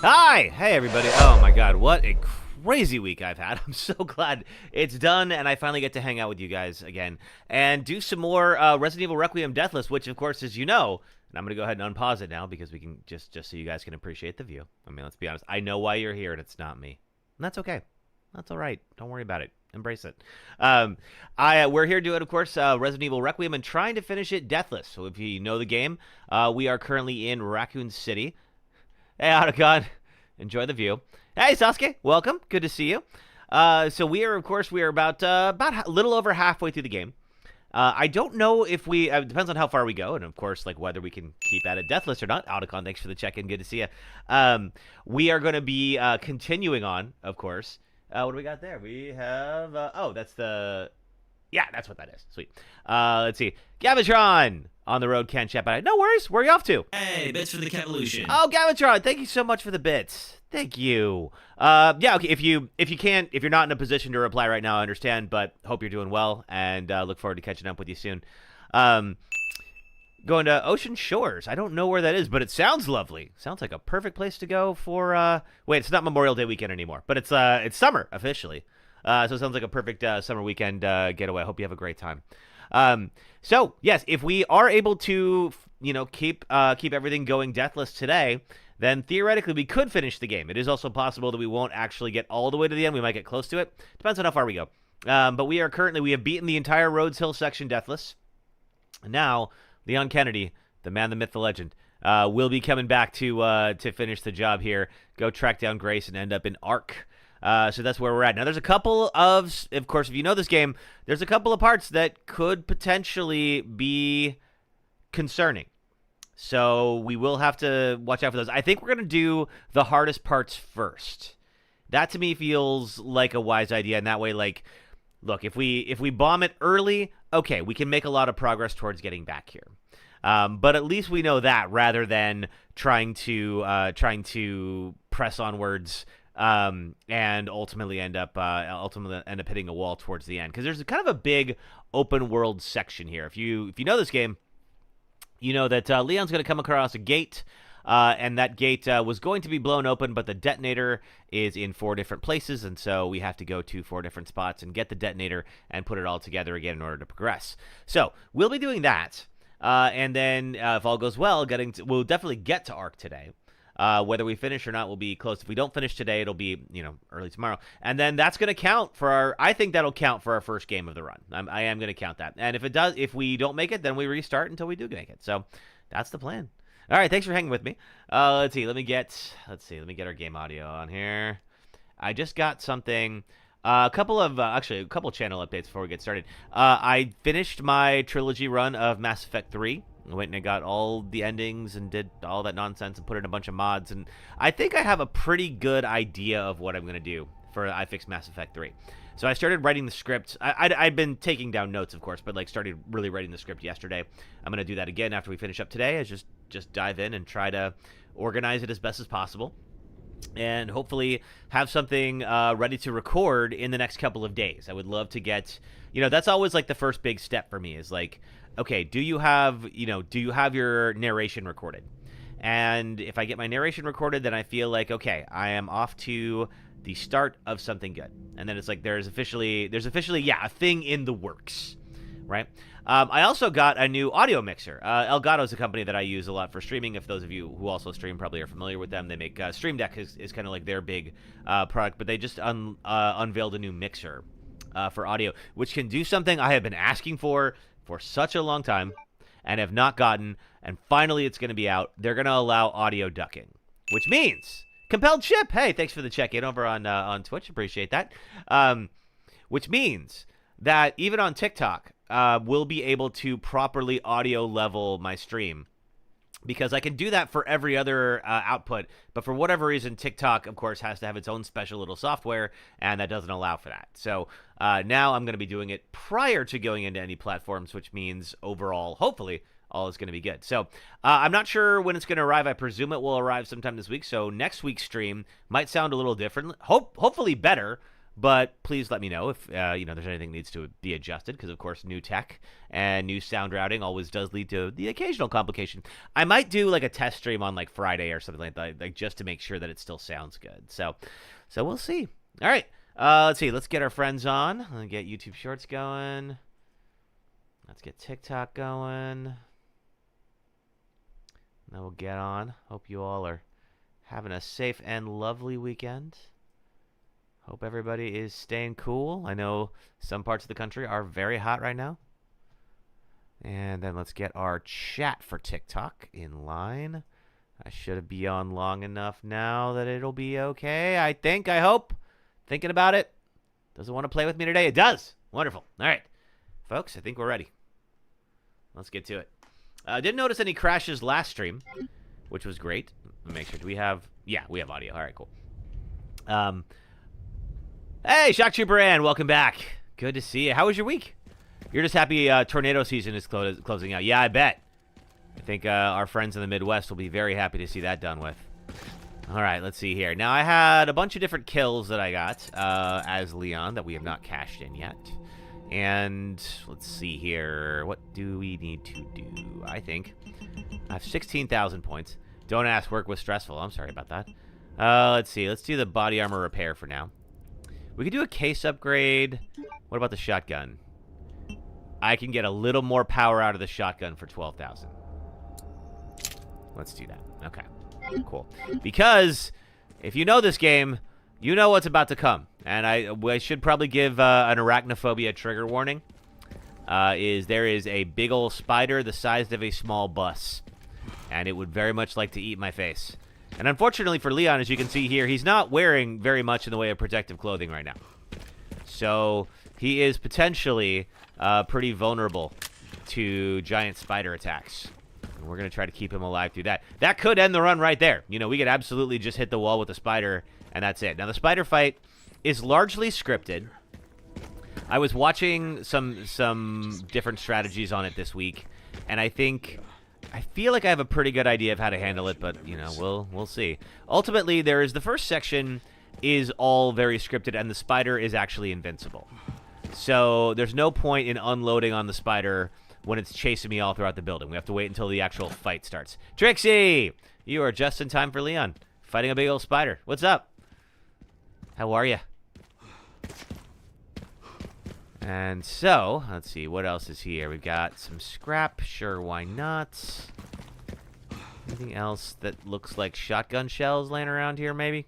Hi! Hey, everybody. Oh, my God. What a crazy week I've had. I'm so glad it's done, and I finally get to hang out with you guys again and do some more Resident Evil Requiem Deathless, which, of course, as you know, and I'm going to go ahead and unpause it now because we can just so you guys can appreciate the view. I mean, let's be honest. I know why you're here, and it's not me. And that's okay. That's all right. Don't worry about it. Embrace it. We're here doing, of course, Resident Evil Requiem and trying to finish it deathless. So if you know the game, we are currently in Raccoon City. Hey, Otacon. Enjoy the view. Hey, Sasuke. Welcome. Good to see you. So we are, of course, about a little over halfway through the game. I don't know if we, it depends on how far we go, and of course, like whether we can keep at it deathless or not. Otacon, thanks for the check-in. Good to see you. We are going to be continuing on, of course. What do we got there? We have, that's the, yeah, that's what that is. Sweet. Let's see. Gavitron on the road, can't chat, but no worries. Where are you off to? Hey, bits for the Kevolution. Oh, Gavitron, thank you so much for the bits. Thank you. Yeah, okay. If you're not in a position to reply right now, I understand, but hope you're doing well, and look forward to catching up with you soon. Going to Ocean Shores. I don't know where that is, but it sounds lovely. Sounds like a perfect place to go for. Wait, it's not Memorial Day weekend anymore, but it's summer officially. So it sounds like a perfect summer weekend getaway. I hope you have a great time. So yes, if we are able to, keep everything going deathless today, then theoretically we could finish the game. It is also possible that we won't actually get all the way to the end. We might get close to it. Depends on how far we go. But we have beaten the entire Rhodes Hill section deathless. Now, Leon Kennedy, the man, the myth, the legend, will be coming back to finish the job here. Go track down Grace and end up in Ark. So that's where we're at. Now, there's a couple of course, if you know this game, there's a couple of parts that could potentially be concerning. So we will have to watch out for those. I think we're going to do the hardest parts first. That, to me, feels like a wise idea. And that way, like, look, if we bomb it early, okay, we can make a lot of progress towards getting back here. But at least we know that rather than trying to press onwards and ultimately end up hitting a wall towards the end, because there's kind of a big open world section here. If you know this game, you know that Leon's going to come across a gate, and that gate was going to be blown open, but the detonator is in 4 different places, and so we have to go to 4 different spots and get the detonator and put it all together again in order to progress. So we'll be doing that, and then if all goes well, we'll definitely get to Ark today. Whether we finish or not will be close. If we don't finish today, it'll be, early tomorrow. And then that's going to count for I think that'll count for our first game of the run. I am going to count that. And if we don't make it, then we restart until we do make it. So that's the plan. All right, thanks for hanging with me. Let's see. Let me get our game audio on here. I just got something. A couple channel updates before we get started. I finished my trilogy run of Mass Effect 3. I went and I got all the endings and did all that nonsense and put in a bunch of mods. And I think I have a pretty good idea of what I'm going to do for iFix Mass Effect 3. So I started writing the script. I'd been taking down notes, of course, but started really writing the script yesterday. I'm going to do that again after we finish up today. I just dive in and try to organize it as best as possible. And hopefully have something ready to record in the next couple of days. I would love to get, that's always like the first big step for me is like, okay, do you have your narration recorded? And if I get my narration recorded, then I feel like, okay, I am off to the start of something good. And then it's like there's officially a thing in the works, right? I also got a new audio mixer. Elgato is a company that I use a lot for streaming. If those of you who also stream probably are familiar with them, they make Stream Deck is kind of like their big product, but they just unveiled a new mixer for audio, which can do something I have been asking for such a long time and have not gotten, and finally it's going to be out. They're going to allow audio ducking, which means Compelled Chip. Hey, thanks for the check-in over on Twitch. Appreciate that. Which means that even on TikTok, we'll be able to properly audio level my stream, because I can do that for every other output, but for whatever reason, TikTok, of course, has to have its own special little software, and that doesn't allow for that. So now I'm going to be doing it prior to going into any platforms, which means overall, hopefully, all is going to be good. So I'm not sure when it's going to arrive. I presume it will arrive sometime this week, so next week's stream might sound a little different, hopefully better. But please let me know if there's anything that needs to be adjusted, because of course new tech and new sound routing always does lead to the occasional complication. I might do like a test stream on like Friday or something like that, like just to make sure that it still sounds good. So we'll see. All right, let's see. Let's get our friends on. Let's get YouTube Shorts going. Let's get TikTok going. Then we'll get on. Hope you all are having a safe and lovely weekend. Hope everybody is staying cool. I know some parts of the country are very hot right now. And then let's get our chat for TikTok in line. I should be on long enough now that it'll be okay. I hope. Thinking about it. Doesn't want to play with me today? It does. Wonderful. All right. Folks, I think we're ready. Let's get to it. Didn't notice any crashes last stream, which was great. Let me make sure. Do we have... Yeah, we have audio. All right, cool. Hey, Shock Trooper Ann, welcome back. Good to see you. How was your week? You're just happy tornado season is closing out. Yeah, I bet. I think our friends in the Midwest will be very happy to see that done with. All right, let's see here. Now, I had a bunch of different kills that I got as Leon that we have not cashed in yet. And let's see here. What do we need to do? I think I have 16,000 points. Don't ask, work was stressful. I'm sorry about that. Let's see. Let's do the body armor repair for now. We could do a case upgrade. What about the shotgun? I can get a little more power out of the shotgun for 12,000. Let's do that. Okay. Cool. Because if you know this game, you know what's about to come. And I should probably give an arachnophobia trigger warning. There is a big old spider the size of a small bus. And it would very much like to eat my face. And unfortunately for Leon, as you can see here, he's not wearing very much in the way of protective clothing right now. So he is potentially pretty vulnerable to giant spider attacks. And we're going to try to keep him alive through that. That could end the run right there. You know, we could absolutely just hit the wall with the spider, and that's it. Now, the spider fight is largely scripted. I was watching some different strategies on it this week, and I feel like I have a pretty good idea of how to handle it, but, you know, we'll see. Ultimately, the first section is all very scripted, and the spider is actually invincible. So there's no point in unloading on the spider when it's chasing me all throughout the building. We have to wait until the actual fight starts. Trixie! You are just in time for Leon, fighting a big old spider. What's up? How are you? And so, let's see, what else is here? We've got some scrap. Sure, why not? Anything else that looks like shotgun shells laying around here, maybe?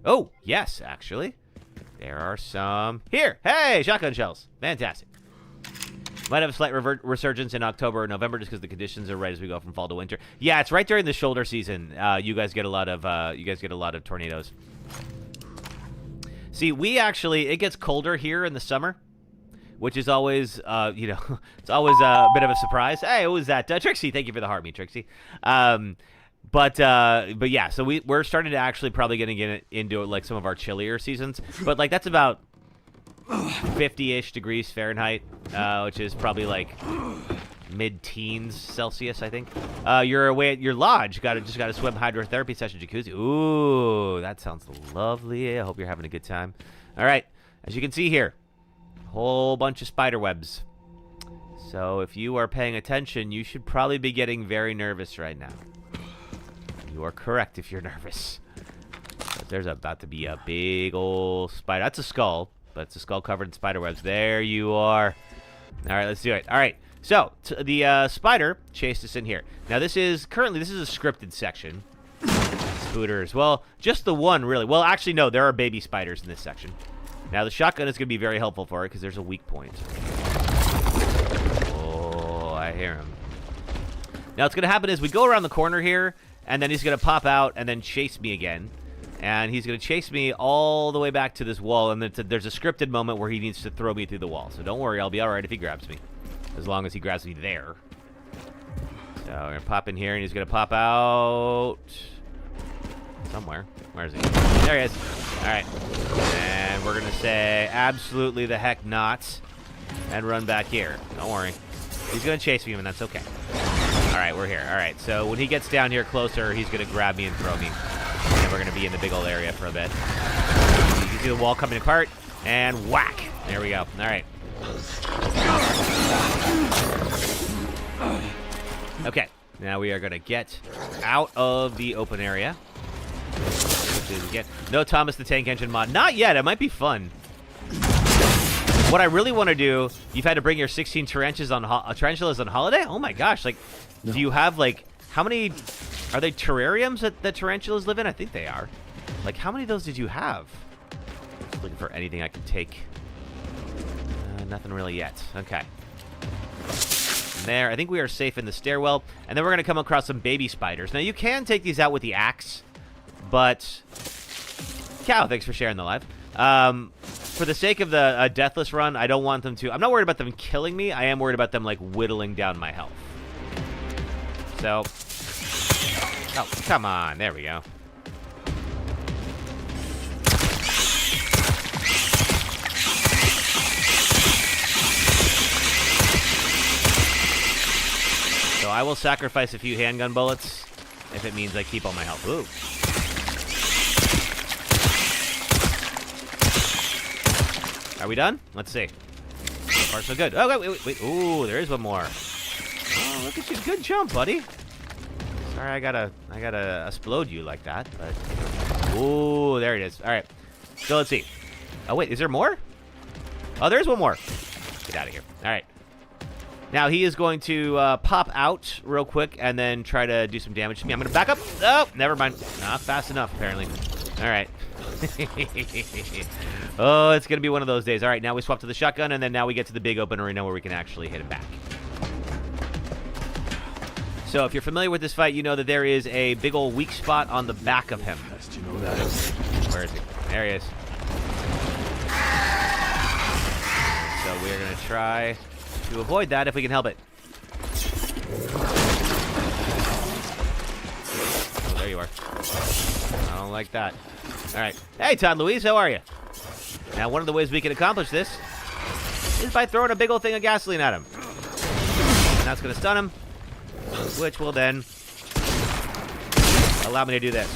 Oh, yes, actually. There are some here. Hey, shotgun shells. Fantastic. Might have a slight resurgence in October or November just because the conditions are right as we go from fall to winter. Yeah, it's right during the shoulder season. You guys get a lot of tornadoes. See, it gets colder here in the summer, which is always, it's always a bit of a surprise. Hey, who was that? Trixie, thank you for the heart, me, Trixie. But yeah, so we're starting to actually probably getting into like some of our chillier seasons. But like that's about 50-ish degrees Fahrenheit, which is probably like mid-teens Celsius, I think. You're away at your lodge. Just got a swim hydrotherapy session jacuzzi. Ooh, that sounds lovely. I hope you're having a good time. All right, as you can see here, whole bunch of spider webs. So if you are paying attention, you should probably be getting very nervous right now. You are correct if you're nervous. But there's about to be a big old spider. That's a skull, but it's a skull covered in spider webs. There you are. All right, let's do it. All right, so the spider chased us in here. Now this is a scripted section. Spooters. Well, just the one really. Well, actually no, there are baby spiders in this section. Now the shotgun is going to be very helpful for it because there's a weak point. Oh, I hear him. Now what's going to happen is we go around the corner here, and then he's going to pop out and then chase me again. And he's going to chase me all the way back to this wall, and there's a scripted moment where he needs to throw me through the wall. So don't worry, I'll be all right if he grabs me, as long as he grabs me there. So we're going to pop in here, and he's going to pop out somewhere. Where is he? There he is. All right. And we're going to say absolutely the heck not and run back here. Don't worry. He's going to chase me, and that's okay. All right, we're here. All right, so when he gets down here closer, he's going to grab me and throw me. And we're going to be in the big old area for a bit. You can see the wall coming apart. And whack. There we go. All right. Okay. Now we are going to get out of the open area. No Thomas the Tank Engine mod. Not yet. It might be fun. What I really want to do, you've had to bring your 16 tarantulas on holiday? Oh my gosh. Like, no. Do you have, like, how many, are they terrariums that tarantulas live in? I think they are. Like, how many of those did you have? Just looking for anything I can take. Nothing really yet. Okay. There. I think we are safe in the stairwell. And then we're going to come across some baby spiders. Now, you can take these out with the axe, but... Cow, thanks for sharing the live. For the sake of the Deathless run, I don't want them to... I'm not worried about them killing me. I am worried about them, like, whittling down my health. So... Oh, come on. There we go. So I will sacrifice a few handgun bullets if it means I keep all my health. Ooh. Are we done? Let's see. So far, so good. Oh, wait. Ooh, there is one more. Oh, look at you. Good jump, buddy. Sorry, I gotta explode you like that, but... Ooh, there it is. All right. So let's see. Oh, wait, is there more? Oh, there's one more. Get out of here. All right. Now, he is going to pop out real quick and then try to do some damage to me. I'm going to back up. Oh, never mind. Not fast enough, apparently. All right. Oh, it's going to be one of those days. All right, now we swap to the shotgun, and then now we get to the big open arena where we can actually hit him back. So if you're familiar with this fight, you know that there is a big old weak spot on the back of him. You know that is. Where is he? There he is. So we're going to try to avoid that if we can help it. Oh, there you are. I don't like that. All right. Hey, Todd Louise, how are you? Now, one of the ways we can accomplish this is by throwing a big old thing of gasoline at him. And that's going to stun him, which will then allow me to do this.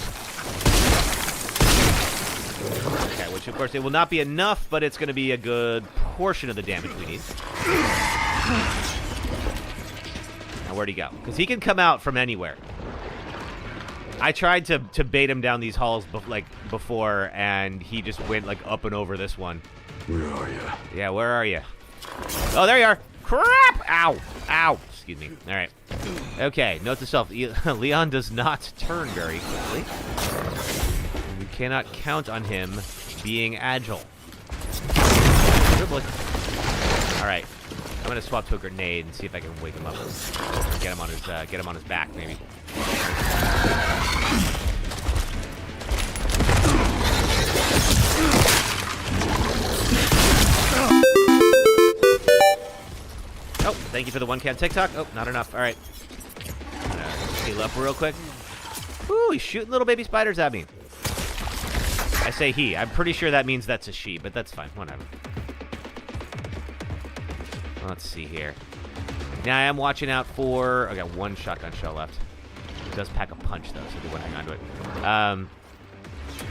Okay, which, of course, it will not be enough, but it's going to be a good portion of the damage we need. Now, where'd he go? Because he can come out from anywhere. I tried to bait him down these halls before, and he just went like up and over this one. Where are you? Yeah, where are you? Oh, there you are. Crap! Ow! Ow! Excuse me. All right. Okay, note to self. Leon does not turn very quickly. We cannot count on him being agile. Good boy. All right. I'm gonna swap to a grenade and see if I can wake him up. Get him on his back, maybe. Oh, thank you for the 1K TikTok. Oh, not enough. All right. I'm gonna heal up real quick. Ooh, he's shooting little baby spiders at me. I say he. I'm pretty sure that means that's a she, but that's fine. Whatever. Let's see here. Now I am watching out for... I got one shotgun shell left. It does pack a punch, though, so we want to hang on to it.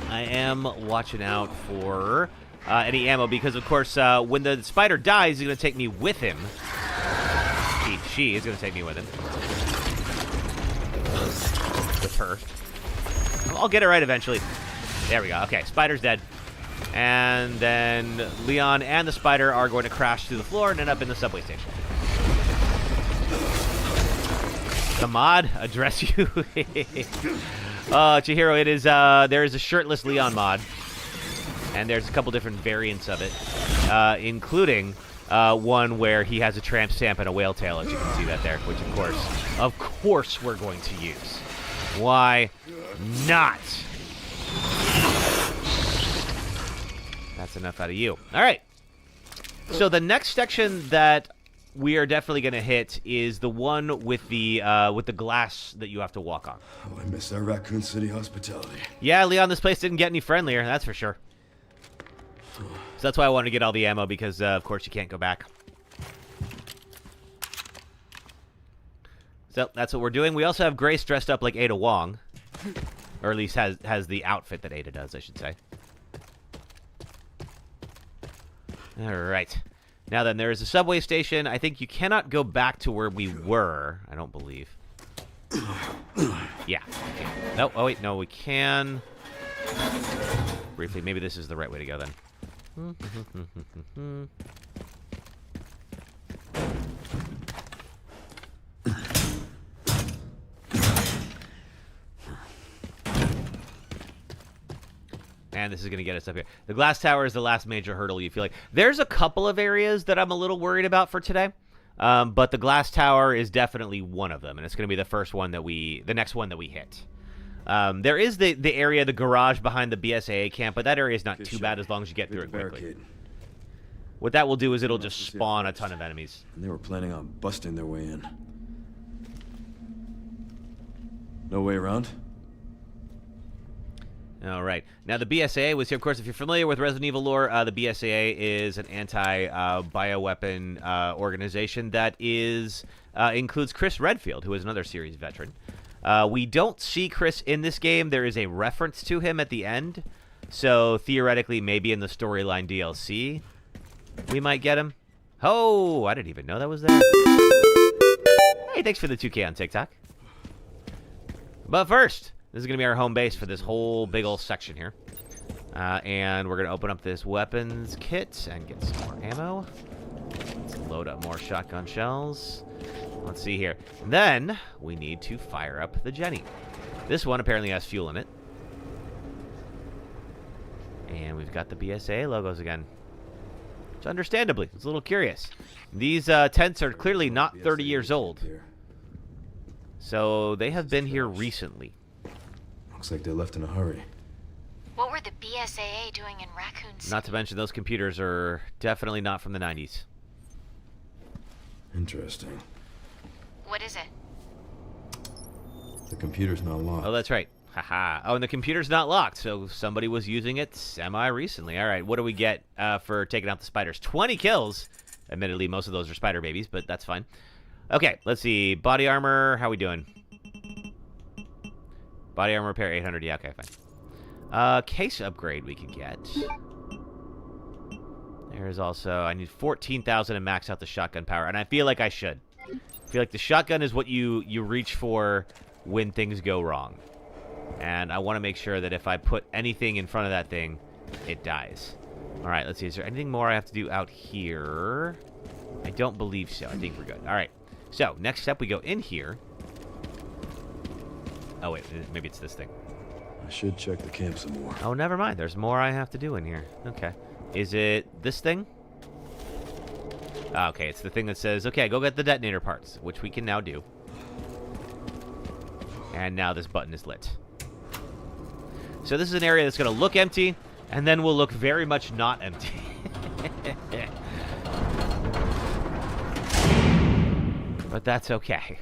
I am watching out for any ammo because, of course, when the spider dies, he's going to take me with him. She is going to take me with him. With her. I'll get it right eventually. There we go. Okay, spider's dead. And then Leon and the spider are going to crash through the floor and end up in the subway station. The mod address you. Chihiro, it is there is a shirtless Leon mod, and there's a couple different variants of it, including one where he has a tramp stamp and a whale tail, as you can see that there, which of course we're going to use. Why not? That's enough out of you. All right. So the next section that we are definitely going to hit is the one with the glass that you have to walk on. Oh, I miss our Raccoon City hospitality. Yeah, Leon, this place didn't get any friendlier, that's for sure. So that's why I wanted to get all the ammo, because, of course, you can't go back. So that's what we're doing. We also have Grace dressed up like Ada Wong. Or at least has the outfit that Ada does, I should say. All right. Now then, there is a subway station. I think you cannot go back to where we were. I don't believe. Yeah. Okay. No. Oh wait. No, we can. Briefly, maybe this is the right way to go then. And this is going to get us up here. The glass tower is the last major hurdle you feel like. There's a couple of areas that I'm a little worried about for today. But the glass tower is definitely one of them. And it's going to be the next one that we hit. There is the area, the garage behind the BSAA camp, but that area is not too bad as long as you get through it quickly. What that will do is it'll just spawn a ton of enemies. And they were planning on busting their way in. No way around? All right. Now, the BSAA was here. Of course, if you're familiar with Resident Evil lore, the BSAA is an anti-bioweapon organization that includes Chris Redfield, who is another series veteran. We don't see Chris in this game. There is a reference to him at the end. So, theoretically, maybe in the storyline DLC, we might get him. Oh, I didn't even know that was there. Hey, thanks for the 2K on TikTok. But first, this is going to be our home base for this whole big old section here. And we're going to open up this weapons kit and get some more ammo. Let's load up more shotgun shells. Let's see here. And then we need to fire up the Jenny. This one apparently has fuel in it. And we've got the BSA logos again. Which understandably, it's a little curious. These tents are clearly not 30 years old. So they have been here recently. Looks like they left in a hurry. What were the BSAA doing in Raccoon City? Not to mention those computers are definitely not from the 90s. Interesting. What is it? The computer's not locked. Oh, that's right. Haha. Oh, and the computer's not locked, so somebody was using it semi-recently. All right, what do we get for taking out the spiders? 20 kills. Admittedly, most of those are spider babies, but that's fine. Okay, let's see. Body armor, how we doing? Body armor repair, 800. Yeah, okay, fine. Case upgrade we can get. There's also, I need 14,000 to max out the shotgun power, and I feel like I should. I feel like the shotgun is what you reach for when things go wrong. And I want to make sure that if I put anything in front of that thing, it dies. All right, let's see. Is there anything more I have to do out here? I don't believe so. I think we're good. All right. So, next step, we go in here. Oh, wait. Maybe it's this thing. I should check the camp some more. Oh, never mind. There's more I have to do in here. Okay. Is it this thing? Okay, it's the thing that says, okay, go get the detonator parts, which we can now do. And now this button is lit. So this is an area that's going to look empty, and then will look very much not empty. But that's okay.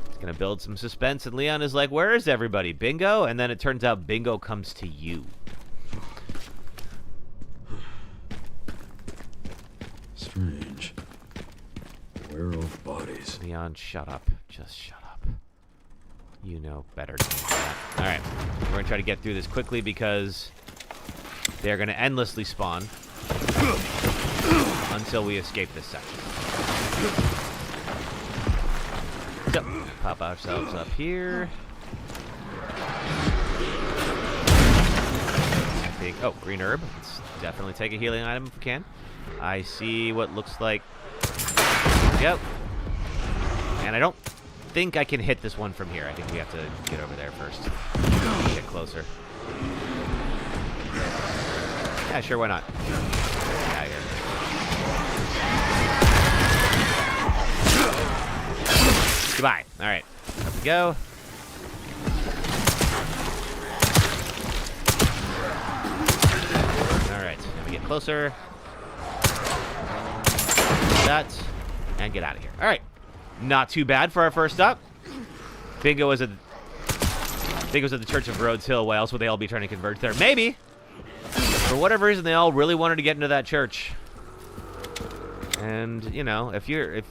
It's going to build some suspense, and Leon is like, where is everybody? Bingo? And then it turns out bingo comes to you. Strange. Where are all the bodies? Leon, shut up. Just shut up. You know better than that. All right. We're going to try to get through this quickly because they're going to endlessly spawn until we escape this section. So, pop ourselves up here. I think, oh, green herb. Let's definitely take a healing item if we can. I see what looks like, yep. And I don't think I can hit this one from here. I think we have to get over there first. Get closer. Yeah, sure, why not? Get out of here. Goodbye. All right, up we go. All right, now we get closer. That, and get out of here. All right, not too bad for our first stop. Bingo was at the Church of Rhodes Hill. Why else would they all be trying to converge there? Maybe. For whatever reason, they all really wanted to get into that church. And you know, if you're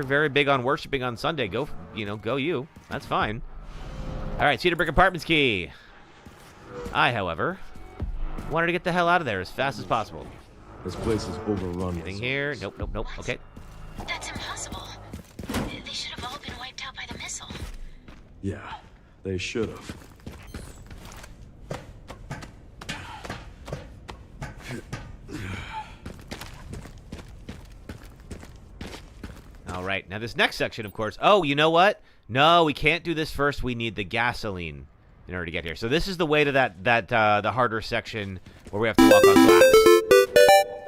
very big on worshiping on Sunday, go you. That's fine. All right, Cedar Brick Apartments key. I, however, wanted to get the hell out of there as fast as possible. This place is overrun. Anything here? Nope, nope, nope. Okay. That's impossible. They should have all been wiped out by the missile. Yeah, they should have. All right. Now this next section, of course. Oh, you know what? No, we can't do this first. We need the gasoline in order to get here. So this is the way to the harder section where we have to walk on glass.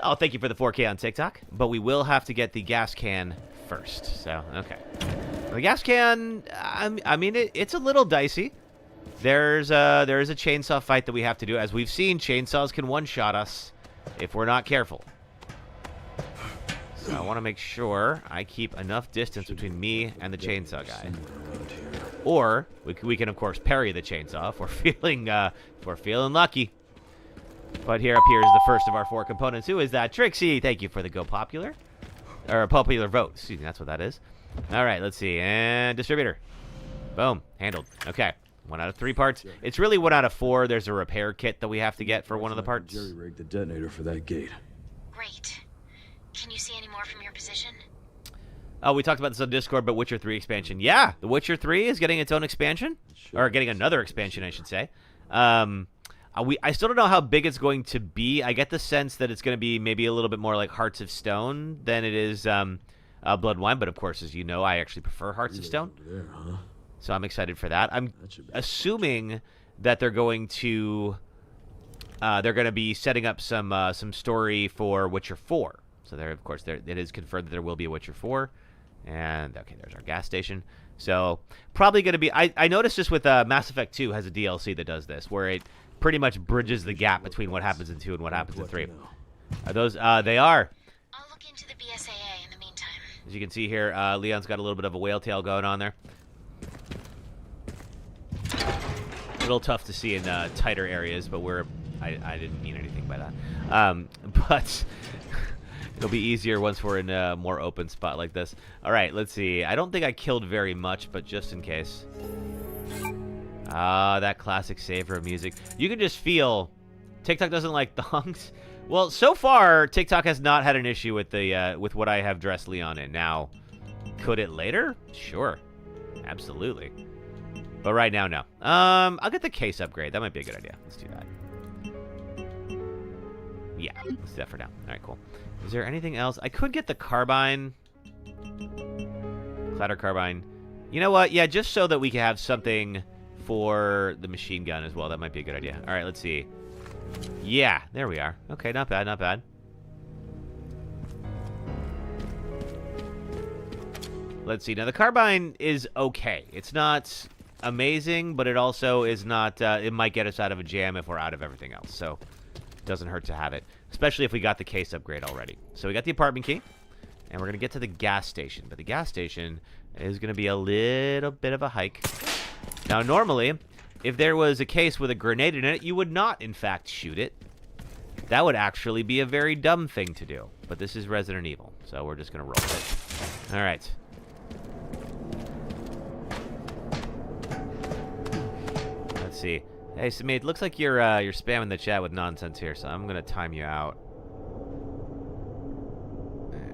Oh, thank you for the 4K on TikTok. But we will have to get the gas can first. So, okay. The gas can, I mean, it's a little dicey. There is a chainsaw fight that we have to do. As we've seen, chainsaws can one-shot us if we're not careful. So I want to make sure I keep enough distance between me and the chainsaw guy. Or we can of course parry the chainsaw if we're feeling lucky. But here appears the first of our 4 components. Who is that? Trixie. Thank you for the go popular, or popular vote. Excuse me. That's what that is. All right. Let's see. And distributor. Boom. Handled. Okay. 1 out of 3 parts. It's really 1 out of 4. There's a repair kit that we have to get for one of the parts. Jerry rigged the detonator for that gate. Great. Can you see any more from your position? Oh, we talked about this on Discord, but Witcher 3 expansion. Yeah, The Witcher 3 is getting its own expansion. Or getting another expansion, I should say. I still don't know how big it's going to be. I get the sense that it's going to be maybe a little bit more like Hearts of Stone than it is Blood and Wine. But, of course, as you know, I actually prefer Hearts of Stone. There, huh? So I'm excited for that. I'm assuming that they're going to be setting up some story for Witcher 4. So there, of course, it is confirmed that there will be a Witcher 4. And, okay, there's our gas station. So probably going to be... I noticed this with Mass Effect 2 has a DLC that does this, where it pretty much bridges the gap between what happens in 2 and what happens in 3. Are those... they are. I'll look into the BSAA in the meantime. As you can see here, Leon's got a little bit of a whale tail going on there. A little tough to see in tighter areas, but I didn't mean anything by that. But it'll be easier once we're in a more open spot like this. All right, let's see. I don't think I killed very much, but just in case. Ah, that classic savor of music. You can just feel TikTok doesn't like thongs. Well, so far TikTok has not had an issue with the with what I have dressed Leon in. Now, could it later? Sure, absolutely. But right now, no. I'll get the case upgrade. That might be a good idea. Let's do that. Yeah, let's do that for now. All right, cool. Is there anything else? I could get the carbine. Clatter carbine. You know what? Yeah, just so that we can have something for the machine gun as well. That might be a good idea. All right, let's see. Yeah, there we are. Okay, not bad, not bad. Let's see. Now, the carbine is okay. It's not amazing, but it also is not... it might get us out of a jam if we're out of everything else. So, it doesn't hurt to have it. Especially if we got the case upgrade already. So, we got the apartment key. And we're going to get to the gas station. But the gas station is going to be a little bit of a hike. Now, normally, if there was a case with a grenade in it, you would not, in fact, shoot it. That would actually be a very dumb thing to do. But this is Resident Evil. So, we're just going to roll with it. All right. Let's see. Hey, Samid, it looks like you're spamming the chat with nonsense here, so I'm gonna time you out.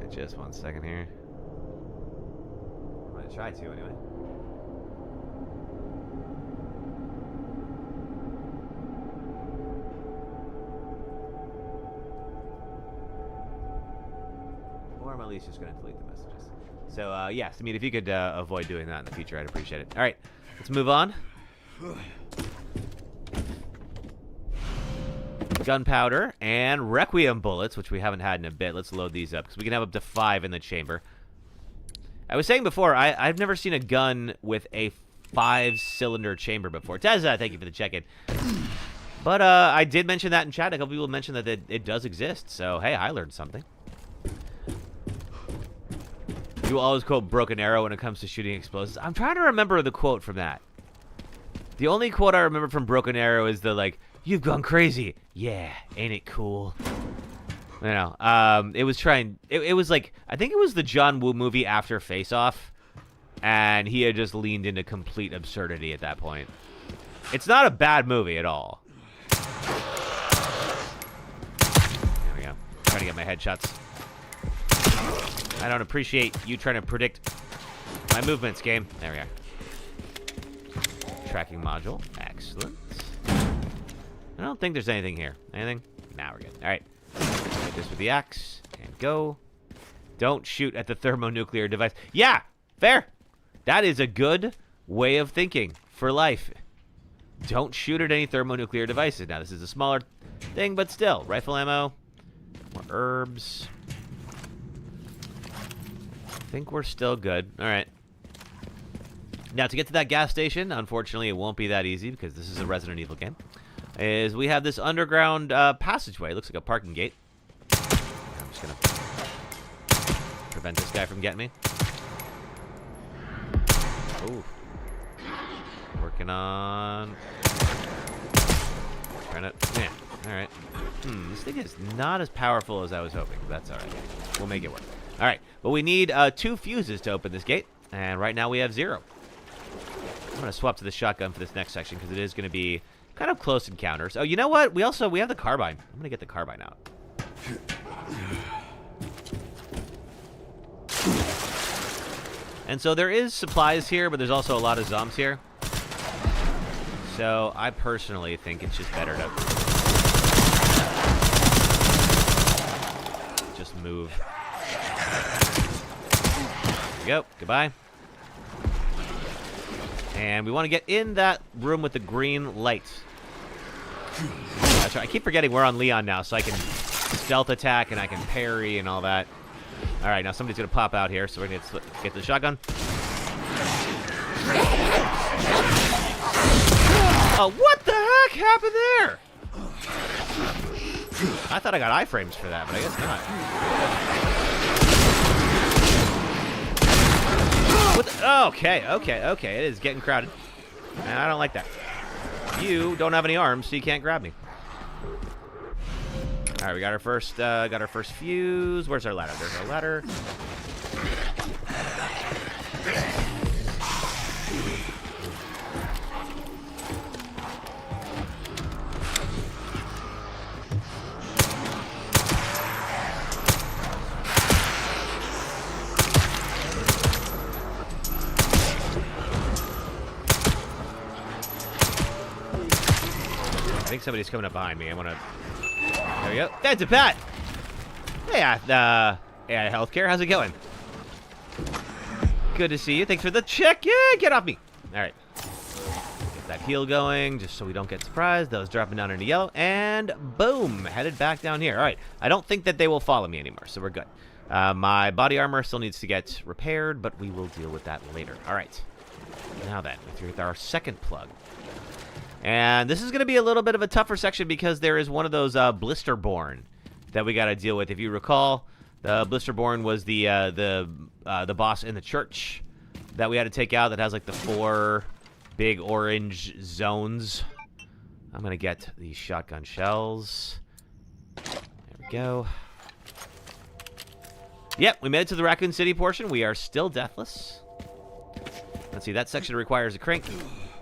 Just 1 second here. I'm gonna try to anyway. Or I'm at least just gonna delete the messages. So yeah, Samid, if you could avoid doing that in the future, I'd appreciate it. All right, let's move on. Gunpowder and Requiem bullets, which we haven't had in a bit. Let's load these up because we can have up to 5 in the chamber. I was saying before, I've never seen a gun with a 5-cylinder chamber before. Teza, thank you for the check-in. But I did mention that in chat. A couple people mentioned that it does exist. So, hey, I learned something. You will always quote Broken Arrow when it comes to shooting explosives. I'm trying to remember the quote from that. The only quote I remember from Broken Arrow is the, like, "You've gone crazy. Yeah, ain't it cool?" You know, it was trying... It was like... I think it was the John Woo movie after Face Off. And he had just leaned into complete absurdity at that point. It's not a bad movie at all. There we go. Trying to get my headshots. I don't appreciate you trying to predict my movements, game. There we are. Tracking module. Excellent. I don't think there's anything here. Anything? Nah, we're good. All right. Hit this with the axe and go. Don't shoot at the thermonuclear device. Yeah, fair. That is a good way of thinking for life. Don't shoot at any thermonuclear devices. Now, this is a smaller thing, but still. Rifle ammo. More herbs. I think we're still good. All right. Now, to get to that gas station, unfortunately, it won't be that easy because this is a Resident Evil game. Is we have this underground passageway. It looks like a parking gate. I'm just going to prevent this guy from getting me. Ooh. Working on... Trying to... Yeah. Alright. This thing is not as powerful as I was hoping. But that's alright. We'll make it work. Alright. But we need 2 fuses to open this gate. And right now we have 0. I'm going to swap to the shotgun for this next section because it is going to be kind of close encounters. Oh, you know what? We have the carbine. I'm going to get the carbine out. And so there is supplies here, but there's also a lot of zombies here. So I personally think it's just better to just move. There we go. Goodbye. And we want to get in that room with the green lights. That's right. I keep forgetting we're on Leon now, so I can stealth attack and I can parry and all that. All right, now somebody's going to pop out here, so we're going to get the shotgun. Oh, what the heck happened there? I thought I got iframes for that, but I guess not. What the, okay. It is getting crowded. I don't like that. You don't have any arms, so you can't grab me. All right, we got our first fuse. Where's our ladder? There's our ladder. I think somebody's coming up behind me. I want to... There we go. That's a pat. Hey, AI Healthcare. How's it going? Good to see you. Thanks for the check. Yeah, get off me. All right. Get that heal going just so we don't get surprised. Those dropping down into yellow. And boom. Headed back down here. All right. I don't think that they will follow me anymore, so we're good. My body armor still needs to get repaired, but we will deal with that later. All right. Now then, with our second plug. And this is going to be a little bit of a tougher section because there is one of those Blisterborn that we got to deal with. If you recall, the Blisterborn was the boss in the church that we had to take out that has like the 4 big orange zones. I'm going to get the shotgun shells. There we go. Yep, we made it to the Raccoon City portion. We are still deathless. Let's see, that section requires a crank.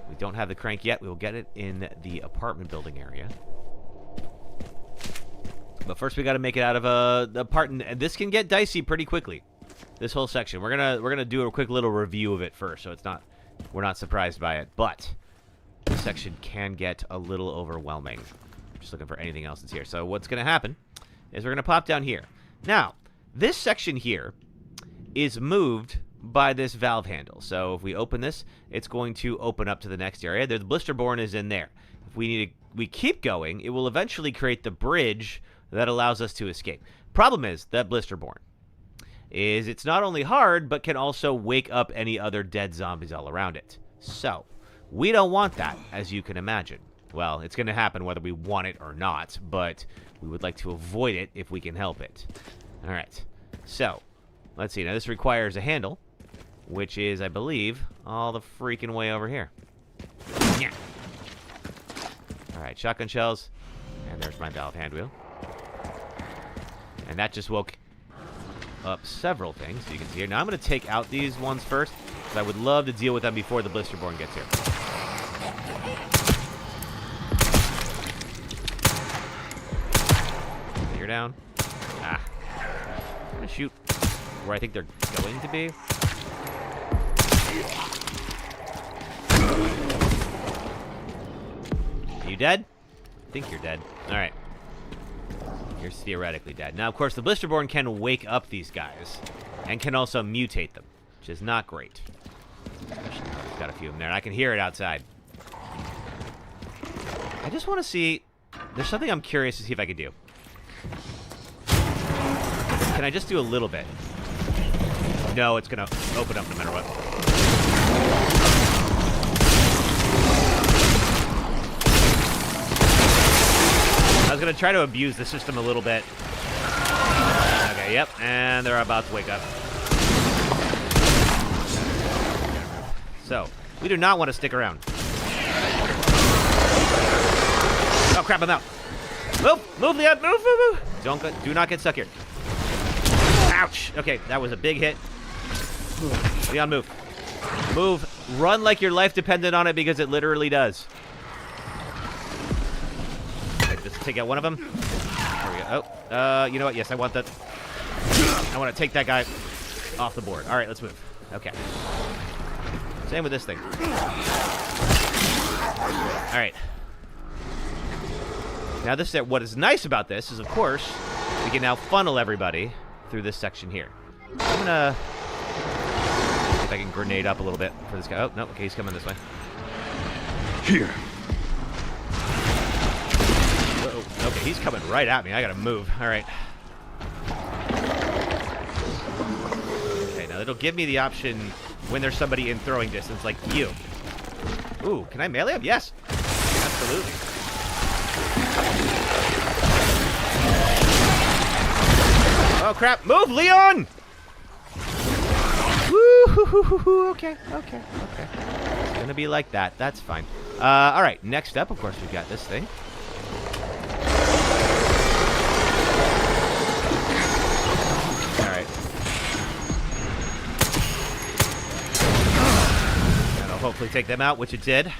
We don't have the crank yet. We will get it in the apartment building area. But first we got to make it out of the part, and this can get dicey pretty quickly. This whole section. We're gonna do a quick little review of it first, so we're not surprised by it. But this section can get a little overwhelming. I'm just looking for anything else that's here. So what's gonna happen is we're gonna pop down here. Now, this section here is moved by this valve handle. So if we open this, it's going to open up to the next area. The Blisterborn is in there. If we keep going, it will eventually create the bridge that allows us to escape. Problem is that Blisterborn is it's not only hard, but can also wake up any other dead zombies all around it. So we don't want that, as you can imagine. Well, it's going to happen whether we want it or not, but we would like to avoid it if we can help it. All right. So let's see. Now this requires a handle, which is, I believe, all the freaking way over here. Yeah. All right, shotgun shells. And there's my valve hand wheel. And that just woke up several things, so you can see here. Now I'm going to take out these ones first, because I would love to deal with them before the Blisterborn gets here. You're down. Ah. I'm gonna shoot where I think they're going to be. Are you dead? I think you're dead. Alright. You're theoretically dead. Now, of course, the Blisterborn can wake up these guys. And can also mutate them. Which is not great. Got a few of them there. And I can hear it outside. I just want to see... There's something I'm curious to see if I can do. Can I just do a little bit? No, it's going to open up no matter what. I was going to try to abuse the system a little bit. Okay, yep. And they're about to wake up. So, we do not want to stick around. Oh, crap, I'm out. Move! Move, Leon! Move, move, move! Do not get stuck here. Ouch! Okay, that was a big hit. Leon, move. Move. Run like your life depended on it, because it literally does. Okay, just take out one of them. There we go. Oh, you know what? Yes, I want that. I want to take that guy off the board. All right, let's move. Okay. Same with this thing. All right. Now, what is nice about this is, of course, we can now funnel everybody through this section here. I'm gonna see if I can grenade up a little bit for this guy. Oh, no, okay, he's coming this way. Here. Whoa, okay, he's coming right at me. I gotta move. All right. Okay, now it'll give me the option when there's somebody in throwing distance, like you. Ooh, can I melee him? Yes. Absolutely. Oh, crap. Move, Leon! Woo! Okay. It's gonna be like that. That's fine. All right. Next up, of course, we've got this thing. All right. That'll hopefully take them out, which it did.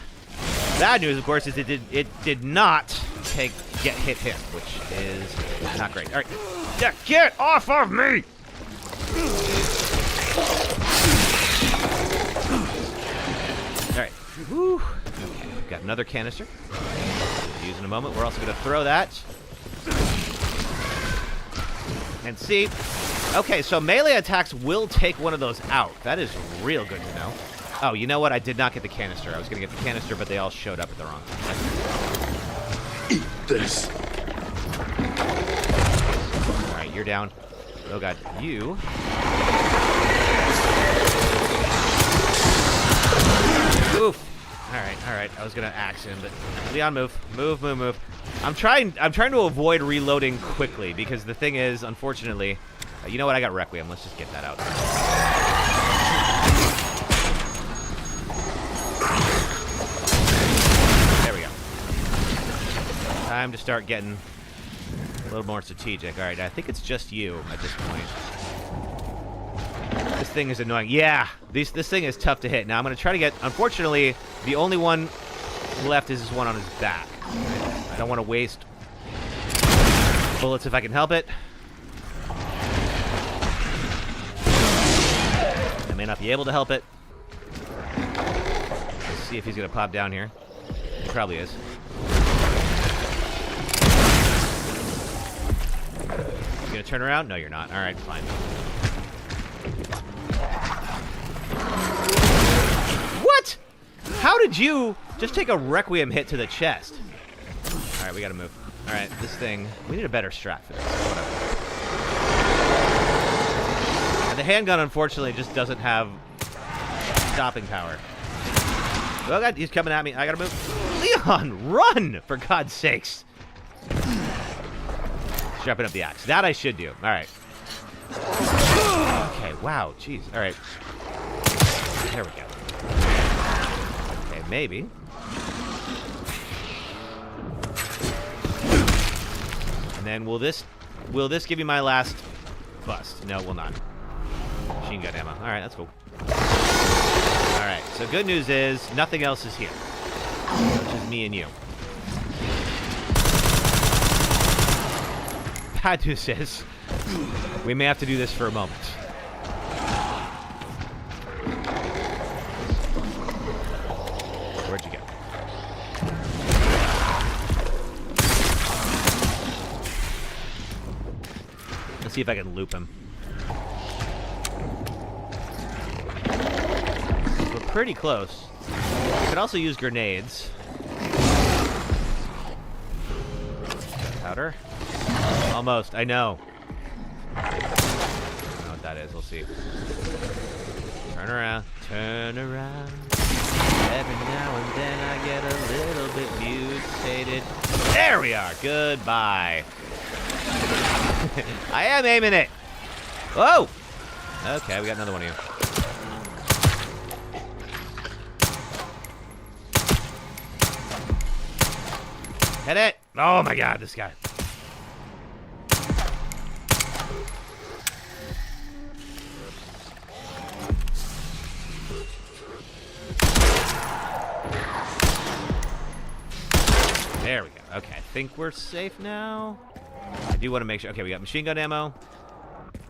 Bad news, of course, is it did not get hit him, which is not great. All right. Yeah, get off of me! All right. Woo. Okay, we've got another canister. We'll use in a moment. We're also going to throw that. And see. Okay, so melee attacks will take one of those out. That is real good to know. Oh, you know what? I did not get the canister. I was going to get the canister, but they all showed up at the wrong time. Eat this. Alright, you're down. Oh god, you. Oof. Alright. I was gonna axe him, but Leon, move. Move. I'm trying to avoid reloading quickly, because the thing is, unfortunately, you know what? I got Requiem. Let's just get that out. There we go. Time to start getting a little more strategic. All right, I think it's just you at this point. This thing is annoying. Yeah, this thing is tough to hit. Now I'm going to try to get... Unfortunately, the only one left is this one on his back. I don't want to waste bullets if I can help it. I may not be able to help it. Let's see if he's going to pop down here. He probably is. You gonna turn around? No, you're not. All right, fine. What? How did you just take a Requiem hit to the chest? All right, we gotta move. All right, this thing. We need a better strat for this. Whatever. And the handgun, unfortunately, just doesn't have stopping power. Oh god, he's coming at me. I gotta move. Leon, run! For God's sakes. Strapping up the axe. That I should do. All right. Okay, wow, jeez. All right. There we go. Okay, maybe. And then will this give you my last bust? No, it will not. Machine gun ammo. All right, that's cool. All right, so good news is nothing else is here. It's just me and you. Bad news is We may have to do this for a moment. Where'd you go? Let's see if I can loop him. We're pretty close. You could also use grenades. Powder. Almost. I know. I don't know what that is. We'll see. Turn around. Turn around. Every now and then I get a little bit mutated. There we are. Goodbye. I am aiming it. Whoa. Okay, we got another one of you. Hit it. Oh my god, this guy. There we go. Okay, I think we're safe now. I do want to make sure. Okay, we got machine gun ammo,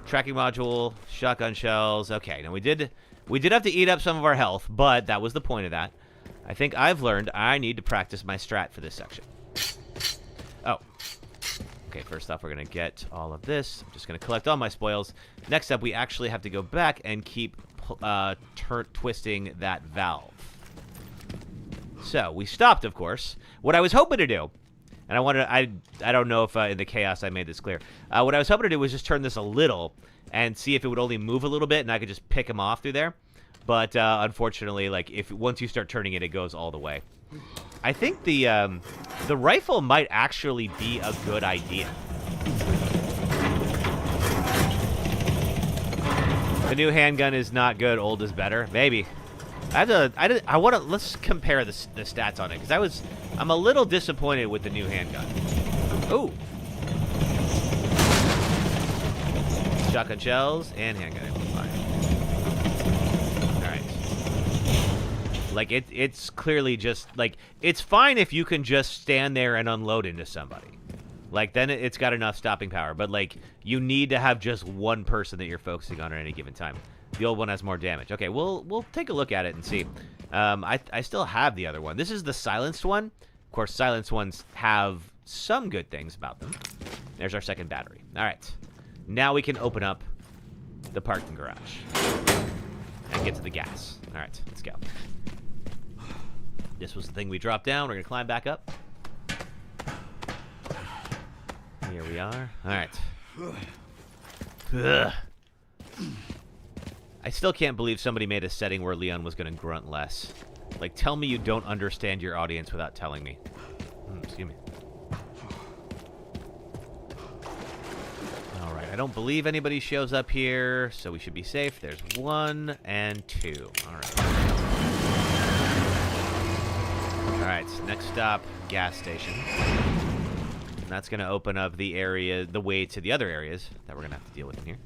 tracking module, shotgun shells. Okay, now we did have to eat up some of our health, but that was the point of that. I think I've learned I need to practice my strat for this section. Oh. Okay, first off, we're going to get all of this. I'm just going to collect all my spoils. Next up, we actually have to go back and keep twisting that valve. So, we stopped, of course. What I was hoping to do, and I don't know if in the chaos I made this clear. What I was hoping to do was just turn this a little and see if it would only move a little bit and I could just pick him off through there. But unfortunately, like once you start turning it, it goes all the way. I think the rifle might actually be a good idea. The new handgun is not good. Old is better. Maybe. Let's compare the stats on it because I'm a little disappointed with the new handgun. Ooh. Shotgun shells and handgun. Fine. All right. Like it's clearly just like it's fine if you can just stand there and unload into somebody. Like then it's got enough stopping power, but like you need to have just one person that you're focusing on at any given time. The old one has more damage. Okay, we'll take a look at it and see. I still have the other one. This is the silenced one. Of course, silenced ones have some good things about them. There's our second battery. All right. Now we can open up the parking garage and get to the gas. All right, let's go. This was the thing we dropped down. We're going to climb back up. Here we are. All right. Ugh. I still can't believe somebody made a setting where Leon was going to grunt less. Like, tell me you don't understand your audience without telling me. Excuse me. All right, I don't believe anybody shows up here, so we should be safe. There's 1 and 2. All right. All right, next stop, gas station. And that's going to open up the way to the other areas that we're going to have to deal with in here.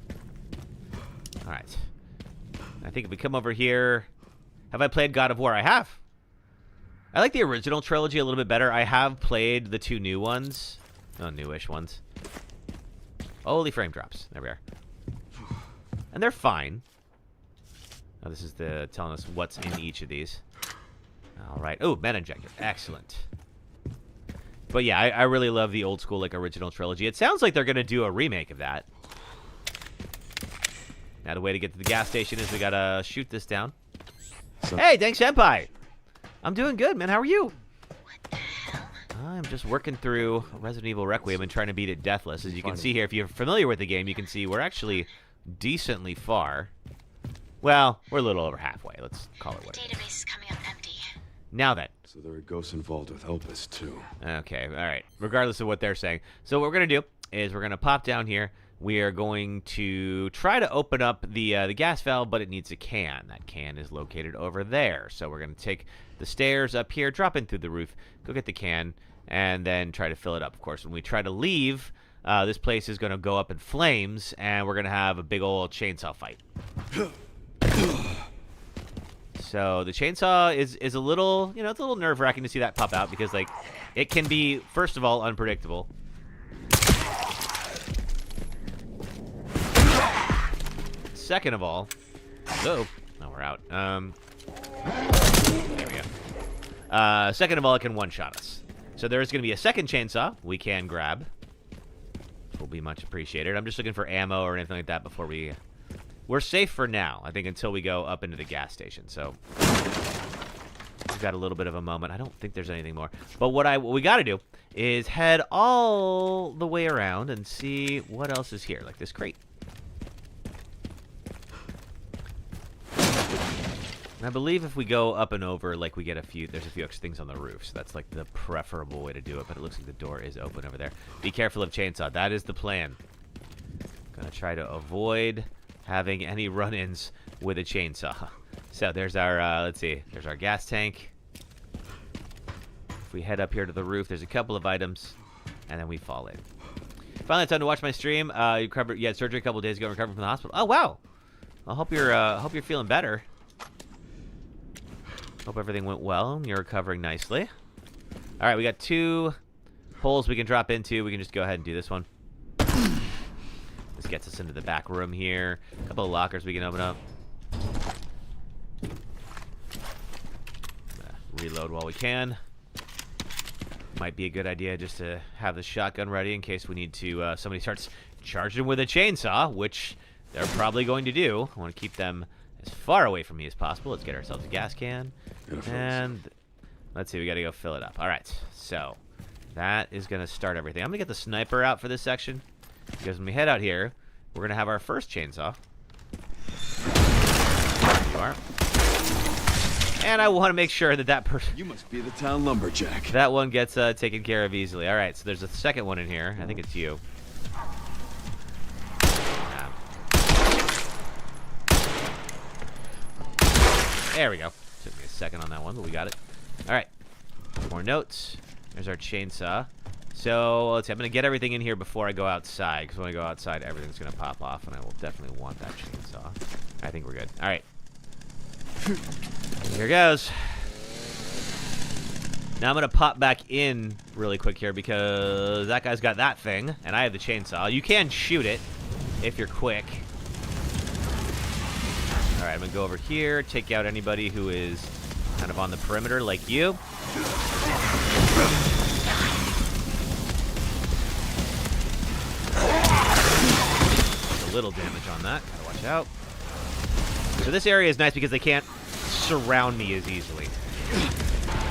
All right. I think if we come over here... Have I played God of War? I have. I like the original trilogy a little bit better. I have played the 2 new ones. Oh, newish ones. Holy frame drops. There we are. And they're fine. Oh, this is telling us what's in each of these. All right. Oh, meta injector. Excellent. But yeah, I really love the old school, like, original trilogy. It sounds like they're going to do a remake of that. Now, the way to get to the gas station is we got to shoot this down. Hey, thanks, Senpai. I'm doing good, man. How are you? What the hell? I'm just working through Resident Evil Requiem and trying to beat it deathless. As you can see here, if you're familiar with the game, you can see we're actually decently far. Well, we're a little over halfway. Let's call it what it is. Database is coming up empty. Now then. So there are ghosts involved with Elpis, too. Okay, all right. Regardless of what they're saying. So what we're going to do is we're going to pop down here. We are going to try to open up the gas valve, but it needs a can. That can is located over there. So we're going to take the stairs up here, drop in through the roof, go get the can, and then try to fill it up. Of course, when we try to leave, this place is going to go up in flames, and we're going to have a big old chainsaw fight. So the chainsaw is a little, it's a little nerve-wracking to see that pop out because, like, it can be, first of all, unpredictable. second of all, oh, we're out. There we go. Second of all, it can one-shot us. So there's going to be a second chainsaw we can grab. Will be much appreciated. I'm just looking for ammo or anything like that before we're safe for now, I think, until we go up into the gas station. So we've got a little bit of a moment. I don't think there's anything more. But what we got to do is head all the way around and see what else is here, like this crate. And I believe if we go up and over, like, we get there's a few extra things on the roof, so that's like the preferable way to do it, but it looks like the door is open over there. Be careful of chainsaw. That is the plan. Gonna try to avoid having any run-ins with a chainsaw. So there's our, let's see, there's our gas tank. If we head up here to the roof, there's a couple of items, and then we fall in. Finally, it's time to watch my stream. You had surgery a couple of days ago, recovering from the hospital. Oh, wow. I hope you're feeling better. Hope everything went well and you're recovering nicely. All right, we got 2 holes we can drop into. We can just go ahead and do this one. This gets us into the back room here. A couple of lockers we can open up. Reload while we can. Might be a good idea just to have the shotgun ready in case we need to, somebody starts charging with a chainsaw, which they're probably going to do. I want to keep them as far away from me as possible. Let's get ourselves a gas can. And let's see, we got to go fill it up. All right, so that is going to start everything. I'm going to get the sniper out for this section because when we head out here, we're going to have our first chainsaw. There you are. And I want to make sure that person... You must be the town lumberjack. That one gets taken care of easily. All right, so there's a second one in here. I think it's you. There we go. Took me a second on that one, but we got it. All right. More notes. There's our chainsaw. So, let's see. I'm going to get everything in here before I go outside, because when I go outside, everything's going to pop off, and I will definitely want that chainsaw. I think we're good. All right. Here goes. Now I'm going to pop back in really quick here, because that guy's got that thing, and I have the chainsaw. You can shoot it if you're quick. All right, I'm going to go over here, take out anybody who is kind of on the perimeter like you. A little damage on that. Gotta watch out. So this area is nice because they can't surround me as easily.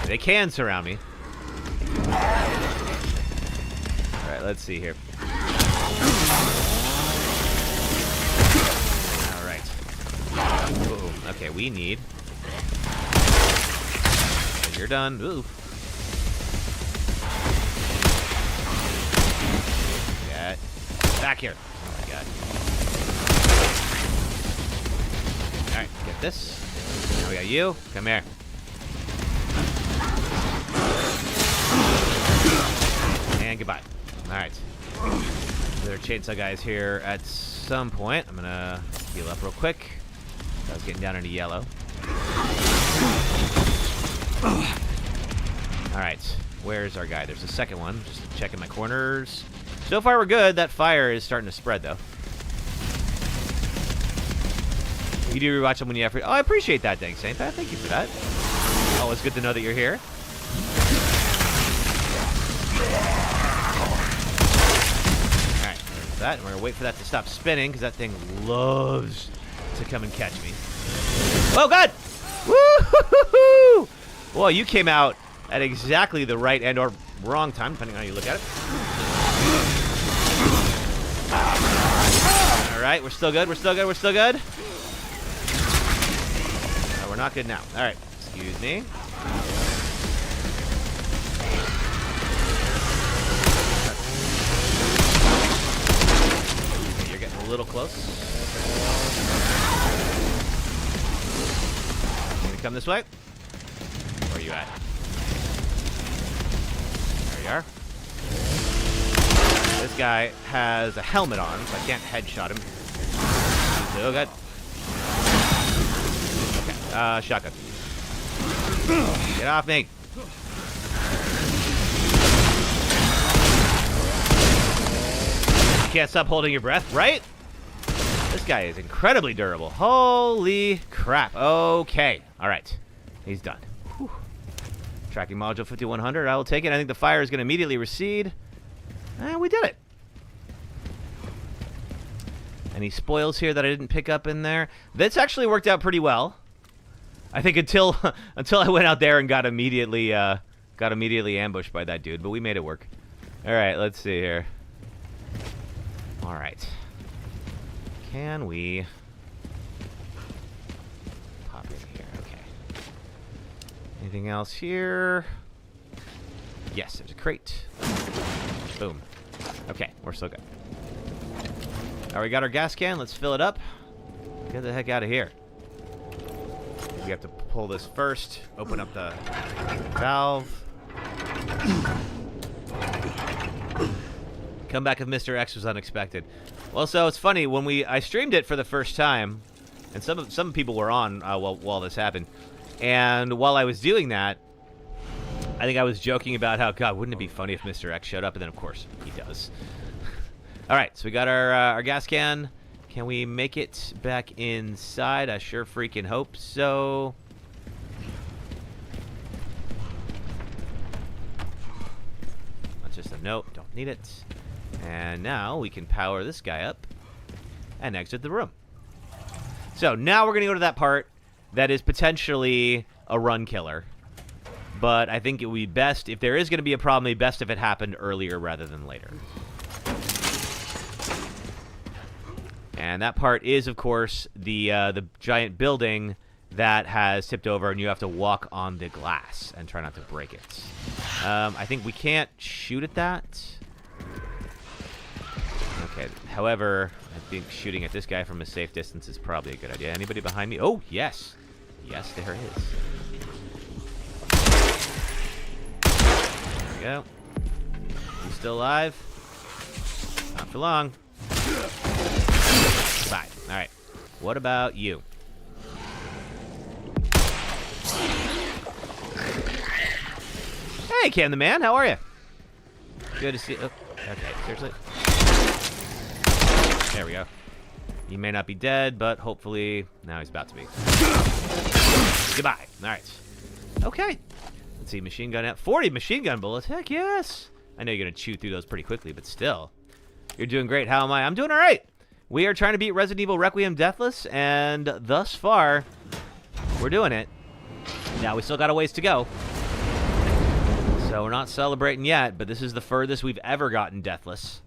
They can surround me. All right, let's see here. Ooh, okay, we need. You're done. Ooh. Get back here. Oh my god. Alright, get this. Now we got you. Come here. And goodbye. Alright. There are chainsaw guys here at some point. I'm gonna heal up real quick. I was getting down into yellow. Alright, where's our guy? There's a second one. Just checking my corners. So far we're good. That fire is starting to spread, though. You do rewatch them when you have... Oh, I appreciate that, dang Saint. Thank you for that. Always good to know that you're here. Alright, there's that. And we're going to wait for that to stop spinning, because that thing loves to come and catch me. Oh, God! Woo-hoo-hoo-hoo! Well, you came out at exactly the right and or wrong time, depending on how you look at it. All right, we're still good. We're still good. We're still good. No, we're not good now. All right, excuse me. Okay, you're getting a little close. You gonna come this way? Where are you at? There you are. This guy has a helmet on, so I can't headshot him. Oh, God. Okay, shotgun. Get off me. You can't stop holding your breath, right? This guy is incredibly durable. Holy crap. Okay. All right. He's done. Whew. Tracking module 5100. I will take it. I think the fire is going to immediately recede. And we did it. Any spoils here that I didn't pick up in there? This actually worked out pretty well. I think until I went out there and got immediately ambushed by that dude, but we made it work. All right, let's see here. All right. Can we pop in here? Okay. Anything else here? Yes, there's a crate. Boom. Okay, we're still good. All right, we got our gas can. Let's fill it up. Get the heck out of here. We have to pull this first. Open up the valve. Comeback of Mr. X was unexpected. Well, so it's funny when I streamed it for the first time, and some people were on while this happened, and while I was doing that, I think I was joking about how, God, wouldn't it be funny if Mr. X showed up? And then of course he does. All right, so we got our gas can. Can we make it back inside? I sure freaking hope so. That's just a note. Don't need it. And now we can power this guy up and exit the room. So now we're going to go to that part that is potentially a run killer. But I think it would be best, if there is going to be a problem, it'd be best if it happened earlier rather than later. And that part is, of course, the giant building that has tipped over, and you have to walk on the glass and try not to break it. I think we can't shoot at that. Okay, however, I think shooting at this guy from a safe distance is probably a good idea. Anybody behind me? Oh, yes. Yes, there is. There we go. You still alive? Not for long. Bye. All right. What about you? Hey, Cam the Man. How are you? Good to see you. Oh, okay, seriously? There we go. He may not be dead, but hopefully now he's about to be. Goodbye. All right. Okay. Let's see. Machine gun out. 40 machine gun bullets. Heck yes. I know you're going to chew through those pretty quickly, but still. You're doing great. How am I? I'm doing all right. We are trying to beat Resident Evil Requiem Deathless, and thus far, we're doing it. Now, we still got a ways to go. So we're not celebrating yet, but this is the furthest we've ever gotten Deathless.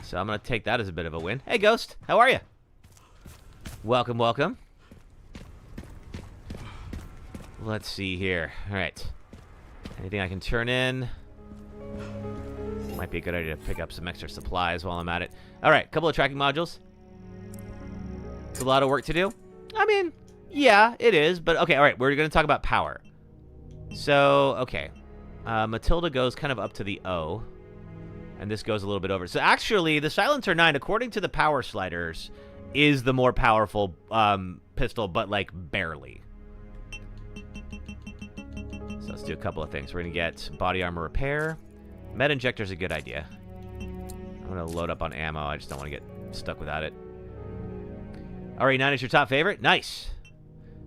So I'm going to take that as a bit of a win. Hey, Ghost. How are you? Welcome, welcome. Let's see here. All right. Anything I can turn in? Might be a good idea to pick up some extra supplies while I'm at it. All right, couple of tracking modules. It's a lot of work to do. I mean, yeah, it is. But, okay, all right, we're going to talk about power. So, okay. Matilda goes kind of up to the O. And this goes a little bit over. So, actually, the Silencer 9, according to the power sliders, is the more powerful pistol, but, like, barely. So, let's do a couple of things. We're going to get body armor repair. Med injector's a good idea. I'm going to load up on ammo. I just don't want to get stuck without it. RE9 is your top favorite? Nice.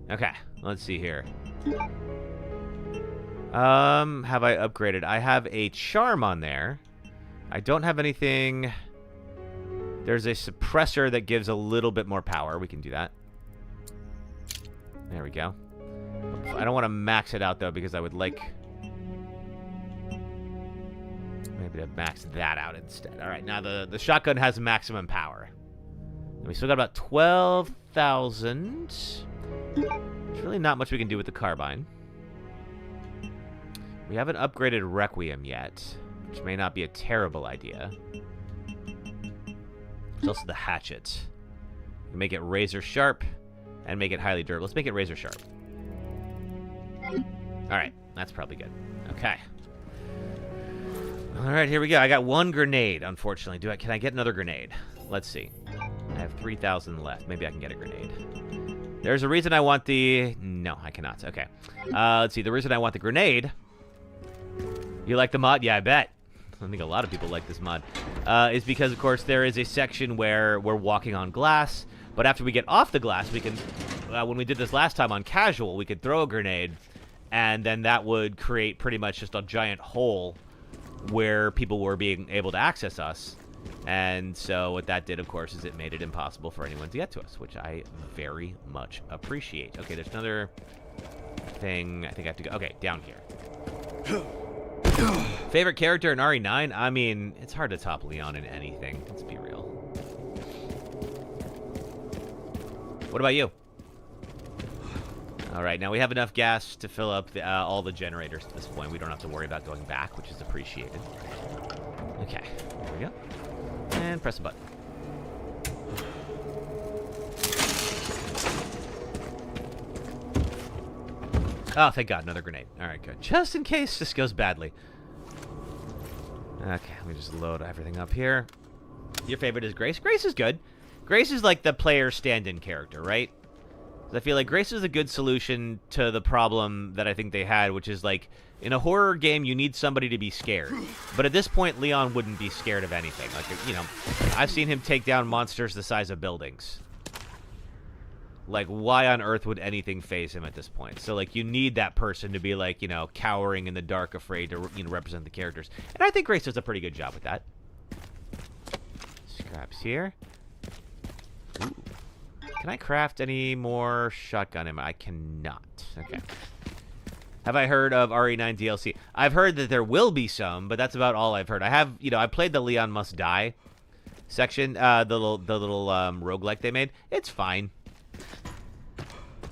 Okay, let's see here. Have I upgraded? I have a charm on there. I don't have anything. There's a suppressor that gives a little bit more power. We can do that. There we go. I don't want to max it out, though, because I would like... maybe to max that out instead. All right, now the shotgun has maximum power. And we still got about 12,000. There's really not much we can do with the carbine. We haven't upgraded Requiem yet, which may not be a terrible idea. There's also the hatchet. We can make it razor sharp and make it highly durable. Let's make it razor sharp. All right, that's probably good. Okay. All right, here we go. I got one grenade, unfortunately. Can I get another grenade? Let's see. I have 3,000 left. Maybe I can get a grenade. There's a reason I want the... no, I cannot. Okay. Let's see. The reason I want the grenade... you like the mod? Yeah, I bet. I think a lot of people like this mod, is because, of course, there is a section where we're walking on glass, but after we get off the glass, we can, when we did this last time on casual, we could throw a grenade, and then that would create pretty much just a giant hole where people were being able to access us. And so what that did, of course, is it made it impossible for anyone to get to us, which I very much appreciate. Okay, there's another thing. I think I have to go. Okay, down here. Favorite character in RE9? I mean, it's hard to top Leon in anything. Let's be real. What about you? All right, now we have enough gas to fill up all the generators to this point. We don't have to worry about going back, which is appreciated. Okay, there we go. And press a button. Oh, thank God, another grenade. All right, good. Just in case this goes badly. Okay, let me just load everything up here. Your favorite is Grace? Grace is good. Grace is like the player stand-in character, right? I feel like Grace is a good solution to the problem that I think they had, which is like, in a horror game, you need somebody to be scared. But at this point, Leon wouldn't be scared of anything. Like, you know, I've seen him take down monsters the size of buildings. Like, why on earth would anything faze him at this point? So, like, you need that person to be, like, you know, cowering in the dark, afraid to, you know, represent the characters. And I think Grace does a pretty good job with that. Scraps here. Ooh. Can I craft any more shotgun ammo? I cannot. Okay. Have I heard of RE9 DLC? I've heard that there will be some, but that's about all I've heard. I have, you know, I played the Leon Must Die section, the little roguelike they made. It's fine.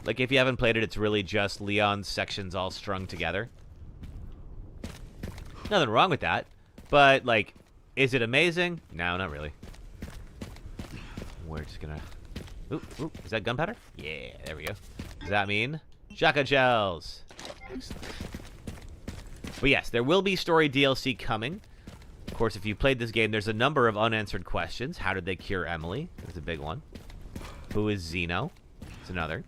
Like, if you haven't played it, it's really just Leon's sections all strung together. Nothing wrong with that. But, like, is it amazing? No, not really. We're just gonna... Ooh, ooh, is that gunpowder? Yeah, there we go. Does that mean shotgun shells? Excellent. But yes, there will be story DLC coming. Of course, if you played this game, there's a number of unanswered questions. How did they cure Emily? That's a big one. Who is Zeno? It's another.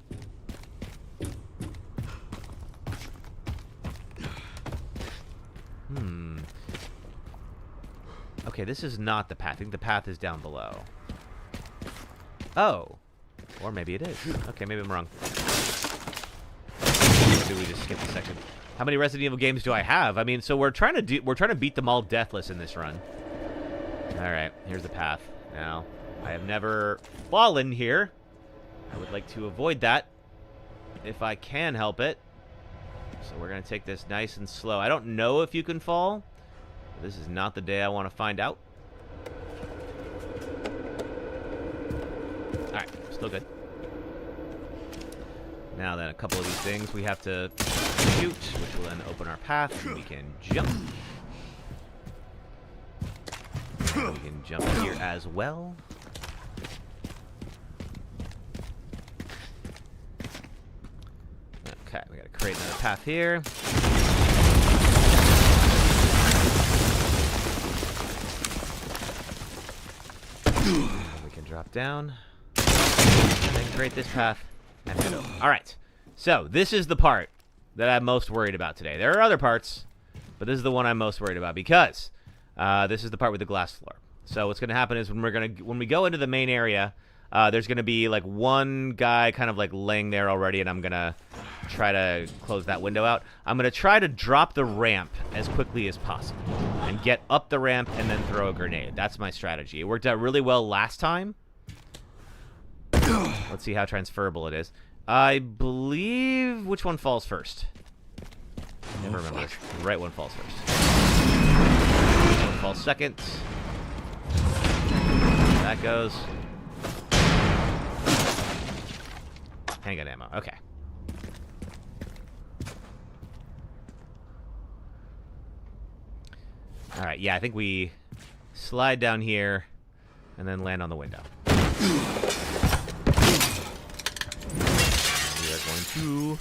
Okay, this is not the path. I think the path is down below. Oh. Or maybe it is. Okay, maybe I'm wrong. Maybe we just skip a second. How many Resident Evil games do I have? I mean, so we're trying to beat them all deathless in this run. All right, here's the path. Now, I have never fallen here. I would like to avoid that if I can help it. So we're going to take this nice and slow. I don't know if you can fall. This is not the day I want to find out. Alright, still good. Now then, a couple of these things we have to shoot, which will then open our path, and we can jump. And we can jump here as well. Okay, we gotta create another path here. We can drop down. And then create this path. And head over. Alright, so this is the part that I'm most worried about today. There are other parts, but this is the one I'm most worried about because this is the part with the glass floor. So what's going to happen is when we go into the main area, there's going to be like one guy kind of like laying there already, and I'm going to try to close that window out. I'm going to try to drop the ramp as quickly as possible and get up the ramp and then throw a grenade. That's my strategy. It worked out really well last time. Let's see how transferable it is. I believe... Which one falls first? I never remember this. The right one falls first. One falls second. That goes. Handgun ammo. Okay. Alright, yeah, I think we slide down here and then land on the window. We are going to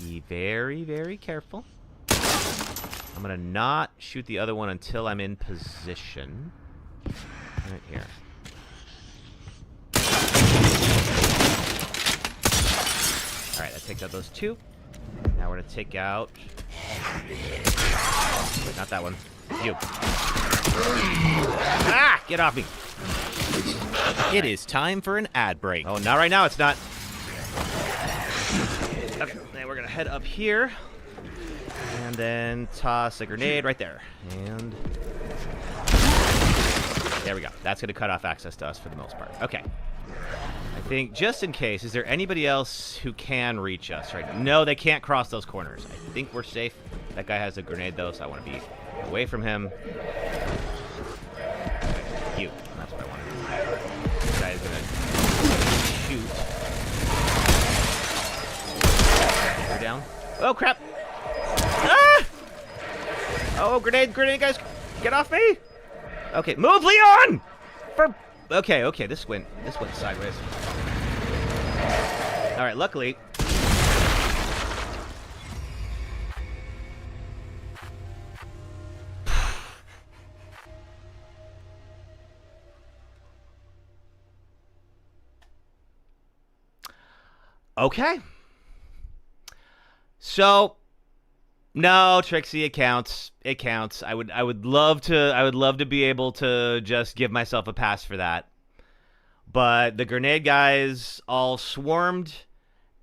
be very, very careful. I'm going to not shoot the other one until I'm in position. Right here. Alright, that takes out those two. Now we're going to take out... Wait, not that one. You. Ah! Get off me. It is time for an ad break. Oh, not right now. It's not. Okay, then we're going to head up here. And then toss a grenade right there. And there we go. That's going to cut off access to us for the most part. Okay. I think just in case, is there anybody else who can reach us right now? No, they can't cross those corners. I think we're safe. That guy has a grenade, though, so I want to be away from him. You. That's what I want to do. This guy is going to shoot. We're down. Oh, crap. Ah! Oh, grenade, guys. Get off me. Okay, move, Leon! Okay, this went sideways. All right, luckily. Okay. So, no, Trixie, it counts. It counts. I would love to be able to just give myself a pass for that. But the grenade guys all swarmed,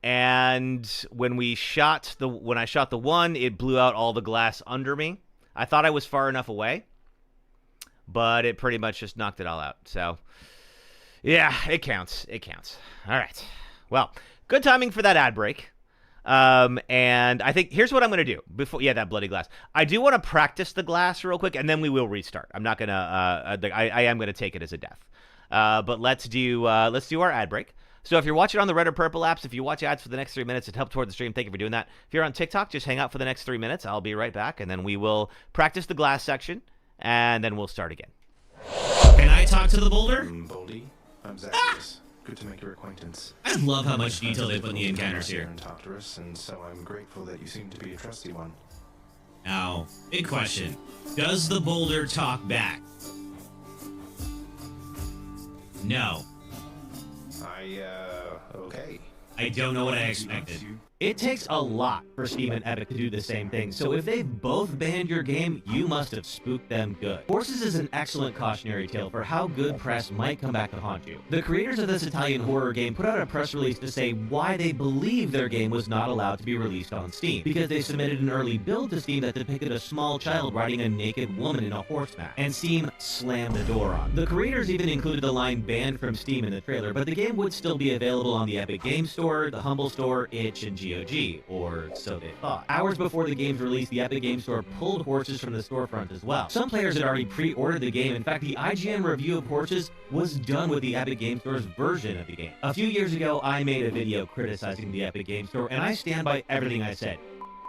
and when I shot the one, it blew out all the glass under me. I thought I was far enough away, but it pretty much just knocked it all out. So, yeah, it counts. It counts. All right. Well, good timing for that ad break. And I think here's what I'm going to do before, that bloody glass. I do want to practice the glass real quick, and then we will restart. I'm not going to, I am going to take it as a death. But let's do our ad break. So if you're watching on the red or purple apps, if you watch ads for the next 3 minutes, it helps toward the stream. Thank you for doing that. If you're on TikTok, just hang out for the next 3 minutes. I'll be right back, and then we will practice the glass section, and then we'll start again. Can I talk to the boulder? Boldy, I'm Zacchaeus. Good to make your acquaintance. I love how much detail they put in the encounters here. And talk to us, and so I'm grateful that you seem to be a trusty one. Now, big question. Does the boulder talk back? No. Okay. I don't know what I expected. It takes a lot for Steam and Epic to do the same thing, so if they've both banned your game, you must have spooked them good. Horses is an excellent cautionary tale for how good press might come back to haunt you. The creators of this Italian horror game put out a press release to say why they believe their game was not allowed to be released on Steam, because they submitted an early build to Steam that depicted a small child riding a naked woman in a horse mask, and Steam slammed the door on. The creators even included the line banned from Steam in the trailer, but the game would still be available on the Epic Game Store, the Humble Store, Itch, and GOG, or so they thought. Hours before the game's release, the Epic Game Store pulled Horses from the storefront as well. Some players had already pre-ordered the game. In fact, the IGN review of Horses was done with the Epic Game Store's version of the game. A few years ago, I made a video criticizing the Epic Game Store, and I stand by everything I said.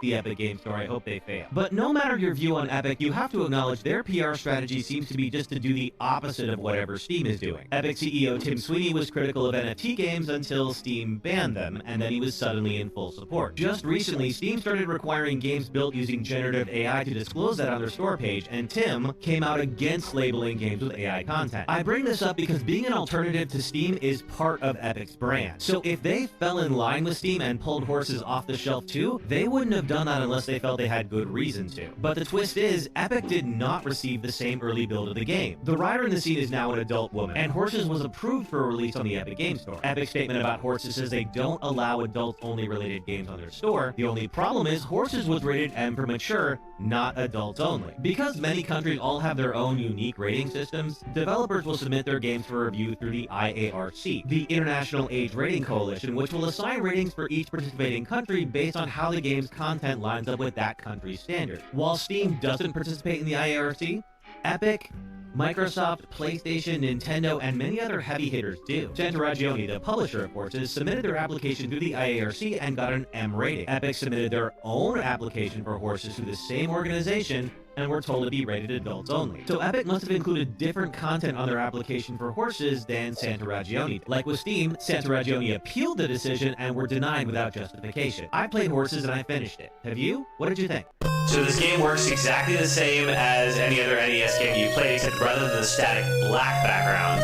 The Epic Game Store, I hope they fail. But no matter your view on Epic, you have to acknowledge their PR strategy seems to be just to do the opposite of whatever Steam is doing. Epic CEO Tim Sweeney was critical of NFT games until Steam banned them, and then he was suddenly in full support. Just recently, Steam started requiring games built using generative AI to disclose that on their store page, and Tim came out against labeling games with AI content. I bring this up because being an alternative to Steam is part of Epic's brand. So if they fell in line with Steam and pulled Horses off the shelf too, they wouldn't have done that unless they felt they had good reason to. But the twist is, Epic did not receive the same early build of the game. The writer in the scene is now an adult woman, and Horses was approved for release on the Epic Game Store. Epic's statement about Horses says they don't allow adult-only related games on their store. The only problem is, Horses was rated M for mature, not adults only. Because many countries all have their own unique rating systems, developers will submit their games for review through the IARC, the International Age Rating Coalition, which will assign ratings for each participating country based on how the game's content lines up with that country's standard. While Steam doesn't participate in the IARC, Epic, Microsoft, PlayStation, Nintendo, and many other heavy hitters do. Santaragioni, the publisher of Horses, submitted their application through the IARC and got an M rating. Epic submitted their own application for Horses through the same organization and were told to be rated adults only. So Epic must have included different content on their application for Horses than Santaragioni. Like with Steam, Santaragioni appealed the decision and were denied without justification. I played Horses and I finished it. Have you? What did you think? So this game works exactly the same as any other NES game you played, except rather than the static black background,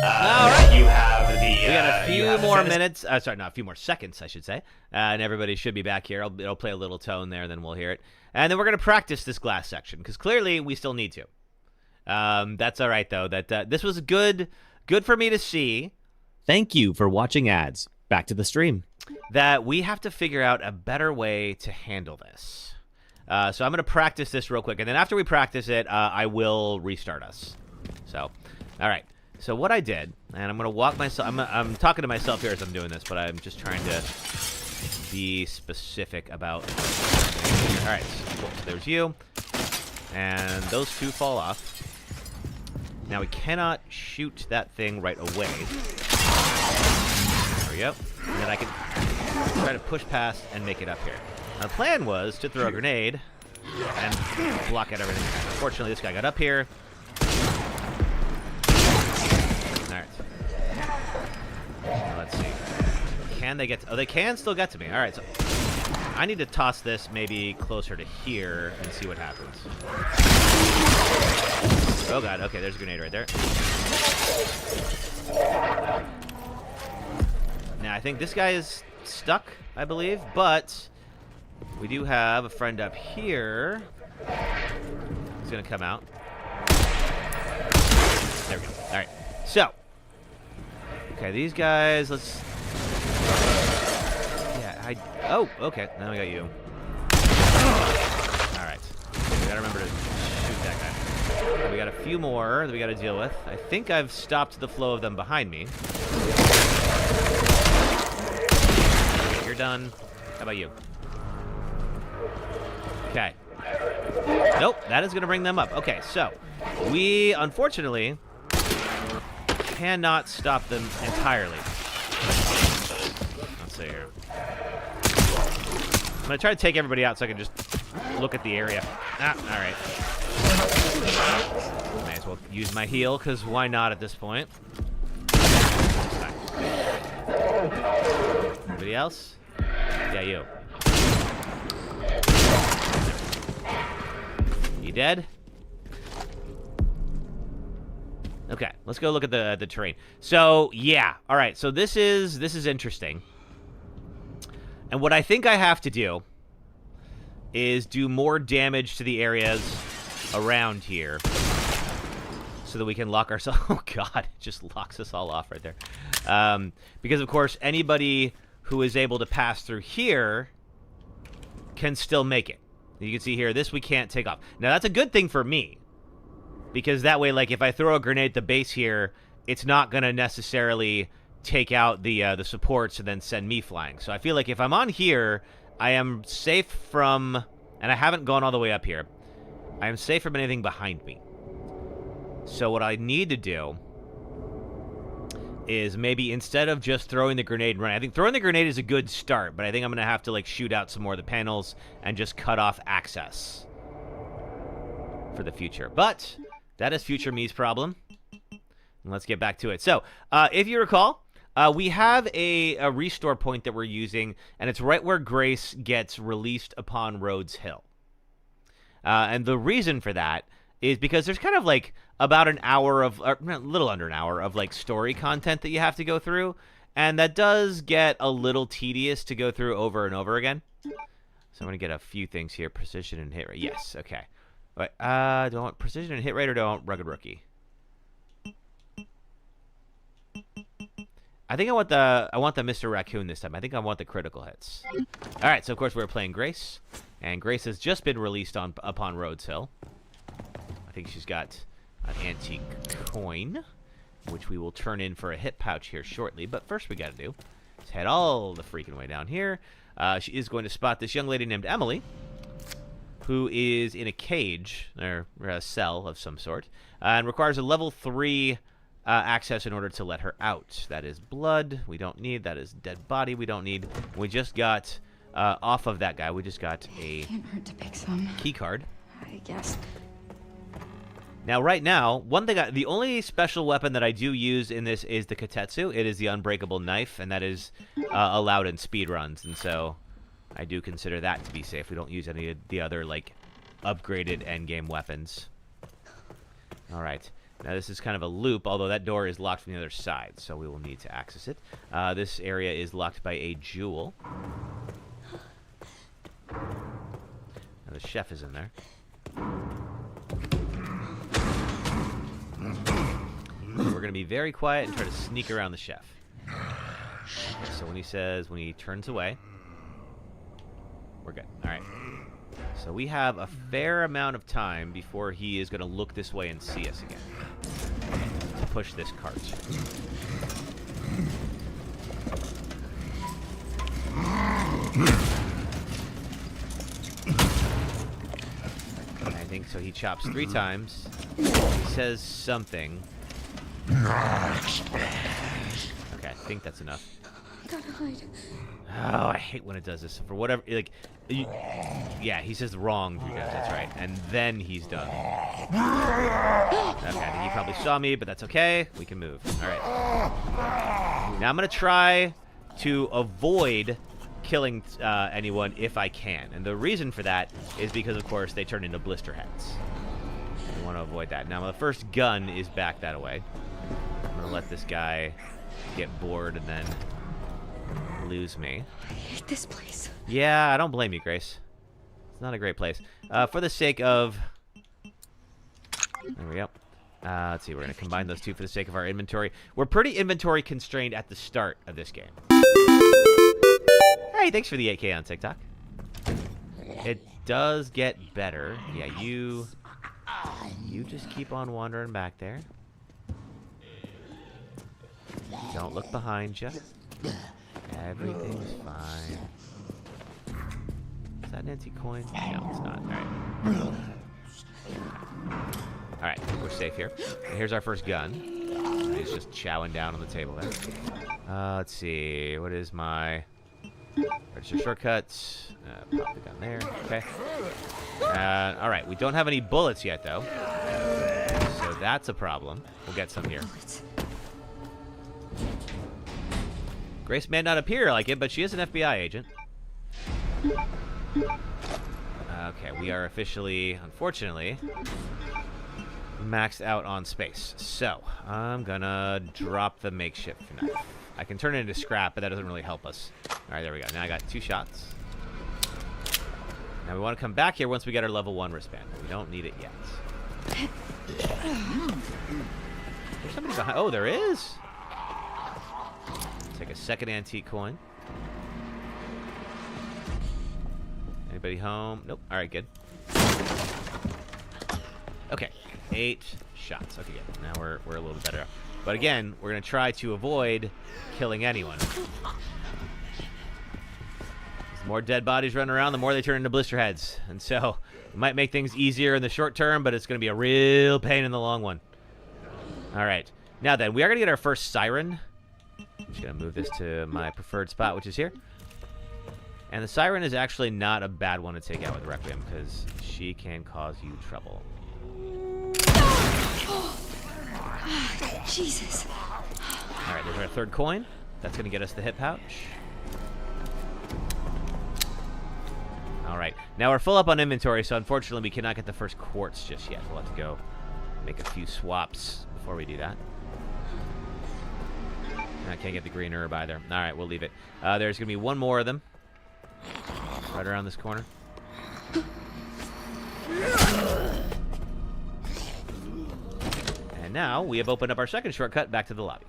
all right. you have the... We got a few more minutes. Sorry, not a few more seconds, I should say. And everybody should be back here. It'll play a little tone there, then we'll hear it. And then we're going to practice this glass section, because clearly we still need to. That's all right though. That this was good for me to see. Thank you for watching ads. Back to the stream. That we have to figure out a better way to handle this. So I'm going to practice this real quick, and then after we practice it, I will restart us. So, all right. So what I did, and I'm going to walk myself. I'm talking to myself here as I'm doing this, but I'm just trying to be specific about. All right. Cool. So there's you, and those two fall off. Now we cannot shoot that thing right away. There we go. And then I can try to push past and make it up here. Now, the plan was to throw a grenade and block out everything. Unfortunately, this guy got up here. Alright. Let's see. Can they get to... Oh, they can still get to me. Alright, so I need to toss this maybe closer to here and see what happens. Oh, God. Okay, there's a grenade right there. Now, I think this guy is stuck, I believe, but we do have a friend up here. He's going to come out. There we go. All right. So, okay, these guys, let's... Yeah, oh, okay. Now we got you. All right. We got to remember to shoot that guy. We got a few more that we got to deal with. I think I've stopped the flow of them behind me. You're done. How about you? Okay. Nope, that is going to bring them up. Okay, so we, unfortunately, cannot stop them entirely. Let's see here. I'm going to try to take everybody out so I can just look at the area. Ah, all right. May as well use my heal, because why not at this point? Anybody else? Yeah, you. You dead? Okay, let's go look at the terrain. So, yeah. All right, so this is interesting. And what I think I have to do is do more damage to the areas around here so that we can lock ourselves... Oh, God, it just locks us all off right there. Because, of course, anybody who is able to pass through here can still make it. You can see here, this we can't take off. Now, that's a good thing for me. Because that way, like, if I throw a grenade at the base here, it's not going to necessarily take out the supports and then send me flying. So I feel like if I'm on here, I am safe from... And I haven't gone all the way up here. I am safe from anything behind me. So what I need to do is maybe instead of just throwing the grenade and running, I think throwing the grenade is a good start, but I think I'm going to have to, like, shoot out some more of the panels and just cut off access for the future. But that is future me's problem. And let's get back to it. So, if you recall, we have a restore point that we're using, and it's right where Grace gets released upon Rhodes Hill. And the reason for that is because there's kind of like about an hour of, or a little under an hour of like story content that you have to go through. And that does get a little tedious to go through over and over again. So I'm going to get a few things here. Precision and hit rate. Yes, okay. Wait, do I want precision and hit rate or do I want rugged rookie? I think I want the Mr. Raccoon this time. I think I want the critical hits. All right, so of course we're playing Grace. And Grace has just been released upon Rhodes Hill. I think she's got an antique coin, which we will turn in for a hip pouch here shortly. But first we got to do is head all the freaking way down here. She is going to spot this young lady named Emily, who is in a cage, or a cell of some sort, and requires a level 3 access in order to let her out. That is blood we don't need. That is dead body we don't need. We just got, off of that guy, we just got a Can't hurt to pick some, key card. I guess. Now, right now, one thing, the only special weapon that I do use in this is the Katetsu. It is the unbreakable knife, and that is allowed in speedruns, and so I do consider that to be safe. We don't use any of the other, like, upgraded endgame weapons. All right. Now, this is kind of a loop, although that door is locked from the other side, so we will need to access it. This area is locked by a jewel. Now, the chef is in there. we're going to be very quiet and try to sneak around the chef. So when he turns away, we're good. All right. So we have a fair amount of time before he is going to look this way and see us again. To push this cart. I think so. He chops 3 times. He says something. Okay, I think that's enough. Gotta hide. Oh, I hate when it does this. For whatever, like, yeah, he says the wrong 3 times. That's right, and then he's done. Okay, I think he probably saw me, but that's okay. We can move. All right. Now I'm gonna try to avoid killing anyone if I can, and the reason for that is because, of course, they turn into blister heads. I want to avoid that. Now the first gun is back that way. I'm gonna let this guy get bored and then lose me. I hate this place. Yeah, I don't blame you, Grace. It's not a great place. For the sake of... There we go. Let's see, we're going to combine those 2 for the sake of our inventory. We're pretty inventory constrained at the start of this game. Hey, thanks for the 8K on TikTok. It does get better. Yeah, you just keep on wandering back there. Don't look behind you. Everything's fine. Is that an antique coin? No, it's not. Alright. Alright, we're safe here. And here's our first gun. He's just chowing down on the table there. Let's see. What is my... Register shortcuts. Pop the gun there. Okay. Alright, we don't have any bullets yet, though. So that's a problem. We'll get some here. Grace may not appear like it, but she is an FBI agent. Okay, we are officially, unfortunately, maxed out on space. So, I'm gonna drop the makeshift knife. I can turn it into scrap, but that doesn't really help us. Alright, there we go. Now I got 2 shots. Now we want to come back here once we get our level 1 wristband. We don't need it yet. There's somebody behind. Oh, there is! Take a second antique coin. Anybody home? Nope. All right, good. Okay, 8 shots. Okay, good. Now we're a little bit better. But again, we're gonna try to avoid killing anyone. The more dead bodies run around, the more they turn into blister heads. And so it might make things easier in the short term, but it's gonna be a real pain in the long one. All right. Now then, we are gonna get our first siren. I'm just going to move this to my preferred spot, which is here. And the siren is actually not a bad one to take out with Requiem, because she can cause you trouble. Jesus. All right, there's our 3rd coin. That's going to get us the hip pouch. All right. Now we're full up on inventory, so unfortunately we cannot get the first quartz just yet. We'll have to go make a few swaps before we do that. I can't get the green herb either. All right, we'll leave it. There's going to be 1 more of them. Right around this corner. And now we have opened up our second shortcut back to the lobby.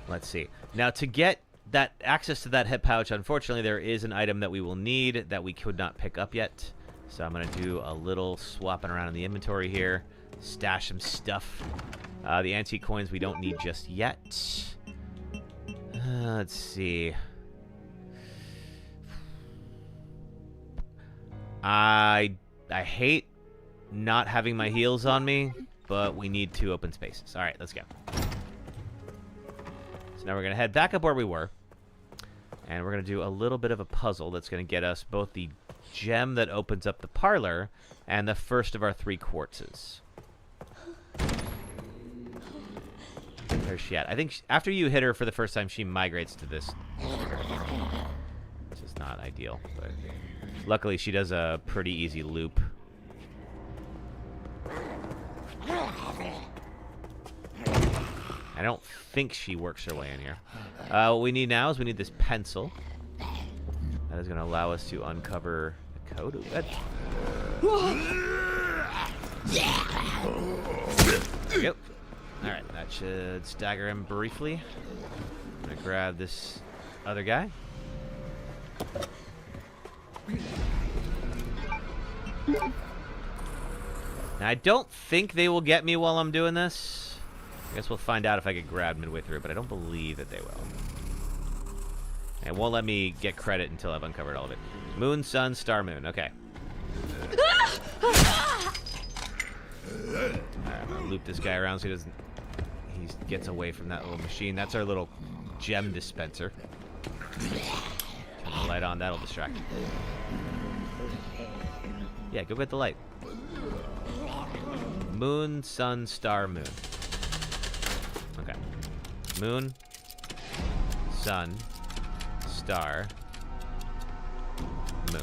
Let's see. Now to get that access to that hip pouch, unfortunately there is an item that we will need that we could not pick up yet. So I'm going to do a little swapping around in the inventory here. Stash some stuff. The antique coins we don't need just yet. Let's see. I hate not having my heals on me, but we need 2 open spaces. All right, let's go. So now we're going to head back up where we were. And we're going to do a little bit of a puzzle that's going to get us both the gem that opens up the parlor and the first of our 3 quartzes. Where's she at? I think after you hit her for the first time, she migrates to this. Which is not ideal, but luckily she does a pretty easy loop. I don't think she works her way in here. What we need now is we need this pencil. That is going to allow us to uncover the code. Ooh, good. we go. All right, that should stagger him briefly. I'm gonna grab this other guy. Now, I don't think they will get me while I'm doing this. I guess we'll find out if I get grabbed midway through, but I don't believe that they will. It won't let me get credit until I've uncovered all of it. Moon, sun, star, moon. Okay. Alright, I'm gonna loop this guy around so he doesn't... He gets away from that little machine. That's our little gem dispenser. Turn the light on, that'll distract him. Yeah, go get the light. Moon, sun, star, moon. Okay. Moon, sun, star, moon.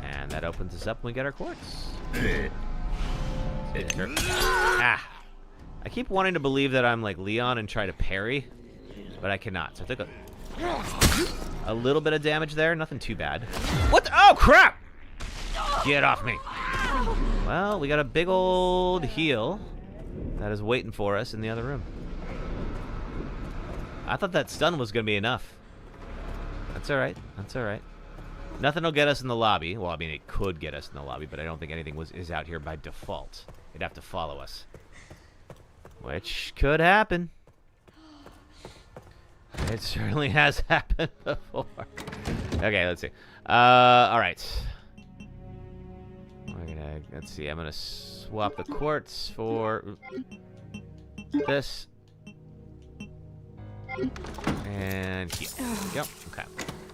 And that opens us up when we get our quartz. Ah! I keep wanting to believe that I'm like Leon and try to parry, but I cannot. So I took a little bit of damage there. Nothing too bad. What the? Oh, crap! Get off me. Well, we got a big old heal that is waiting for us in the other room. I thought that stun was going to be enough. That's all right. That's all right. Nothing will get us in the lobby. Well, I mean, it could get us in the lobby, but I don't think anything is out here by default. It'd have to follow us. Which could happen. It certainly has happened before. Okay, let's see. All right. Let's see. I'm gonna swap the quartz for this. And here. There we go. Okay.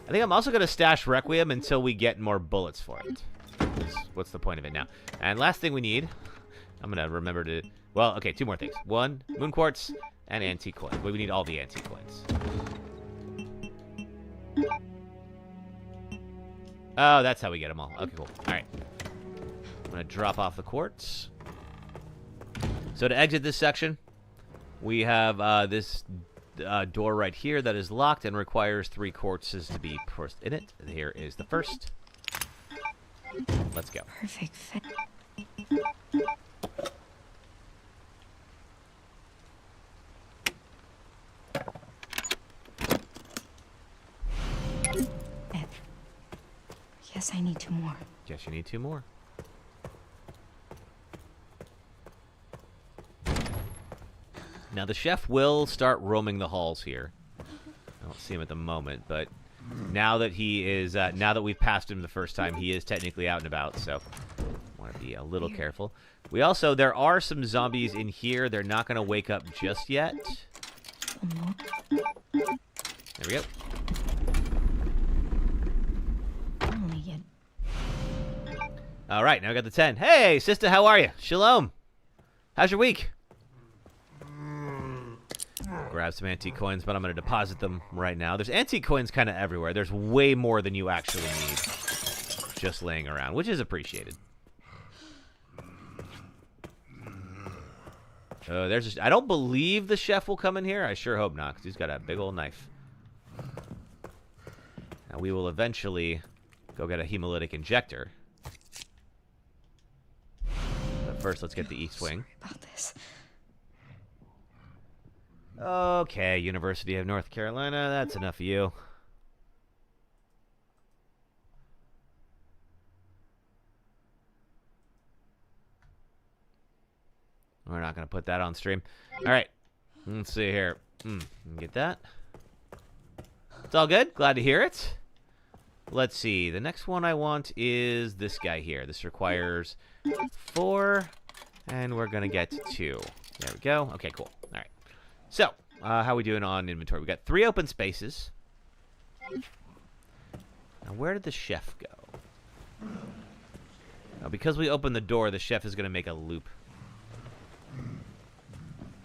I think I'm also gonna stash Requiem until we get more bullets for it. What's the point of it now? And last thing we need, I'm gonna remember to. Well, okay, 2 more things. 1, moon quartz, and antique coins. We need all the antique coins. Oh, that's how we get them all. Okay, cool. All right. I'm going to drop off the quartz. So to exit this section, we have this door right here that is locked and requires 3 quartzes to be pushed in it. And here is the first. Let's go. Perfect fit. Yes, I need 2 more. Guess you need 2 more. Now the chef will start roaming the halls here. I don't see him at the moment, but now that he is, now that we've passed him the first time, he is technically out and about. So, want to be a little careful. We also, there are some zombies in here. They're not going to wake up just yet. There we go. All right, now we got the 10. Hey, sister, how are you? Shalom. How's your week? Grab some antique coins, but I'm going to deposit them right now. There's antique coins kind of everywhere. There's way more than you actually need just laying around, which is appreciated. There's I don't believe the chef will come in here. I sure hope not, because he's got a big old knife. Now, we will eventually go get a hemolytic injector. But first, let's get the east wing. Sorry about this. Okay, University of North Carolina, that's enough of you. We're not going to put that on stream. All right, let's see here. Get that. It's all good. Glad to hear it. Let's see. The next one I want is this guy here. This requires 4, and we're going to get 2. There we go. Okay, cool. All right. So, how are we doing on inventory? We got 3 open spaces. Now, where did the chef go? Now, because we opened the door, the chef is going to make a loop.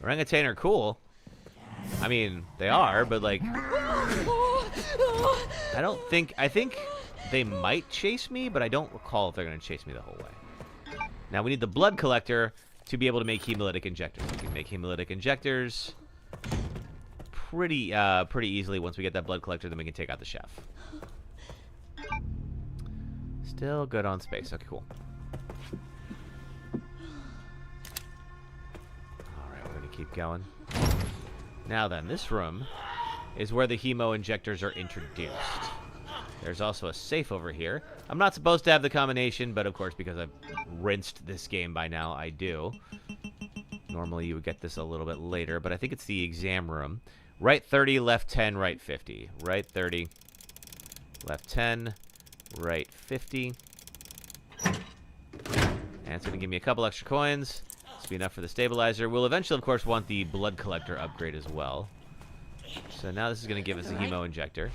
Orangutan are cool. I mean, they are, but like... I think they might chase me, but I don't recall if they're going to chase me the whole way. Now, we need the blood collector to be able to make hemolytic injectors. We can make hemolytic injectors pretty easily. Once we get that blood collector, then we can take out the chef. Still good on space. Okay, cool. keep going. Now then, this room is where the hemo injectors are introduced. There's also a safe over here. I'm not supposed to have the combination, but of course, because I've rinsed this game by now, I do. Normally, you would get this a little bit later, but I think it's the exam room. Right 30, left 10, right 50. Right 30, left 10, right 50. And it's going to give me a couple extra coins. This will be enough for the stabilizer. We'll eventually, of course, want the blood collector upgrade as well. So now this is going to give us a hemo injector.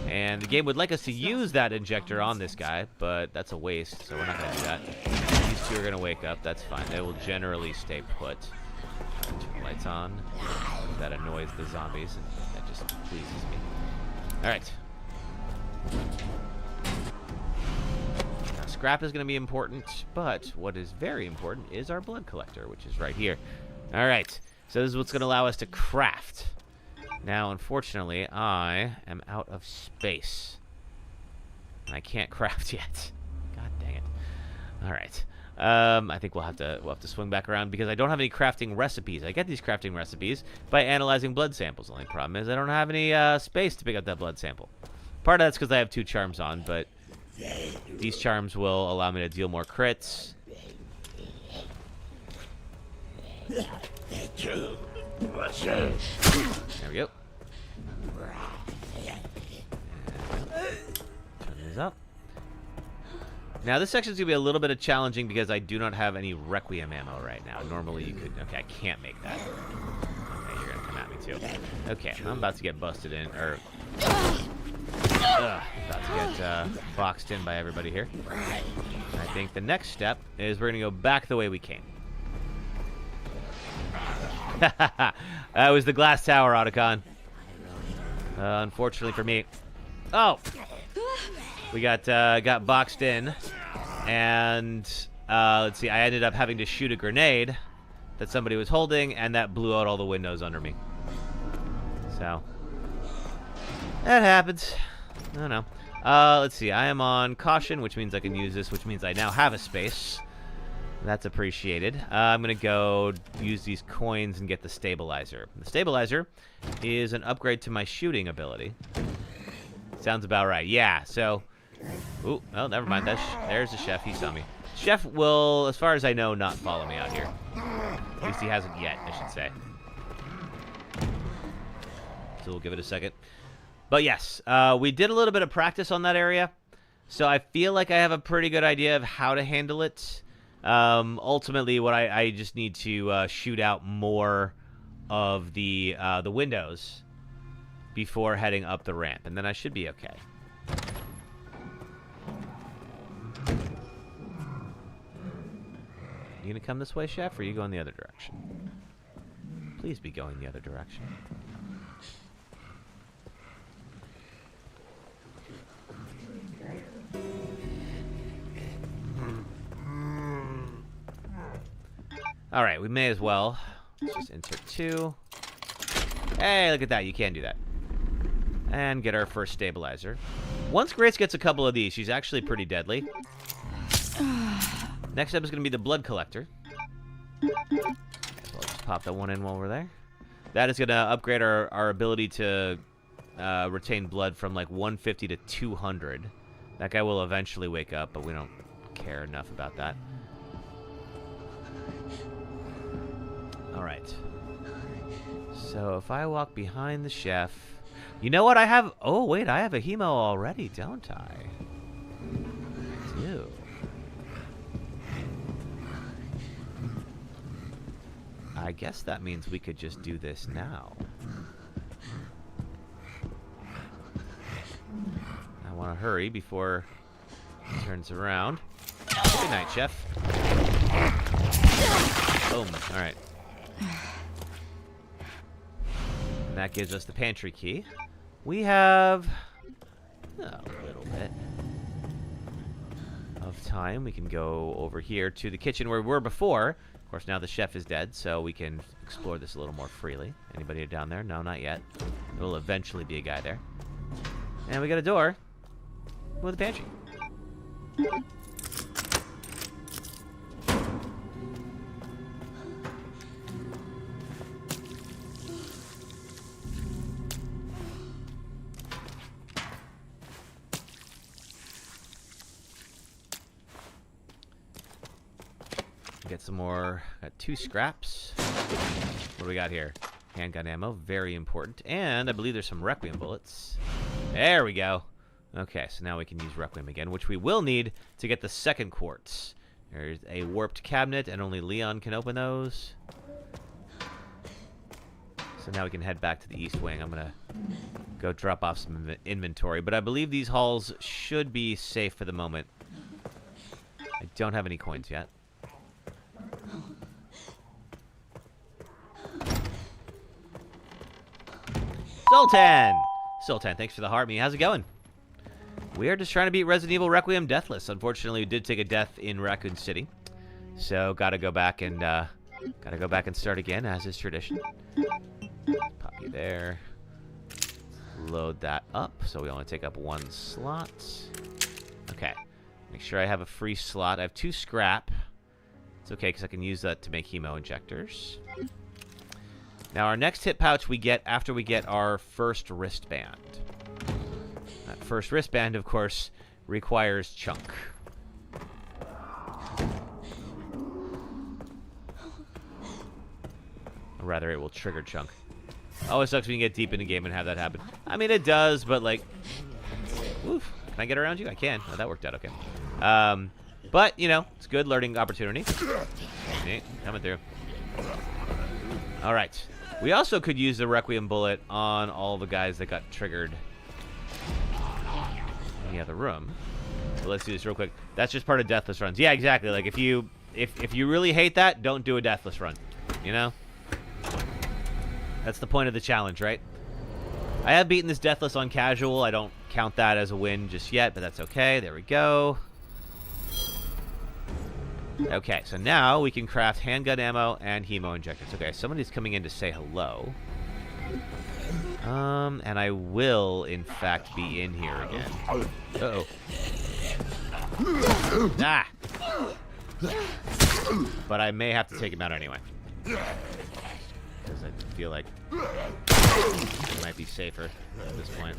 And the game would like us to use that injector on this guy, but that's a waste, so we're not going to do that. These two are going to wake up. That's fine. They will generally stay put. Turn the lights on. That annoys the zombies, and that just pleases me. All right. Now, scrap is going to be important, but what is very important is our blood collector, which is right here. All right. So this is what's going to allow us to craft. Now, unfortunately, I am out of space. And I can't craft yet. God dang it. All right. I think we'll have to swing back around because I don't have any crafting recipes. I get these crafting recipes by analyzing blood samples. The only problem is I don't have any space to pick up that blood sample. Part of that's because I have 2 charms on, but these charms will allow me to deal more crits. There we go. Turn this up. Now this section is going to be a little bit challenging because I do not have any Requiem ammo right now. Normally you could... Okay, I can't make that. Okay, you're going to come at me too. Okay, I'm about to get busted in, or... about to get boxed in by everybody here. I think the next step is we're going to go back the way we came. That was the glass tower, Otacon. Unfortunately for me. Oh! We got boxed in, and let's see. I ended up having to shoot a grenade that somebody was holding, and that blew out all the windows under me. So that happens. I don't know. Let's see. I am on caution, which means I can use this, which means I now have a space. That's appreciated. I'm going to go use these coins and get the stabilizer. The stabilizer is an upgrade to my shooting ability. Sounds about right. Yeah, so... Ooh, oh, never mind. There's the chef. He saw me. Chef will, as far as I know, not follow me out here. At least he hasn't yet, I should say. So we'll give it a second. But yes, we did a little bit of practice on that area. So I feel like I have a pretty good idea of how to handle it. Ultimately, what I just need to shoot out more of the windows before heading up the ramp, and then I should be okay. You gonna come this way, Chef, or are you going the other direction? Please be going the other direction. All right, we may as well. Let's just insert 2. Hey, look at that. You can do that. And get our first stabilizer. Once Grace gets a couple of these, she's actually pretty deadly. Next up is going to be the blood collector. So I'll just pop that one in while we're there. That is going to upgrade our ability to retain blood from like 150 to 200. That guy will eventually wake up, but we don't care enough about that. All right. So if I walk behind the chef... You know what I have? Oh, wait, I have a hemo already, don't I? I do. I guess that means we could just do this now. I want to hurry before he turns around. Good night, chef. Boom. All right. And that gives us the pantry key. We have a little bit of time. We can go over here to the kitchen where we were before. Of course, now the chef is dead, so we can explore this a little more freely. Anybody down there? No, not yet. There will eventually be a guy there. And we got a door with a pantry. get some more. Got 2 scraps. What do we got here? Handgun ammo, very important. And I believe there's some Requiem bullets. There we go. Okay, so now we can use Requiem again, which we will need to get the second quartz. There's a warped cabinet, and only Leon can open those. So now we can head back to the east wing. I'm going to go drop off some inventory, but I believe these halls should be safe for the moment. I don't have any coins yet. Sultan, thanks for the heart. How's it going? We are just trying to beat Resident Evil Requiem Deathless. Unfortunately, we did take a death in Raccoon City, so gotta go back and start again, as is tradition. Pop you there. Load that up, so we only take up 1 slot. Okay. Make sure I have a free slot. I have 2 scrap. It's okay, because I can use that to make hemo injectors. Now, our next hit pouch we get after we get our first wristband. That first wristband, of course, requires chunk. Or rather, it will trigger chunk. Oh, it sucks when you get deep in the game and have that happen. I mean, it does, but, like... Woof. Can I get around you? I can. Oh, that worked out okay. But, you know, it's a good learning opportunity. Okay, coming through. All right. We also could use the Requiem bullet on all the guys that got triggered in the other room. So let's do this real quick. That's just part of Deathless runs. Yeah, exactly. Like, if you really hate that, don't do a Deathless run. You know? That's the point of the challenge, right? I have beaten this Deathless on casual. I don't count that as a win just yet, but that's okay. There we go. Okay, so now we can craft handgun ammo and hemo injectors. Okay, somebody's coming in to say hello. And I will, in fact, be in here again. Uh-oh. Ah! But I may have to take him out anyway. Because I feel like it might be safer at this point.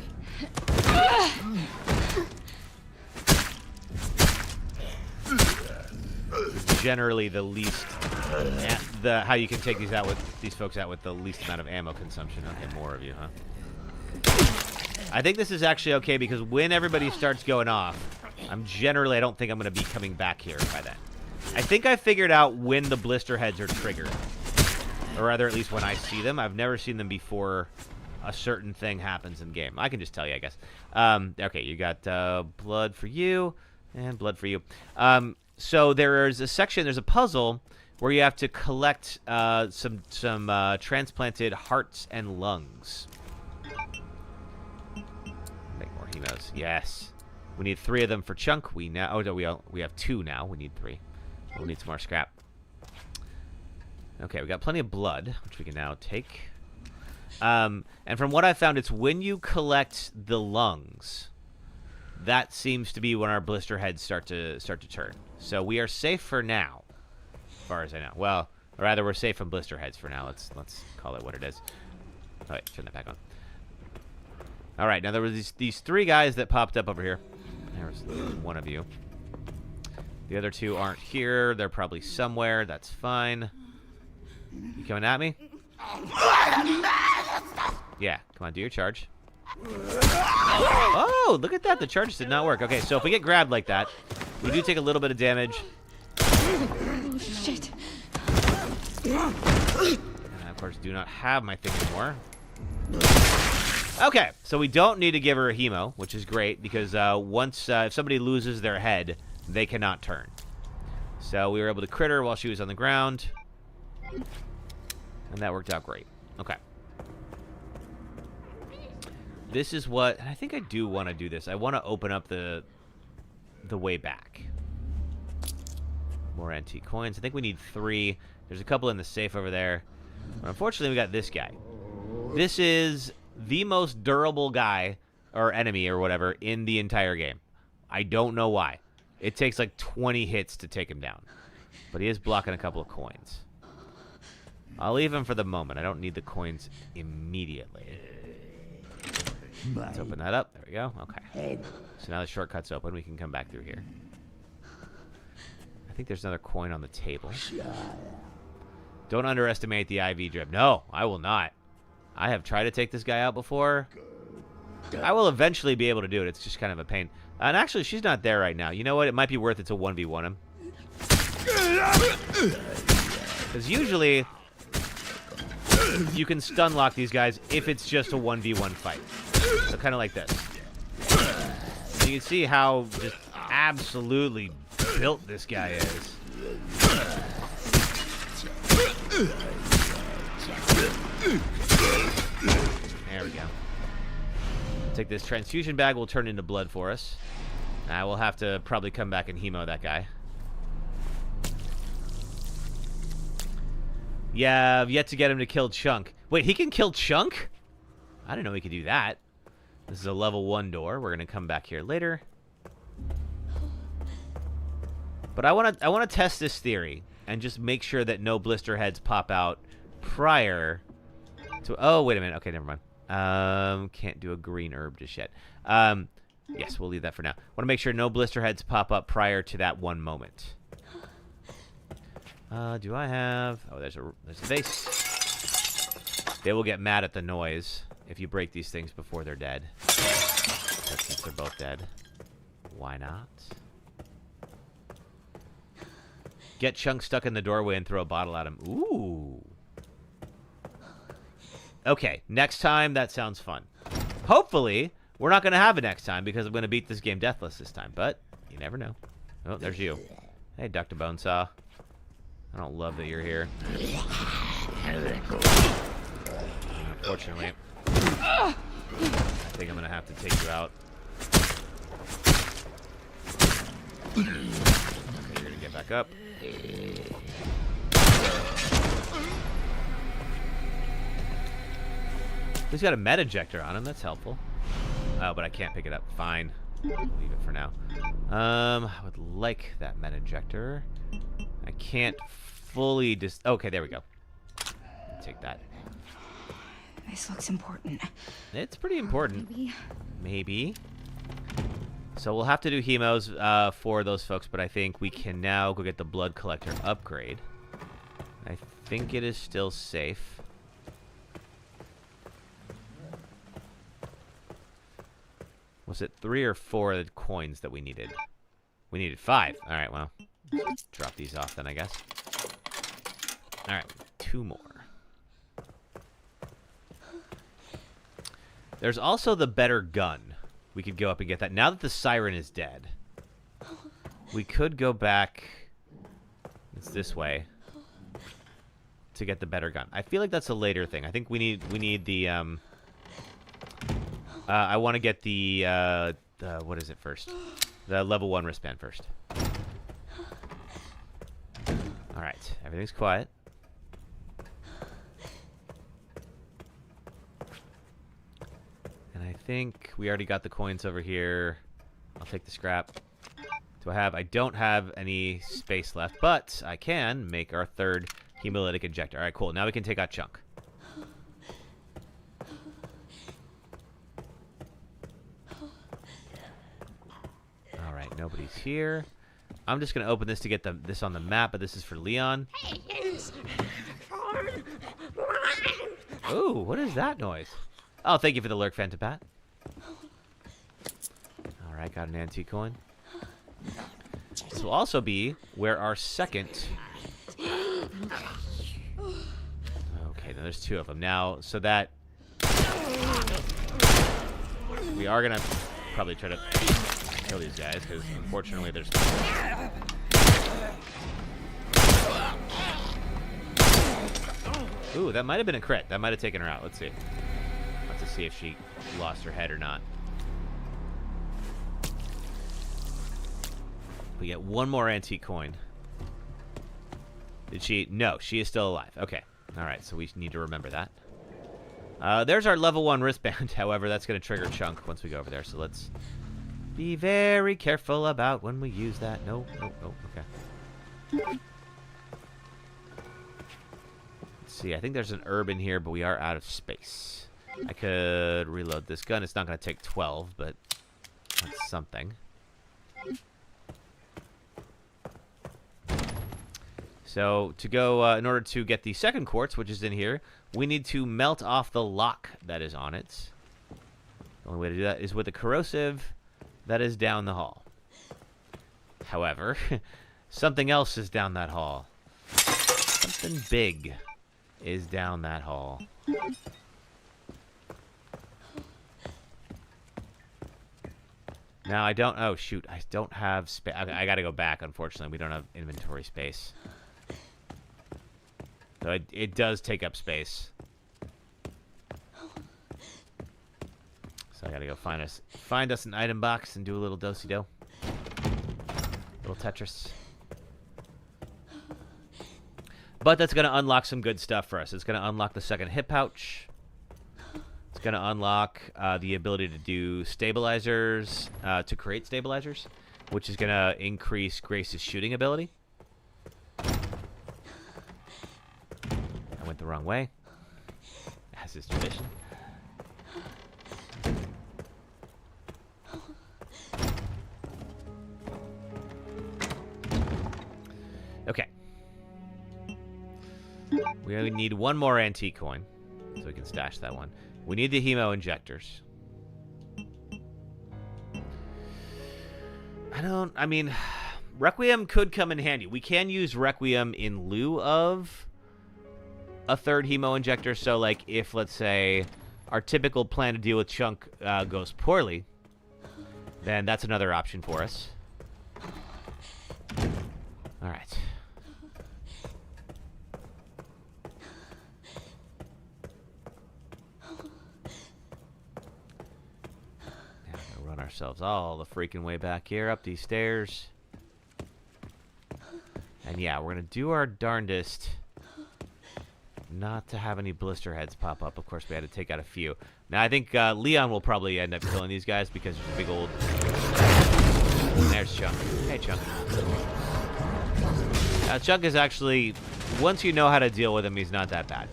Generally the least how you can take these folks out with the least amount of ammo consumption. Okay, more of you, huh? I think this is actually okay because when everybody starts going off, I don't think I'm going to be coming back here by then. I think I figured out when the blister heads are triggered. Or rather, at least when I see them. I've never seen them before a certain thing happens in game. I can just tell you, I guess. Okay, you got blood for you and blood for you. So there's a puzzle where you have to collect some transplanted hearts and lungs. Make more hemos. Yes. We need 3 of them for chunk. We have 2 now. We need 3. We'll need some more scrap. Okay, we got plenty of blood, which we can now take. And from what I found, it's when you collect the lungs, that seems to be when our blister heads start to turn. So we are safe for now, as far as I know. Well, or rather, we're safe from blister heads for now. Let's call it what it is. All right, turn that back on. All right, now there were these 3 guys that popped up over here. There was one of you. The other 2 aren't here. They're probably somewhere. That's fine. You coming at me? Yeah, come on, do your charge. Oh, look at that. The charge did not work. Okay, so if we get grabbed like that, we do take a little bit of damage. Oh, shit. And I, of course, do not have my thing anymore. Okay, so we don't need to give her a hemo, which is great, because if somebody loses their head, they cannot turn. So we were able to crit her while she was on the ground. And that worked out great. Okay. This is what... And I think I do want to do this. I want to open up the way back. More antique coins. I think we need 3. There's a couple in the safe over there. But unfortunately, we got this guy. This is the most durable guy, or enemy, or whatever, in the entire game. I don't know why. It takes like 20 hits to take him down. But he is blocking a couple of coins. I'll leave him for the moment. I don't need the coins immediately. Let's open that up. There we go. Okay. So now the shortcut's open. We can come back through here. I think there's another coin on the table. Don't underestimate the IV drip. No, I will not. I have tried to take this guy out before. I will eventually be able to do it. It's just kind of a pain. And actually, she's not there right now. You know what? It might be worth it to 1v1 him. Because usually, you can stun lock these guys if it's just a 1v1 fight. So kind of like this. So you can see how just absolutely built this guy is. There we go. Take this transfusion bag, will turn into blood for us. I will have to probably come back and hemo that guy. Yeah, I've yet to get him to kill Chunk. Wait, he can kill Chunk? I didn't know he could do that. This is a level 1 door. We're going to come back here later. But I want to test this theory and just make sure that no blister heads pop out prior to... Oh, wait a minute. Okay, never mind. Can't do a green herb just yet. Yes, we'll leave that for now. Want to make sure no blister heads pop up prior to that one moment. Do I have... Oh, there's a vase. They will get mad at the noise if you break these things before they're dead. But since they're both dead, why not? Get Chunk stuck in the doorway and throw a bottle at him. Ooh. Okay, next time, that sounds fun. Hopefully, we're not going to have it next time because I'm going to beat this game deathless this time, but you never know. Oh, there's you. Hey, Dr. Bonesaw. I don't love that you're here. Unfortunately, I think I'm going to have to take you out. Okay, you're going to get back up. He's got a med ejector on him. That's helpful. Oh, but I can't pick it up. Fine. Leave it for now. I would like that med ejector. I can't fully just... Okay, there we go. Take that. This looks important. It's pretty important. Maybe. So we'll have to do hemos for those folks, but I think we can now go get the blood collector upgrade. I think it is still safe. Was it 3 or 4 coins that we needed? We needed 5. All right, well, drop these off then, I guess. All right, 2 more. There's also the better gun. We could go up and get that. Now that the siren is dead, we could go back. It's this way to get the better gun. I feel like that's a later thing. I think we need the I want to get the what is it first? The level 1 wristband first. All right, everything's quiet. And I think we already got the coins over here. I'll take the scrap. Do I have? I don't have any space left, but I can make our 3rd hemolytic injector. All right, cool. Now we can take out Chunk. All right, nobody's here. I'm just going to open this to get this on the map, but this is for Leon. Ooh, what is that noise? Oh, thank you for the lurk, Phantom Pat. All right, got an antique coin. This will also be where our 2nd... Okay, now there's 2 of them. Now, so that... We are going to probably try to kill these guys, because unfortunately there's... Ooh, that might have been a crit. That might have taken her out. Let's see. Let's see if she lost her head or not. We get 1 more antique coin. Did she? No, she is still alive. Okay. All right, so we need to remember that. There's our level 1 wristband. However, that's going to trigger Chunk once we go over there. So let's be very careful about when we use that. No, no, no. Okay. Let's see. I think there's an herb in here, but we are out of space. I could reload this gun. It's not going to take 12, but that's something. So to go, in order to get the second quartz, which is in here, we need to melt off the lock that is on it. The only way to do that is with the corrosive that is down the hall. However, something else is down that hall. Something big is down that hall. Now I don't. Oh shoot! I don't have space. I gotta go back. Unfortunately, we don't have inventory space. So it does take up space. So I gotta go find us an item box and do a little do-si-do. Little Tetris. But that's gonna unlock some good stuff for us. It's gonna unlock the second hip pouch. It's going to unlock the ability to do stabilizers, to create stabilizers, which is going to increase Grace's shooting ability. I went the wrong way, as is tradition. Okay. We only need one more antique coin, so we can stash that one. We need the hemo injectors. I mean, Requiem could come in handy. We can use Requiem in lieu of a third hemo injector. So, like, if, let's say, our typical plan to deal with Chunk goes poorly, then that's another option for us. All right. Ourselves all the freaking way back here up these stairs. And yeah, we're gonna do our darndest not to have any blister heads pop up. Of course, we had to take out a few. Now I think Leon will probably end up killing these guys because there's a big old... There's Chunk. Hey, Chunk. Chunk is actually, once you know how to deal with him, he's not that bad.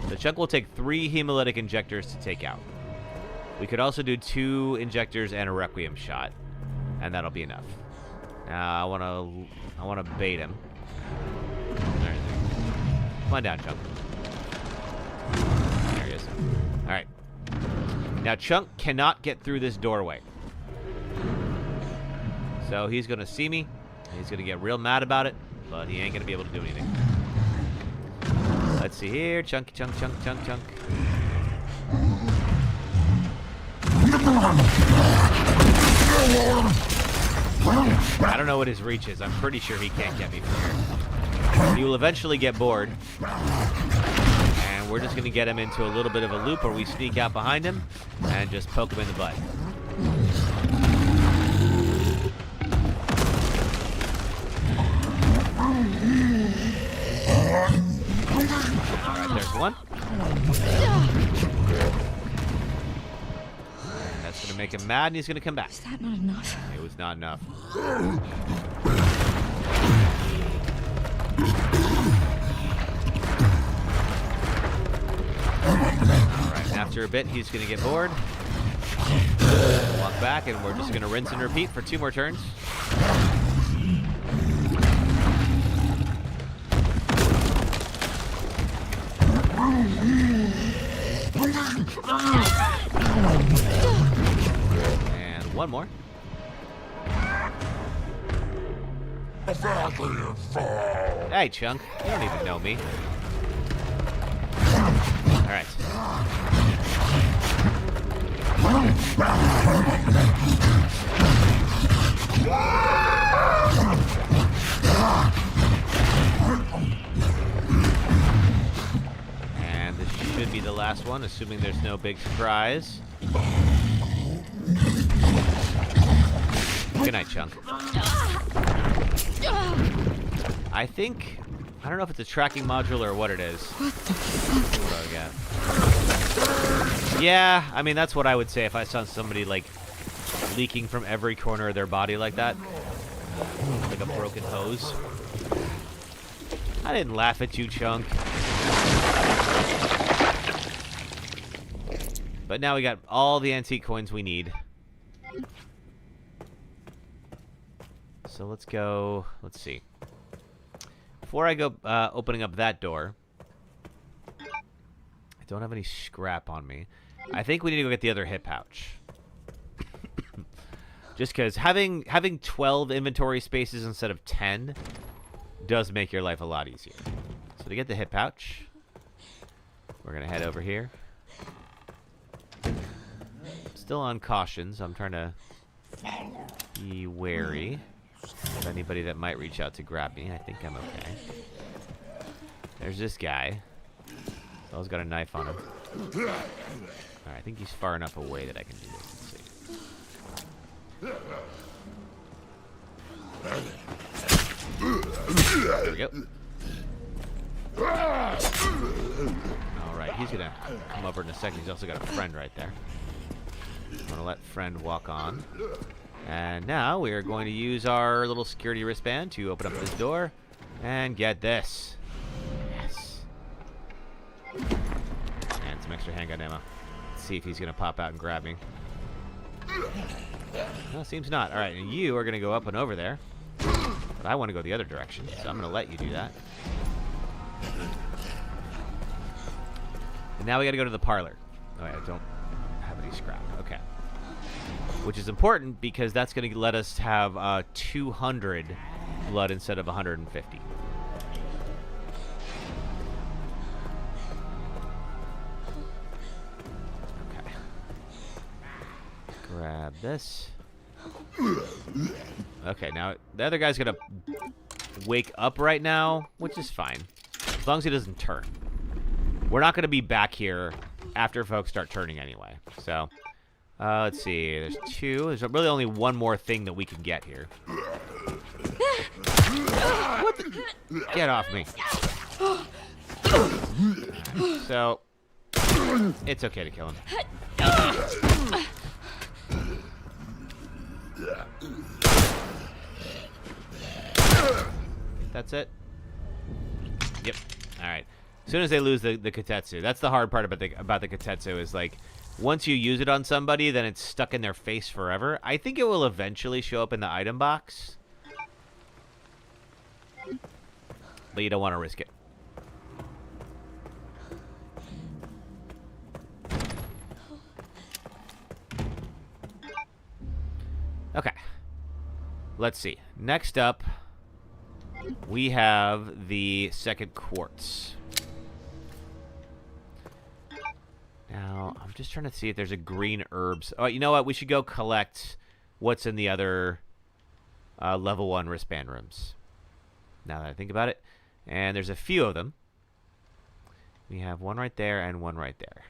The Chunk will take 3 hemolytic injectors to take out. We could also do 2 injectors and a Requiem shot, and that'll be enough. Now I wanna bait him. There he is. Come on down, Chunk. There he is. All right. Now Chunk cannot get through this doorway, so he's gonna see me. He's gonna get real mad about it, but he ain't gonna be able to do anything. Let's see here, Chunk. I don't know what his reach is. I'm pretty sure he can't get me from here. He will eventually get bored. And we're just going to get him into a little bit of a loop where we sneak out behind him and just poke him in the butt. Alright, there's one. That's going to make him mad, and he's going to come back. Is that not enough? It was not enough. Alright, after a bit, he's going to get bored. Walk back, and we're just going to rinse and repeat for 2 more turns. And 1 more. Hey, Chunk. You don't even know me. All right. And this should be the last one, assuming there's no big surprise. Good night, Chunk. I think... I don't know if it's a tracking module or what it is. What the fuck? What do I got? Yeah, I mean, that's what I would say if I saw somebody, like, leaking from every corner of their body like that. Like a broken hose. I didn't laugh at you, Chunk. But now we got all the antique coins we need. So let's go, let's see. before I go opening up that door, I don't have any scrap on me. I think we need to go get the other hip pouch. Just because having 12 inventory spaces instead of 10 does make your life a lot easier. So to get the hip pouch, we're going to head over here. Still on caution, so I'm trying to be wary of anybody that might reach out to grab me. I think I'm okay. There's this guy. He's got a knife on him. Alright, I think he's far enough away that I can do this. Let's see. There we go. Alright, he's gonna come over in a second. He's also got a friend right there. I'm gonna let friend walk on. And now we are going to use our little security wristband to open up this door and get this. Yes. And some extra handgun ammo. Let's see if he's gonna pop out and grab me. No, seems not. Alright, and you are gonna go up and over there. But I want to go the other direction, so I'm gonna let you do that. And now we gotta go to the parlor. Oh, I don't have any scrap. Okay. Which is important because that's going to let us have 200 blood instead of 150. Okay. Grab this. Okay, now the other guy's going to wake up right now, which is fine. As long as he doesn't turn. We're not going to be back here after folks start turning anyway. So... let's see. There's two. There's really only one more thing that we can get here. What the? Get off me. Right, so, it's okay to kill him. That's it? Yep. Alright. As soon as they lose the Kotetsu, that's the hard part about the Kotetsu is like, once you use it on somebody, then it's stuck in their face forever. I think it will eventually show up in the item box. But you don't want to risk it. Okay. Let's see. Next up, we have the second quartz. Now, I'm just trying to see if there's a green herbs. Oh, you know what? We should go collect what's in the other level 1 wristband rooms. Now that I think about it. And there's a few of them. We have one right there and one right there.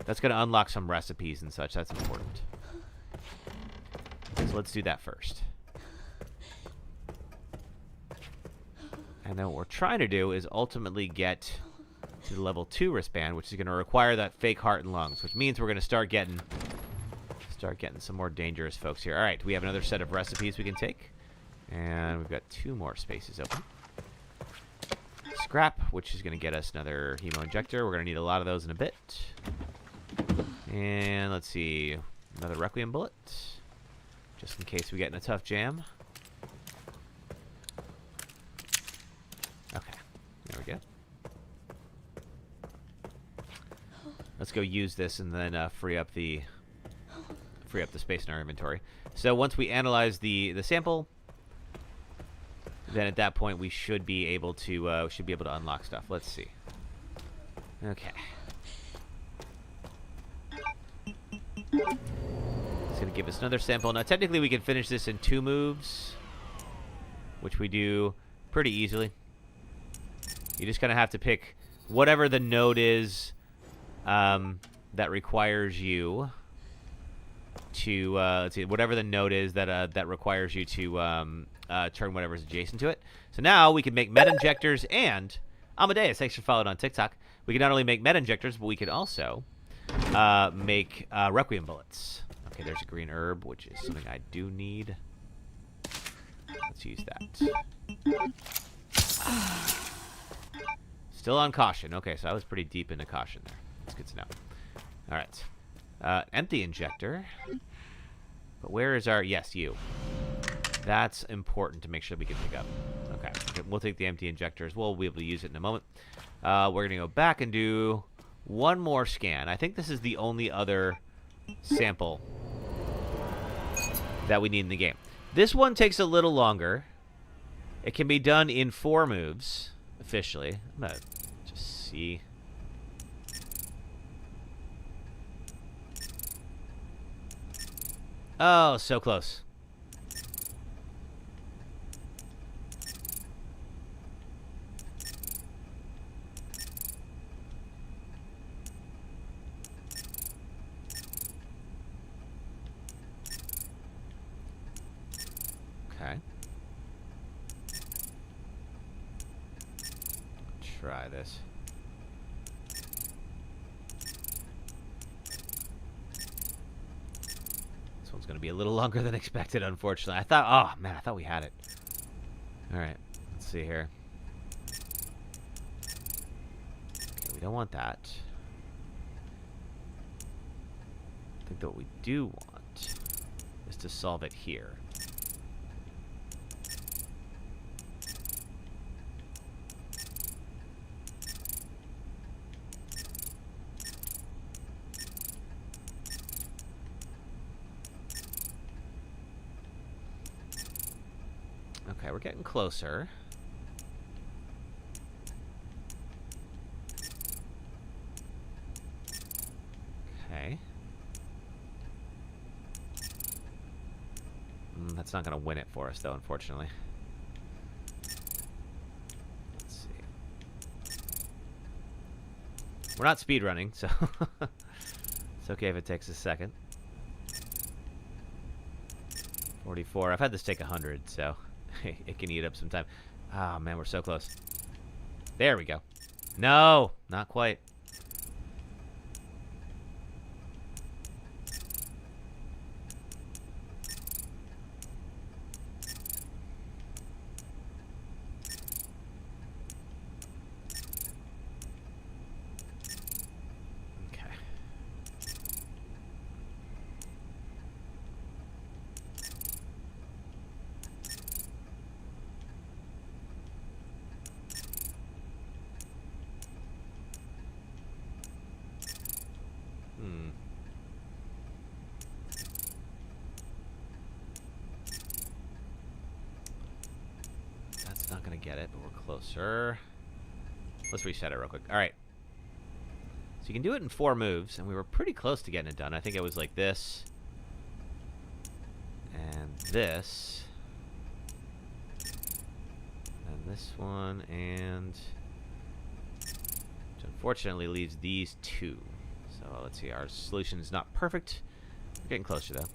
That's going to unlock some recipes and such. That's important. So let's do that first. And then what we're trying to do is ultimately get to the level 2 wristband, which is going to require that fake heart and lungs, which means we're going to start getting some more dangerous folks here. All right, we have another set of recipes we can take, and we've got 2 more spaces open. Scrap, which is going to get us another hemo injector. We're going to need a lot of those in a bit. And let's see, another Requiem bullet, just in case we get in a tough jam. Okay, there we go. Let's go use this and then free up the space in our inventory. So once we analyze the sample, then at that point we should be able to unlock stuff. Let's see. Okay. It's gonna give us another sample. Now technically we can finish this in 2 moves, which we do pretty easily. You just kind of have to pick whatever the node is that requires you to let's see, whatever the node is that requires you to turn whatever's adjacent to it. So now we can make med injectors, and Amadeus, thanks for following on TikTok. We can not only make med injectors, but we can also make Requiem bullets. Okay, there's a green herb, which is something I do need. Let's use that. Still on caution. Okay, so I was pretty deep into caution there. That's good to know. All right. Empty injector. But where is our... Yes, you. That's important to make sure we can pick up. Okay, because second. We'll take the empty injectors. We'll be able to use it in a moment. We're going to go back and do one more scan. I think this is the only other sample that we need in the game. This one takes a little longer. It can be done in 4 moves, officially. I'm going to just see. Oh, so close. Okay. Try this. This one's going to be a little longer than expected, unfortunately. I thought, oh man, I thought we had it. All right, let's see here. Okay, we don't want that. I think that what we do want is to solve it here. Okay, we're getting closer. Okay. That's not going to win it for us, though, unfortunately. Let's see. We're not speedrunning, so it's okay if it takes a second. 44. I've had this take 100, so it can eat up some time. Oh, man, we're so close. There we go. No, not quite. Okay. That's not going to get it, but we're closer. Let's reset it real quick. All right. So you can do it in 4 moves, and we were pretty close to getting it done. I think it was like this. And this. And this one, and... which unfortunately leaves these 2. So let's see, our solution is not perfect. We're getting closer, though.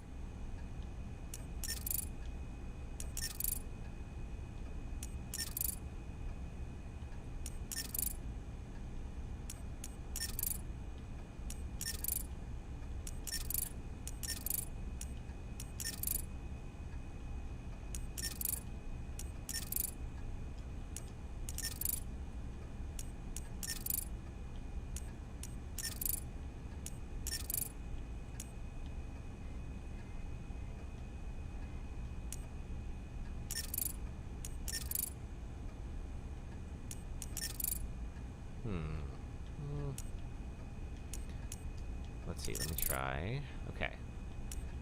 Let's see, let me try. Okay.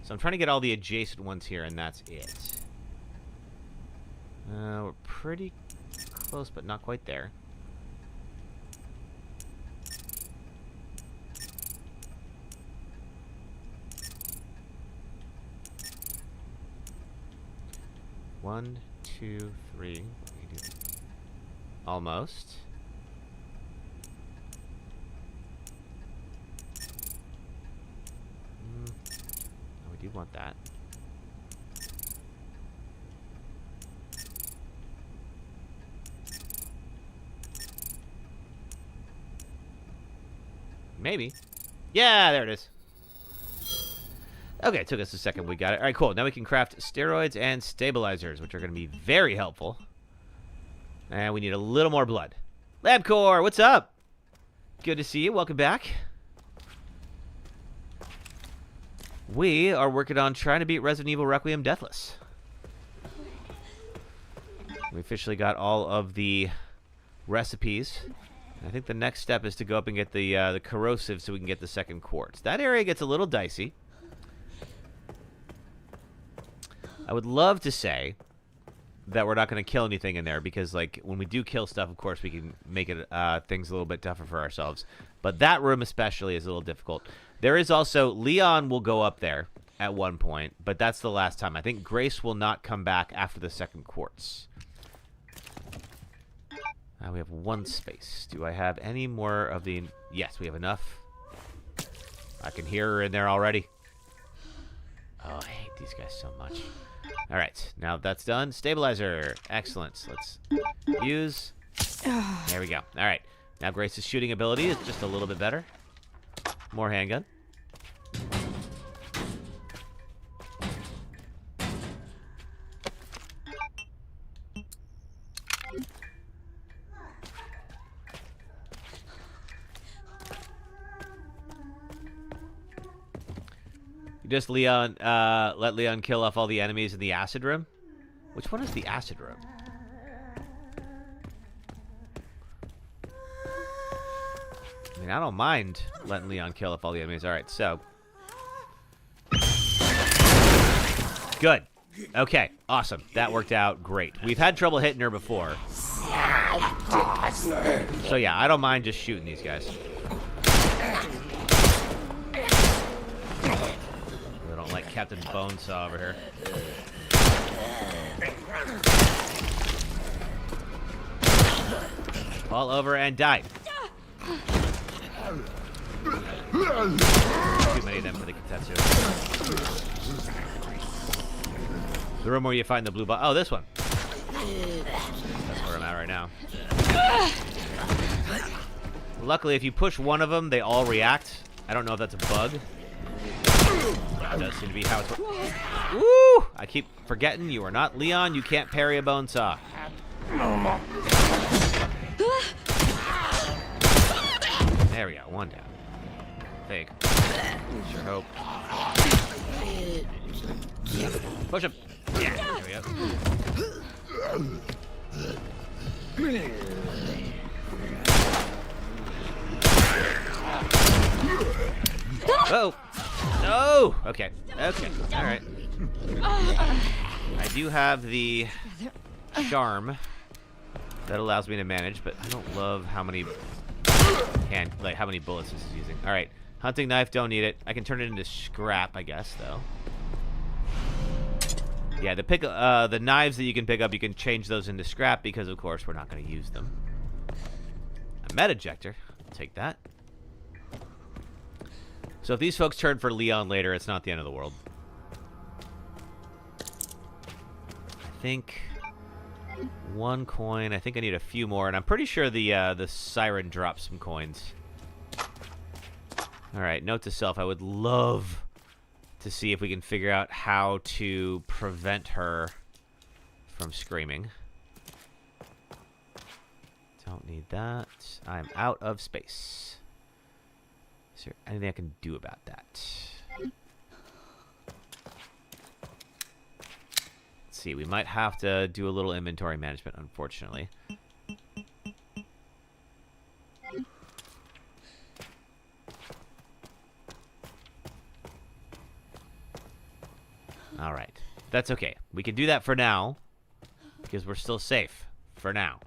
So I'm trying to get all the adjacent ones here, and that's it. We're pretty close, but not quite there. One, two, three. Almost. We do want that. Maybe. Yeah, there it is. Okay, it took us a second. We got it. All right, cool. Now we can craft steroids and stabilizers, which are going to be very helpful. And we need a little more blood. LabCore, what's up? Good to see you. Welcome back. We are working on trying to beat Resident Evil Requiem Deathless. We officially got all of the recipes. I think the next step is to go up and get the corrosive so we can get the second quartz. That area gets a little dicey. I would love to say that we're not going to kill anything in there because, like, when we do kill stuff, of course, we can make it things a little bit tougher for ourselves. But that room especially is a little difficult. There is also Leon will go up there at one point, but that's the last time. I think Grace will not come back after the second quartz. We have one space. Do I have any more of the... Yes, we have enough. I can hear her in there already. Oh, I hate these guys so much. All right, now that's done. Stabilizer. Excellent. Let's use. There we go. All right. Now Grace's shooting ability is just a little bit better. More handgun. You just Leon, let Leon kill off all the enemies in the acid room? Which one is the acid room? I mean, I don't mind letting Leon kill off all the enemies. All right, so. Good. Okay, awesome. That worked out great. We've had trouble hitting her before. So yeah, I don't mind just shooting these guys. Like Captain Bonesaw over here. Fall over and die. Too many of them for the Katetsu. The room where you find the blue ball. Oh, this one. That's where I'm at right now. Luckily, if you push one of them, they all react. I don't know if that's a bug. That does seem to be how it's... Woo! I keep forgetting you are not Leon. You can't parry a bone saw. There we go. One down. Fake. Sure hope. Push him. Yeah. There we go. Oh. No! Okay. Okay. Alright. I do have the charm that allows me to manage, but I don't love how many how many bullets this is using. Alright. Hunting knife, don't need it. I can turn it into scrap, I guess, though. Yeah, the knives that you can pick up, you can change those into scrap because, of course, we're not going to use them. A med ejector. I'll take that. So if these folks turn for Leon later, it's not the end of the world. I think one coin. I think I need a few more, and I'm pretty sure the siren drops some coins. All right, note to self, I would love to see if we can figure out how to prevent her from screaming. Don't need that. I'm out of space. Is there anything I can do about that? Let's see. We might have to do a little inventory management, unfortunately. All right. That's okay. We can do that for now because we're still safe for now.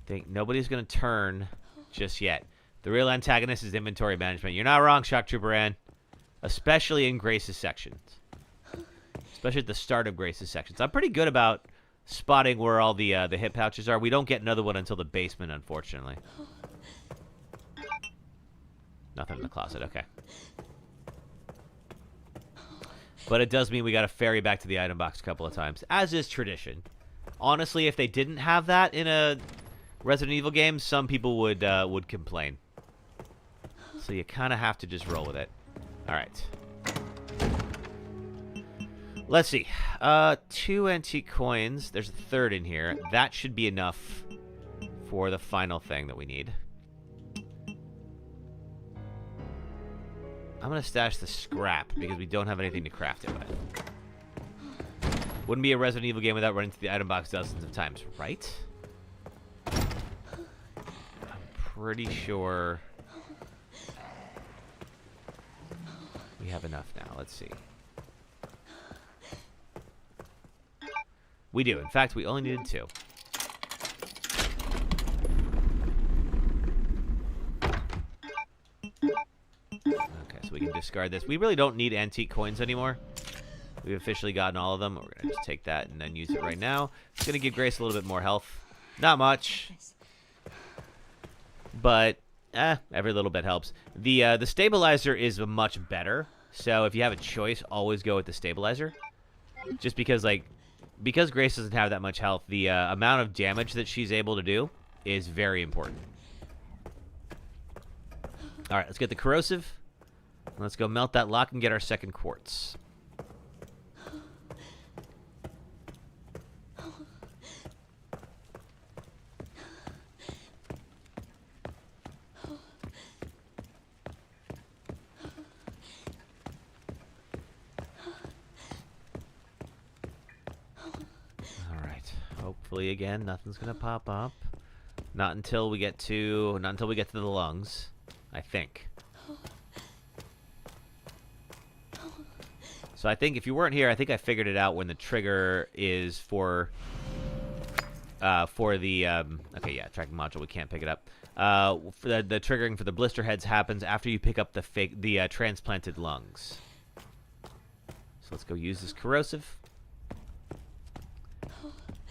Think nobody's going to turn just yet. The real antagonist is inventory management. You're not wrong, Shock Trooper Ann. Especially in Grace's sections. Especially at the start of Grace's sections. I'm pretty good about spotting where all the hip pouches are. We don't get another one until the basement, unfortunately. Nothing in the closet. Okay. But it does mean we got to ferry back to the item box a couple of times, as is tradition. Honestly, if they didn't have that in a Resident Evil game, some people would complain. So you kind of have to just roll with it. All right. Let's see. 2 antique coins. There's a third in here. That should be enough for the final thing that we need. I'm going to stash the scrap because we don't have anything to craft it with. Wouldn't be a Resident Evil game without running through the item box dozens of times, right? I'm pretty sure we have enough now. Let's see. We do. In fact, we only needed 2. Okay, so we can discard this. We really don't need antique coins anymore. We've officially gotten all of them. We're going to just take that and then use it right now. It's going to give Grace a little bit more health. Not much. But, every little bit helps. The stabilizer is much better. So if you have a choice, always go with the stabilizer. Just because, like, because Grace doesn't have that much health, the amount of damage that she's able to do is very important. All right, let's get the corrosive. Let's go melt that lock and get our second quartz. Hopefully, again, nothing's gonna pop up. Not until we get to the lungs, I think. So I think if you weren't here, I think I figured it out when the trigger is for the okay, yeah, tracking module. We can't pick it up. For the triggering for the blister heads happens after you pick up the transplanted lungs. So let's go use this corrosive.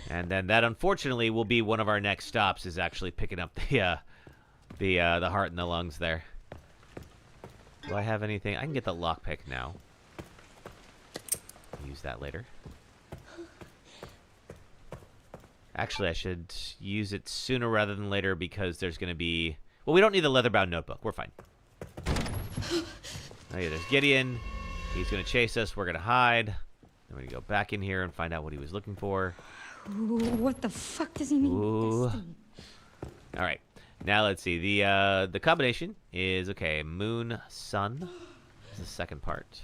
And then that, unfortunately, will be one of our next stops, is actually picking up the heart and the lungs there. Do I have anything? I can get the lockpick now. Use that later. Actually, I should use it sooner rather than later because there's going to be... Well, we don't need the leather-bound notebook. We're fine. Oh, yeah, there's Gideon. He's going to chase us. We're going to hide. Then we're going to go back in here and find out what he was looking for. Ooh, what the fuck does he mean? Ooh. All right. Now let's see. The combination is, okay, moon, sun is the second part.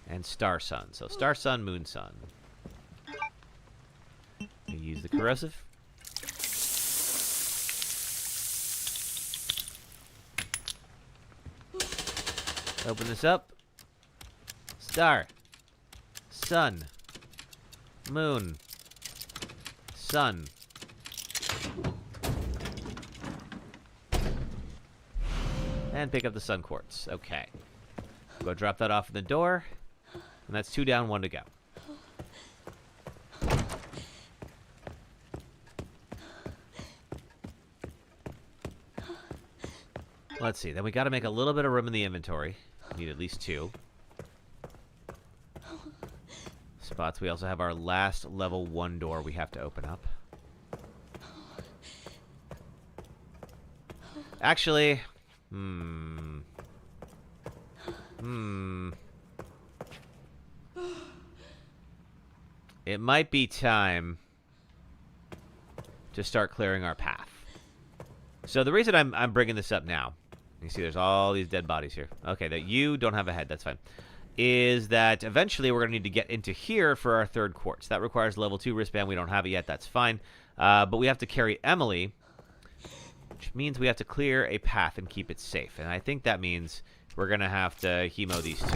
And star, sun. So star, sun, moon, sun. You use the corrosive. Open this up. Star. Sun. Moon. Sun. And pick up the sun quartz. Okay. Go drop that off in the door. And that's 2 down, 1 to go. Let's see. Then we got to make a little bit of room in the inventory. Need at least 2 spots. We also have our last level 1 door we have to open up. Actually, it might be time to start clearing our path. So the reason I'm bringing this up now, you see there's all these dead bodies here. Okay, that you don't have a head, that's fine. Is that eventually we're going to need to get into here for our 3rd quartz. That requires level 2 wristband. We don't have it yet, that's fine. But we have to carry Emily, which means we have to clear a path and keep it safe. And I think that means we're going to have to hemo these 2.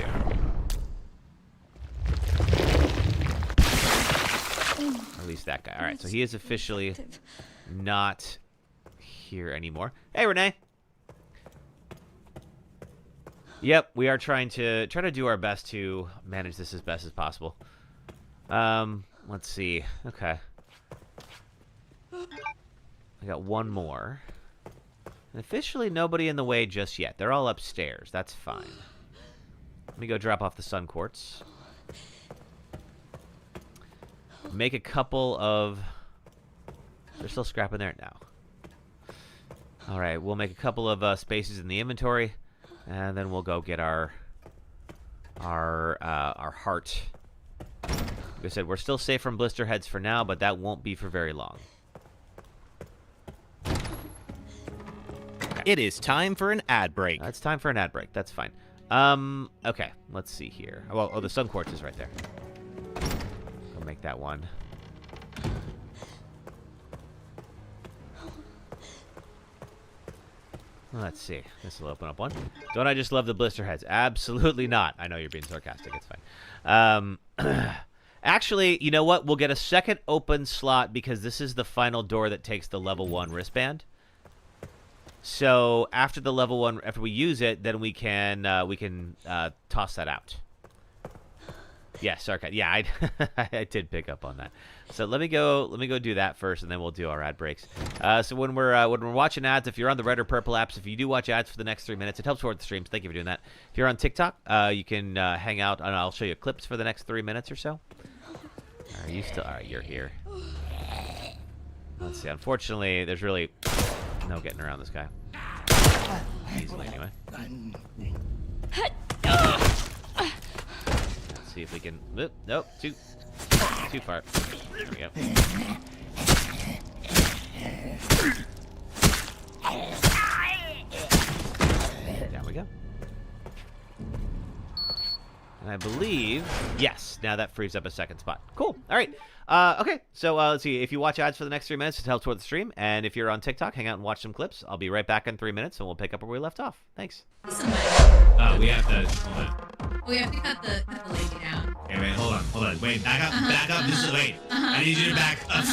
Or at least that guy. All right, so he is officially not here anymore. Hey, Renee. Yep, we are trying to do our best to manage this as best as possible. Let's see. Okay. I got 1 more. And officially nobody in the way just yet. They're all upstairs. That's fine. Let me go drop off the sun quartz. Make a couple of... There's still scrap in there now. All right, we'll make a couple of spaces in the inventory. And then we'll go get our heart. Like I said, we're still safe from blister heads for now, but that won't be for very long. It is time for an ad break. It's time for an ad break. That's fine. Okay, let's see here. Well, oh, the sun quartz is right there. I'll make that one. Let's see. This will open up one. Don't I just love the blister heads? Absolutely not. I know you're being sarcastic. It's fine. Actually, you know what? We'll get a second open slot because this is the final door that takes the level 1 wristband. So after the level 1, after we use it, then we can toss that out. Yeah, sarcastic. Yeah, I did pick up on that. So let me go do that first, and then we'll do our ad breaks. So when we're watching ads, if you're on the red or purple apps, if you do watch ads for the next 3 minutes, it helps support the streams. Thank you for doing that. If you're on TikTok, you can hang out, and I'll show you clips for the next 3 minutes or so. Are you still? All right, you're here. Let's see. Unfortunately, there's really no getting around this guy. Easily, anyway. Let's see if we can. Nope, too far. There we go. There we go. And I believe, yes, now that frees up a second spot. Cool. All right. Okay, so let's see. If you watch ads for the next 3 minutes, it helps toward the stream. And if you're on TikTok, hang out and watch some clips. I'll be right back in 3 minutes, and we'll pick up where we left off. Thanks. We have to, hold on. We have to cut the lady down. Okay, wait, hold on. Wait, back up. Wait. I need you to back up.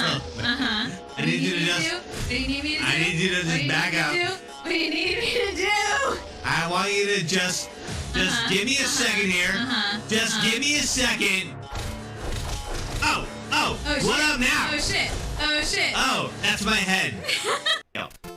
I need you to just. What do you need me to do? I need you to just back up. What do you need me to do? I want you to just give me a second here. Just give me a second. Oh, what up now? Oh shit. Oh, that's my head.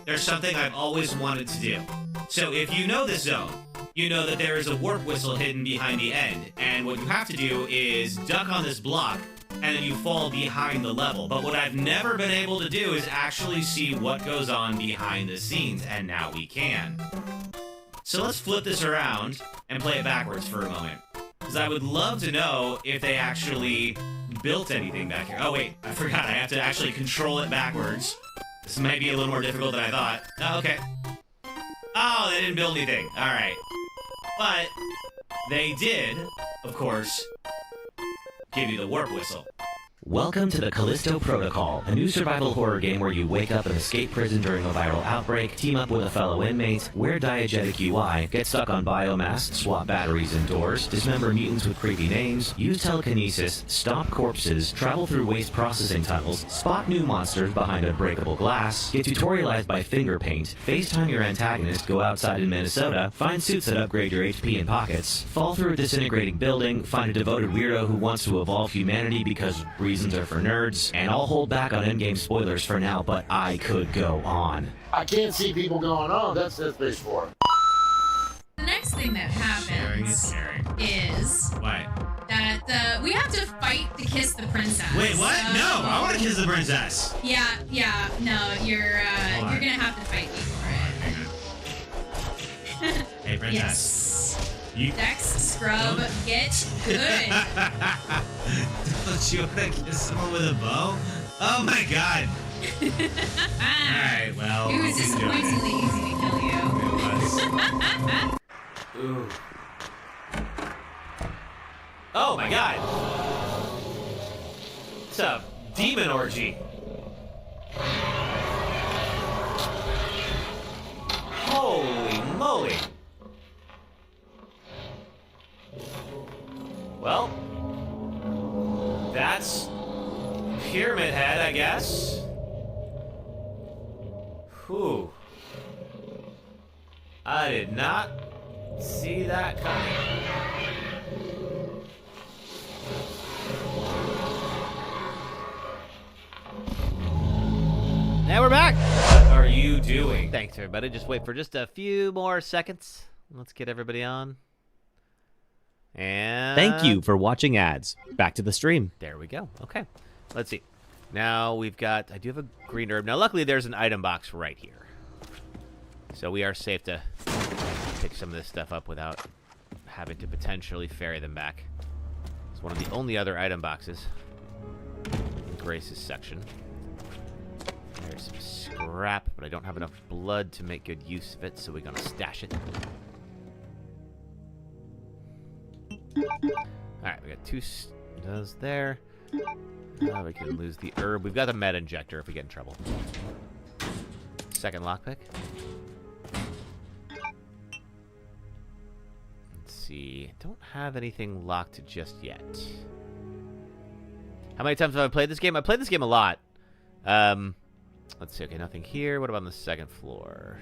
There's something I've always wanted to do. So if you know this zone, you know that there is a warp whistle hidden behind the end, and what you have to do is duck on this block, and then you fall behind the level. But what I've never been able to do is actually see what goes on behind the scenes, and now we can. So let's flip this around and play it backwards for a moment. Because I would love to know if they actually built anything back here. Oh wait, I forgot. I have to actually control it backwards. This might be a little more difficult than I thought. Oh, okay. Oh, they didn't build anything. All right. But they did, of course, give you the warp whistle. Welcome to the Callisto Protocol, a new survival horror game where you wake up and escape prison during a viral outbreak, team up with a fellow inmate, wear diegetic UI, get stuck on biomass, swap batteries and doors, dismember mutants with creepy names, use telekinesis, stomp corpses, travel through waste processing tunnels, spot new monsters behind unbreakable glass, get tutorialized by finger paint, FaceTime your antagonist, go outside in Minnesota, find suits that upgrade your HP and pockets, fall through a disintegrating building, find a devoted weirdo who wants to evolve humanity because reasons are for nerds, and I'll hold back on endgame spoilers for now, but I could go on. I can't see people going on. That's phase 4. The next thing that happens is What? that we have to fight to kiss the princess. Wait, what? No, I want to kiss the princess. Yeah. No, you're gonna have to fight me for it. Hey, princess. Yes. You... Dex, scrub, get good. Don't you want to kiss someone with a bow? Oh my god. Alright, well. It was disappointingly easy to kill you. It was. Ooh. Oh my god. It's a demon orgy. Holy moly. Well, that's Pyramid Head, I guess. Whew. I did not see that coming. Now we're back. What are you doing? Thanks, everybody. Just wait for just a few more seconds. Let's get everybody on. And Thank you for watching ads. Back to the stream. There we go. Okay. Let's see. Now we've got, I do have a green herb. Now, luckily, there's an item box right here. So we are safe to pick some of this stuff up without having to potentially ferry them back. It's one of the only other item boxes in Grace's section. There's some scrap, but I don't have enough blood to make good use of it, so we're going to stash it. right, 2 does there. Now we can lose the herb. We've got the med injector if we get in trouble. Second lockpick. Let's see. Don't have anything locked just yet. How many times have I played this game? I played this game a lot. Let's see. Okay, nothing here. What about on the second floor?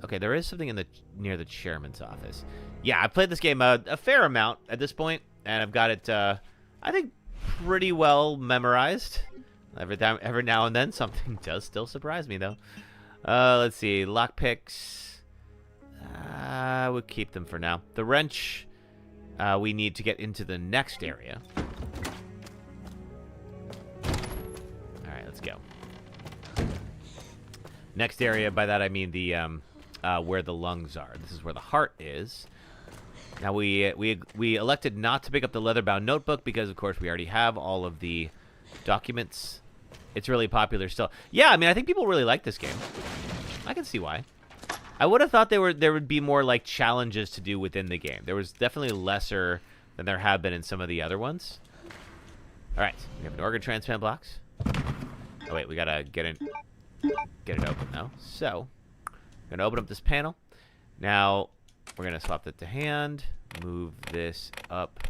Okay, there is something in the near the chairman's office. Yeah, I played this game a fair amount at this point, and I've got it, I think, pretty well memorized. Every now and then, something does still surprise me, though. Let's see. Lockpicks. We'll keep them for now. The wrench, we need to get into the next area. All right, let's go. Next area, by that I mean the where the lungs are. This is where the heart is. Now we elected not to pick up the leather-bound notebook because, of course, we already have all of the documents. It's really popular still. Yeah, I mean, I think people really like this game. I can see why. I would have thought there would be more like challenges to do within the game. There was definitely lesser than there have been in some of the other ones. All right, we have an organ transplant box. Oh wait, we gotta get it open now. So, I'm gonna open up this panel. Now, we're gonna swap that to hand. Move this up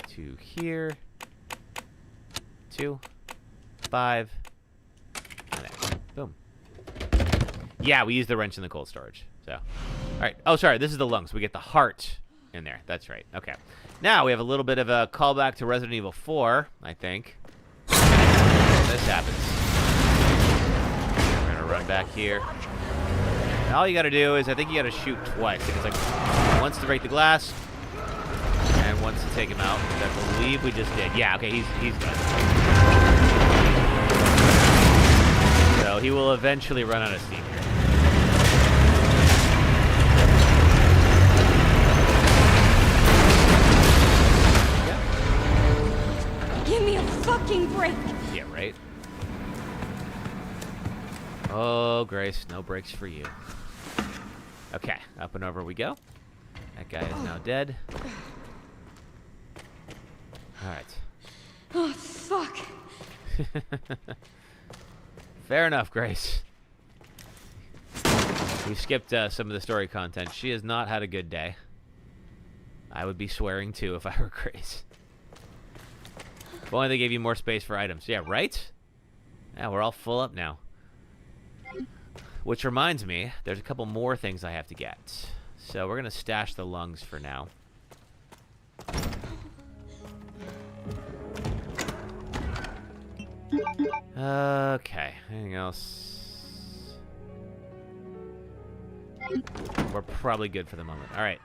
to here. 2, 5, and there. Boom. Yeah, we use the wrench in the cold storage. So, all right. Oh, sorry. This is the lungs. We get the heart in there. That's right. Okay. Now we have a little bit of a callback to Resident Evil 4, I think. This happens. We're gonna run back here. And all you gotta do is, I think you gotta shoot twice. It's like once to break the glass, and once to take him out. Which I believe we just did. Yeah. Okay. He's done. So he will eventually run out of steam here. Give me a fucking break. Yeah, right? Oh, Grace, no breaks for you. Okay, up and over we go. That guy is now dead. Alright. Oh, fuck. Fair enough, Grace. We skipped some of the story content. She has not had a good day. I would be swearing too if I were Grace. If only they gave you more space for items. Yeah, right? Yeah, we're all full up now. Which reminds me, there's a couple more things I have to get. So we're going to stash the lungs for now. Okay, anything else? We're probably good for the moment. All right.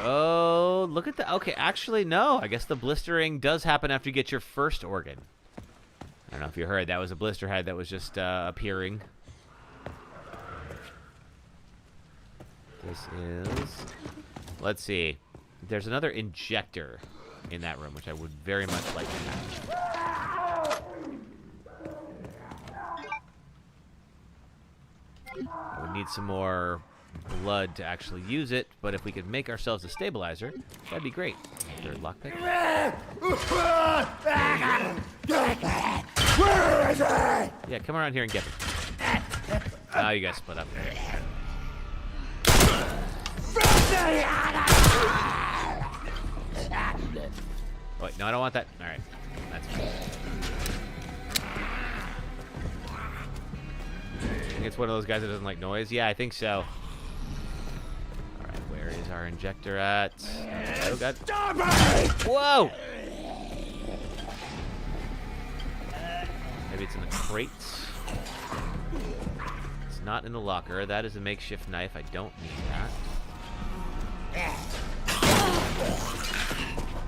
Oh, look at that. Okay, actually, no. I guess the blistering does happen after you get your first organ. I don't know if you heard. That was a blister head that was just appearing. This is... Let's see. There's another injector in that room, which I would very much like to have. I would need some more blood to actually use it, but if we could make ourselves a stabilizer, that'd be great. Third lockpick. Where is it? Yeah, come around here and get me. Oh, you guys split up. Wait, no, I don't want that. All right, that's fine. I think it's one of those guys that doesn't like noise. Yeah, I think so. All right, where is our injector at? Oh God! Whoa! Maybe it's in the crates. It's not in the locker. That is a makeshift knife. I don't need that.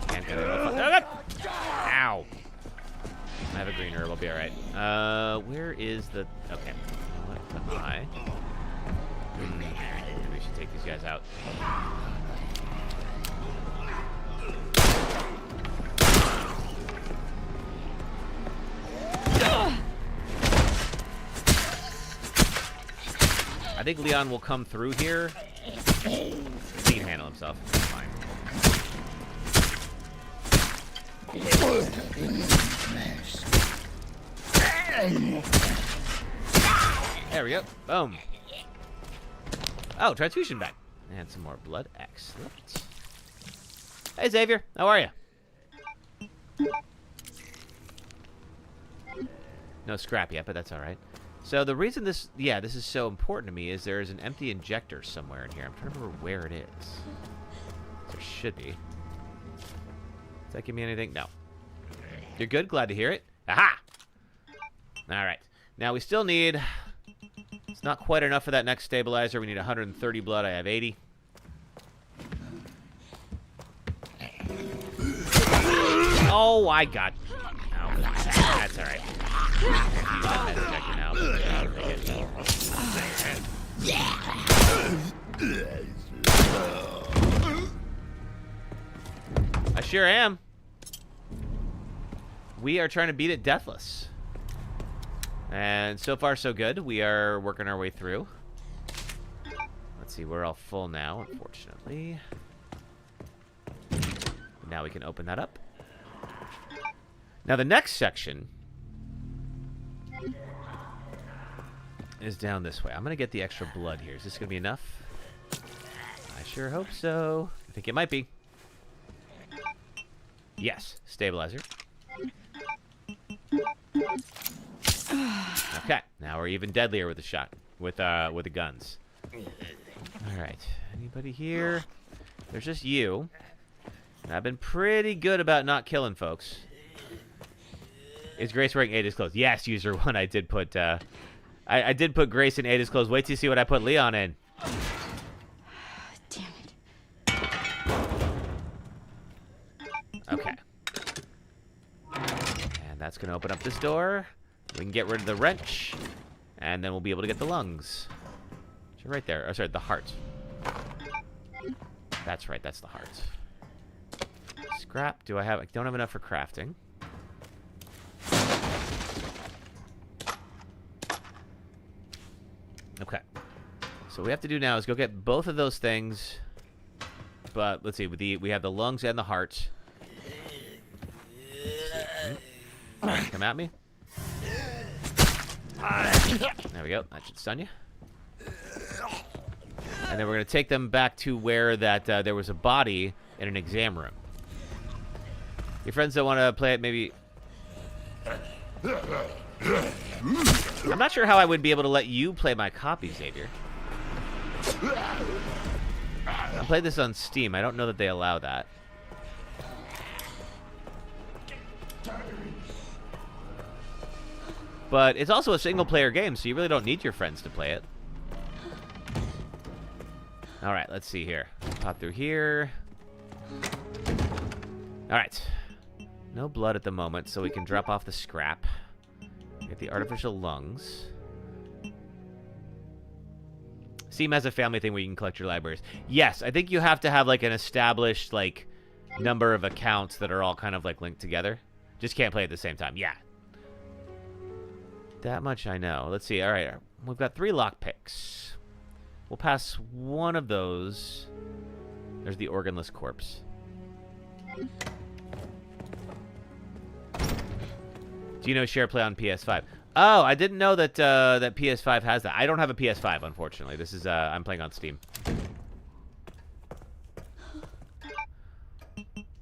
Can't get it. Oh, God. Ow! I have a green herb. I'll be all right. Where is the? Okay. What am I? Maybe we should take these guys out. I think Leon will come through here. He can handle myself. It's fine. There we go. Boom. Oh, transfusion back. And some more blood. Excellent. Hey, Xavier. How are you? No scrap yet, but that's all right. So the reason this is so important to me is there is an empty injector somewhere in here. I'm trying to remember where it is. There should be. Does that give me anything? No. You're good? Glad to hear it. Aha! All right. Now we still need... It's not quite enough for that next stabilizer. We need 130 blood. I have 80. Oh, I got... Oh, that's all right. Use that injector now. I sure am. We are trying to beat it deathless. And so far, so good. We are working our way through. Let's see, we're all full now, unfortunately. Now we can open that up. Now the next section is down this way. I'm going to get the extra blood here. Is this going to be enough? I sure hope so. I think it might be. Yes, stabilizer. Okay, now we're even deadlier with the shot, with the guns. All right, anybody here? There's just you. And I've been pretty good about not killing folks. Is Grace wearing Ada's clothes? Yes, user one. I did put I did put Grace in Ada's clothes. Wait till you see what I put Leon in. Damn it. Okay. And that's gonna open up this door. We can get rid of the wrench, and then we'll be able to get the lungs. So right there. Oh, sorry, the heart. That's right. That's the heart. Scrap. Do I have? I don't have enough for crafting. Okay. So what we have to do now is go get both of those things. But let's see. We have the lungs and the heart. Come at me. There we go. That should stun you. And then we're going to take them back to where that there was a body in an exam room. Your friends don't want to play it, maybe... I'm not sure how I would be able to let you play my copy, Xavier. I played this on Steam. I don't know that they allow that. But it's also a single-player game, so you really don't need your friends to play it. All right, let's see here. Pop through here. All right. No blood at the moment, so we can drop off the scrap. Get the artificial lungs. Steam has a family thing where you can collect your libraries. Yes, I think you have to have like an established like number of accounts that are all kind of like linked together. Just can't play at the same time. Yeah. That much I know. Let's see. All right. We've got 3 lockpicks. We'll pass one of those. There's the organless corpse. Do you know share play on PS5? Oh, I didn't know that that PS5 has that. I don't have a PS5, unfortunately. This is I'm playing on Steam.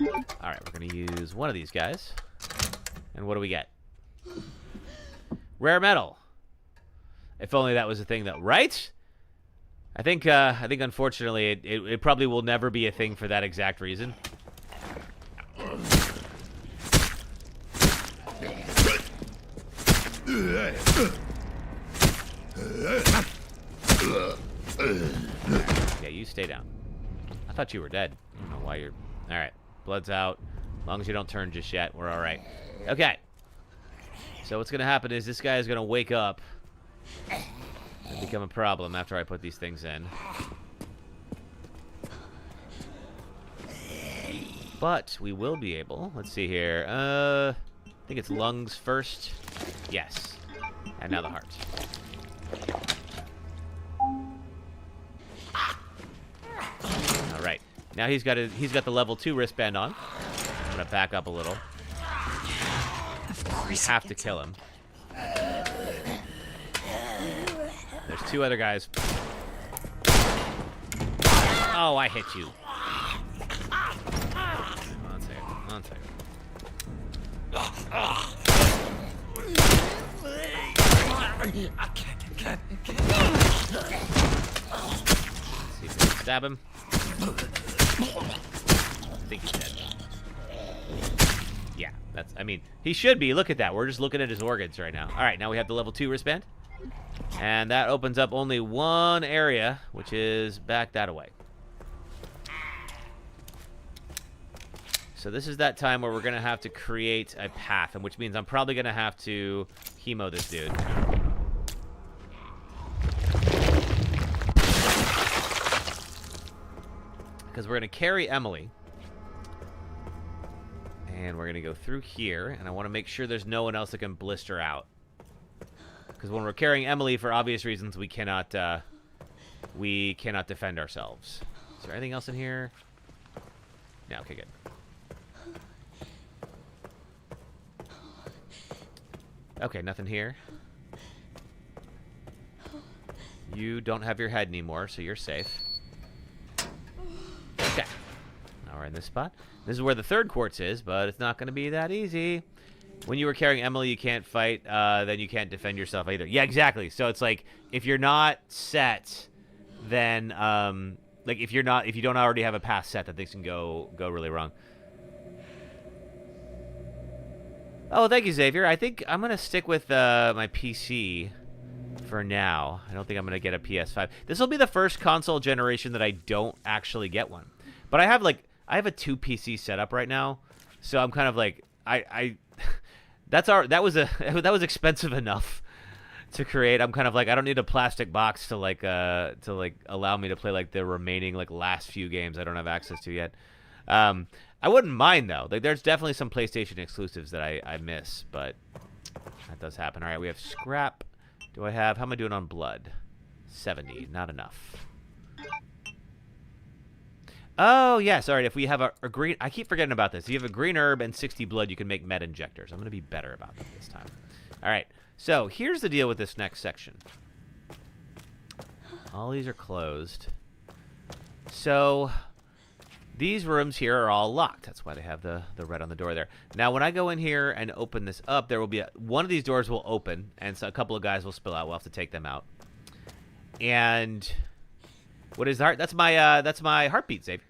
All right, we're gonna use one of these guys. And what do we get? Rare metal. If only that was a thing, though, right? I think unfortunately it probably will never be a thing for that exact reason. Yeah, you stay down. I thought you were dead. I don't know why you're... Alright, blood's out. As long as you don't turn just yet, we're alright. Okay. So what's going to happen is this guy is going to wake up and become a problem after I put these things in. But we will be able... Let's see here. I think it's lungs first. Yes. And now the heart. All right. Now he's got the level 2 wristband on. I'm gonna back up a little. Of course. Have to kill him. There's 2 other guys. Oh, I hit you. One second. See if we can stab him. I think he's dead. Yeah, I mean, he should be. Look at that. We're just looking at his organs right now. All right, now we have the level 2 wristband. And that opens up only one area, which is back that way. So this is that time where we're going to have to create a path, and which means I'm probably going to have to hemo this dude. Because we're going to carry Emily. And we're going to go through here, and I want to make sure there's no one else that can blister out. Because when we're carrying Emily, for obvious reasons, we cannot defend ourselves. Is there anything else in here? No, okay, good. Okay, nothing here. You don't have your head anymore, so you're safe. Okay. Now we're in this spot. This is where the third quartz is, but it's not going to be that easy. When you were carrying Emily, you can't fight, then you can't defend yourself either. Yeah, exactly. So it's like, if you're not set, then, like, if you don't already have a path set, then things can go really wrong. Oh, thank you, Xavier. I think I'm going to stick with my PC for now. I don't think I'm going to get a PS5. This will be the first console generation that I don't actually get one. But I have a 2 PC setup right now, so I'm kind of like, that was expensive enough to create. I'm kind of like, I don't need a plastic box to allow me to play like the remaining last few games I don't have access to yet. I wouldn't mind though. Like, there's definitely some PlayStation exclusives that I miss, but that does happen. All right, we have scrap. How am I doing on blood? 70, not enough. Oh, yeah, sorry. If we have a green... I keep forgetting about this. If you have a green herb and 60 blood, you can make med injectors. I'm going to be better about that this time. All right, so here's the deal with this next section. All these are closed. So these rooms here are all locked. That's why they have the red on the door there. Now, when I go in here and open this up, there will be one of these doors will open, and so a couple of guys will spill out. We'll have to take them out. And what is the heart? That's my heartbeat, Xavier.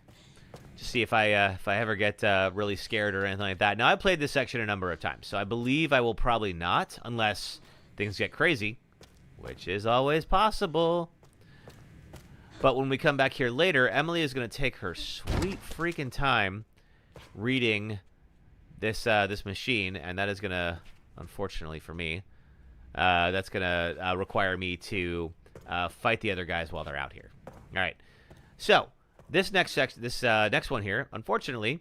Just see if I ever get really scared or anything like that. Now, I played this section a number of times, so I believe I will probably not, unless things get crazy, which is always possible. But when we come back here later, Emily is going to take her sweet freaking time reading this machine, and that is going to, unfortunately for me, that's going to require me to fight the other guys while they're out here. All right. So this next section, next one here, unfortunately,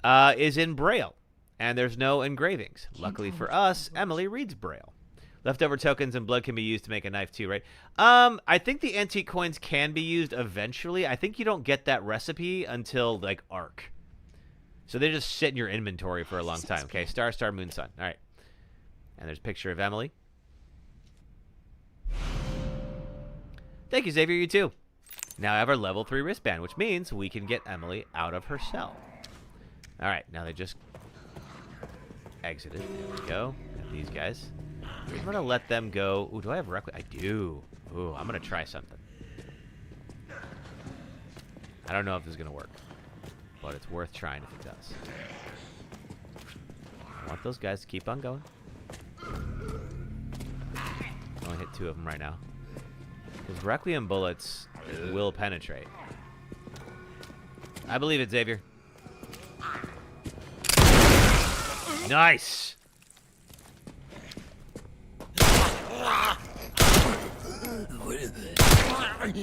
is in Braille, and there's no engravings. Luckily for us, Emily reads Braille. Leftover tokens and blood can be used to make a knife too, right? I think the antique coins can be used eventually. I think you don't get that recipe until, like, Arc. So they just sit in your inventory for a long time. Okay, star, star, moon, sun. All right. And there's a picture of Emily. Thank you, Xavier. You too. Now I have our level 3 wristband, which means we can get Emily out of her cell. All right, now they just exited. There we go. Got these guys. I'm going to let them go. Ooh, do I have Requiem? I do. Ooh, I'm going to try something. I don't know if this is going to work, but it's worth trying if it does. I want those guys to keep on going. I only hit 2 of them right now. Because Requiem bullets will penetrate. I believe it, Xavier. Nice! Take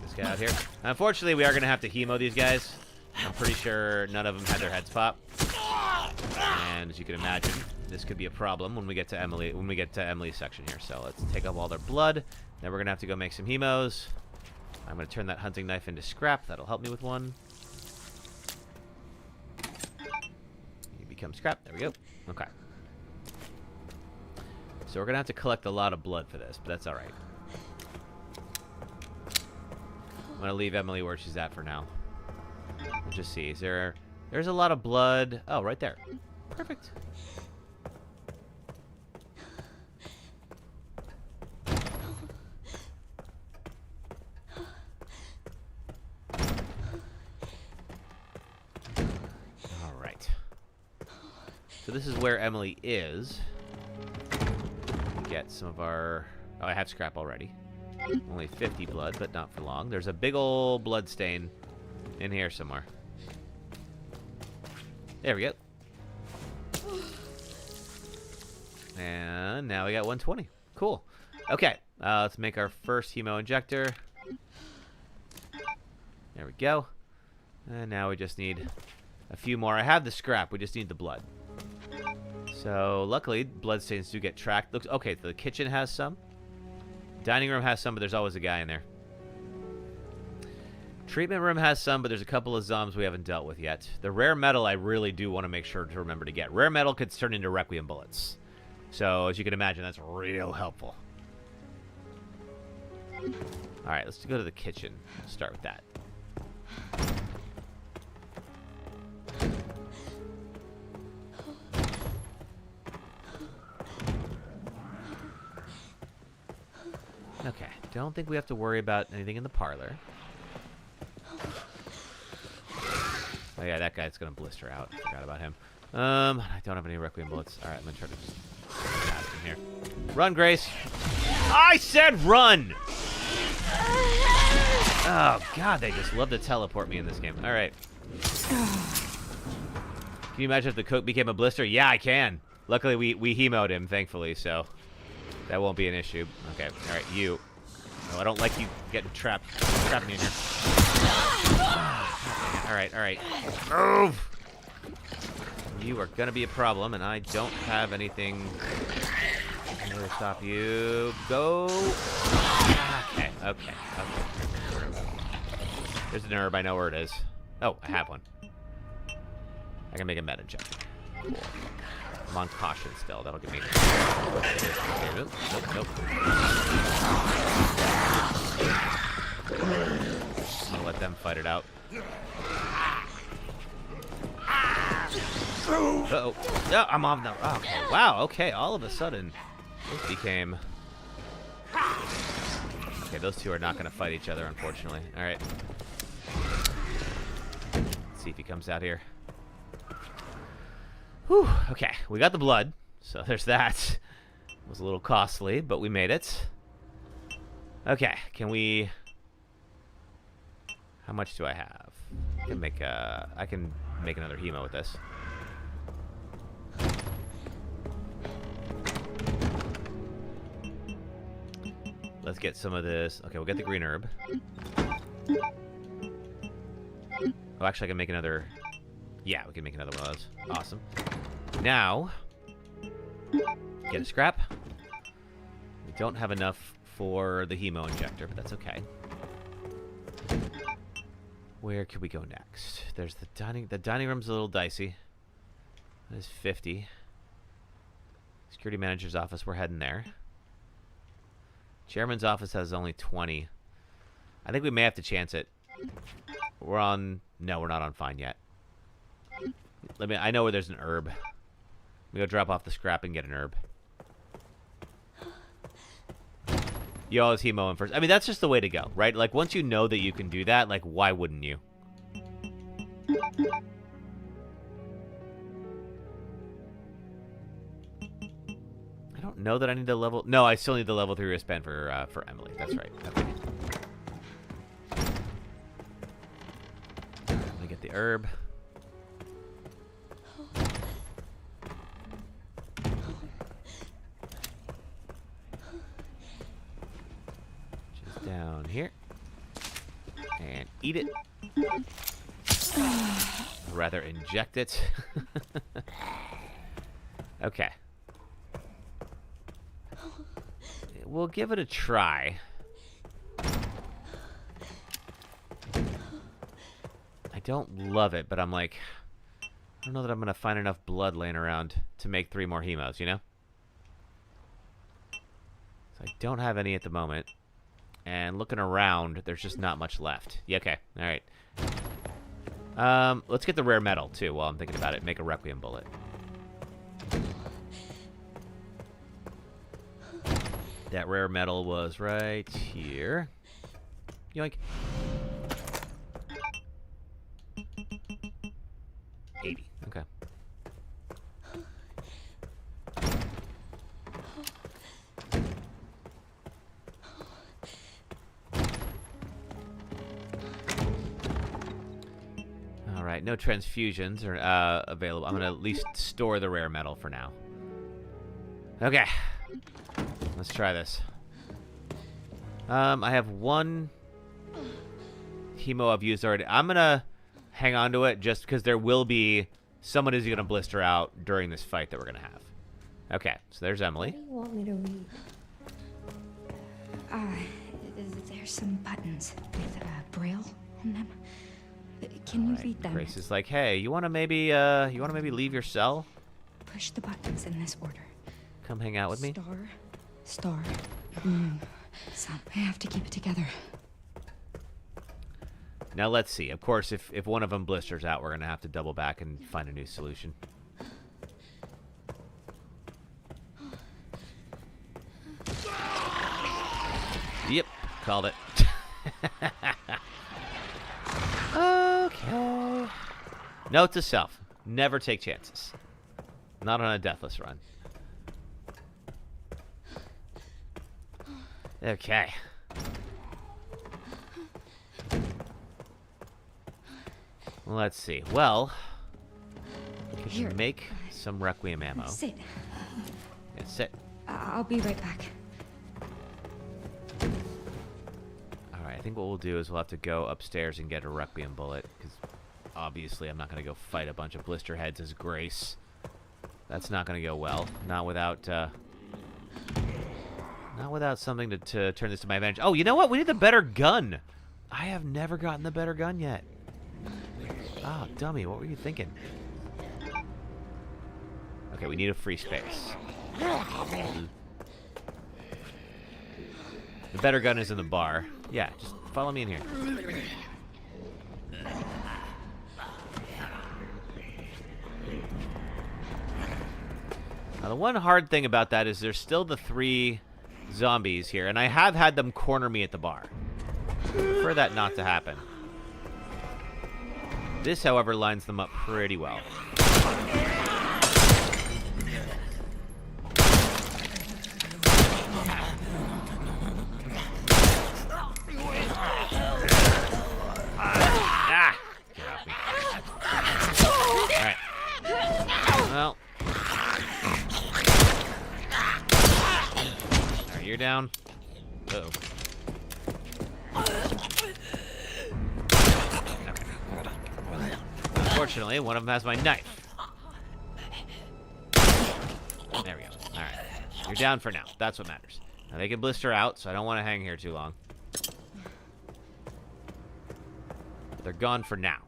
this guy out here. Unfortunately, we are going to have to hemo these guys. I'm pretty sure none of them had their heads pop. And as you can imagine, this could be a problem when we get to Emily's section here. So let's take up all their blood, Then we're going to have to go make some hemos. I'm going to turn that hunting knife into scrap. That'll help me with one. You become scrap. There we go. Okay. So we're going to have to collect a lot of blood for this, but that's all right. I'm going to leave Emily where she's at for now. We'll just see. There's a lot of blood. Oh, right there. Perfect. All right. So this is where Emily is. Get some of our... Oh, I have scrap already. Only 50 blood, but not for long. There's a big old blood stain in here somewhere. There we go. And now we got 120. Cool. Okay, let's make our first hemo injector. There we go. And now we just need a few more. I have the scrap. We just need the blood. So, luckily, bloodstains do get tracked. Looks okay, the kitchen has some. Dining room has some, but there's always a guy in there. Treatment room has some, but there's a couple of zombs we haven't dealt with yet. The rare metal I really do want to make sure to remember to get. Rare metal could turn into Requiem bullets. So, as you can imagine, that's real helpful. Alright, let's go to the kitchen. Start with that. Okay, don't think we have to worry about anything in the parlor. Oh yeah, that guy's gonna blister out. Forgot about him. I don't have any Requiem bullets. Alright, I'm gonna try to just pass him here. Run, Grace! I said run! Oh god, they just love to teleport me in this game. Alright. Can you imagine if the coke became a blister? Yeah, I can. Luckily, we hemoed him, thankfully, so that won't be an issue. Okay, alright, you. No, I don't like you getting trapped. Trapping me in here. Alright, alright. Move! You are gonna be a problem, and I don't have anything to stop you. Go! Okay, okay, okay. There's an herb, I know where it is. Oh, I have one. I can make a meta check. Cool. I'm on caution still. That'll give me... Nope, nope, nope. I'm gonna let them fight it out. Uh-oh. No, I'm off now. Oh, okay. Wow, okay. All of a sudden, this became... Okay, those two are not going to fight each other, unfortunately. All right. Let's see if he comes out here. Whew. Okay, we got the blood. So there's that. It was a little costly, but we made it. Okay, can we... How much do I have? I can make another hemo with this. Let's get some of this. Okay, we'll get the green herb. Oh, actually, I can make another... Yeah, we can make another one of those. Awesome. Now, get a scrap. We don't have enough for the hemo injector, but that's okay. Where could we go next? There's the dining... The dining room's a little dicey. That is 50. Security manager's office, we're heading there. Chairman's office has only 20. I think we may have to chance it. We're on... No, we're not on fine yet. I know where there's an herb. We go drop off the scrap and get an herb. You always hemo him first. I mean, that's just the way to go, right? Like, once you know that you can do that, like, why wouldn't you? I don't know that I need the level... No, I still need the level 3 wristband for Emily. That's right. Okay. Let me get the herb. Just down here. And eat it. Or rather, inject it. Okay. We'll give it a try. don't love it, but I'm like, I don't know that I'm going to find enough blood laying around to make 3 more hemos, you know? So I don't have any at the moment. And looking around, there's just not much left. Yeah, okay. All right. Let's get the rare metal, too, while I'm thinking about it. Make a Requiem bullet. That rare metal was right here. Yoink. 80. Okay. All right, no transfusions are available. I'm going to at least store the rare metal for now. Okay. Let's try this. I have 1 hemo I've used already. I'm going to hang on to it just because there will be someone who's going to blister out during this fight that we're going to have. Okay, so there's Emily. What do you want me to read? There's some buttons with braille on them. Can you read them? Grace is like, hey, you want to maybe leave your cell? Push the buttons in this order. Come hang out with me. Star. So I have to keep it together. Now let's see. Of course, if one of them blisters out, we're going to have to double back and find a new solution. Yep, called it. Okay. Note to self, never take chances. Not on a Deathless run. Okay. Let's see. Well, we can make some Requiem ammo. Sit. Yeah, sit. I'll be right back. Alright, I think what we'll do is we'll have to go upstairs and get a Requiem bullet, because obviously I'm not going to go fight a bunch of blister heads as Grace. That's not going to go well. Not without something to turn this to my advantage. Oh, you know what? We need the better gun. I have never gotten the better gun yet. Oh, dummy, what were you thinking? Okay, we need a free space. The better gun is in the bar. Yeah, just follow me in here. Now, the one hard thing about that is there's still the 3 zombies here, and I have had them corner me at the bar. For that not to happen. This, however, lines them up pretty well. Ah! Get off me. Alright. Well. Alright, you're down. Uh-oh. Unfortunately, one of them has my knife. There we go. Alright. You're down for now. That's what matters. Now, they can blister out, so I don't want to hang here too long. But they're gone for now.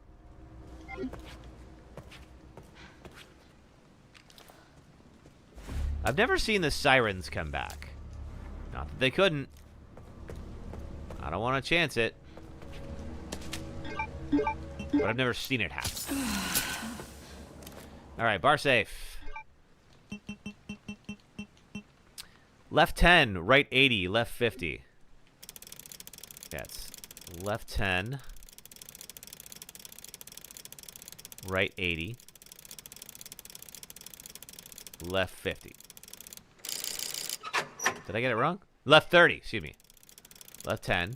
I've never seen the sirens come back. Not that they couldn't. I don't want to chance it. But I've never seen it happen. Alright, bar safe. Left 10, right 80, left 50. Yeah, it's left 10, right 80, left 50. Did I get it wrong? Left 30, excuse me. Left 10.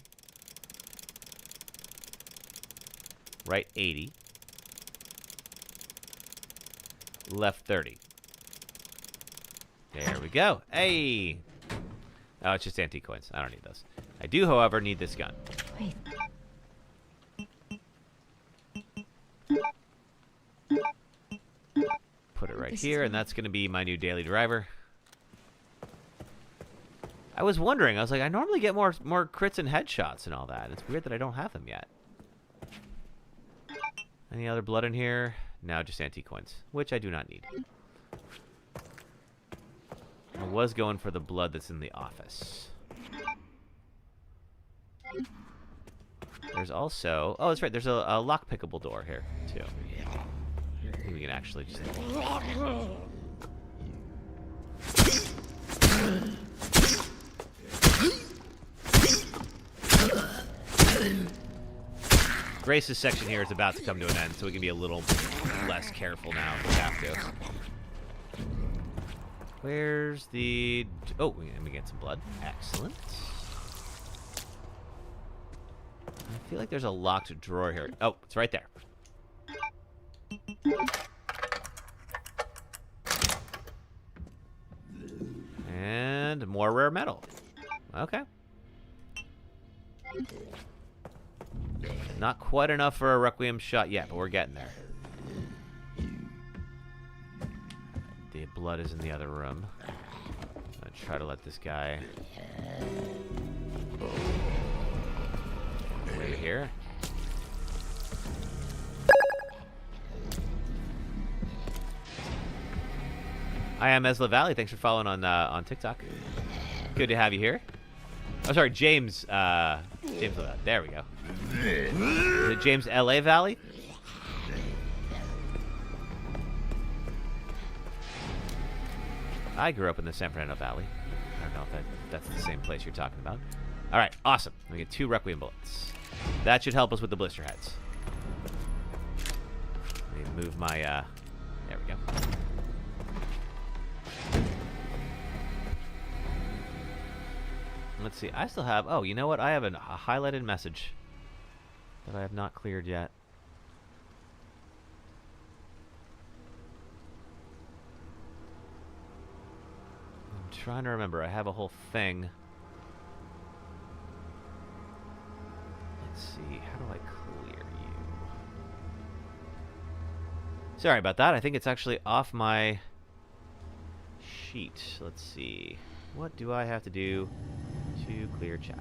Right 80. Left 30. There we go. Hey! Oh, it's just antique coins. I don't need those. I do, however, need this gun. Wait. Put it right here, and that's going to be my new daily driver. I was wondering. I was like, I normally get more crits and headshots and all that. It's weird that I don't have them yet. Any other blood in here? No, just antique coins, which I do not need. I was going for the blood that's in the office. There's also... Oh, that's right. There's a lock-pickable door here, too. I think we can actually just... Grace's section here is about to come to an end, so we can be a little less careful now if we have to. Where's the... Oh, we get some blood. Excellent. I feel like there's a locked drawer here. Oh, it's right there. And more rare metal. Okay. Not quite enough for a Requiem shot yet, but we're getting there. The blood is in the other room. I'm gonna try to let this guy... Over here. I am Esla Valley. Thanks for following on TikTok. Good to have you here. Oh, sorry, James. James. There we go. Is it James LA Valley? I grew up in the San Fernando Valley. I don't know if that's the same place you're talking about. All right, awesome. We get 2 Requiem bullets. That should help us with the blister heads. Let me move my, there we go. Let's see, I still have, oh, you know what? I have a highlighted message that I have not cleared yet. I'm trying to remember. I have a whole thing. Let's see, how do I clear you? Sorry about that. I think it's actually off my sheet. Let's see. What do I have to do to clear chat?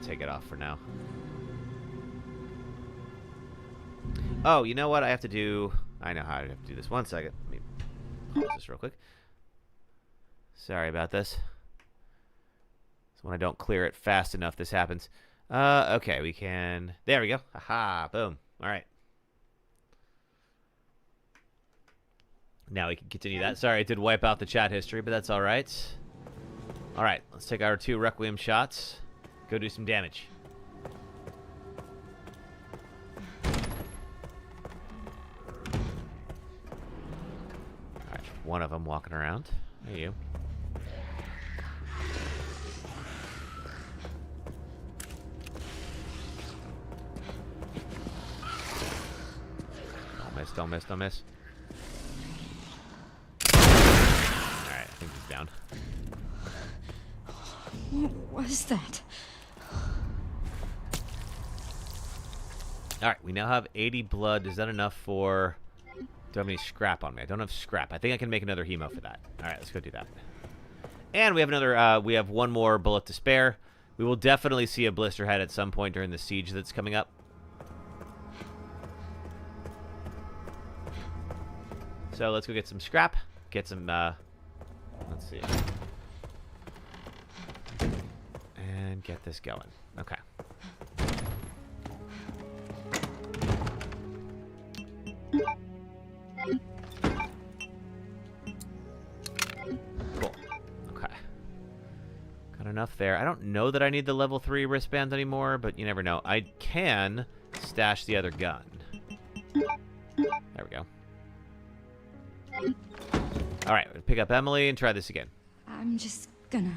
Take it off for now. Oh, you know what I have to do? I know how I have to do this. 1 second. Let me pause this real quick. Sorry about this. So when I don't clear it fast enough, this happens. Okay, we can... There we go. Aha, boom. All right. Now we can continue that. Sorry, I did wipe out the chat history, but that's all right. All right, let's take our 2 Requiem shots. Go do some damage. Alright, one of them walking around. There you. Don't miss, don't miss, don't miss. Alright, I think he's down. What was that? Alright, we now have 80 blood. Is that enough for... Do I have any scrap on me? I don't have scrap. I think I can make another hemo for that. Alright, let's go do that. And we have another... we have 1 more bullet to spare. We will definitely see a blister head at some point during the siege that's coming up. So let's go get some scrap. Get some... let's see. And get this going. Okay. Cool. Okay. Got enough there. I don't know that I need the level 3 wristbands anymore, but you never know. I can stash the other gun. There we go. Alright, pick up Emily and try this again. I'm just gonna...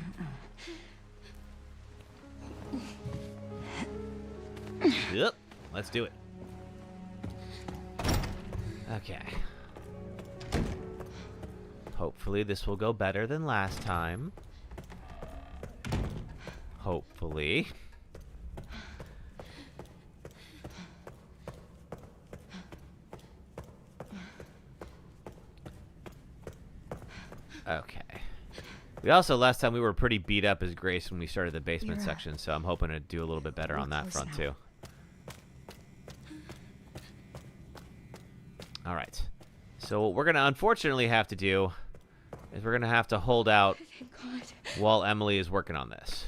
Yep. Let's do it. Okay. Hopefully this will go better than last time. Hopefully. We also, last time, we were pretty beat up as Grace when we started the basement section, so I'm hoping to do a little bit better on that front, too. All right. So what we're going to unfortunately have to do is we're going to have to hold out while Emily is working on this.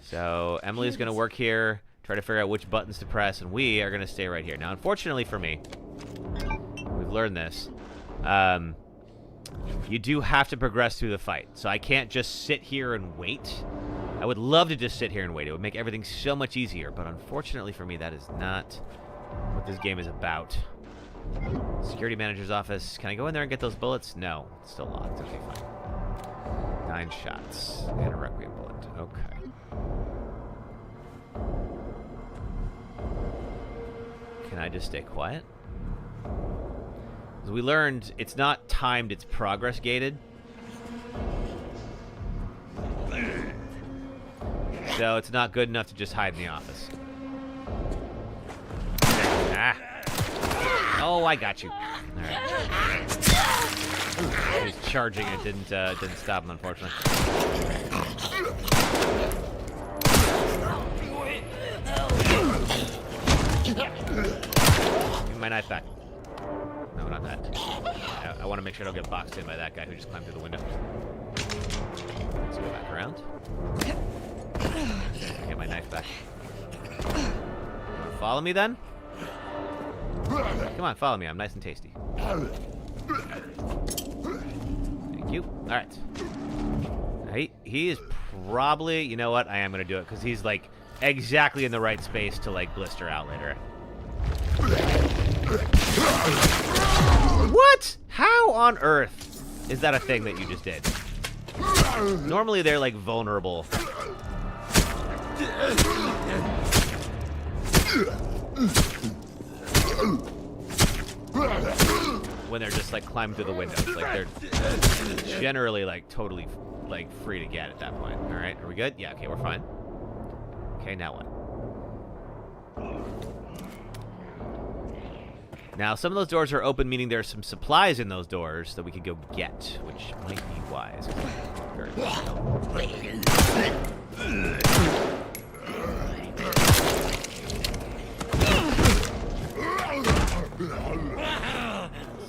So Emily's going to work here, try to figure out which buttons to press, and we are going to stay right here. Now, unfortunately for me, we've learned this. You do have to progress through the fight. So I can't just sit here and wait. I would love to just sit here and wait. It would make everything so much easier. But unfortunately for me, that is not what this game is about. Security manager's office. Can I go in there and get those bullets? No. It's still locked. Okay, fine. 9 shots. And a Requiem bullet. Okay. Can I just stay quiet? As we learned, it's not timed, it's progress gated. So it's not good enough to just hide in the office. Ah. Oh, I got you. All right. He was charging. It didn't stop him, unfortunately. Give me my knife back. No, not that. I want to make sure I don't get boxed in by that guy who just climbed through the window. Let's go back around. Get my knife back. Follow me then? Come on, follow me. I'm nice and tasty. Thank you. All right. He is probably... You know what? I am going to do it because he's like exactly in the right space to like blister out later. What? How on earth is that a thing that you just did? Normally they're like vulnerable. When they're just like climbing through the windows, like they're generally like totally like free to get at that point. All right, are we good? Yeah, okay, we're fine. Okay, now what? Now, some of those doors are open, meaning there's some supplies in those doors that we could go get, which might be wise. Very well.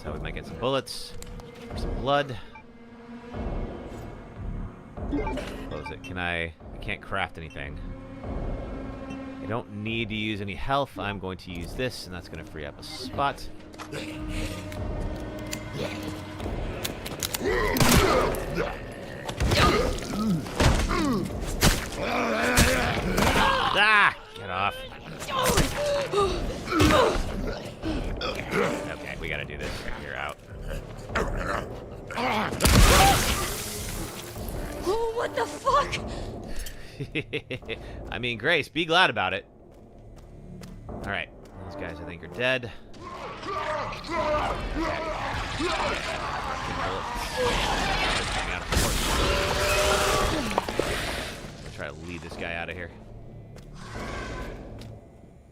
So we might get some bullets, or some blood. Close it. I can't craft anything. I don't need to use any health. I'm going to use this, and that's going to free up a spot. Ah! Get off. Okay, we gotta do this. You're out. Oh, what the fuck? I mean, Grace, be glad about it. Alright, those guys I think are dead. I'll try to lead this guy out of here.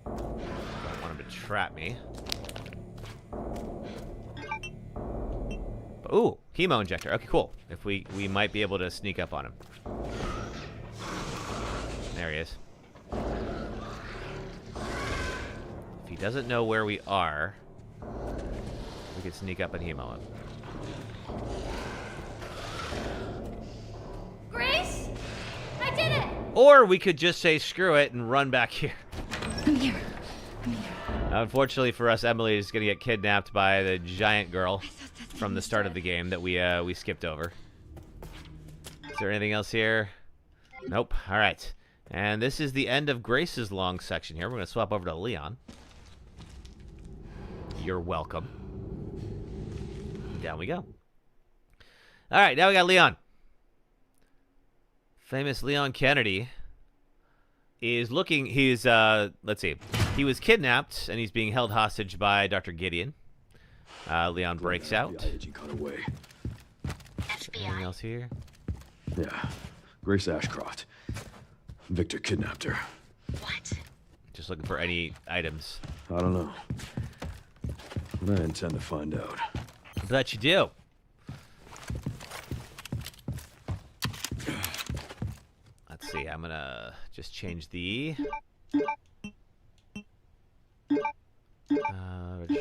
Don't want him to trap me. Ooh, chemo injector. Okay, cool. If we might be able to sneak up on him. There he is. If he doesn't know where we are, we could sneak up and hemo him. Grace? I did it! Or we could just say screw it and run back here. I'm here. I'm here. Unfortunately for us, Emily is going to get kidnapped by the giant girl from the start of the game that we skipped over. Is there anything else here? Nope. All right. And this is the end of Grace's long section here. We're going to swap over to Leon. You're welcome. Down we go. All right, now we got Leon. Famous Leon Kennedy is looking... He's, let's see. He was kidnapped, and he's being held hostage by Dr. Gideon. Leon breaks out. FBI. Anything else here? Yeah. Grace Ashcroft. Victor kidnapped her. What? Just looking for any items. I don't know. But I intend to find out. I bet you do. I'm gonna just change the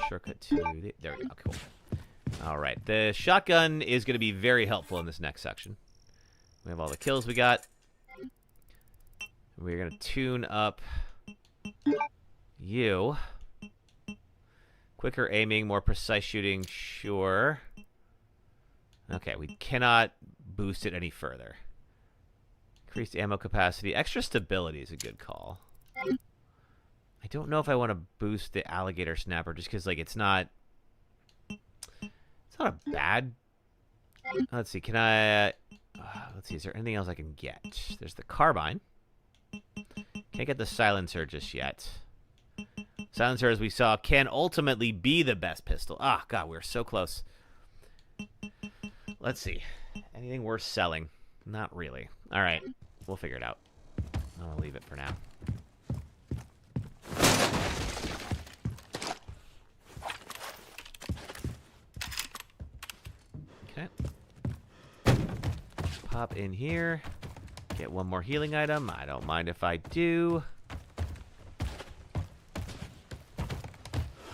shortcut to the, there we go. Cool. All right, the shotgun is going to be very helpful in this next section. We have all the kills we got. We're going to tune up you. Quicker aiming, more precise shooting, sure. Okay, we cannot boost it any further. Increased ammo capacity. Extra stability is a good call. I don't know if I want to boost the alligator snapper just because, like, it's not a bad... Let's see, can I... let's see, is there anything else I can get? There's the carbine. Can't get the silencer just yet. Silencer, as we saw, can ultimately be the best pistol. Ah, God, we're so close. Let's see. Anything worth selling? Not really. All right, we'll figure it out. I'll leave it for now. Okay. Pop in here. Get one more healing item. I don't mind if I do.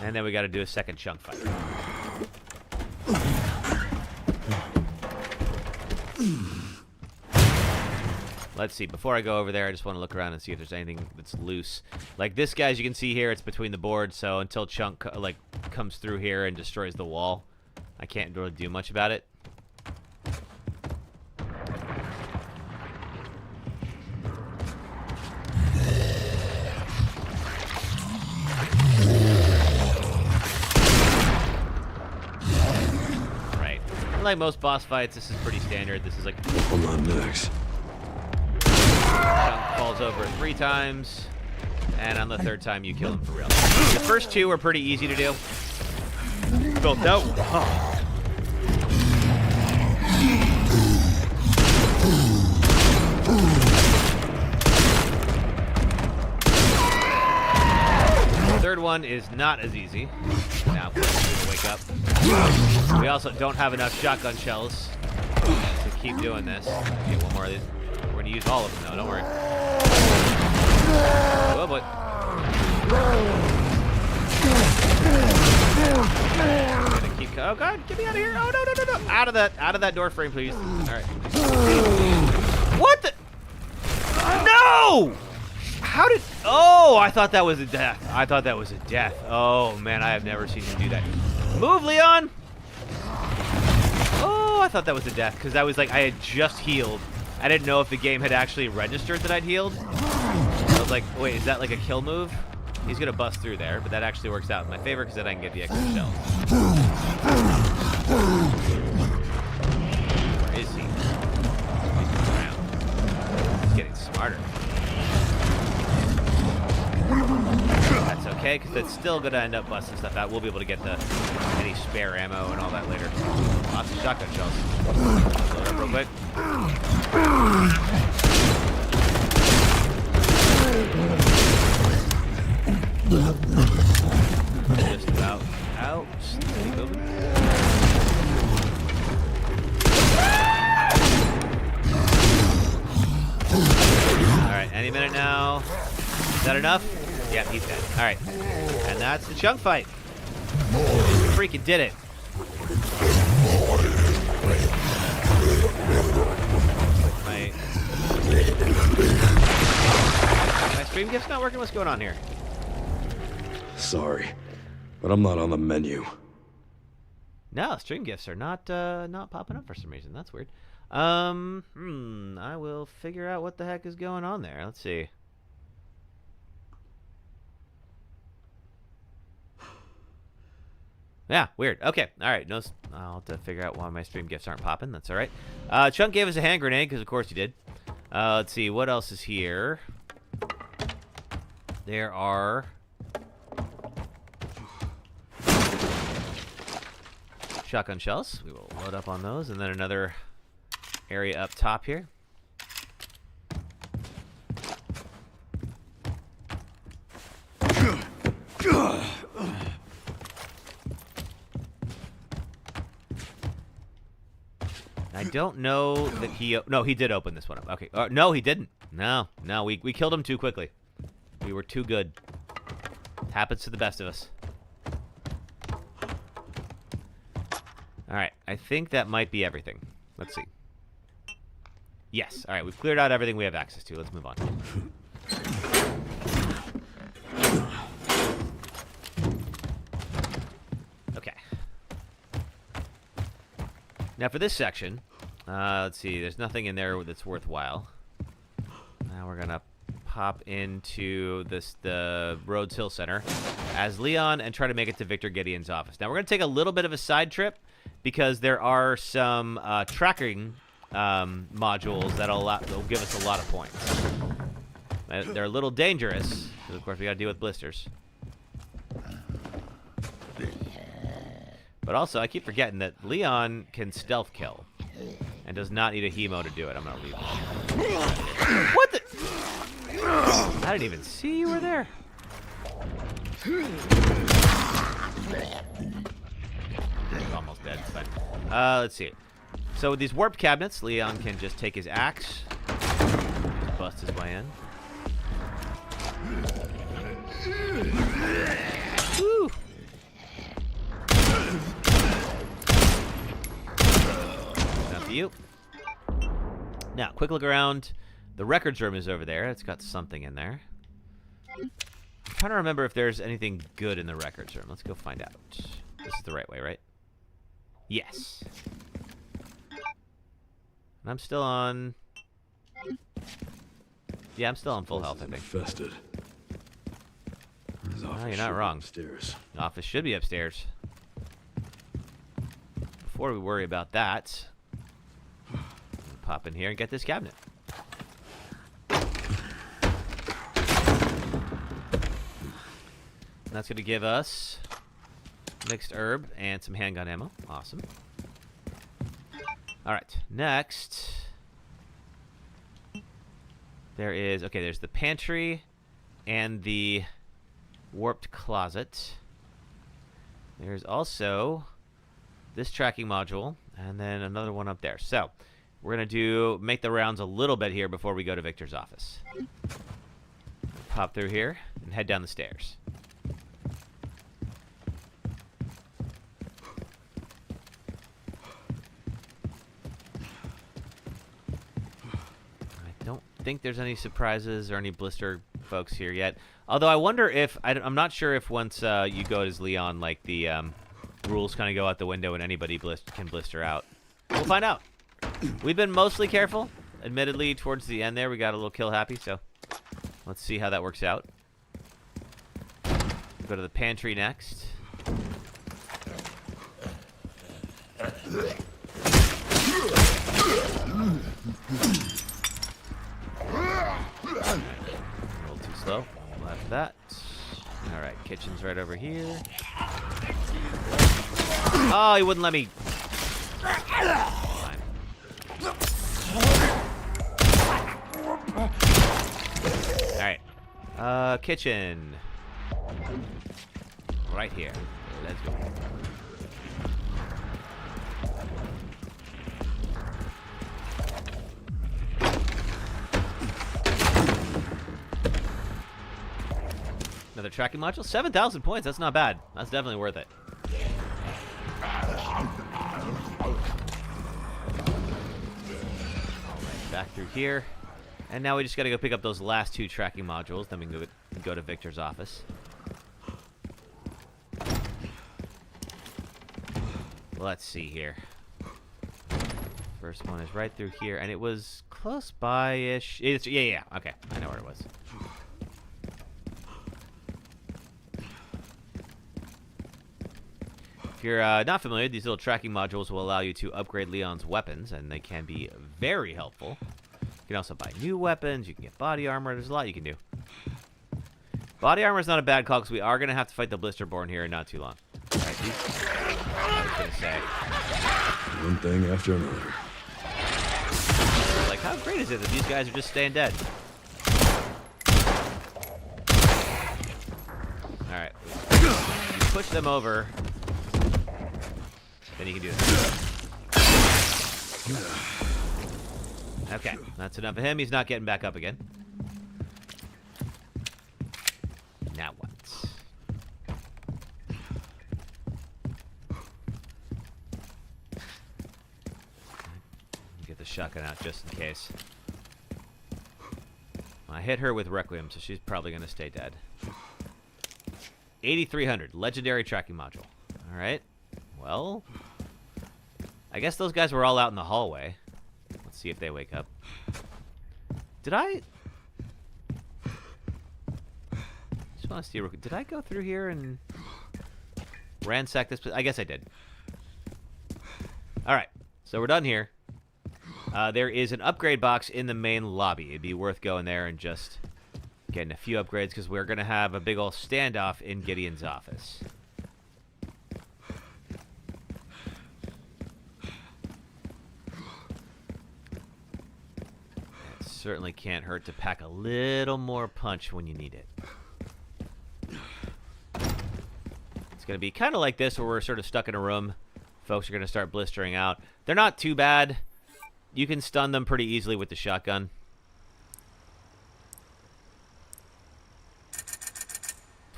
And then we got to do a second chunk fight. Let's see. Before I go over there, I just want to look around and see if there's anything that's loose. Like this guy, as you can see here, it's between the boards. So until chunk like comes through here and destroys the wall, I can't really do much about it. Like most boss fights, this is pretty standard. This is like Hold on next. Chunk falls over 3 times, and on the 3rd time you kill him for real. The first 2 are pretty easy to do. Built that one. Oh. The 3rd one is not as easy. Now, please wake up. We also don't have enough shotgun shells to keep doing this. Get one more of these. We're going to use all of them, though. Don't worry. Oh, boy. Gonna keep, oh, God. Get me out of here. Oh, no, no, no, no. Out of that door frame, please. All right. What the? No! How did... Oh, I thought that was a death. I thought that was a death. Oh, man, I have never seen him do that. Move, Leon! Oh, I thought that was a death, because I was like, I had just healed. I didn't know if the game had actually registered that I'd healed. I was like, wait, is that like a kill move? He's going to bust through there, but that actually works out in my favor, because then I can get the extra shells. Where is he? He's around. He's getting smarter. That's okay, because that's still going to end up busting stuff out. We'll be able to get any spare ammo and all that later. Lots of shotgun shells. Load up real quick. Just about out. Keep moving. Alright, any minute now. Is that enough? Yeah, he's dead. Alright. And that's the chunk fight. We freaking did it. My stream gift's not working? What's going on here? Sorry, but I'm not on the menu. No, stream gifts are not popping up for some reason. That's weird. I will figure out what the heck is going on there. Let's see. Yeah, weird. Okay, all right. No, I'll have to figure out why my stream gifts aren't popping. That's all right. Chunk gave us a hand grenade, because of course he did. Let's see, what else is here? There are... shotgun shells. We will load up on those, and then another area up top here. I don't know that he... No, he did open this one up. Okay. No, he didn't. No, we killed him too quickly. We were too good. Happens to the best of us. All right. I think that might be everything. Let's see. Yes. All right. We've cleared out everything we have access to. Let's move on. Okay. Now for this section, let's see. There's nothing in there that's worthwhile. Now we're gonna pop into the Rhodes Hill Center as Leon and try to make it to Victor Gideon's office. Now we're gonna take a little bit of a side trip because there are some tracking modules that'll give us a lot of points. They're a little dangerous, because of course we gotta deal with blisters. But also, I keep forgetting that Leon can stealth kill and does not need a hemo to do it. I'm gonna leave. What the? I didn't even see you were there. Almost dead. It's fine. Let's see. So with these warped cabinets, Leon can just take his axe, just bust his way in. Woo! Enough of you. Now, quick look around. The records room is over there. It's got something in there. I'm trying to remember if there's anything good in the records room. Let's go find out. This is the right way, right? Yes. And I'm still on... Yeah, I'm still on full health, I think. Infested. Oh, you're not wrong. Upstairs. The office should be upstairs. Before we worry about that, pop in here and get this cabinet. And that's going to give us mixed herb and some handgun ammo. Awesome. All right, next there is, okay, there's the pantry and the warped closet. There's also this tracking module and then another one up there. So we're gonna make the rounds a little bit here before we go to Victor's office. Pop through here and head down the stairs. I don't think there's any surprises or any blister folks here yet. Although I wonder if, I'm not sure if once you go as Leon, like the rules kind of go out the window and anybody can blister out. We'll find out. We've been mostly careful. Admittedly, towards the end there, we got a little kill happy, so let's see how that works out. We'll go to the pantry next. A little too slow. Left that. Alright, kitchen's right over here. Oh, he wouldn't let me. Fine. Alright. Kitchen. Right here. Let's go. Another tracking module? 7,000 points. That's not bad. That's definitely worth it. Alright, back through here. And now we just gotta go pick up those last two tracking modules. Then we can go to Victor's office. Let's see here. First one is right through here. And it was close by-ish. Yeah. Okay, I know where it was. If you're not familiar, these little tracking modules will allow you to upgrade Leon's weapons, and they can be very helpful. You can also buy new weapons, you can get body armor, there's a lot you can do. Body armor is not a bad call, because we are going to have to fight the Blisterborn here in not too long. Alright, I was going to say. One thing after another. Like, how great is it that these guys are just staying dead? Alright. You push them over, then you can do this. Okay, that's enough of him. He's not getting back up again. Now what? Get the shotgun out just in case. I hit her with Requiem, so she's probably going to stay dead. 8300, legendary tracking module. All right. Well, I guess those guys were all out in the hallway. Let's see if they wake up. Did I? Just want to see. Did I go through here and ransack this place? I guess I did. All right. So we're done here. There is an upgrade box in the main lobby. It'd be worth going there and just getting a few upgrades because we're going to have a big old standoff in Gideon's office. It certainly can't hurt to pack a little more punch when you need it. It's going to be kind of like this where we're sort of stuck in a room. Folks are going to start blistering out. They're not too bad. You can stun them pretty easily with the shotgun.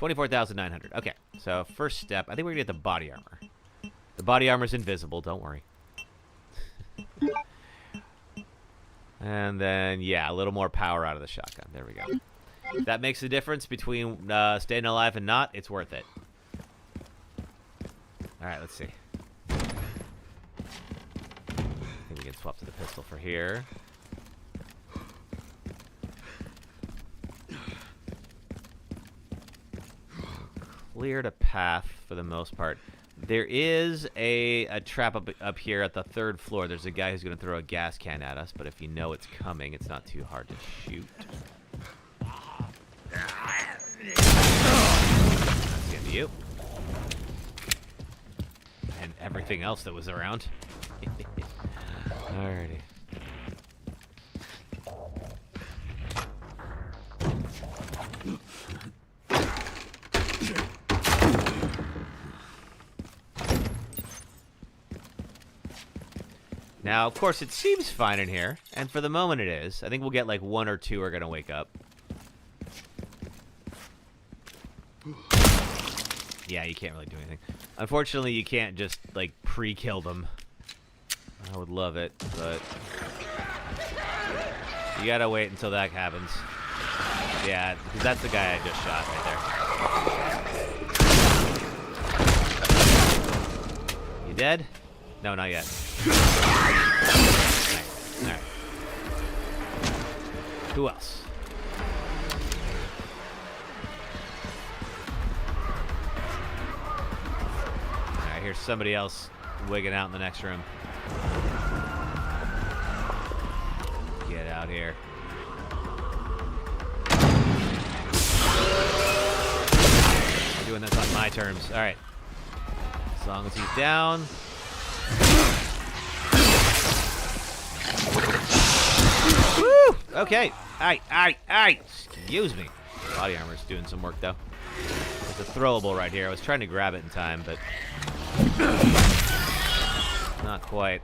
$24,900. Okay, so first step, I think we're gonna get the body armor. The body armor's invisible, don't worry. And then, yeah, a little more power out of the shotgun. There we go. If that makes a difference between staying alive and not, it's worth it. Alright, let's see. I think we can swap to the pistol for here. Cleared a path for the most part. There is a trap up here at the 3rd floor. There's a guy who's going to throw a gas can at us, but if you know it's coming, it's not too hard to shoot. That's the end of you. And everything else that was around. Alrighty. Now, of course, it seems fine in here, and for the moment it is. I think we'll get like 1 or 2 are gonna wake up. Yeah, you can't really do anything. Unfortunately, you can't just like pre-kill them. I would love it, but you gotta wait until that happens. Yeah, because that's the guy I just shot right there. You dead? No, not yet. Nice. Alright. Who else? Alright, here's somebody else wigging out in the next room. Get out here. I'm doing this on my terms. Alright. As long as he's down. Woo! Okay. Aight. Excuse me. Body armor's doing some work, though. It's a throwable right here. I was trying to grab it in time, but not quite.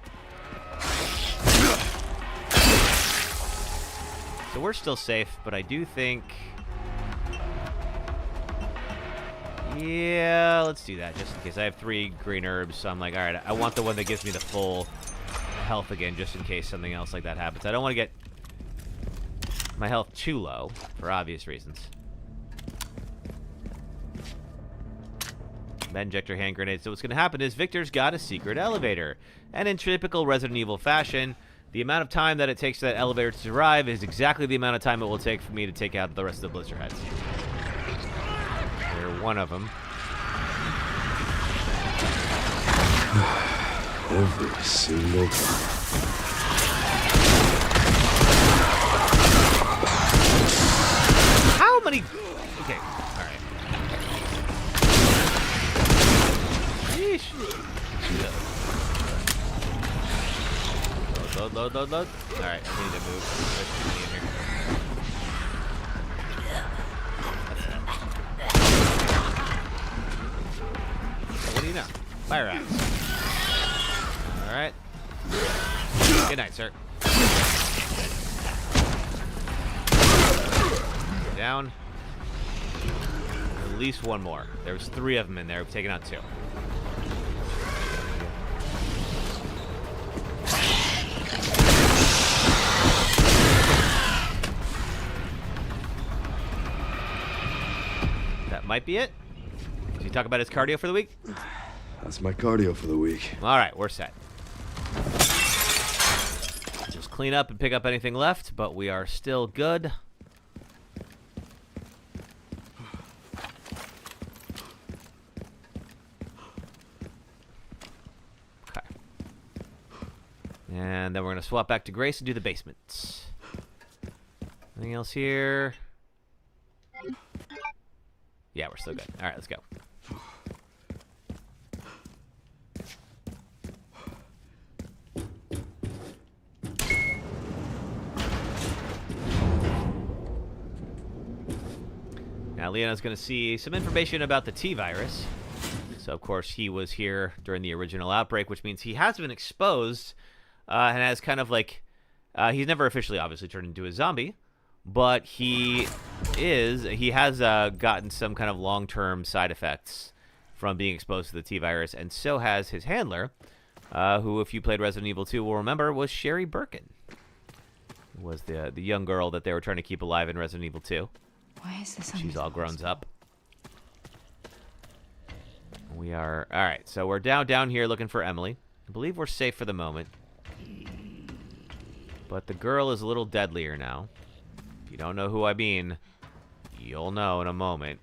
So we're still safe, but I do think... Yeah, let's do that, just in case. I have 3 green herbs, so I'm like, alright, I want the one that gives me the full health again, just in case something else like that happens. I don't want to get my health too low, for obvious reasons. Med injector hand grenade. So what's going to happen is Victor's got a secret elevator. And in typical Resident Evil fashion, the amount of time that it takes for that elevator to arrive is exactly the amount of time it will take for me to take out the rest of the blister heads. They're one of them. Every single time. How many... Okay, alright. Sheesh. Load. Alright, I need to move. There's too many in here. What do you know? Fire axe. Alright. Good night, sir. Down. At least one more. There was 3 of them in there. We've taken out 2. That might be it. Did you talk about his cardio for the week? That's my cardio for the week. All right, we're set. Just clean up and pick up anything left, but we are still good. Okay. And then we're going to swap back to Grace and do the basement. Anything else here? Yeah, we're still good. All right, let's go. Now, Leona's going to see some information about the T-virus. So, of course, he was here during the original outbreak, which means he has been exposed and has kind of like... he's never officially, obviously, turned into a zombie, but he has gotten some kind of long-term side effects from being exposed to the T-virus, and so has his handler, who, if you played Resident Evil 2, will remember was Sherry Birkin. Was the young girl that they were trying to keep alive in Resident Evil 2. Why is this? She's all grown up. We are... Alright, so we're down here looking for Emily. I believe we're safe for the moment. But the girl is a little deadlier now. If you don't know who I mean, you'll know in a moment.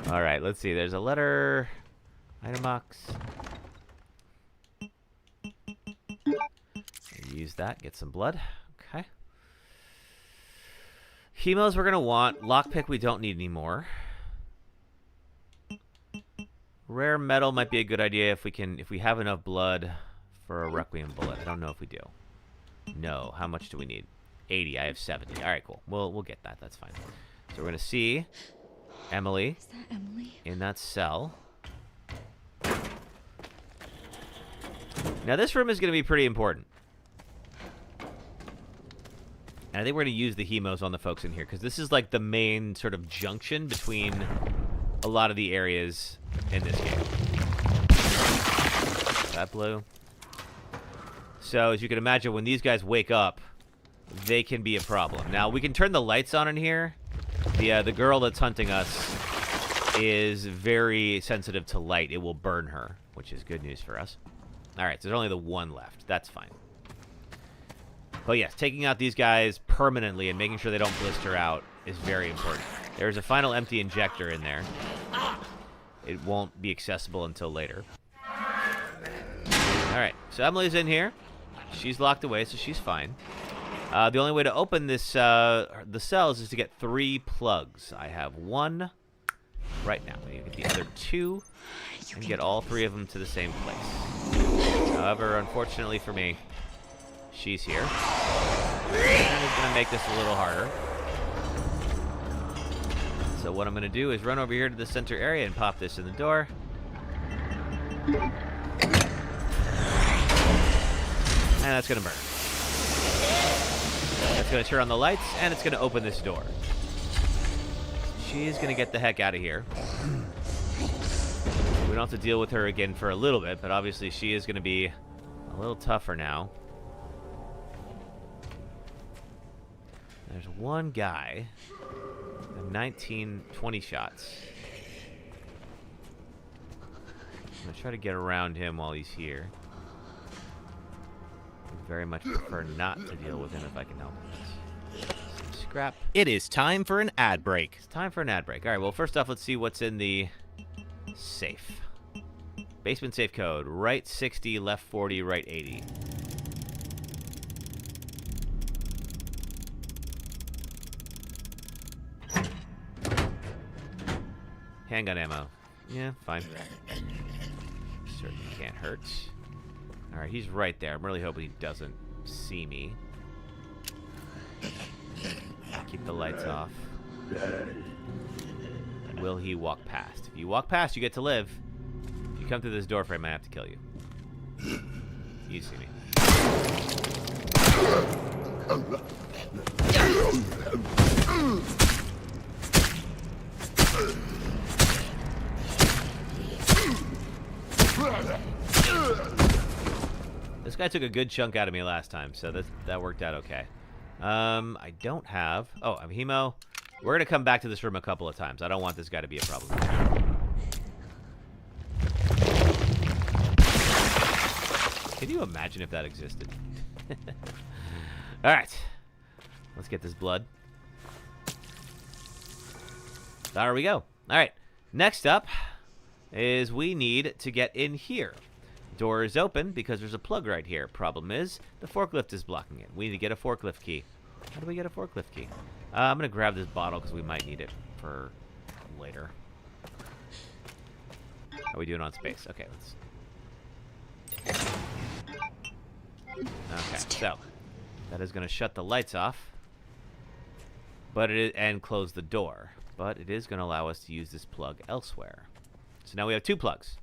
Alright, let's see. There's a letter... Item box. Use that, get some blood. Okay. Hemos we're going to want. Lockpick we don't need anymore. Rare metal might be a good idea if we have enough blood for a Requiem bullet. I don't know if we do. No. How much do we need? 80. I have 70. All right, cool. We'll get that. That's fine. So we're going to see Emily. Is that Emily? In that cell. Now this room is going to be pretty important. And I think we're going to use the hemos on the folks in here, because this is like the main sort of junction between a lot of the areas in this game. That blue. So as you can imagine, when these guys wake up, they can be a problem. Now we can turn the lights on in here. The girl that's hunting us is very sensitive to light. It will burn her, which is good news for us. All right, so there's only the one left. That's fine. But yes, taking out these guys permanently and making sure they don't blister out is very important. There's a final empty injector in there. It won't be accessible until later. Alright, so Emily's in here. She's locked away, so she's fine. The only way to open this the cells is to get 3 plugs. I have 1 right now. We need to get the other 2 and get all 3 of them to the same place. However, unfortunately for me, she's here. And it's going to make this a little harder. So what I'm going to do is run over here to the center area and pop this in the door. And that's going to burn. That's going to turn on the lights, and it's going to open this door. She's going to get the heck out of here. We don't have to deal with her again for a little bit, but obviously she is going to be a little tougher now. There's one guy. 20 shots. I'm going to try to get around him while he's here. I very much prefer not to deal with him if I can help it. Some scrap. It is time for an ad break. It's time for an ad break. All right, well, first off, let's see what's in the safe. Basement safe code. Right 60, left 40, right 80. Handgun ammo. Yeah, fine. Certainly can't hurt. Alright, he's right there. I'm really hoping he doesn't see me. Keep the lights off. Will he walk past? If you walk past, you get to live. If you come through this door frame, I have to kill you. You see me. This guy took a good chunk out of me last time, so that worked out okay. I don't have... Oh, I have hemo. We're going to come back to this room a couple of times. I don't want this guy to be a problem. Can you imagine if that existed? All right. Let's get this blood. There we go. All right. Next up is we need to get in here. Door is open because there's a plug right here. Problem is, the forklift is blocking it. We need to get a forklift key. How do we get a forklift key? I'm going to grab this bottle because we might need it for later. How are we doing on space? Okay, let's... Okay, so that is going to shut the lights off, and close the door. But it is going to allow us to use this plug elsewhere. So now we have 2 plugs.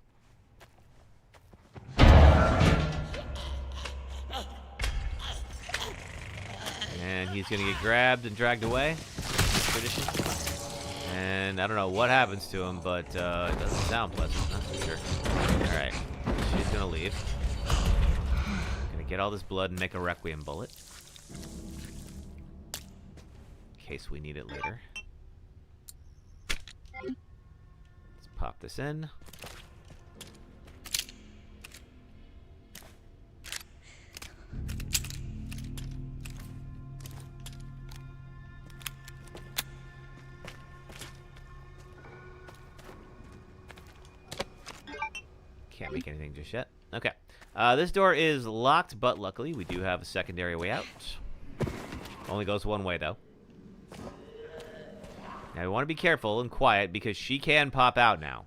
And he's going to get grabbed and dragged away. Tradition. And I don't know what happens to him, but it doesn't sound pleasant, that's for sure. Alright, she's going to leave. Going to get all this blood and make a Requiem bullet. In case we need it later. Let's pop this in. Can't make anything just yet. Okay. This door is locked, but luckily we do have a secondary way out. Only goes one way, though. Now, we want to be careful and quiet because she can pop out now.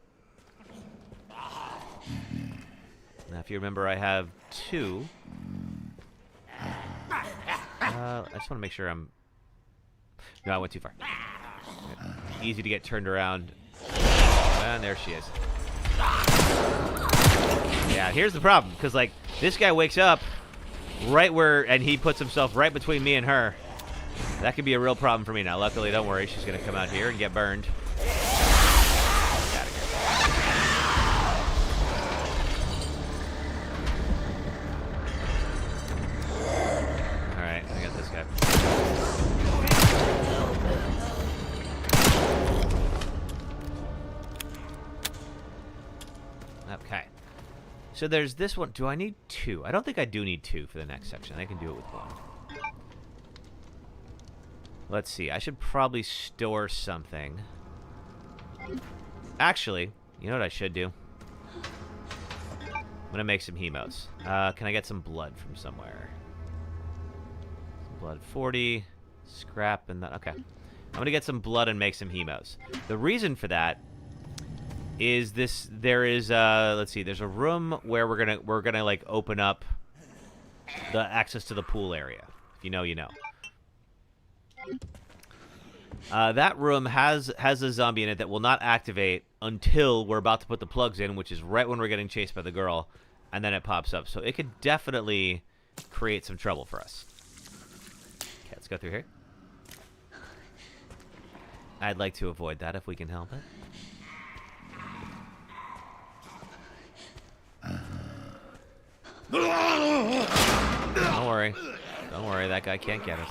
Now, if you remember, I have 2. I just want to make sure I'm... No, I went too far. Easy to get turned around. And there she is. Yeah, here's the problem, because, like, this guy wakes up right where, and he puts himself right between me and her. That could be a real problem for me now. Luckily, don't worry, she's going to come out here and get burned. Alright, I got this guy. Okay. So there's this one. Do I need 2? I don't think I do need 2 for the next section. I can do it with 1. Let's see. I should probably store something. Actually, you know what I should do? I'm going to make some hemos. Can I get some blood from somewhere? Some blood 40. Scrap and that. Okay. I'm going to get some blood and make some hemos. The reason for that is this, there is let's see, there's a room where we're gonna like open up the access to the pool area. If you know, you know. That room has a zombie in it that will not activate until we're about to put the plugs in, which is right when we're getting chased by the girl, and then it pops up. So it could definitely create some trouble for us. Okay, let's go through here. I'd like to avoid that if we can help it. Don't worry. Don't worry, that guy can't get us.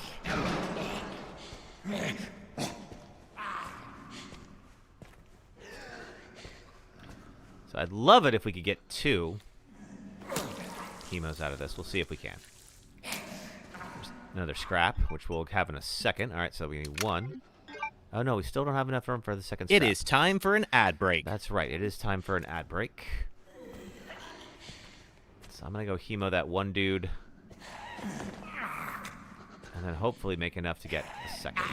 So I'd love it if we could get 2 hemos out of this. We'll see if we can. There's another scrap, which we'll have in a second. All right, so we need 1. Oh, no, we still don't have enough room for the second scrap. It is time for an ad break. That's right. It is time for an ad break. So I'm going to go hemo that one dude. And then hopefully make enough to get a second.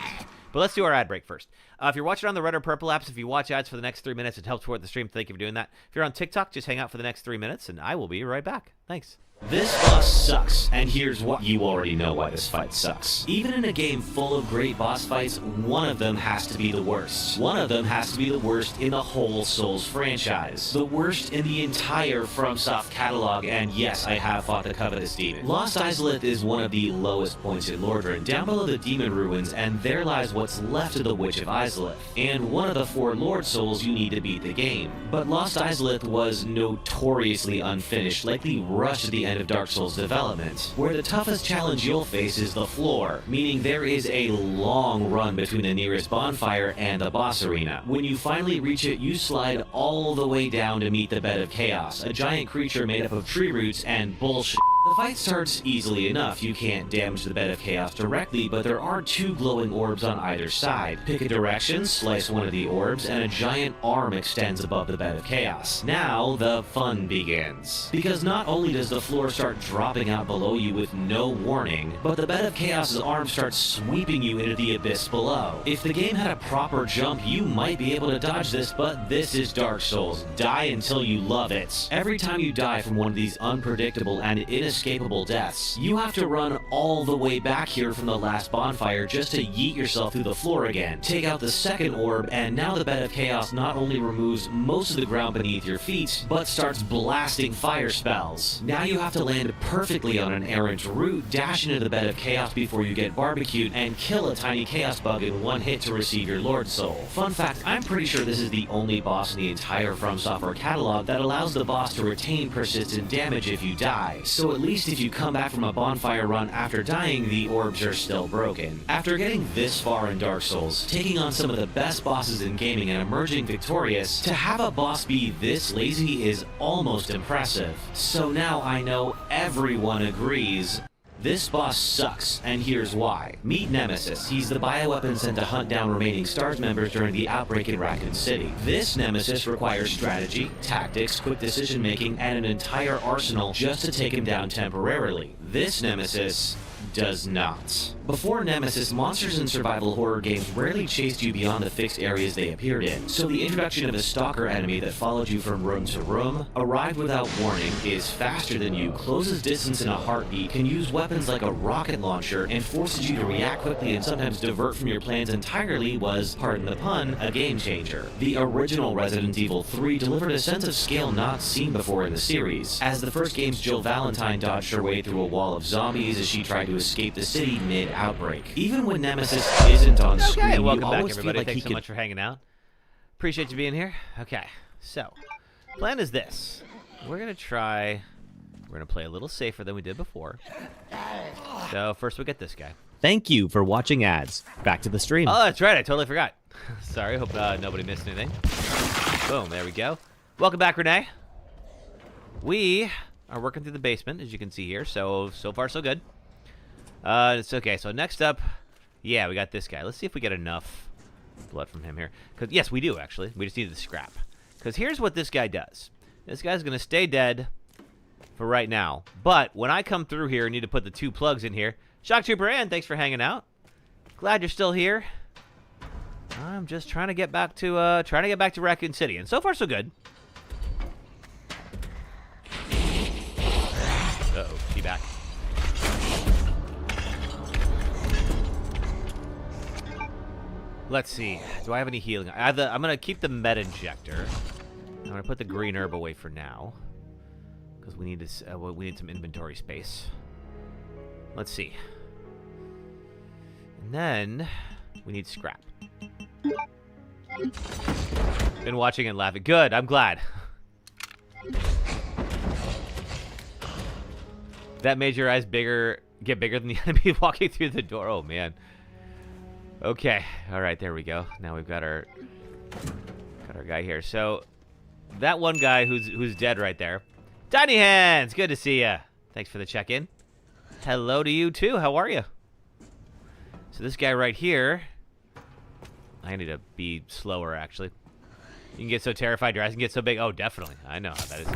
But let's do our ad break first. If you're watching on the Red or Purple apps, if you watch ads for the next 3 minutes, it helps support the stream. Thank you for doing that. If you're on TikTok, just hang out for the next 3 minutes, and I will be right back. Thanks. This boss sucks, and here's what you already know why this fight sucks. Even in a game full of great boss fights, one of them has to be the worst. One of them has to be the worst in the whole Souls franchise. The worst in the entire FromSoft catalog, and yes, I have fought the covetous demon. Lost Izalith is one of the lowest points in Lordran, down below the demon ruins, and there lies what's left of the Witch of Izalith, and one of the 4 Lord Souls you need to beat the game. But Lost Izalith was notoriously unfinished, likely rushed to the end of Dark Souls development, where the toughest challenge you'll face is the floor, meaning there is a long run between the nearest bonfire and the boss arena. When you finally reach it, you slide all the way down to meet the Bed of Chaos, a giant creature made up of tree roots and bullshit. The fight starts easily enough. You can't damage the Bed of Chaos directly, but there are 2 glowing orbs on either side. Pick a direction, slice one of the orbs, and a giant arm extends above the Bed of Chaos. Now the fun begins. Because not only does the floor start dropping out below you with no warning, but the Bed of Chaos's arm starts sweeping you into the abyss below. If the game had a proper jump, you might be able to dodge this, but this is Dark Souls. Die until you love it. Every time you die from one of these unpredictable and inescapable deaths, you have to run all the way back here from the last bonfire just to yeet yourself through the floor again. Take out the second orb, and now the Bed of Chaos not only removes most of the ground beneath your feet, but starts blasting fire spells. Now you have to land perfectly on an errant route, dash into the Bed of Chaos before you get barbecued, and kill a tiny chaos bug in one hit to receive your Lord Soul. Fun fact, I'm pretty sure this is the only boss in the entire From Software catalog that allows the boss to retain persistent damage if you die, so at least if you come back from a bonfire run after dying, the orbs are still broken. After getting this far in Dark Souls, taking on some of the best bosses in gaming and emerging victorious, to have a boss be this lazy is almost impressive. So now I know everyone agrees this boss sucks, and here's why. Meet Nemesis. He's the bioweapon sent to hunt down remaining STARS members during the outbreak in Raccoon City. This Nemesis requires strategy, tactics, quick decision-making, and an entire arsenal just to take him down temporarily. This Nemesis does not. Before Nemesis, monsters in survival horror games rarely chased you beyond the fixed areas they appeared in, so the introduction of a stalker enemy that followed you from room to room, arrived without warning, is faster than you, closes distance in a heartbeat, can use weapons like a rocket launcher, and forces you to react quickly and sometimes divert from your plans entirely was, pardon the pun, a game changer. The original Resident Evil 3 delivered a sense of scale not seen before in the series, as the first game's Jill Valentine dodged her way through a wall of zombies as she tried to escape the city mid-outbreak. Even when Nemesis isn't on screen, Okay, welcome you back, always feel everybody. like Thanks so much for hanging out. Appreciate you being here. Okay, so plan is this: we're gonna play a little safer than we did before. So first we get this guy. Thank you for watching ads. Back to the stream. Oh, that's right. I totally forgot. Sorry. Hope nobody missed anything. Boom. There we go. Welcome back, Renee. We are working through the basement, as you can see here. So far, so good. It's okay. So next up, yeah, we got this guy. Let's see if we get enough blood from him here. Because yes, we do, actually. We just need the scrap. Because here's what this guy does. This guy's going to stay dead for right now. But when I come through here, I need to put the 2 plugs in here. Shock Trooper Ann, thanks for hanging out. Glad you're still here. I'm just trying to get back to Raccoon City, and so far so good. Uh-oh, she back. Let's see. Do I have any healing? I'm gonna keep the med injector. I'm gonna put the green herb away for now, because we need this. We need some inventory space. Let's see. And then we need scrap. Been watching and laughing. Good. I'm glad. That made your eyes get bigger than the enemy walking through the door. Oh man. Okay. All right. There we go. Now we've got our guy here. So that one guy who's dead right there. Tiny Hands. Good to see ya. Thanks for the check-in. Hello to you too. How are you? So this guy right here. I need to be slower, actually. You can get so terrified, your eyes can get so big. Oh, definitely. I know how that is.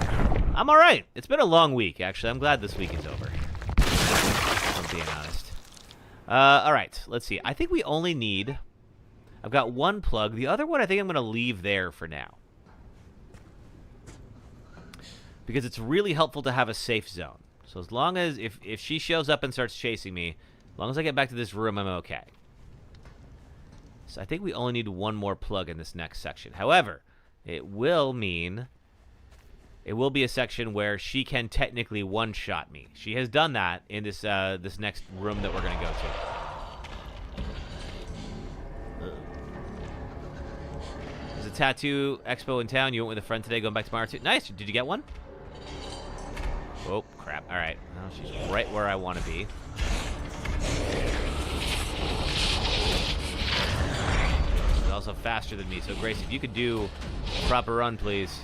I'm all right. It's been a long week, actually. I'm glad this week is over. I'm being honest. All right. Let's see. I think we only need... I've got 1 plug. The other one I think I'm going to leave there for now. Because it's really helpful to have a safe zone. So as long as, if she shows up and starts chasing me, as long as I get back to this room, I'm okay. So I think we only need one more plug in this next section. However, it will mean it will be a section where she can technically one-shot me. She has done that in this this next room that we're going to go to. There's a tattoo expo in town. You went with a friend today, going back tomorrow too. Nice. Did you get one? Oh, crap. All right. Well, she's right where I want to be. She's also faster than me. So, Grace, if you could do a proper run, please.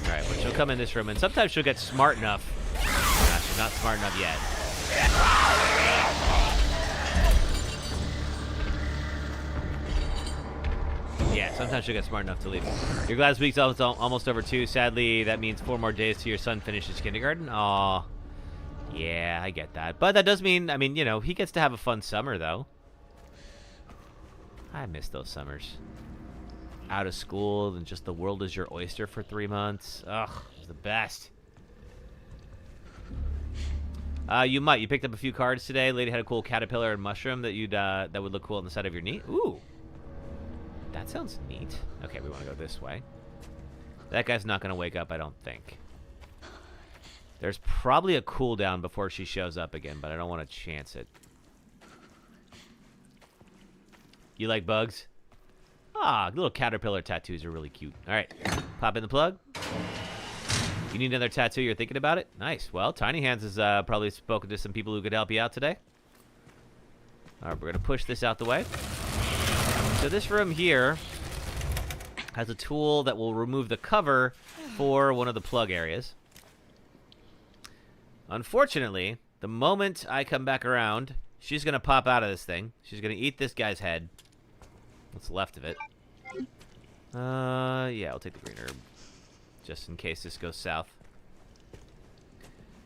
All right, but she'll come in this room, and sometimes she'll get smart enough. Nah, she's not smart enough yet. Yeah, sometimes she'll get smart enough to leave. Your glass week's almost over, too. Sadly, that means 4 more days till your son finishes kindergarten. Aw. Yeah, I get that. But that does mean, I mean, you know, he gets to have a fun summer, though. I miss those summers. Out of school, and just the world is your oyster for 3 months. Ugh, it was the best. You picked up a few cards today. Lady had a cool caterpillar and mushroom that that would look cool on the side of your knee. Ooh. That sounds neat. Okay, we want to go this way. That guy's not going to wake up, I don't think. There's probably a cooldown before she shows up again, but I don't want to chance it. You like bugs? Ah, little caterpillar tattoos are really cute. All right, pop in the plug. You need another tattoo? You're thinking about it? Nice. Well, Tiny Hands has probably spoken to some people who could help you out today. All right, we're going to push this out the way. So this room here has a tool that will remove the cover for one of the plug areas. Unfortunately, the moment I come back around, she's going to pop out of this thing. She's going to eat this guy's head. What's left of it? Yeah, I'll take the green herb. Just in case this goes south.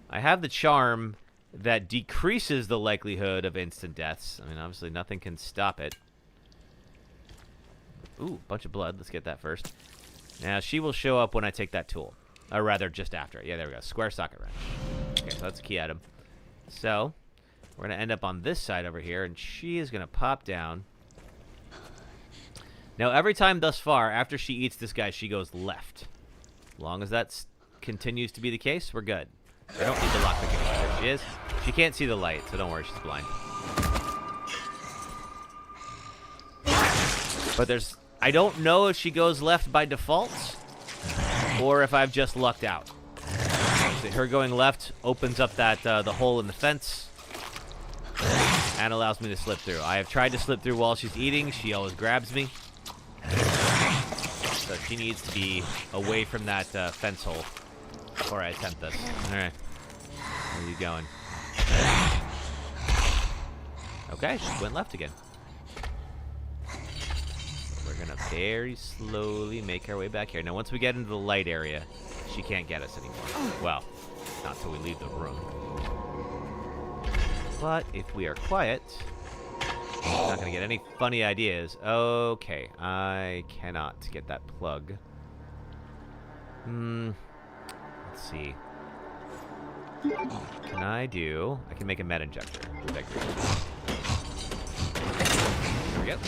I have the charm that decreases the likelihood of instant deaths. I mean, obviously nothing can stop it. Ooh, bunch of blood. Let's get that first. Now, she will show up when I take that tool. Or rather, just after it. Yeah, there we go. Square socket wrench. Okay, so that's a key item. So, we're going to end up on this side over here, and she is going to pop down. Now, every time thus far, after she eats this guy, she goes left. As long as that continues to be the case, we're good. I don't need the lockpick anymore. There she is. She can't see the light, so don't worry, she's blind. But there's... I don't know if she goes left by default or if I've just lucked out. Her going left opens up that the hole in the fence and allows me to slip through. I have tried to slip through while she's eating. She always grabs me. So she needs to be away from that fence hole before I attempt this. All right. Where are you going? Okay, she went left again. We're going to very slowly make our way back here. Now, once we get into the light area, she can't get us anymore. Well, not until we leave the room. But if we are quiet, we're not going to get any funny ideas. Okay, I cannot get that plug. Let's see. Can I do... I can make a med injector. There we go.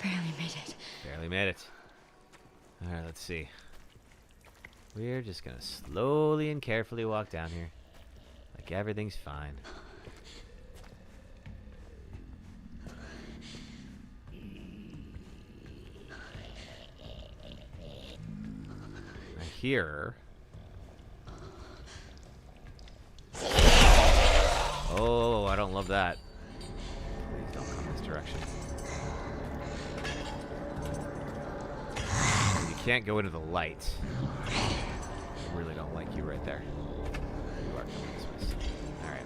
Barely made it. Barely made it. Alright, let's see. We're just gonna slowly and carefully walk down here. Like everything's fine. I hear... Oh, I don't love that. Please don't come this direction. Can't go into the light. I really don't like you right there. You are coming this way. Alright.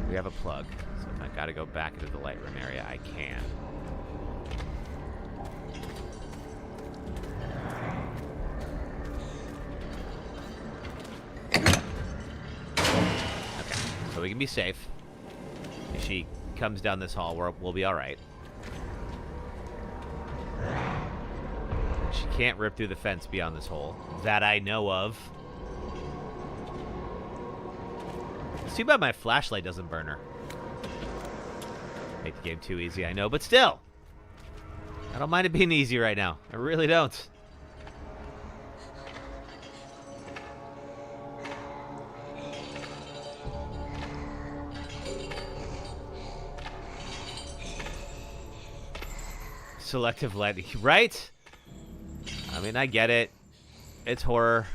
We have a plug. So if I gotta go back into the lightroom area, I can. Okay. So we can be safe. If she comes down this hall, we'll be alright. She can't rip through the fence beyond this hole. That I know of. It's too bad my flashlight doesn't burn her. Make the game too easy, I know, but still. I don't mind it being easy right now. I really don't. Selective lighting, right? I mean, I get it. It's horror.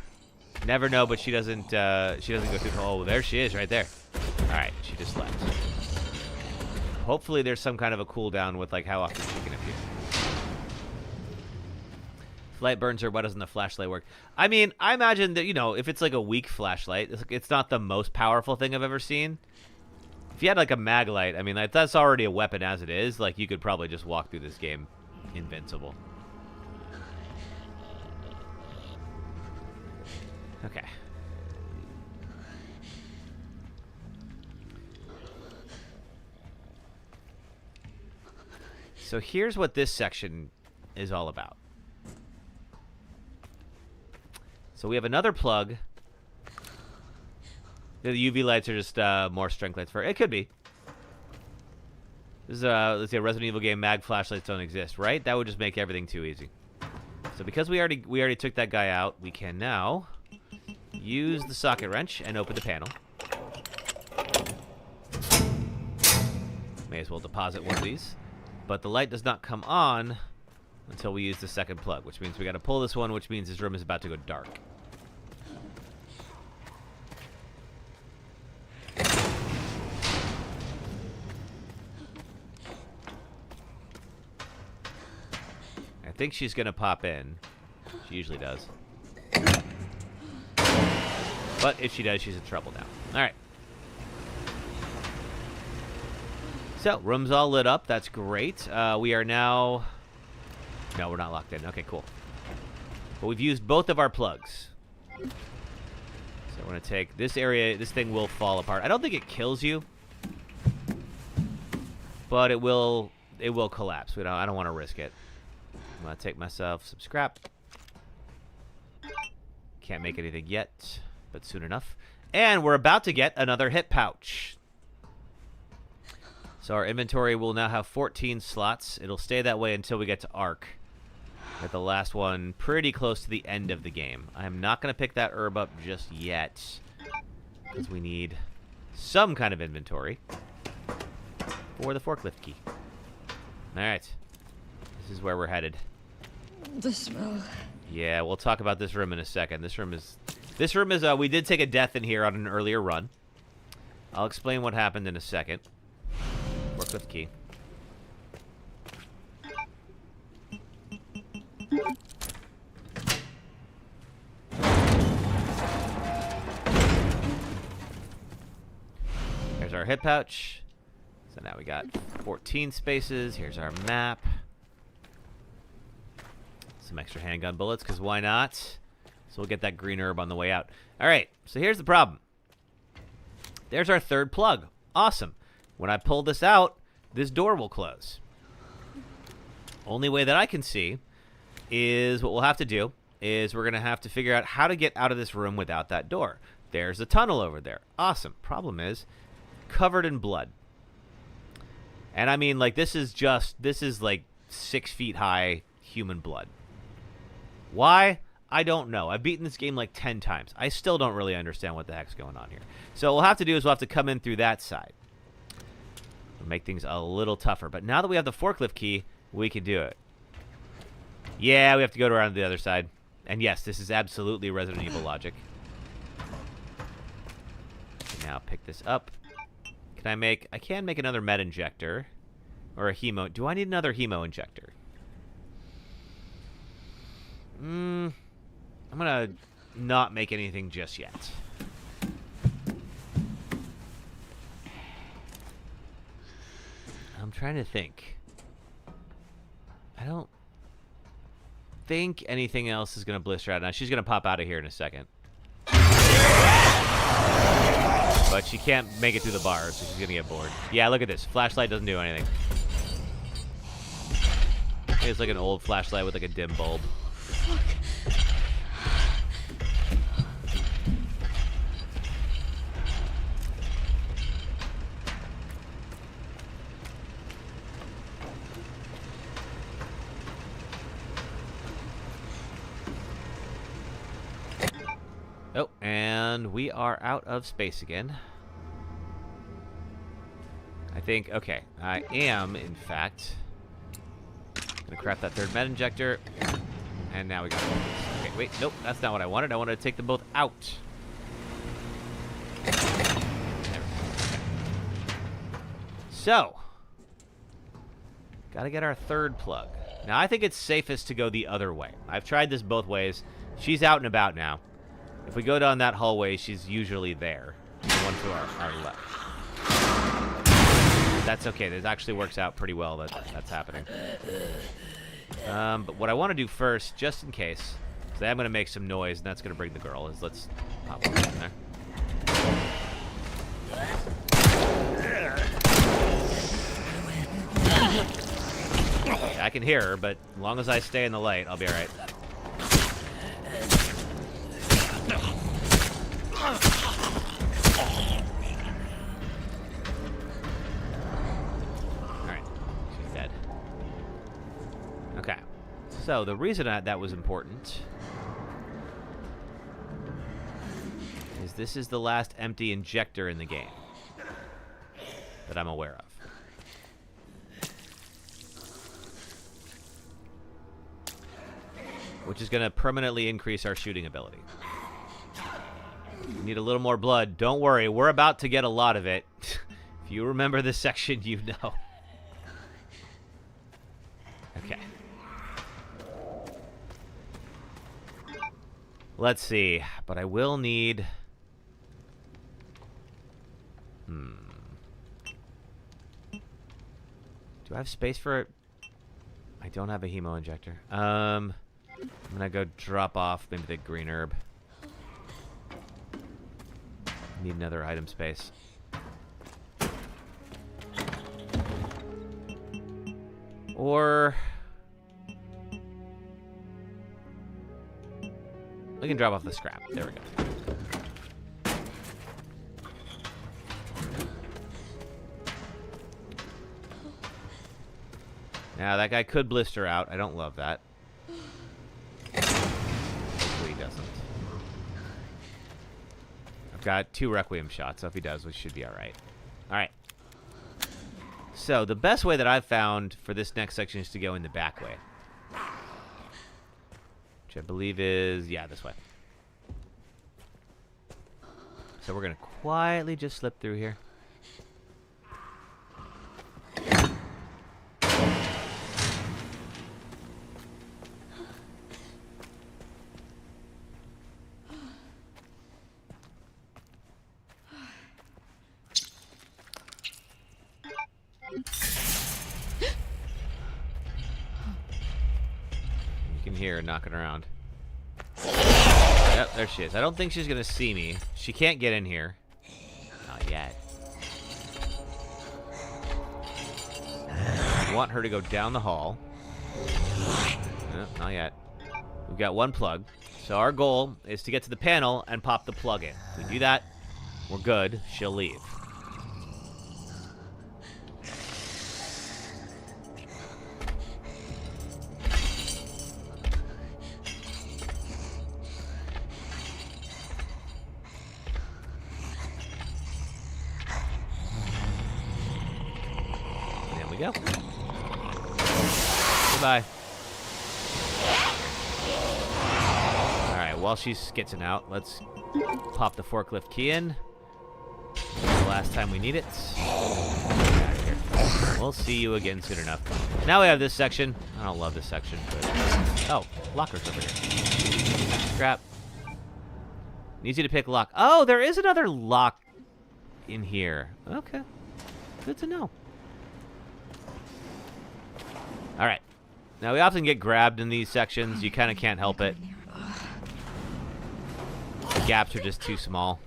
Never know, but she doesn't go through. Oh, there she is, right there. All right, she just left. Hopefully, there's some kind of a cooldown with like how often she can appear. If light burns her, why doesn't the flashlight work? I mean, I imagine that, you know, if it's like a weak flashlight, it's not the most powerful thing I've ever seen. If you had like a mag light, I mean, like, that's already a weapon as it is. Like, you could probably just walk through this game invincible. Okay. So here's what this section is all about. So we have another plug. The UV lights are just more strength lights for it. Could be. This is let's say a Resident Evil game. Mag flashlights don't exist, right? That would just make everything too easy. So because we already took that guy out, we can now use the socket wrench and open the panel. May as well deposit one of these. But the light does not come on until we use the second plug, which means we got to pull this one, which means this room is about to go dark. I think she's going to pop in. She usually does. But if she does, she's in trouble now. All right. So, room's all lit up. That's great. We are now... No, we're not locked in. Okay, cool. But we've used both of our plugs. So we're going to take this area. This thing will fall apart. I don't think it kills you. But it will collapse. I don't want to risk it. I'm going to take myself some scrap. Can't make anything yet, but soon enough. And we're about to get another hip pouch. So our inventory will now have 14 slots. It'll stay that way until we get to Arc. Get the last one pretty close to the end of the game. I'm not going to pick that herb up just yet, because we need some kind of inventory for the forklift key. All right. This is where we're headed. The smell. Yeah, we'll talk about this room in a second. This room is we did take a death in here on an earlier run. I'll explain what happened in a second. Forklift key. There's our hip pouch. So now we got 14 spaces. Here's our map. Some extra handgun bullets, because why not? So we'll get that green herb on the way out. All right, so here's the problem. There's our third plug. Awesome. When I pull this out, this door will close. Only way that I can see is what we'll have to do is we're going to have to figure out how to get out of this room without that door. There's a tunnel over there. Awesome. Problem is, covered in blood. And I mean, like, this is like 6 feet high human blood. Why? I don't know. I've beaten this game like 10 times. I still don't really understand what the heck's going on here. So what we'll have to do is we'll have to come in through that side. It'll make things a little tougher. But now that we have the forklift key, we can do it. Yeah, we have to go around to the other side. And yes, this is absolutely Resident Evil logic. Now pick this up. I can make another med injector. Or a hemo. Do I need another hemo injector? I'm gonna not make anything just yet. I'm trying to think. I don't think anything else is gonna blister out. Now she's gonna pop out of here in a second. But she can't make it through the bars, so she's gonna get bored. Yeah, look at this. Flashlight doesn't do anything. It's like an old flashlight with like a dim bulb. Oh, and we are out of space again. I think, okay, I am, in fact, gonna craft that third med injector, and now we got it. Okay, wait, nope, that's not what I wanted. I wanted to take them both out. There we go. Okay. So, gotta get our third plug. Now, I think it's safest to go the other way. I've tried this both ways. She's out and about now. If we go down that hallway, she's usually there. The one to our left. That's okay. This actually works out pretty well that that's happening. But what I want to do first, just in case, because I am going to make some noise, and that's going to bring the girl, is let's pop one in there. Okay, I can hear her, but as long as I stay in the light, I'll be all right. So, the reason that was important is this is the last empty injector in the game that I'm aware of. Which is going to permanently increase our shooting ability. We need a little more blood. Don't worry, we're about to get a lot of it. If you remember this section, you know. Okay. Let's see, but I will need... Do I have space for it? I don't have a hemo injector. I'm gonna go drop off maybe the green herb. Need another item space. Or... we can drop off the scrap. There we go. Now, that guy could blister out. I don't love that. Hopefully he doesn't. I've got 2 Requiem shots, so if he does, we should be alright. Alright. So, the best way that I've found for this next section is to go in the back way. Which I believe is, yeah, this way. So we're going to quietly just slip through here. Here knocking around. Yep, there she is. I don't think she's gonna see me. She can't get in here. Not yet. I want her to go down the hall. No, not yet. We've got 1 plug. So our goal is to get to the panel and pop the plug in. If we do that, we're good. She'll leave. Go. Goodbye. Alright, while she's skitzing out, let's pop the forklift key in. The last time we need it. Get out of here. We'll see you again soon enough. Now we have this section. I don't love this section, but... oh, lockers over here. Scrap. Needs you to pick lock. Oh, there is another lock in here. Okay. Good to know. Alright. Now, we often get grabbed in these sections. You kind of can't help it. The gaps are just too small.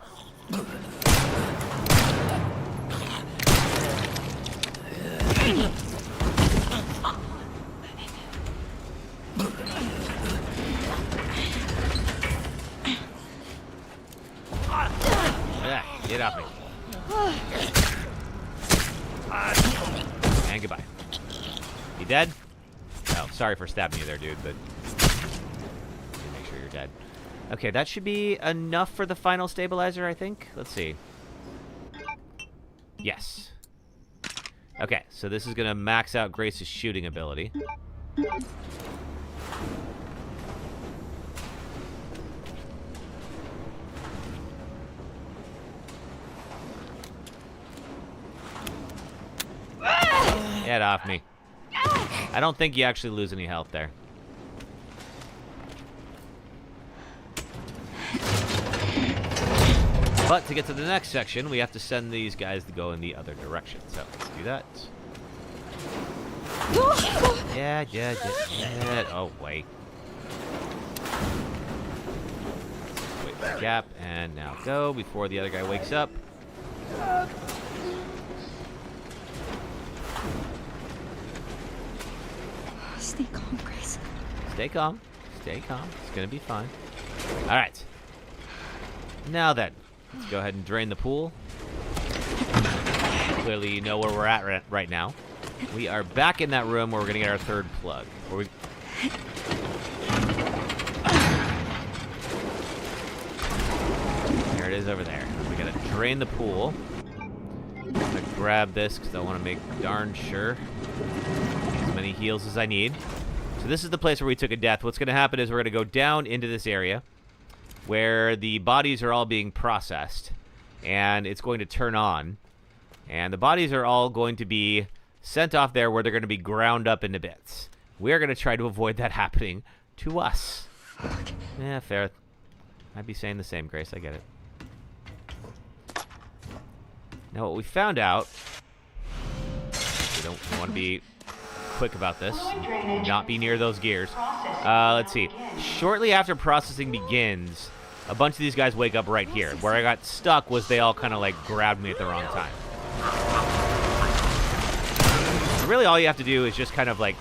And goodbye. You dead? Oh, sorry for stabbing you there, dude, but make sure you're dead. Okay, that should be enough for the final stabilizer, I think. Let's see. Yes. Okay, so this is going to max out Grace's shooting ability. Get off me. I don't think you actually lose any health there. But to get to the next section, we have to send these guys to go in the other direction. So let's do that. Yeah. Oh, wait. Wait for the gap, and now go before the other guy wakes up. Stay calm, Grace. Stay calm. Stay calm. It's gonna be fine. All right. Now then, let's go ahead and drain the pool. Clearly, you know where we're at right now. We are back in that room where we're gonna get our third plug. There it is over there. We gotta drain the pool. I'm gonna grab this because I want to make darn sure as many heals as I need. So this is the place where we took a death. What's gonna happen is we're gonna go down into this area where the bodies are all being processed, and it's going to turn on, and the bodies are all going to be sent off there where they're going to be ground up into bits. We're going to try to avoid that happening to us. Yeah, fair. I'd be saying the same, Grace. I get it. Now, what we found out, we don't want to be quick about this, not be near those gears. Let's see. Shortly after processing begins, a bunch of these guys wake up right here. Where I got stuck was they all kind of like grabbed me at the wrong time. So really all you have to do is just kind of like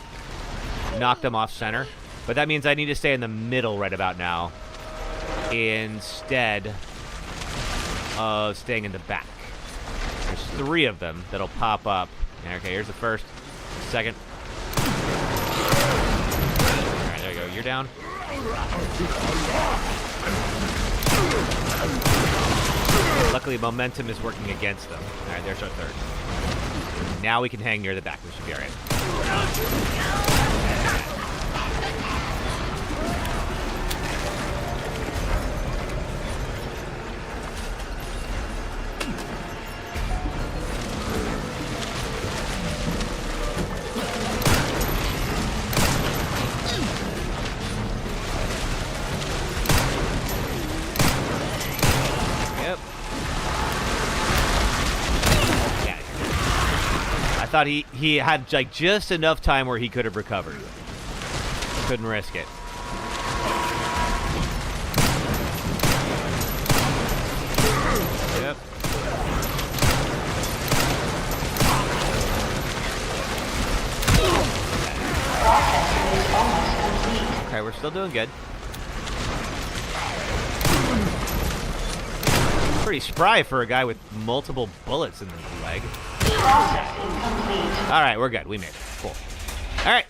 knock them off center. But that means I need to stay in the middle right about now instead of staying in the back. There's 3 of them that'll pop up. Okay, here's the first, second. All right, there you go. You're down. Luckily, momentum is working against them. All right, there's our third. Now we can hang near the back. We should be all right. I thought he had like just enough time where he could have recovered. Couldn't risk it. Yep. Okay, we're still doing good. Pretty spry for a guy with multiple bullets in his leg. Alright, we're good. We made it. Cool. Alright.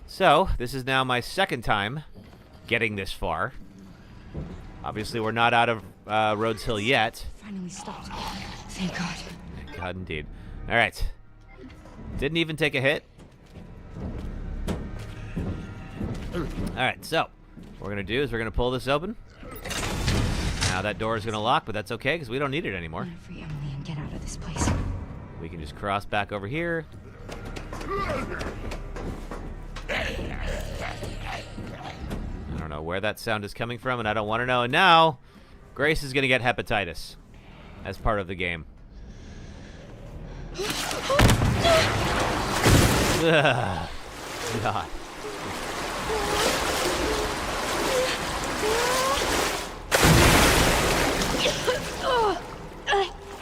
So, this is now my second time getting this far. Obviously, we're not out of Rhodes Hill yet. Finally stopped. Thank God. Thank God, indeed. Alright. Didn't even take a hit. Alright, so what we're going to do is we're going to pull this open. Now that door is going to lock, but that's okay because we don't need it anymore. I'm gonna free Emily and get out of this place. We can just cross back over here. I don't know where that sound is coming from, and I don't want to know. And now, Grace is going to get hepatitis as part of the game. Ugh. God.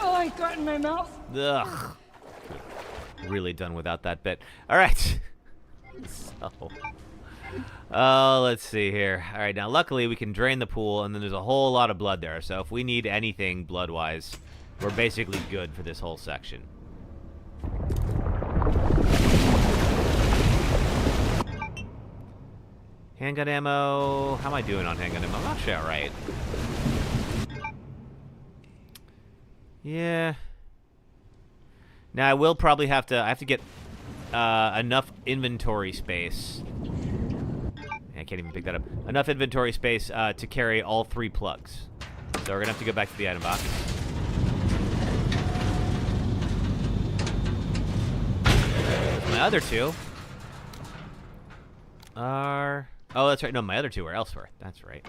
Oh, I got in my mouth. Ugh. Really done without that bit. All right. So, let's see here. All right, now luckily we can drain the pool, and then there's a whole lot of blood there. So if we need anything blood-wise, we're basically good for this whole section. Handgun ammo. How am I doing on handgun ammo? I'm actually alright. Yeah. Now I will probably have to get enough inventory space. I can't even pick that up. Enough inventory space to carry all 3 plugs. So we're gonna have to go back to the item box. My other 2 are... Oh, that's right. No, my other 2 are elsewhere. That's right.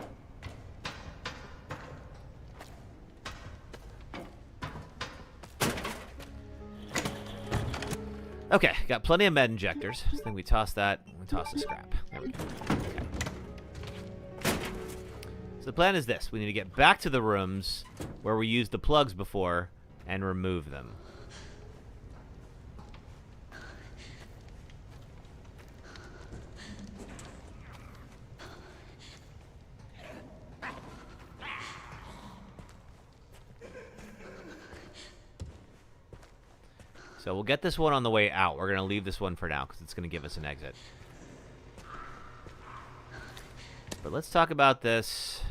Okay, got plenty of med injectors. I think we toss that. We toss the scrap. There we go. Okay. So the plan is this. We need to get back to the rooms where we used the plugs before and remove them. So we'll get this one on the way out. We're going to leave this one for now because it's going to give us an exit. But let's talk about this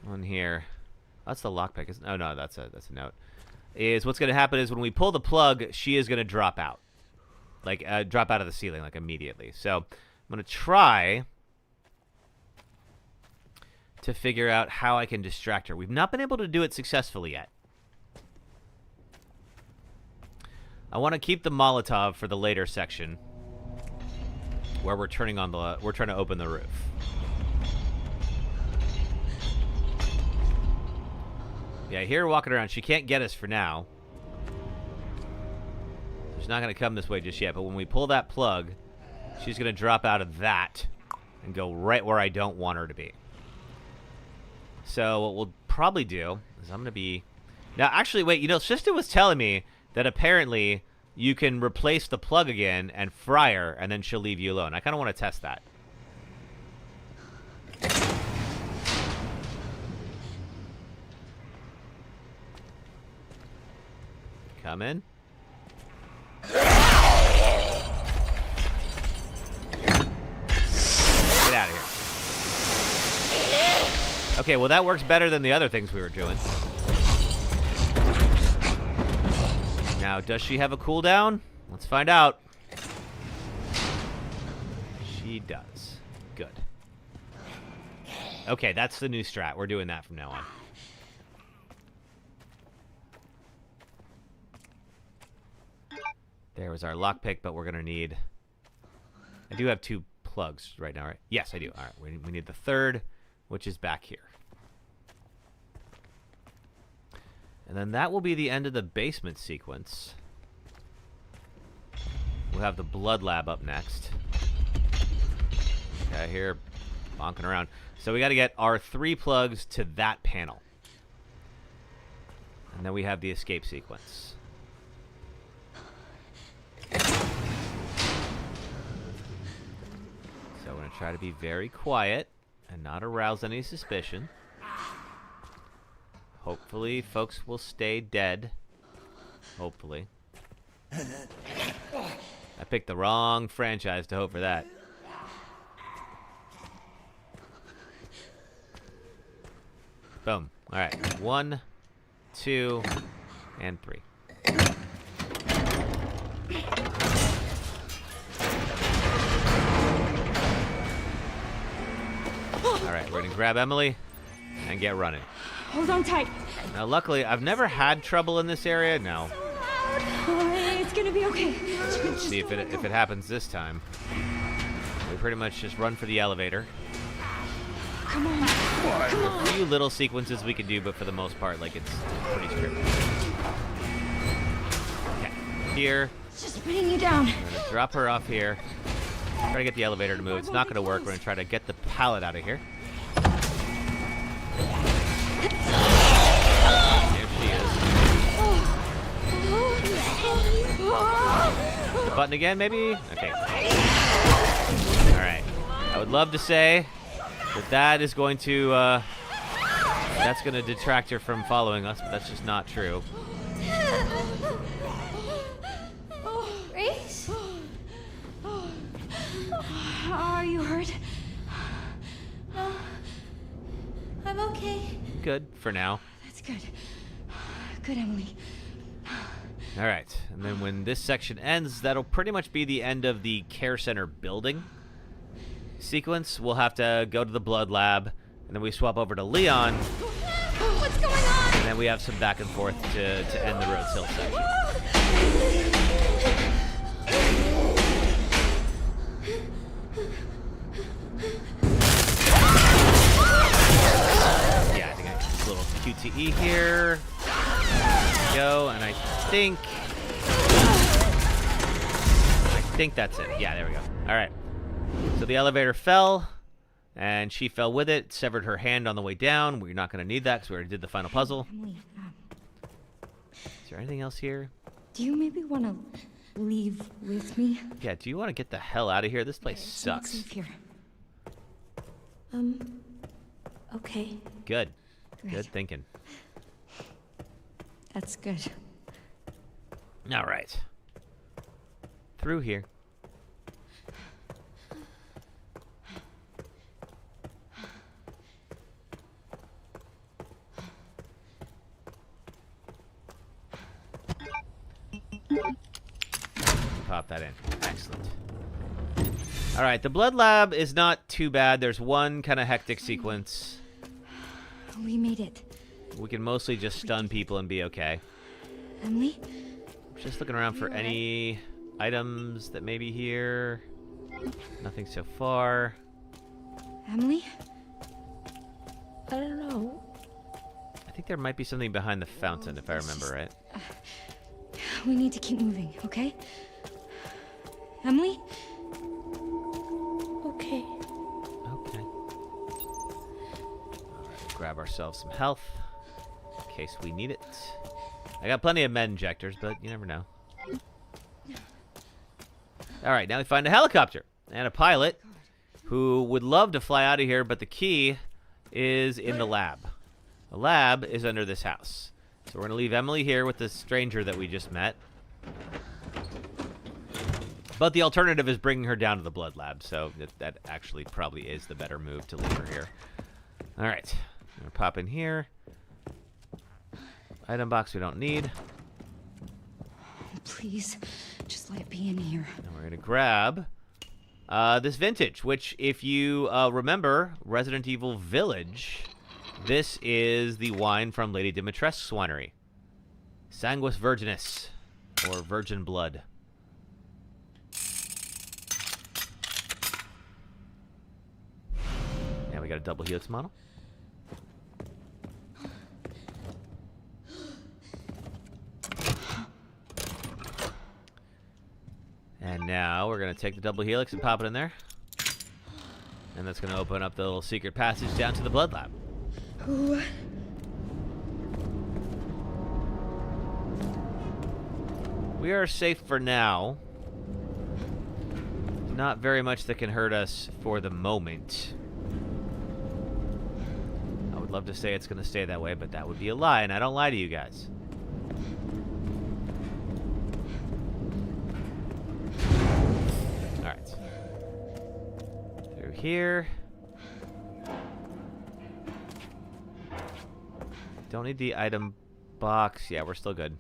one here. That's the lockpick. Oh, no, that's a note. Is what's going to happen is when we pull the plug, she is going to drop out. Like, drop out of the ceiling, like, immediately. So I'm going to try to figure out how I can distract her. We've not been able to do it successfully yet. I want to keep the Molotov for the later section, where we're trying to open the roof. Yeah, I hear her walking around. She can't get us for now. She's not going to come this way just yet. But when we pull that plug, she's going to drop out of that and go right where I don't want her to be. So what we'll probably do is I'm going to be... Now, actually, wait. You know, Sister was telling me that apparently you can replace the plug again and fry her, and then she'll leave you alone. I kind of want to test that. Come in. Get out of here. Okay, well that works better than the other things we were doing. Now, does she have a cooldown? Let's find out. She does. Good. Okay, that's the new strat. We're doing that from now on. There was our lockpick, but we're going to need... I do have 2 plugs right now, right? Yes, I do. All right, we need the 3rd, which is back here. And then that will be the end of the basement sequence. We'll have the blood lab up next. Okay, here, bonking around. So we got to get our 3 plugs to that panel. And then we have the escape sequence. So I'm going to try to be very quiet and not arouse any suspicion. Hopefully, folks will stay dead. Hopefully. I picked the wrong franchise to hope for that. Boom. All right. 1, 2, and 3. All right, we're gonna grab Emily and get running. Hold on tight. Now, luckily, I've never had trouble in this area. No. Oh, it's gonna be okay. Let's see if it happens this time. We pretty much just run for the elevator. Come on. Come on. A few little sequences we can do, but for the most part, like, it's pretty straightforward. Okay, here. It's just bringing you down. We're gonna drop her off here. Try to get the elevator to move. It's not gonna work. We're gonna try to get the pallet out of here. There she is. The button again, maybe? Okay. Alright. I would love to say that is going to That's going to detract her from following us, but that's just not true. Grace? Are you hurt? No. I'm okay. Good, for now. That's good. Good, Emily. All right, and then when this section ends, that'll pretty much be the end of the care center building sequence. We'll have to go to the blood lab, and then we swap over to Leon. What's going on? And then we have some back and forth to end the Rhodes Hill section. Yeah, I think I got this little QTE here. There we go, and I think that's it. Yeah, there we go. All right. So the elevator fell, and she fell with it, severed her hand on the way down. We're not going to need that because we already did the final puzzle. Emily, Is there anything else here? do you maybe want to leave with me? Yeah, do you want to get the hell out of here? This place It's not sucks. safe here. Okay. Good. Great. Good thinking. That's good. All right. Through here. Pop that in. Excellent. All right, the blood lab is not too bad. There's one kind of hectic sequence. We made it. We can mostly just stun people and be okay. Emily? Just looking around for any items that may be here. Nothing so far. Emily? I don't know. I think there might be something behind the fountain, if I remember right. We need to keep moving, okay? Emily? Okay. Okay. Alright, grab ourselves some health. In case we need it. I got plenty of med injectors, but you never know. Alright, now we find a helicopter and a pilot who would love to fly out of here, but the key is in the lab. The lab is under this house. So we're going to leave Emily here with the stranger that we just met. But the alternative is bringing her down to the blood lab, so that actually probably is the better move to leave her here. All right, I'm going to pop in here. Item box we don't need. Please, just let it be in here. And we're going to grab this vintage, which if you remember Resident Evil Village, this is the wine from Lady Dimitrescu's winery. Sanguis Virginis, or Virgin Blood. And we got a double helix model. And now we're going to take the double helix and pop it in there. And that's going to open up the little secret passage down to the blood lab. Ooh. We are safe for now. Not very much that can hurt us for the moment. I would love to say it's going to stay that way, but that would be a lie, and I don't lie to you guys. Alright. Through here. Don't need the item box. Yeah, we're still good.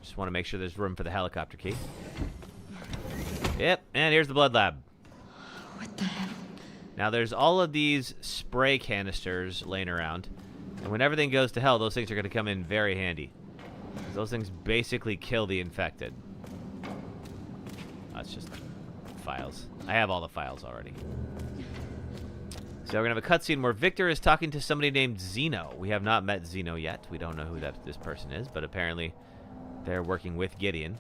Just want to make sure there's room for the helicopter key. Yep, and here's the blood lab. What the hell? Now there's all of these spray canisters laying around. And when everything goes to hell, those things are going to come in very handy. 'Cause those things basically kill the infected. That's just files. I have all the files already. So we're going to have a cutscene where Victor is talking to somebody named Zeno. We have not met Zeno yet. We don't know who this person is, but apparently they're working with Gideon.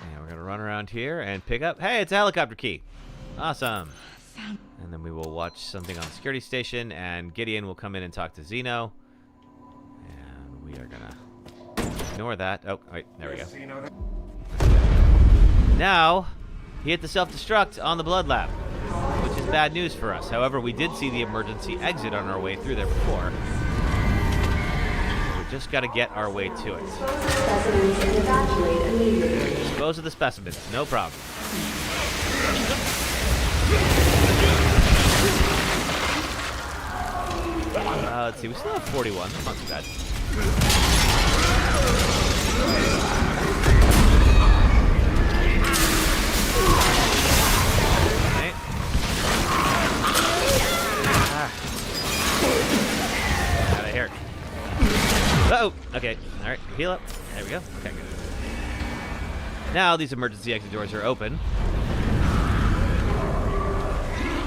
And we're going to run around here and pick up... Hey, it's a helicopter key. Awesome. And then we will watch something on the security station, and Gideon will come in and talk to Zeno. And we are going to ignore that. Oh, wait, there we go. Now, He hit the self-destruct on the blood lab, which is bad news for us. However, we did see the emergency exit on our way through there before. We just got to get our way to it. Dispose of the specimens, no problem. Let's see, we still have 41. That's not too bad. Okay. Out of here. Uh-oh. Okay. All right. Heal up. There we go. Okay, good. Now these emergency exit doors are open.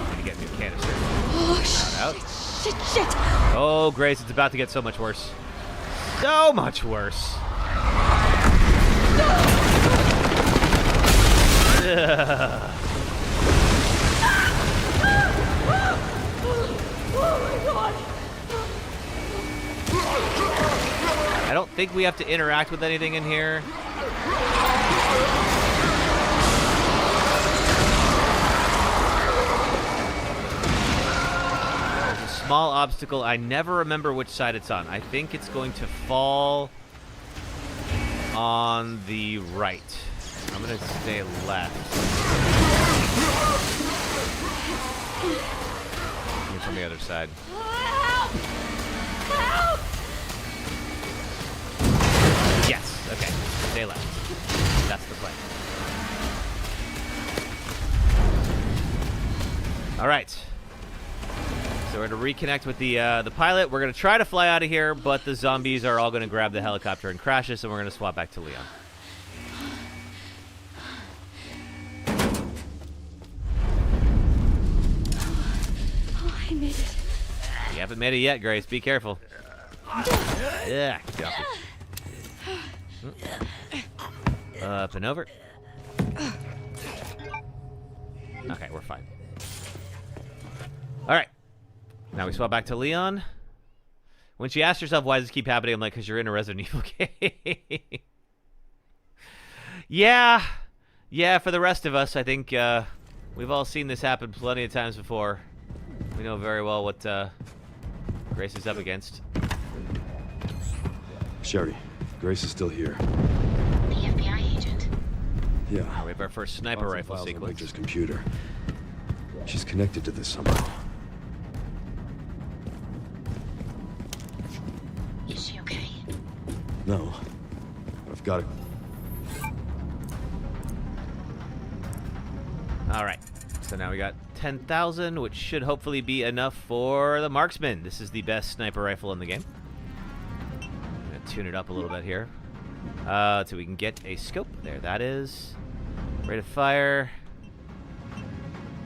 Gonna get a new canister. Oh, shit. Oh, Grace, it's about to get so much worse. So much worse. Ugh. I don't think we have to interact with anything in here. There's a small obstacle. I never remember which side it's on. I think it's going to fall on the right. I'm going to stay left. From the other side. Help! Yes. Okay. Stay left. That's the plan. All right. So we're going to reconnect with the pilot. We're going to try to fly out of here, but the zombies are all going to grab the helicopter and crash us, and we're going to swap back to Leon. I made it. You haven't made it yet, Grace. Be careful. Yeah. Get off it. Up and over. Okay, we're fine. All right. Now we swap back to Leon. When she asked herself, why does this keep happening? I'm like, because you're in a Resident Evil game. Yeah. Yeah, for the rest of us, I think we've all seen this happen plenty of times before. We know very well what Grace is up against. Sherry, Grace is still here. The FBI agent. Yeah. We have our first sniper rifle files on sequence. Victor's computer. She's connected to this somehow. Is she okay? No. I've got it. All right. So now we got 10,000, which should hopefully be enough for the marksman. This is the best sniper rifle in the game. I'm gonna tune it up a little bit here, so we can get a scope. There, that is. Rate of fire.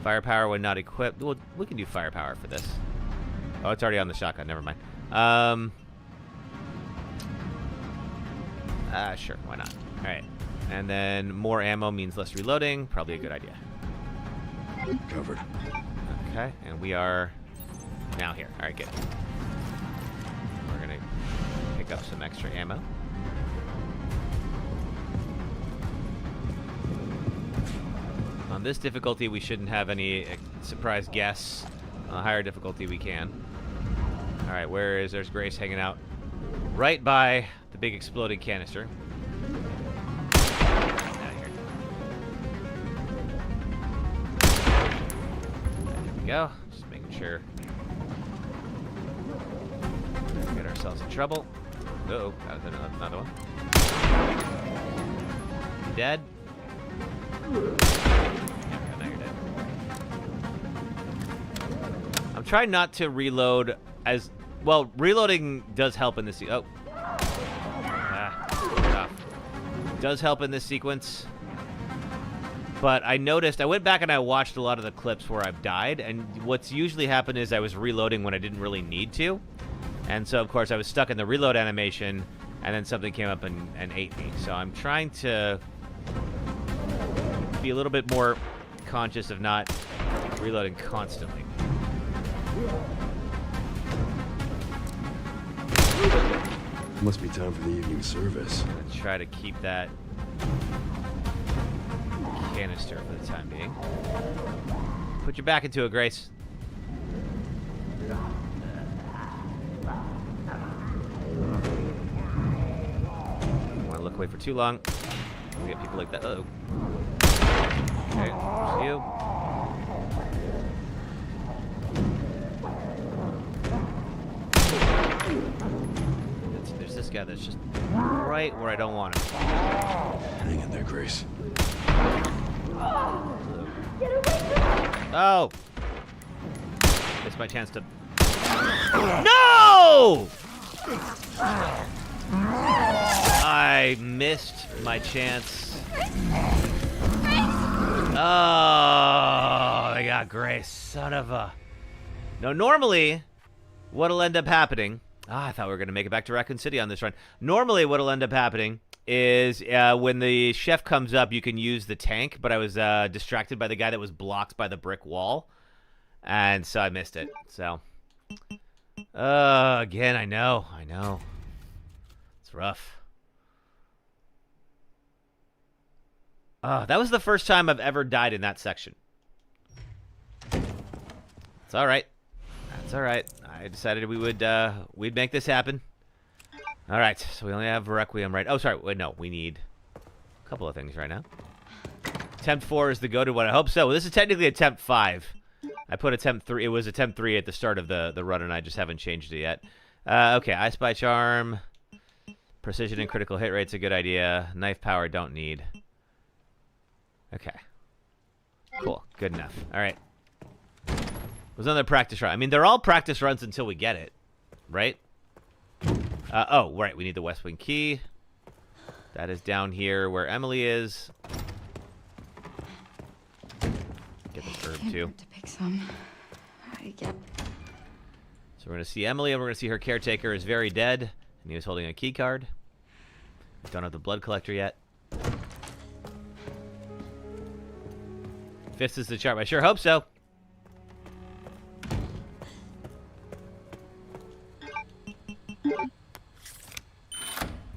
Firepower when not equipped. Well, we can do firepower for this. Oh, it's already on the shotgun. Never mind. Sure. Why not? All right. And then more ammo means less reloading. Probably a good idea. Covered. Okay, and we are now here. All right, good. We're gonna pick up some extra ammo. On this difficulty, we shouldn't have any surprise guess. On a higher difficulty, we can. All right, there's Grace hanging out right by the big exploding canister. Go. Just making sure. Get ourselves in trouble. Uh-oh, got another one. You dead? Yeah, now you're dead. I'm trying not to reload as well. Reloading does help in this. Tough. Does help in this sequence. But I noticed, I went back and I watched a lot of the clips where I've died, and what's usually happened is I was reloading when I didn't really need to. And so, of course, I was stuck in the reload animation, and then something came up and ate me. So I'm trying to be a little bit more conscious of not reloading constantly. Must be time for the evening service. I'm gonna try to keep that canister for the time being. Put your back into it, Grace. Don't want to look away for too long. We get people like that. Uh-oh. Okay, there's you. There's this guy that's just right where I don't want him. Hang in there, Grace. Oh! Missed my chance to... No! I missed my chance. Oh, they got Grace. Son of a... No, normally, what'll end up happening... I thought we were going to make it back to Raccoon City on this run. Normally, what'll end up happening is when the chef comes up, you can use the tank, but I was distracted by the guy that was blocked by the brick wall, and so I missed it. So, again, I know. It's rough. That was the first time I've ever died in that section. It's all right. That's all right. I decided we'd make this happen. All right, so we only have Requiem, right? Oh, sorry. Wait, no, we need a couple of things right now. Attempt 4 is the go-to one. I hope so. Well, this is technically attempt 5. I put attempt 3. It was attempt 3 at the start of the run, and I just haven't changed it yet. Okay, I Spy Charm. Precision and critical hit rate's a good idea. Knife power, don't need. Okay. Cool. Good enough. All right. It was another practice run. I mean, they're all practice runs until we get it, right? Oh, right. We need the West Wing key. That is down here where Emily is. Get the herb too. To pick some. I get. So we're gonna see Emily, and we're gonna see her caretaker is very dead, and he was holding a key card. We don't have the blood collector yet. Fist is the charm. I sure hope so.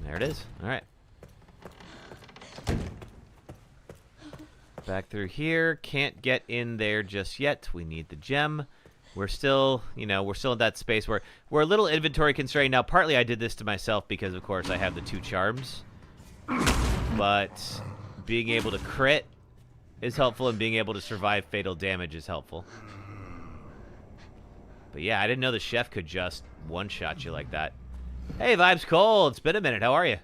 There it is. All right. Back through here. Can't get in there just yet. We need the gem. We're still, we're still in that space where we're a little inventory constrained. Now, partly I did this to myself because, of course, I have the 2 charms. But being able to crit is helpful, and being able to survive fatal damage is helpful. But yeah, I didn't know the chef could just one-shot you like that. Hey, Vibes Cole, it's been a minute. How are you?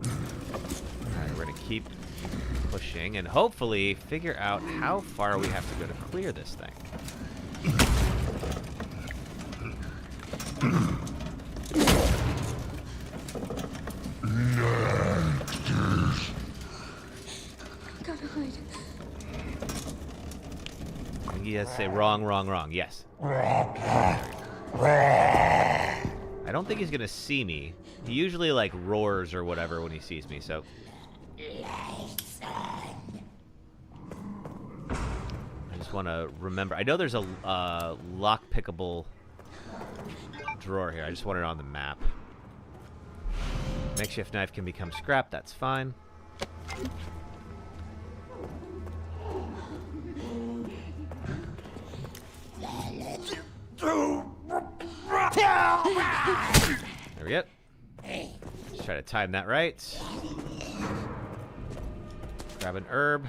Alright, we're going to keep pushing and hopefully figure out how far we have to go to clear this thing. Gotta hide. I think he has to say wrong, wrong, wrong. Yes. I don't think he's gonna see me. He usually like roars or whatever when he sees me, so. I just want to remember. I know there's a lock-pickable drawer here. I just want it on the map. Makeshift knife can become scrap. That's fine. There we go. Let's try to time that right. Grab an herb.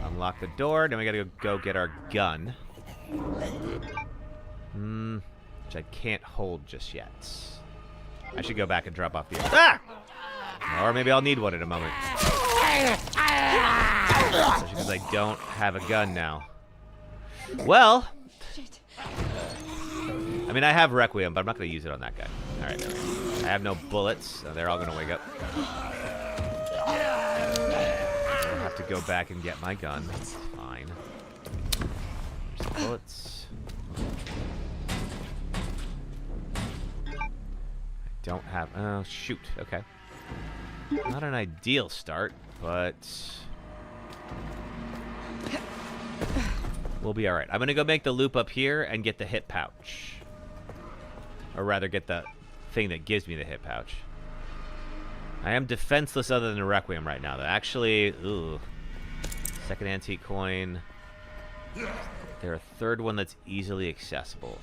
Unlock the door. Then we gotta go get our gun. Which I can't hold just yet. I should go back and drop off the... Ah! Or maybe I'll need one in a moment. Especially because I don't have a gun now. Well... I mean, I have Requiem, but I'm not going to use it on that guy. Alright, I have no bullets, so they're all going to wake up. I'll have to go back and get my gun. It's fine. There's the bullets. I don't have... Oh, shoot. Okay. Not an ideal start, but... we'll be alright. I'm going to go make the loop up here and get the hit pouch. Or rather, get the thing that gives me the hit pouch. I am defenseless other than a Requiem right now, though. Actually, ooh. Second antique coin. There a third one that's easily accessible.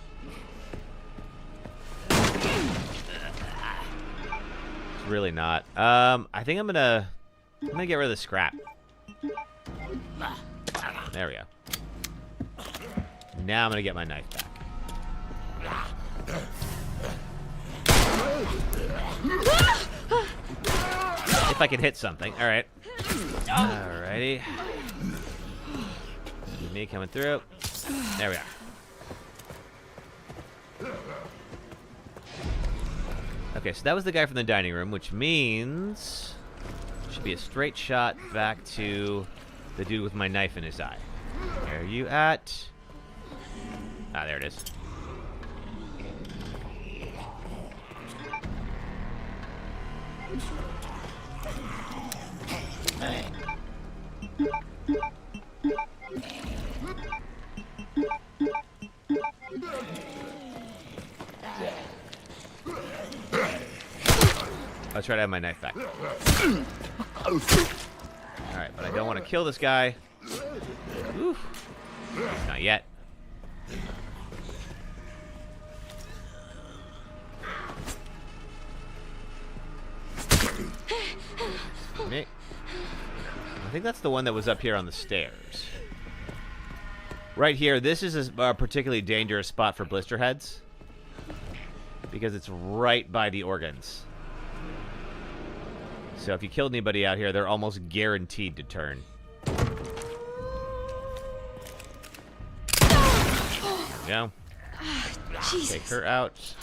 It's really not. I think I'm gonna get rid of the scrap. There we go. Now I'm gonna get my knife back. If I can hit something. All right. Alrighty. Me coming through. There we are. Okay, so that was the guy from the dining room, which means should be a straight shot back to the dude with my knife in his eye. Where are you at? Ah, there it is. I'll try to have my knife back. Alright, but I don't want to kill this guy. Oof. Not yet. Me. I think that's the one that was up here on the stairs. Right here, this is a particularly dangerous spot for blister heads. Because it's right by the organs. So if you killed anybody out here, they're almost guaranteed to turn. There we go. Take her out.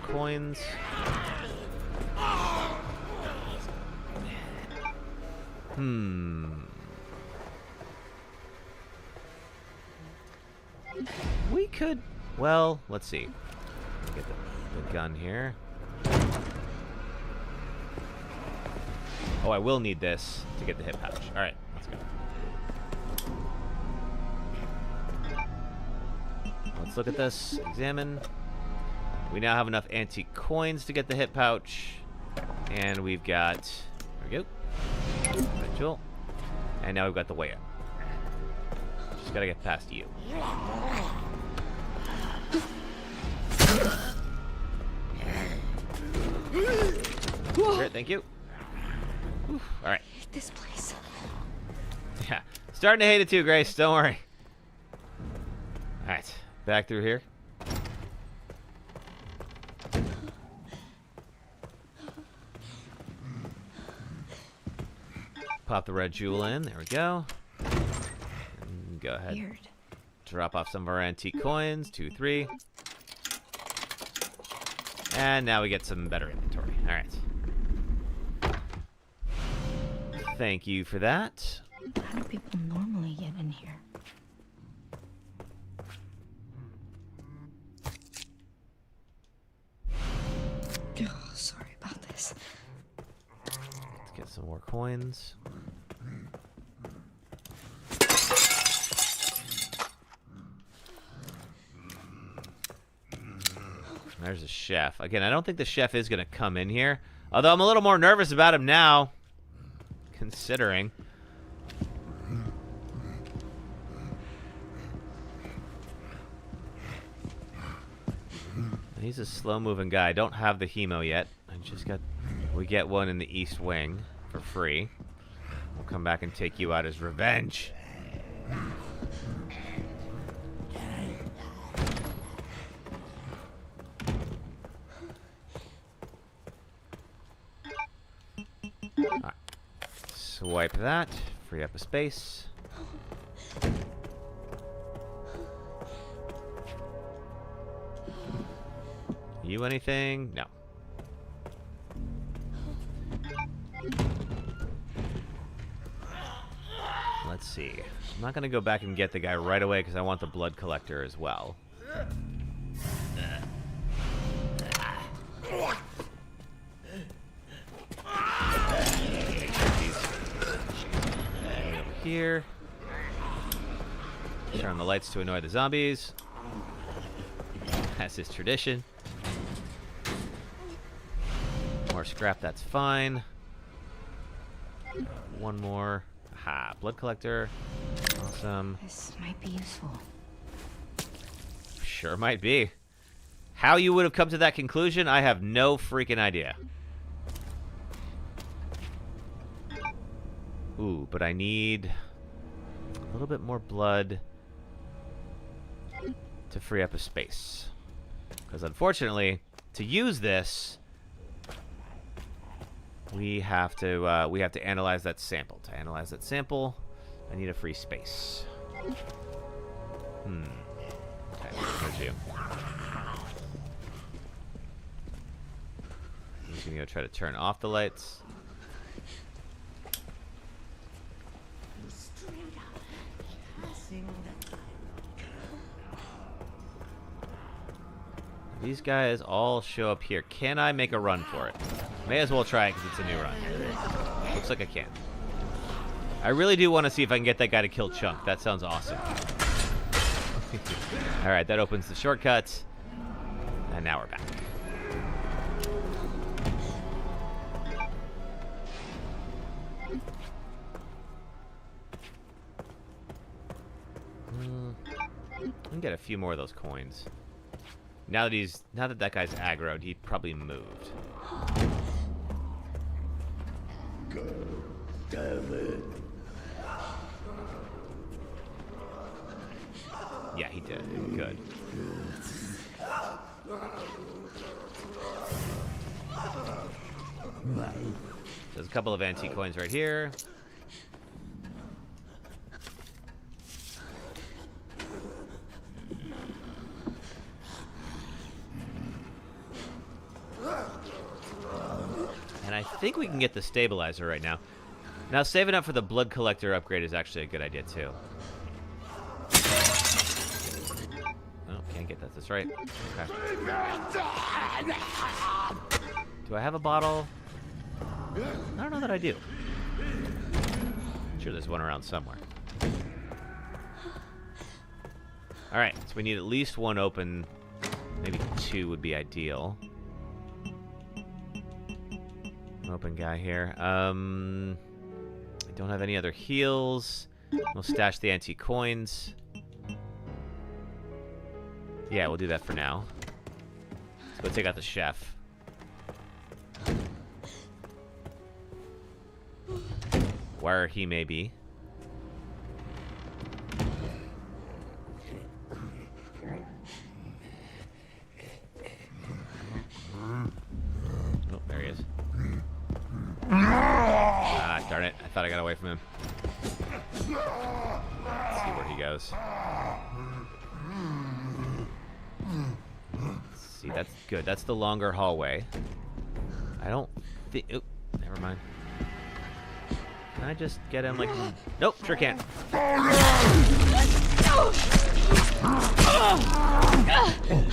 Coins. We could... Well, let's see. Get the gun here. Oh, I will need this to get the hip pouch. All right, let's go. Let's look at this. Examine. We now have enough antique coins to get the hip pouch. And we've got... There we go. Ritual. And now we've got the way up. Just gotta get past you. Great, thank you. All right. I hate this place. Yeah, starting to hate it too, Grace. Don't worry. All right, back through here. Pop the red jewel in. There we go. And go ahead. Weird. Drop off some of our antique coins. 2, 3. And now we get some better inventory. All right. Thank you for that. How do people normally get in here? Oh, sorry about this. Let's get some more coins. There's a chef. Again, I don't think the chef is going to come in here. Although I'm a little more nervous about him now. Considering. He's a slow-moving guy. I don't have the hemo yet. I just got... We get one in the east wing for free. We'll come back and take you out as revenge. Alright. Swipe that. Free up a space. You anything? No. Let's see. I'm not going to go back and get the guy right away because I want the blood collector as well. Here. Turn the lights to annoy the zombies. That's his tradition. More scrap, that's fine. One more. Aha, blood collector. Awesome. This might be useful. Sure might be. How you would have come to that conclusion, I have no freaking idea. Ooh, but I need a little bit more blood to free up a space. Because unfortunately, to use this, we have to analyze that sample. To analyze that sample, I need a free space. Okay, where's you? I'm just gonna go try to turn off the lights. These guys all show up here. Can I make a run for it? May as well try it because it's a new run. Looks like I can. I really do want to see if I can get that guy to kill Chunk. That sounds awesome. Alright, that opens the shortcut. And now we're back. I can get a few more of those coins. Now that that guy's aggroed, he probably moved. Yeah, he did. Good. There's a couple of antique coins right here. And I think we can get the stabilizer right now. Now, saving up for the blood collector upgrade is actually a good idea, too. Oh, can't get that. That's right. Okay. Do I have a bottle? I don't know that I do. I'm sure there's one around somewhere. Alright, so we need at least one open. Maybe two would be ideal. Open guy here. I don't have any other heals. We'll stash the antique coins. Yeah, we'll do that for now. Let's go take out the chef. Where he may be. Oh, there he is. Ah, darn it. I thought I got away from him. Let's see where he goes. Let's see, that's good. That's the longer hallway. I don't think... Oh, never mind. Can I just get him like... Nope, sure can't.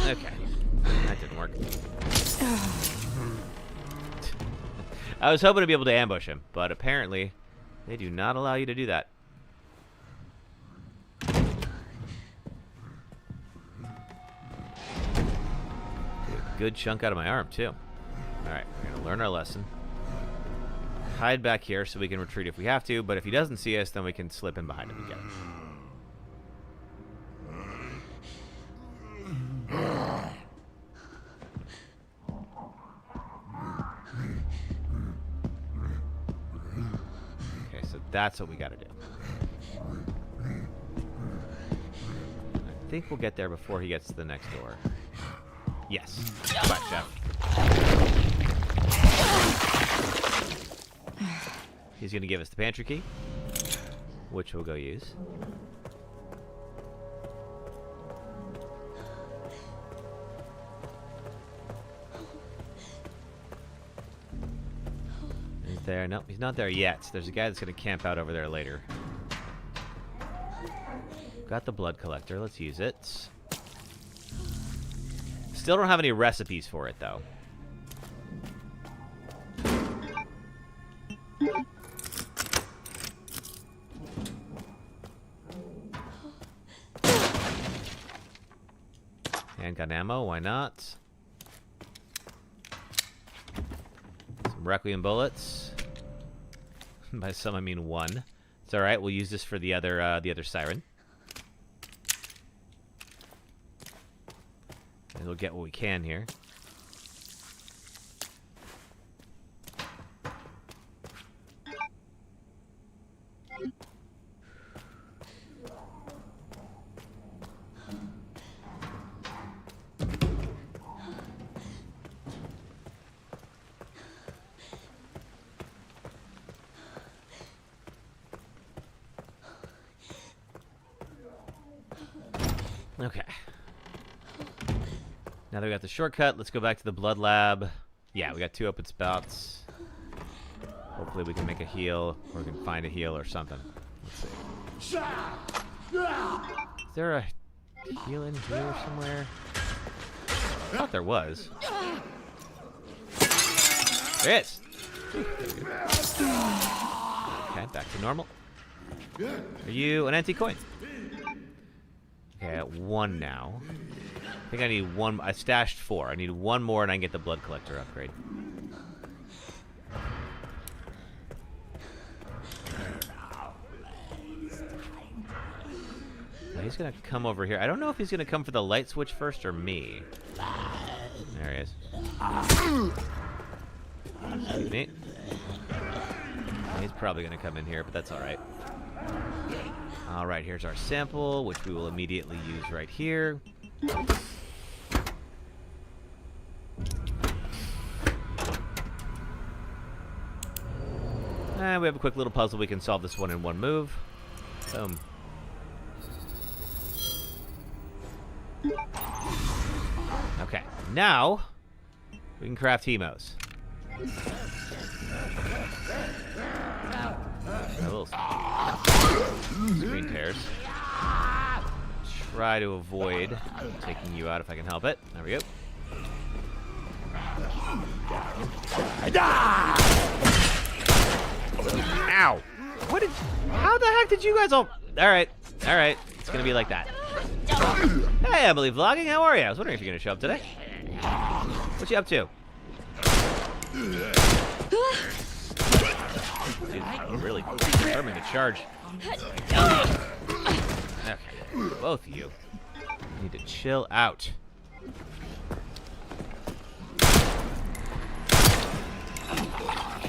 Okay. That didn't work. I was hoping to be able to ambush him, but apparently they do not allow you to do that. Good chunk out of my arm, too. Alright, we're going to learn our lesson. Hide back here so we can retreat if we have to, but if he doesn't see us, then we can slip in behind him and get him. Okay, so that's what we got to do. I think we'll get there before he gets to the next door. Yes. Black chef. He's going to give us the pantry key, which we'll go use. He's there. Nope, he's not there yet. There's a guy that's going to camp out over there later. Got the blood collector. Let's use it. Still don't have any recipes for it, though. Handgun ammo, why not? Some Requiem bullets. By some, I mean one. It's all right. We'll use this for the other siren. And we'll get what we can here. Okay. Now that we got the shortcut, let's go back to the blood lab. Yeah, we got 2 open spouts. Hopefully we can make a heal, or we can find a heal or something. Let's see. Is there a heal in here somewhere? I thought there was. There is. Okay, back to normal. Are you an empty coin? Okay, at 1 now. I think I need 1. I stashed 4. I need 1 more and I can get the blood collector upgrade. Now he's going to come over here. I don't know if he's going to come for the light switch first or me. There he is. Excuse me. He's probably going to come in here, but that's all right. All right, here's our sample, which we will immediately use right here. And we have a quick little puzzle. We can solve this one in 1 move. Boom. Okay, now we can craft hemos. A little screen tears. Try to avoid taking you out if I can help it. There we go. Ow! What did? How the heck did you guys all? All right. It's gonna be like that. Hey, Emily Vlogging, how are you? I was wondering if you're gonna show up today. What you up to? Dude, really confirming the charge. Okay, both of you need to chill out.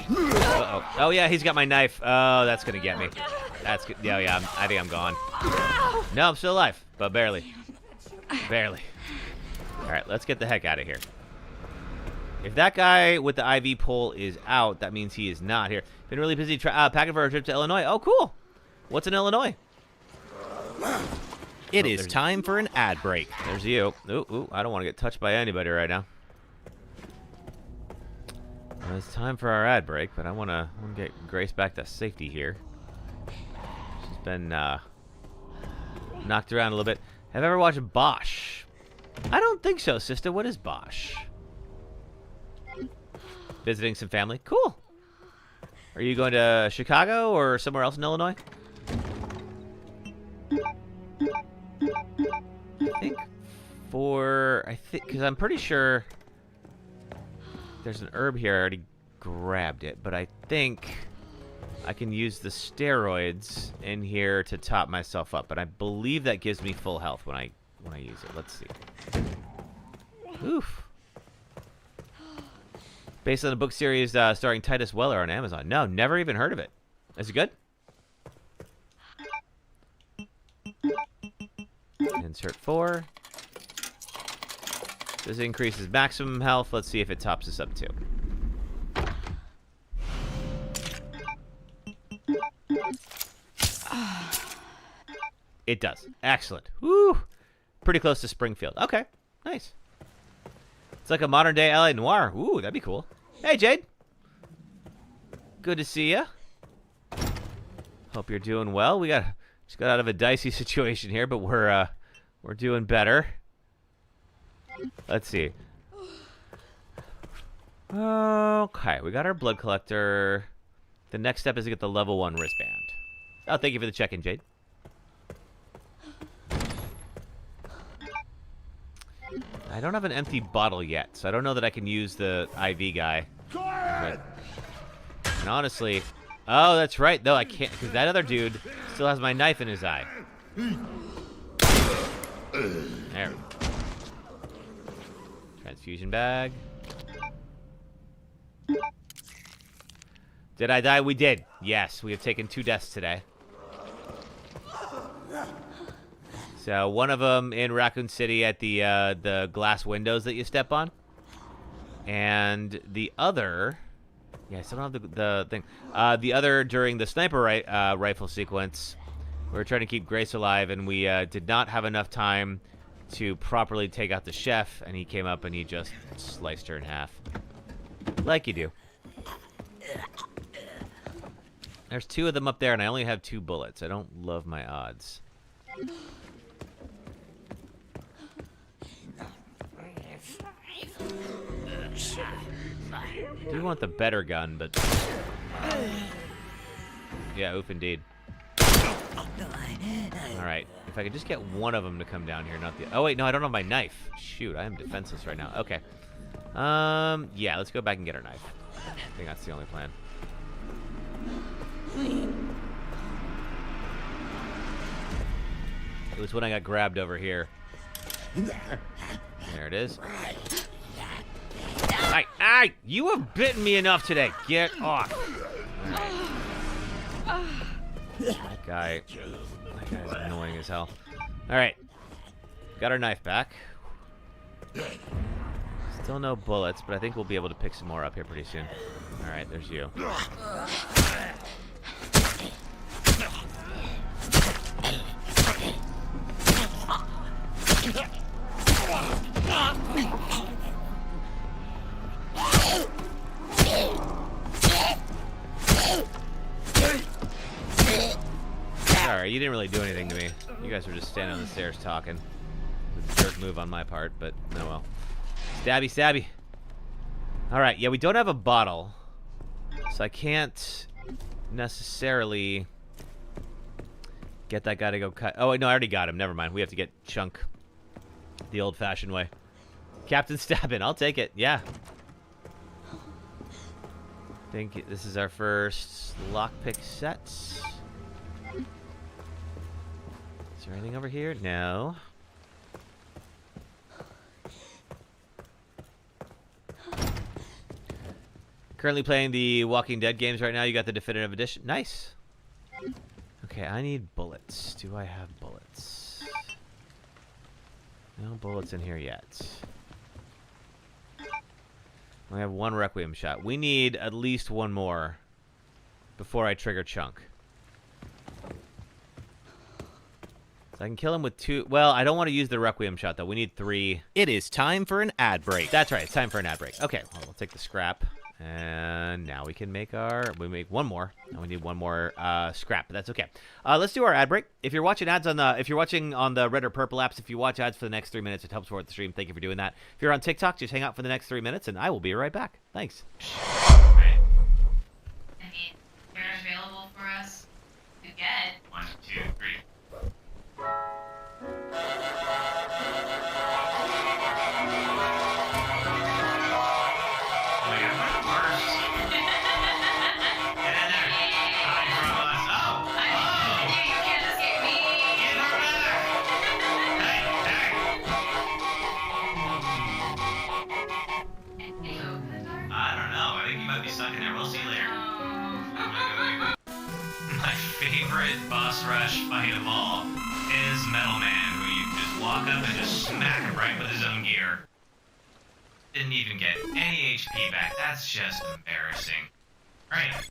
Uh-oh. Oh yeah, he's got my knife. Oh, that's gonna get me. That's good. Yeah, I think I'm gone. No, I'm still alive, but barely. Barely. All right, let's get the heck out of here. If that guy with the IV pole is out, that means he is not here. Been really busy packing for a trip to Illinois. Oh, cool. What's in Illinois? It is time for an ad break. There's you. Ooh, I don't want to get touched by anybody right now. Well, it's time for our ad break, but I want to get Grace back to safety here. She's been knocked around a little bit. Have you ever watched Bosch? I don't think so, sister. What is Bosch? Visiting some family. Cool. Are you going to Chicago or somewhere else in Illinois? I think because I'm pretty sure there's an herb here. I already grabbed it, but I think I can use the steroids in here to top myself up. But I believe that gives me full health when I use it. Let's see. Oof. Based on the book series starring Titus Weller on Amazon. No, never even heard of it. Is it good? Insert 4. This increases maximum health. Let's see if it tops us up too. It does. Excellent. Woo! Pretty close to Springfield. Okay, nice. It's like a modern day LA Noir. Ooh, that'd be cool. Hey, Jade. Good to see ya. Hope you're doing well. We just got out of a dicey situation here, but we're doing better. Let's see. Okay, we got our blood collector. The next step is to get the level 1 wristband. Oh, thank you for the check-in, Jade. I don't have an empty bottle yet, so I don't know that I can use the IV guy. But, and honestly, Oh, that's right. No, I can't, because that other dude still has my knife in his eye. There. Transfusion bag. Did I die? We did. Yes, we have taken 2 deaths today. So one of them in Raccoon City at the glass windows that you step on, and the other, yeah, I still don't have the thing. The other during the sniper rifle sequence, we were trying to keep Grace alive, and we did not have enough time to properly take out the chef, and he came up and he just sliced her in half, like you do. There's 2 of them up there, and I only have 2 bullets. I don't love my odds. I do want the better gun, but... Yeah, oof indeed. Alright, if I could just get one of them to come down here, not the... Oh wait, no, I don't have my knife. Shoot, I am defenseless right now. Okay. Yeah, let's go back and get our knife. I think that's the only plan. It was when I got grabbed over here. There it is. Ay! You have bitten me enough today. Get off. Right. That guy's annoying as hell. Alright. Got our knife back. Still no bullets, but I think we'll be able to pick some more up here pretty soon. Alright, there's you. Alright, you didn't really do anything to me. You guys were just standing on the stairs talking. It was a jerk move on my part, but oh well. Stabby, stabby. Alright, yeah, we don't have a bottle. So I can't necessarily get that guy to go cut. Oh, wait, no, I already got him. Never mind. We have to get Chunk the old-fashioned way. Captain Stabbin', I'll take it. Yeah. I think this is our first lockpick set. Is there anything over here? No. Currently playing the Walking Dead games right now. You got the definitive edition. Nice. Okay, I need bullets. Do I have bullets? No bullets in here yet. We have 1 Requiem shot. We need at least 1 more before I trigger Chunk. So I can kill him with 2. Well, I don't want to use the Requiem shot, though. We need 3. It is time for an ad break. That's right. It's time for an ad break. Okay, well, we'll take the scrap. And now we can make we make 1 more. And we need 1 more scrap, but that's okay. Let's do our ad break. If you're watching ads on if you're watching on the red or purple apps, if you watch ads for the next 3 minutes, it helps support the stream. Thank you for doing that. If you're on TikTok, just hang out for the next 3 minutes, and I will be right back. Thanks. Right. Any pairs available for us to get? 1, 2, 3. Boss rush fight of all is Metal Man, who you just walk up and just smack him right with his own gear. Didn't even get any HP back. That's just embarrassing. Right.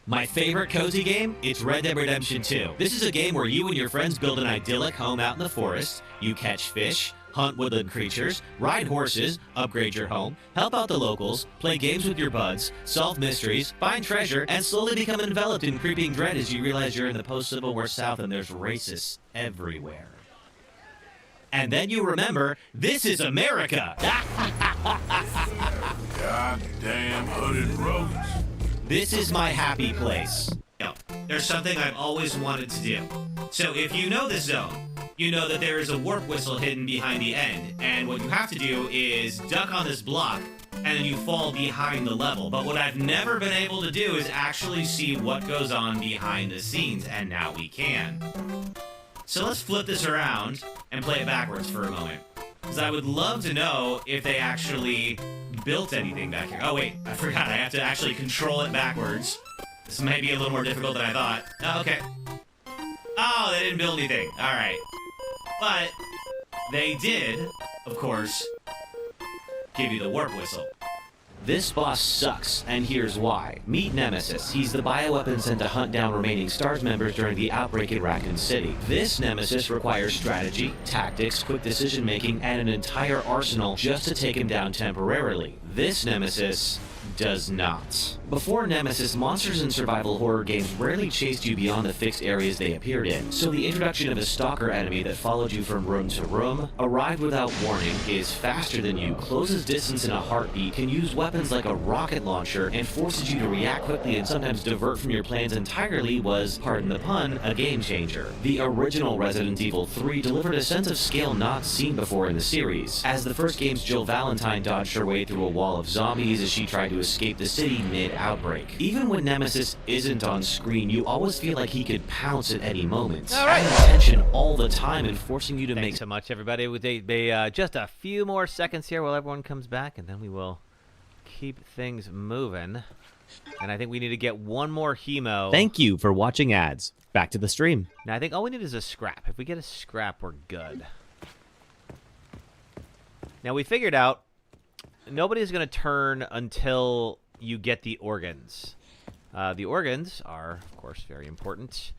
My favorite cozy game? It's Red Dead Redemption 2. This is a game where you and your friends build an idyllic home out in the forest. You catch fish, hunt woodland creatures, ride horses, upgrade your home, help out the locals, play games with your buds, solve mysteries, find treasure, and slowly become enveloped in creeping dread as you realize you're in the post-Civil War South and there's racists everywhere. And then you remember, this is America! Goddamn hooded rogues. This is my happy place. There's something I've always wanted to do. So if you know this zone, you know that there is a warp whistle hidden behind the end, and what you have to do is duck on this block, and then you fall behind the level. But what I've never been able to do is actually see what goes on behind the scenes, and now we can. So let's flip this around and play it backwards for a moment. Because I would love to know if they actually built anything back here. Oh wait, I forgot. I have to actually control it backwards. This may be a little more difficult than I thought. Oh, okay. Oh, they didn't build anything. Alright. But they did, of course, give you the warp whistle. This boss sucks, and here's why. Meet Nemesis. He's the bioweapon sent to hunt down remaining STARS members during the outbreak in Raccoon City. This Nemesis requires strategy, tactics, quick decision-making, and an entire arsenal just to take him down temporarily. This Nemesis does not. Before Nemesis, monsters in survival horror games rarely chased you beyond the fixed areas they appeared in, so the introduction of a stalker enemy that followed you from room to room, arrived without warning, is faster than you, closes distance in a heartbeat, can use weapons like a rocket launcher, and forces you to react quickly and sometimes divert from your plans entirely was, pardon the pun, a game changer. The original Resident Evil 3 delivered a sense of scale not seen before in the series. As the first game's Jill Valentine dodged her way through a wall of zombies as she tried to escape the city mid-outbreak. Even when Nemesis isn't on screen, you always feel like he could pounce at any moment. Adding tension all the time and forcing you to Thanks so much, everybody. Just a few more seconds here while everyone comes back, and then we will keep things moving. And I think we need to get one more hemo. Thank you for watching ads. Back to the stream. Now, I think all we need is a scrap. If we get a scrap, we're good. Now, we figured out nobody's going to turn until you get the organs. The organs are, of course, very important.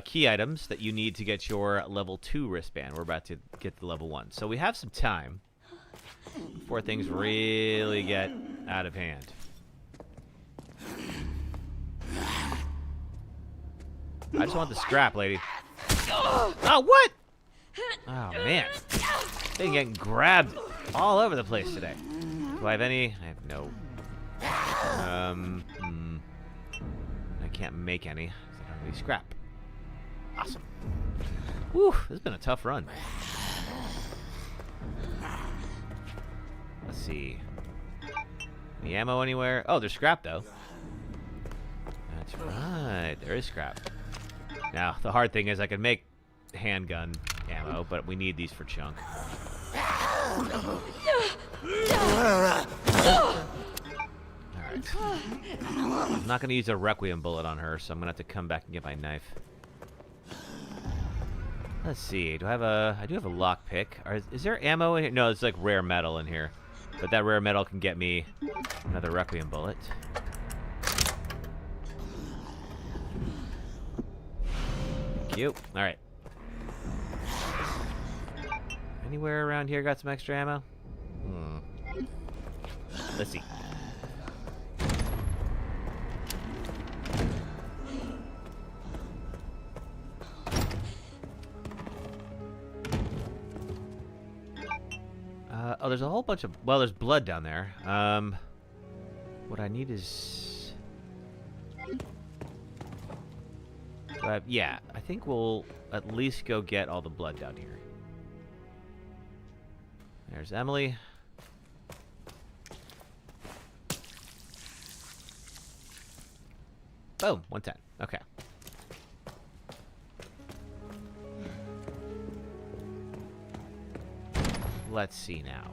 Key items that you need to get your level 2 wristband. We're about to get to level 1. So we have some time before things really get out of hand. I just want the scrap, lady. Oh, what? Oh, man. Thing getting grabbed all over the place today. Do I have any? I have no. I can't make any. I don't have any scrap. Awesome. Whew, this has been a tough run. Let's see. Any ammo anywhere? Oh, there's scrap, though. That's right. There is scrap. Now, the hard thing is I can make handgun ammo, but we need these for chunk. Alright. I'm not going to use a Requiem bullet on her, so I'm going to have to come back and get my knife. Let's see. Do I have a... I do have a lockpick. Is there ammo in here? No, it's like rare metal in here. But that rare metal can get me another Requiem bullet. Thank you. Alright. Anywhere around here got some extra ammo? Let's see. Oh, there's a whole bunch of... Well, there's blood down there. What I need is... yeah, I think we'll at least go get all the blood down here. There's Emily. Boom, 110. Okay. Let's see now.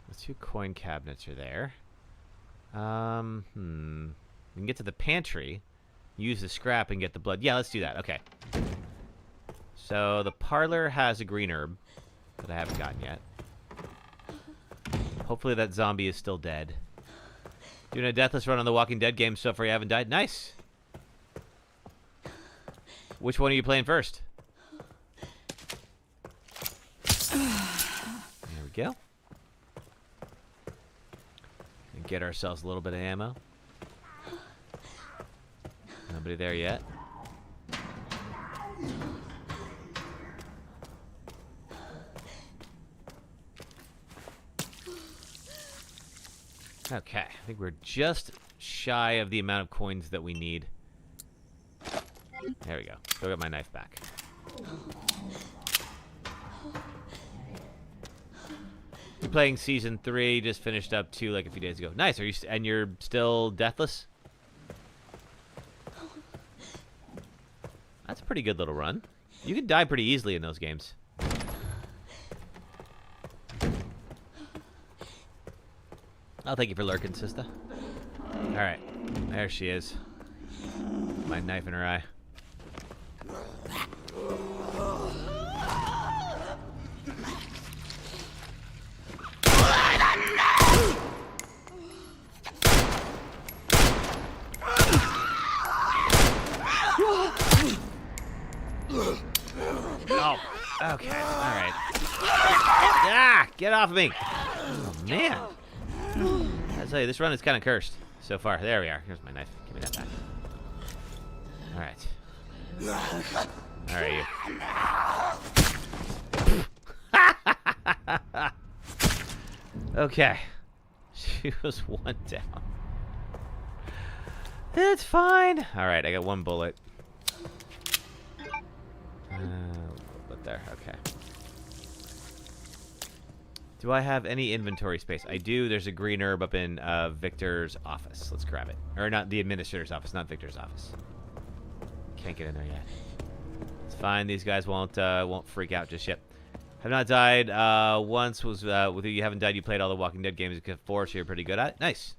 The 2 coin cabinets are there. We can get to the pantry, use the scrap, and get the blood. Yeah, let's do that. Okay. So the parlor has a green herb that I haven't gotten yet. Hopefully that zombie is still dead. Doing a Deathless run on the Walking Dead game so far you haven't died. Nice. Which one are you playing first? There we go. And get ourselves a little bit of ammo. Nobody there yet. Okay, I think we're just shy of the amount of coins that we need. There we go. Go get my knife back. You're playing season 3, just finished up 2 like a few days ago. Nice. Are you and you're still deathless? That's a pretty good little run. You can die pretty easily in those games. Oh, thank you for lurking, sister. Alright. There she is. My knife in her eye. Oh, okay. Alright. Ah! Get off of me! Oh, man. I tell you, this run is kind of cursed so far. There we are. Here's my knife. Give me that back. Alright. you. Okay. She was 1 down. It's fine. Alright, I got 1 bullet. But there. Okay. Do I have any inventory space? I do. There's a green herb up in Victor's office. Let's grab it. Or not the administrator's office, not Victor's office. Can't get in there yet. It's fine. These guys won't freak out just yet. Have not died. Once was with you. You haven't died. You played all the Walking Dead games except 4, so you're pretty good at it. Nice.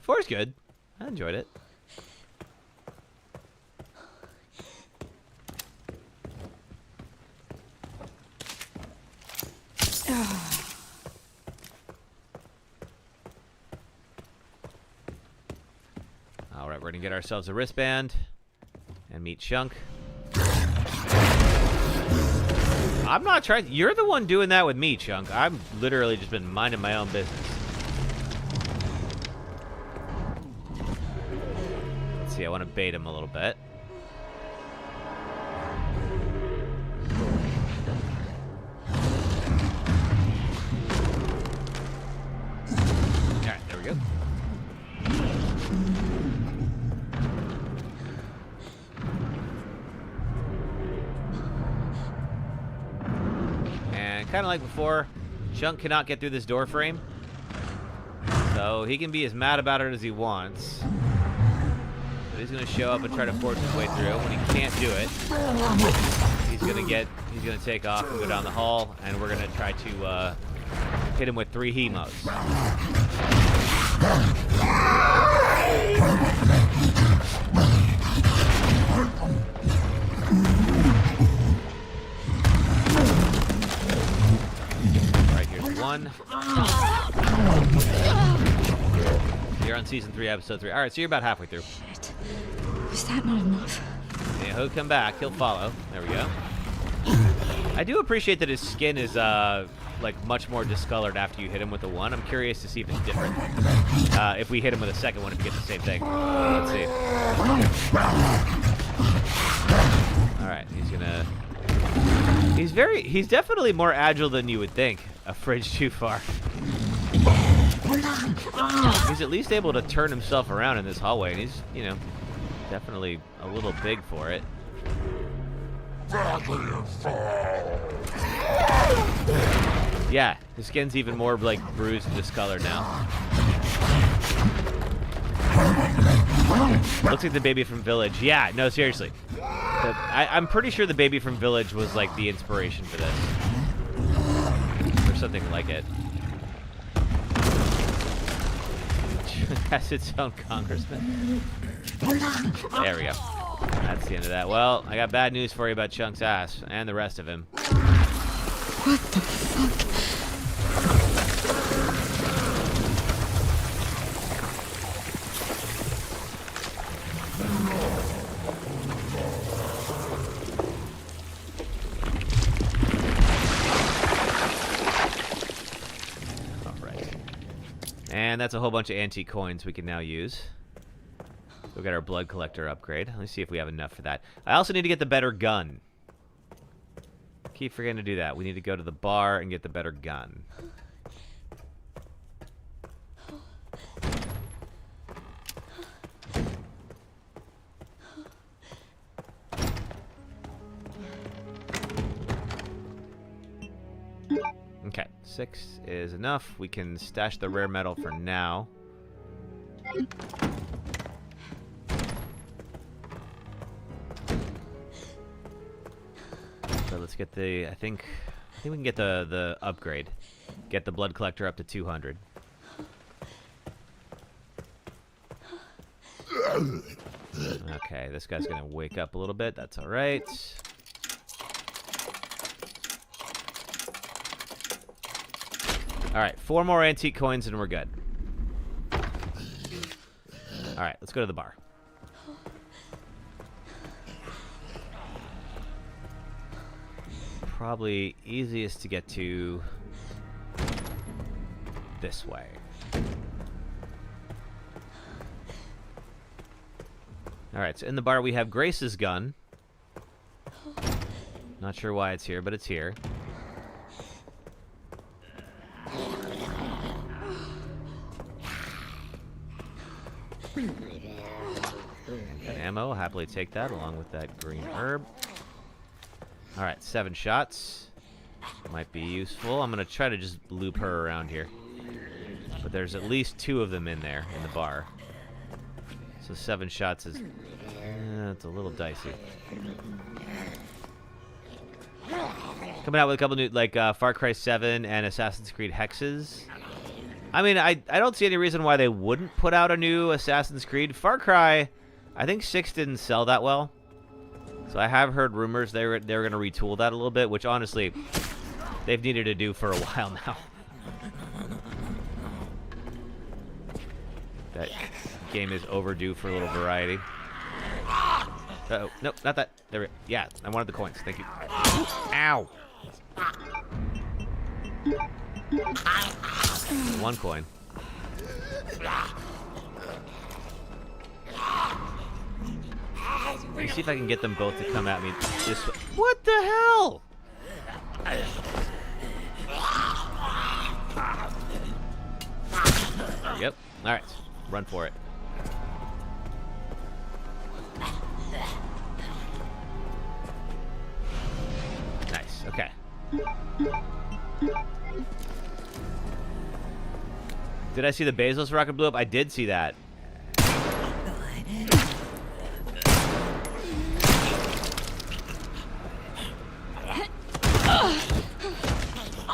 4 is good. I enjoyed it. Alright, we're gonna get ourselves a wristband and meet Chunk. I'm not trying. You're the one doing that with me, Chunk. I've literally just been minding my own business. Let's see, I want to bait him a little bit. Alright, there we go. Kind of like before, Chunk cannot get through this door frame. So he can be as mad about it as he wants. But he's going to show up and try to force his way through. When he can't do it, he's going to take off and go down the hall, and we're going to try to hit him with 3 hemos. One. You're on season 3, episode 3. All right, so you're about halfway through. Shit. Was that not enough? Yeah, he'll come back. He'll follow. There we go. I do appreciate that his skin is like much more discolored after you hit him with the 1. I'm curious to see if it's different. If we hit him with a second one, if we get the same thing. Let's see. All right, he's gonna. He's definitely more agile than you would think. A fridge too far. He's at least able to turn himself around in this hallway, and he's, you know, definitely a little big for it. Yeah, his skin's even more like bruised and discolored now. Looks like the baby from Village. Yeah, no, seriously. I'm pretty sure the baby from Village was like the inspiration for this. Or something like it. Has its own congressman. There we go. That's the end of that. Well, I got bad news for you about Chunk's ass and the rest of him. What the fuck? And that's a whole bunch of antique coins we can now use. We'll get our blood collector upgrade. Let's see if we have enough for that. I also need to get the better gun. Keep forgetting to do that. We need to go to the bar and get the better gun. 6 is enough. We can stash the rare metal for now. So let's get the, I think we can get the upgrade. Get the blood collector up to 200. Okay, this guy's gonna wake up a little bit. That's all right. All right, 4 more antique coins and we're good. All right, let's go to the bar. Probably easiest to get to this way. All right, so in the bar we have Grace's gun. Not sure why it's here, but it's here. Got ammo. I'll happily take that along with that green herb. All right, 7 shots. Might be useful. I'm going to try to just loop her around here. But there's at least 2 of them in there in the bar. So 7 shots is... it's a little dicey. Coming out with a couple new, like, Far Cry 7 and Assassin's Creed Hexes. I mean, I don't see any reason why they wouldn't put out a new Assassin's Creed. Far Cry, I think 6 didn't sell that well. So I have heard rumors they were going to retool that a little bit, which honestly, they've needed to do for a while now. That game is overdue for a little variety. Uh-oh. Nope, not that. There we go. Yeah, I wanted the coins. Thank you. Ow! 1 coin. Let me see if I can get them both to come at me this way. What the hell? Yep. All right. Run for it. Nice. Okay. Did I see the Bezos rocket blew up? I did see that.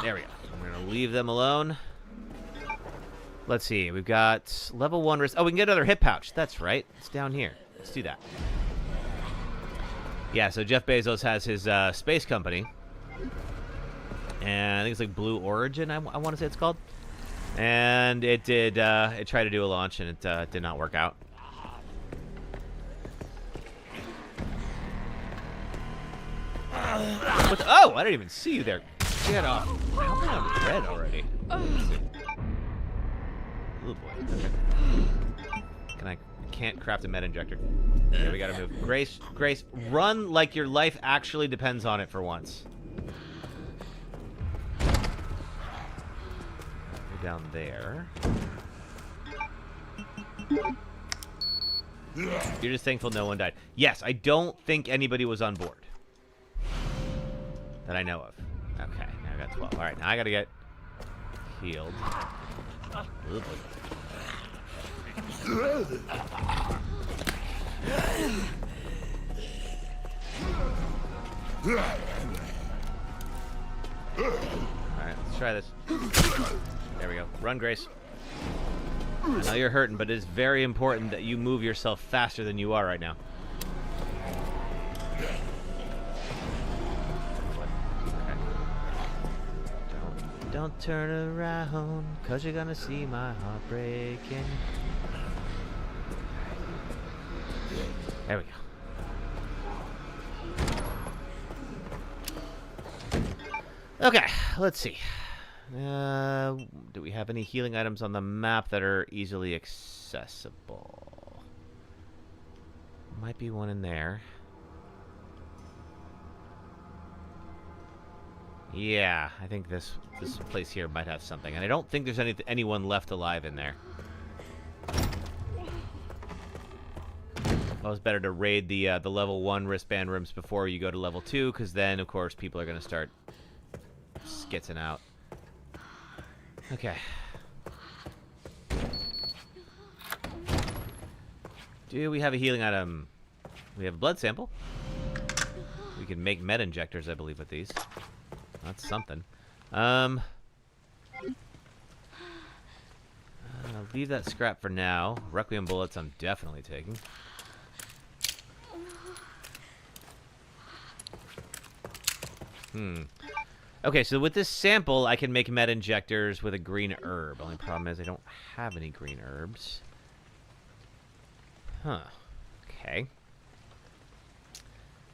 There we go. I'm going to leave them alone. Let's see. We've got level 1 wrist. Oh, we can get another hip pouch. That's right. It's down here. Let's do that. Yeah, so Jeff Bezos has his space company. And I think it's like Blue Origin, I want to say it's called. And it did, it tried to do a launch and it did not work out. What the, oh, I didn't even see you there. Get off. How am I on red already? Oh boy. Okay. I can't craft a med injector. Okay, we gotta move. Grace, run like your life actually depends on it for once. Go down there. You're just thankful no one died. Yes, I don't think anybody was on board. That I know of. Okay, now I got 12. Alright, now I gotta get healed. Alright, let's try this. There we go. Run, Grace. I know you're hurting, but it is very important that you move yourself faster than you are right now. Don't turn around, cause you're gonna see my heart breaking. There we go. Okay, let's see. Do we have any healing items on the map that are easily accessible? Might be one in there. Yeah, I think this place here might have something, and I don't think there's anyone left alive in there. Well, it's better to raid the level 1 wristband rooms before you go to level 2, because then, of course, people are going to start skitzing out. Okay. Do we have a healing item? We have a blood sample. We can make med injectors, I believe, with these. That's something. I'll leave that scrap for now. Requiem bullets I'm definitely taking. Okay, so with this sample, I can make med injectors with a green herb. Only problem is I don't have any green herbs. Huh. Okay.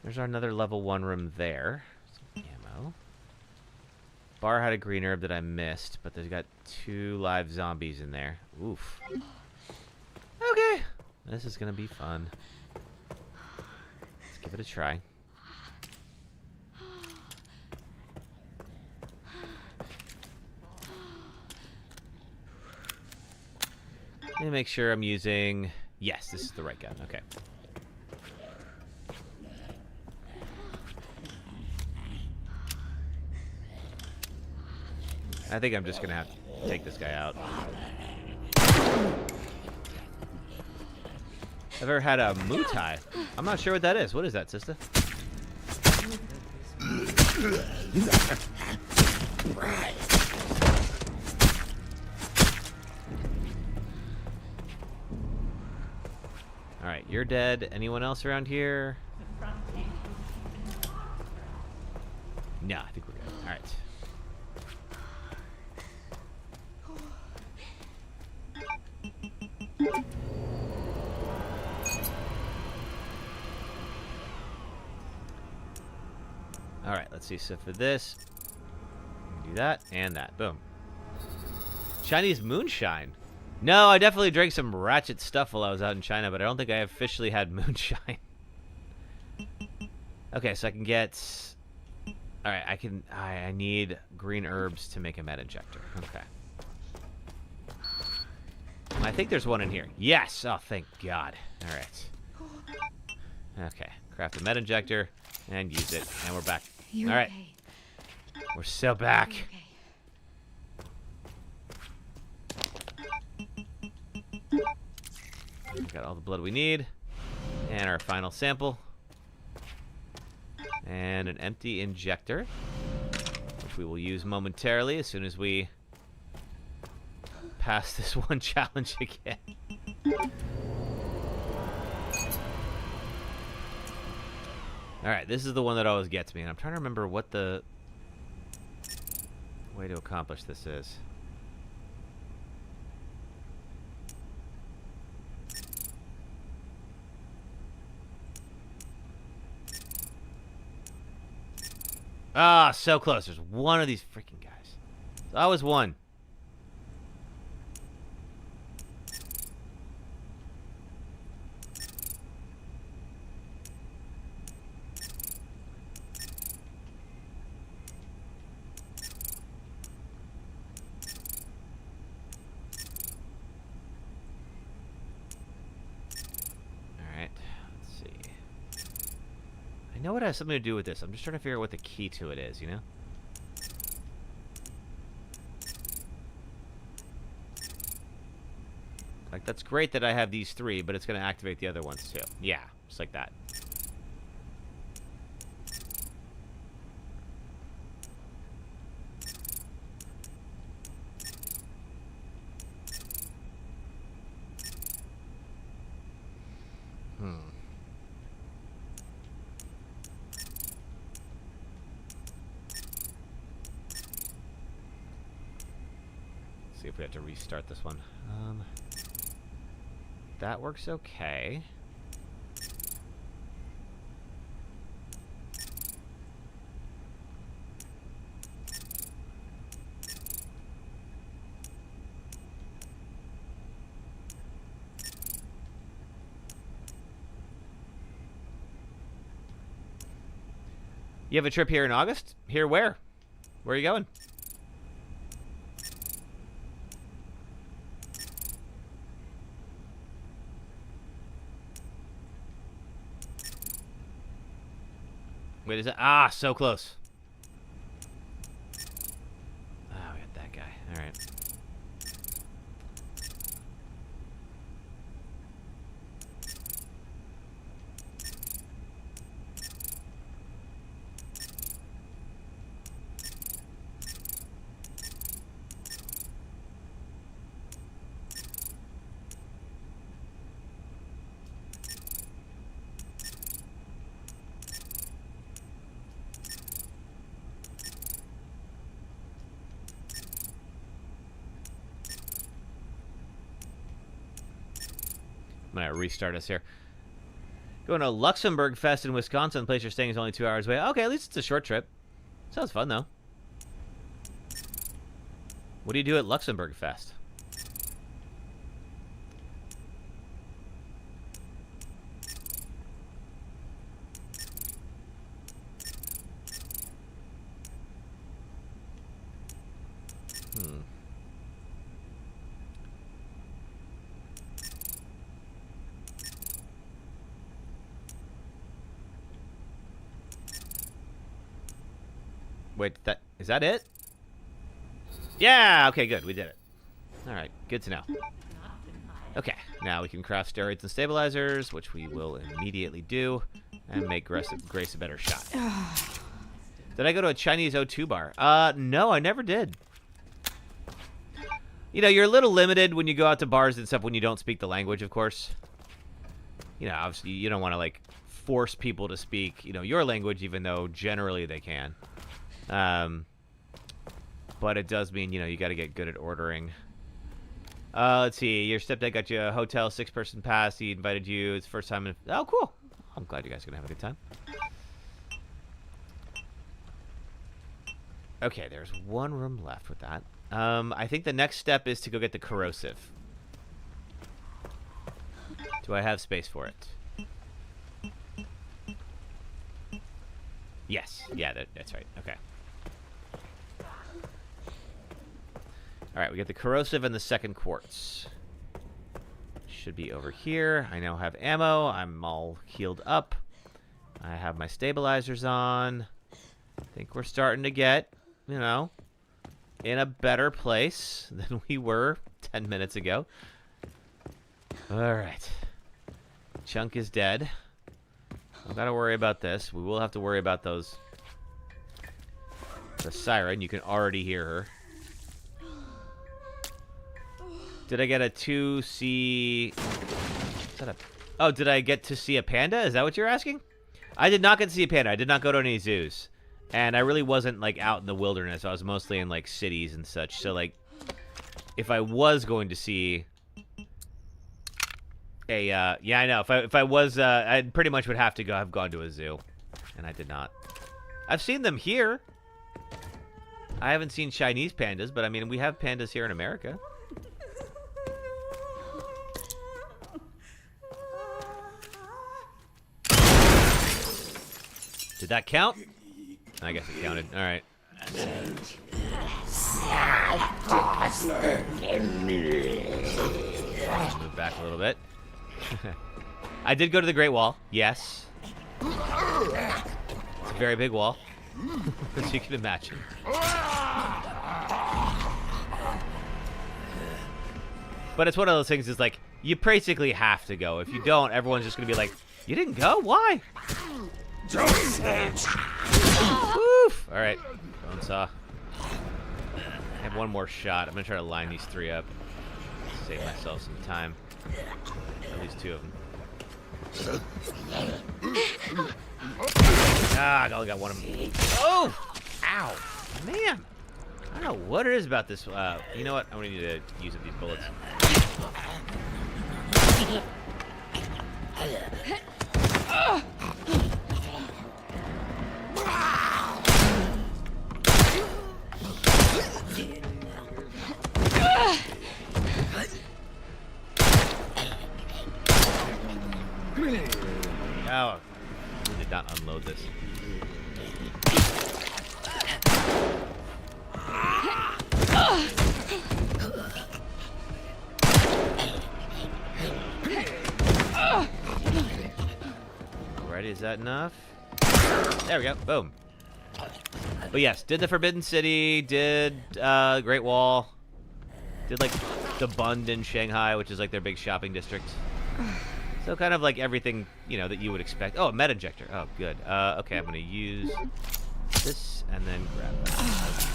There's another level 1 room there. Some ammo. Bar had a green herb that I missed, but there's got 2 live zombies in there. Oof. Okay. This is gonna be fun. Let's give it a try. Let me make sure I'm using... Yes, this is the right gun. Okay. I think I'm just going to have to take this guy out. I've ever had a Mutai. I'm not sure what that is. What is that, sister? Alright, you're dead. Anyone else around here? No, I think we're good. Alright. Alright, let's see. So for this, do that and that. Boom. Chinese moonshine. No, I definitely drank some ratchet stuff while I was out in China, but I don't think I officially had moonshine. Okay, so I can get... Alright, I need green herbs to make a med injector. Okay. I think there's one in here. Yes! Oh, thank God. Alright. Okay. Craft a med injector and use it. And we're back. Alright. Okay. We're so back. Got all the blood we need. And our final sample. And an empty injector, which we will use momentarily as soon as we pass this one challenge again. Alright, this is the one that always gets me, and I'm trying to remember what the way to accomplish this is. Ah, so close. There's one of these freaking guys. I was one. I know it has something to do with this. I'm just trying to figure out what the key to it is, you know? Like, that's great that I have these 3, but it's going to activate the other ones too. Yeah, just like that. See if we have to restart this one. That works okay. You have a trip here in August? Here where? Where are you going? Wait, is it? Ah, so close. Ah, we got that guy. All right. gonna restart us here. Going to Luxembourg Fest in Wisconsin. The place you're staying is only 2 hours away. Okay, at least it's a short trip. Sounds fun though. What do you do at Luxembourg Fest? Wait, is that it? Yeah, okay, good. We did it. All right, good to know. Okay, now we can craft steroids and stabilizers, which we will immediately do, and make Grace a better shot. Did I go to a Chinese O2 bar? No, I never did. You know, you're a little limited when you go out to bars and stuff when you don't speak the language, of course. You know, obviously you don't want to, like, force people to speak, you know, your language, even though generally they can. But it does mean, you know, you got to get good at ordering. Let's see. Your stepdad got you a hotel 6-person pass. He invited you. It's the first time. Oh, cool. I'm glad you guys are going to have a good time. Okay, there's one room left with that. I think the next step is to go get the corrosive. Do I have space for it? Yes. Yeah, that's right. Okay. Alright, we get the corrosive and the second quartz. Should be over here. I now have ammo. I'm all healed up. I have my stabilizers on. I think we're starting to get, you know, in a better place than we were 10 minutes ago. Alright. Chunk is dead. Don't gotta worry about this. We will have to worry about those. The siren. You can already hear her. Did I get a 2C... Is that a... Oh, did I get to see a panda? Is that what you're asking? I did not get to see a panda. I did not go to any zoos. And I really wasn't, like, out in the wilderness. I was mostly in, like, cities and such. So, like, if I was going to see a... yeah, I know. If I was... I pretty much would have to have gone to a zoo. And I did not. I've seen them here. I haven't seen Chinese pandas, but, I mean, we have pandas here in America. Did that count? I guess it counted. All right. Move back a little bit. I did go to the Great Wall. Yes. It's a very big wall, as you can imagine. But it's one of those things. Is like you basically have to go. If you don't, everyone's just gonna be like, "You didn't go? Why?" Woof! Alright. Bone saw. I have one more shot. I'm going to try to line these 3 up. Save myself some time. At least 2 of them. Ah, I only got one of them. Oh! Ow! Man! I don't know what it is about this. You know what? I'm going to need to use up these bullets. Oh, we did not unload this. Alrighty, is that enough? There we go. Boom. But yes, did the Forbidden City, did Great Wall, did like the Bund in Shanghai, which is like their big shopping district. So kind of like everything, you know, that you would expect. Oh, a med injector. Oh, good. Okay, I'm gonna use this and then grab that.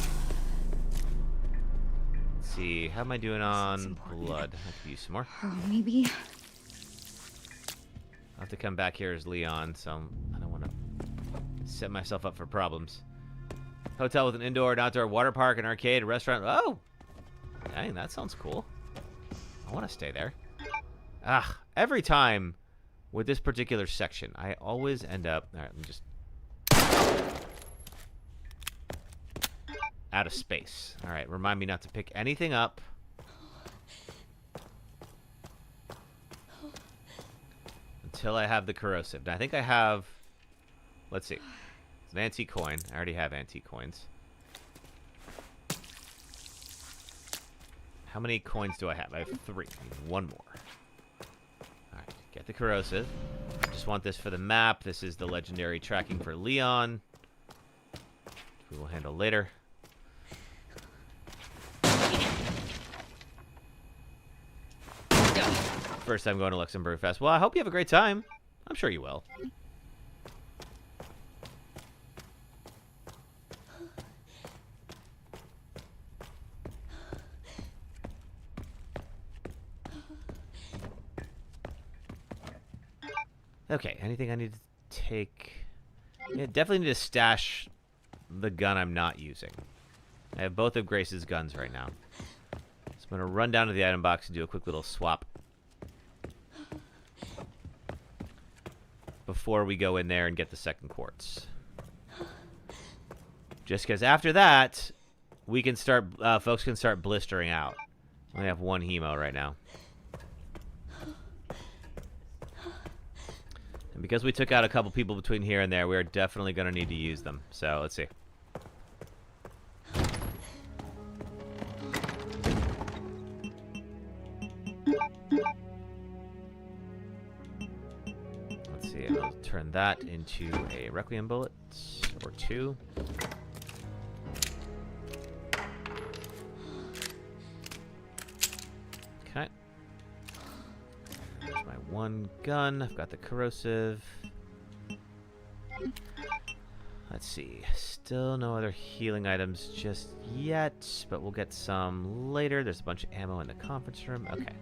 Let's see, how am I doing on blood? I could use some more. Oh, maybe. I'll have to come back here as Leon, so I don't want to set myself up for problems. Hotel with an indoor and outdoor water park, an arcade, a restaurant. Oh! Dang, that sounds cool. I want to stay there. Every time with this particular section, I always end up... All right, let me just... out of space. All right, remind me not to pick anything up. Until I have the corrosive. Now, I think I have... Let's see. It's an antique coin. I already have antique coins. How many coins do I have? I have 3. I need 1 more. Alright, get the corrosive. I just want this for the map. This is the legendary tracking for Leon. We will handle later. First time going to Luxembourg Fest. Well, I hope you have a great time. I'm sure you will. Okay, anything I need to take? Yeah, definitely need to stash the gun I'm not using. I have both of Grace's guns right now. So I'm going to run down to the item box and do a quick little swap before we go in there and get the second quartz. Just because after that, we can start, folks can start blistering out. I only have 1 hemo right now. And because we took out a couple people between here and there, we're definitely going to need to use them. So, let's see. Let's see, I'll turn that into a Requiem bullet, or 2. Okay. There's my 1 gun. I've got the corrosive. Let's see. Still no other healing items just yet, but we'll get some later. There's a bunch of ammo in the conference room. Okay.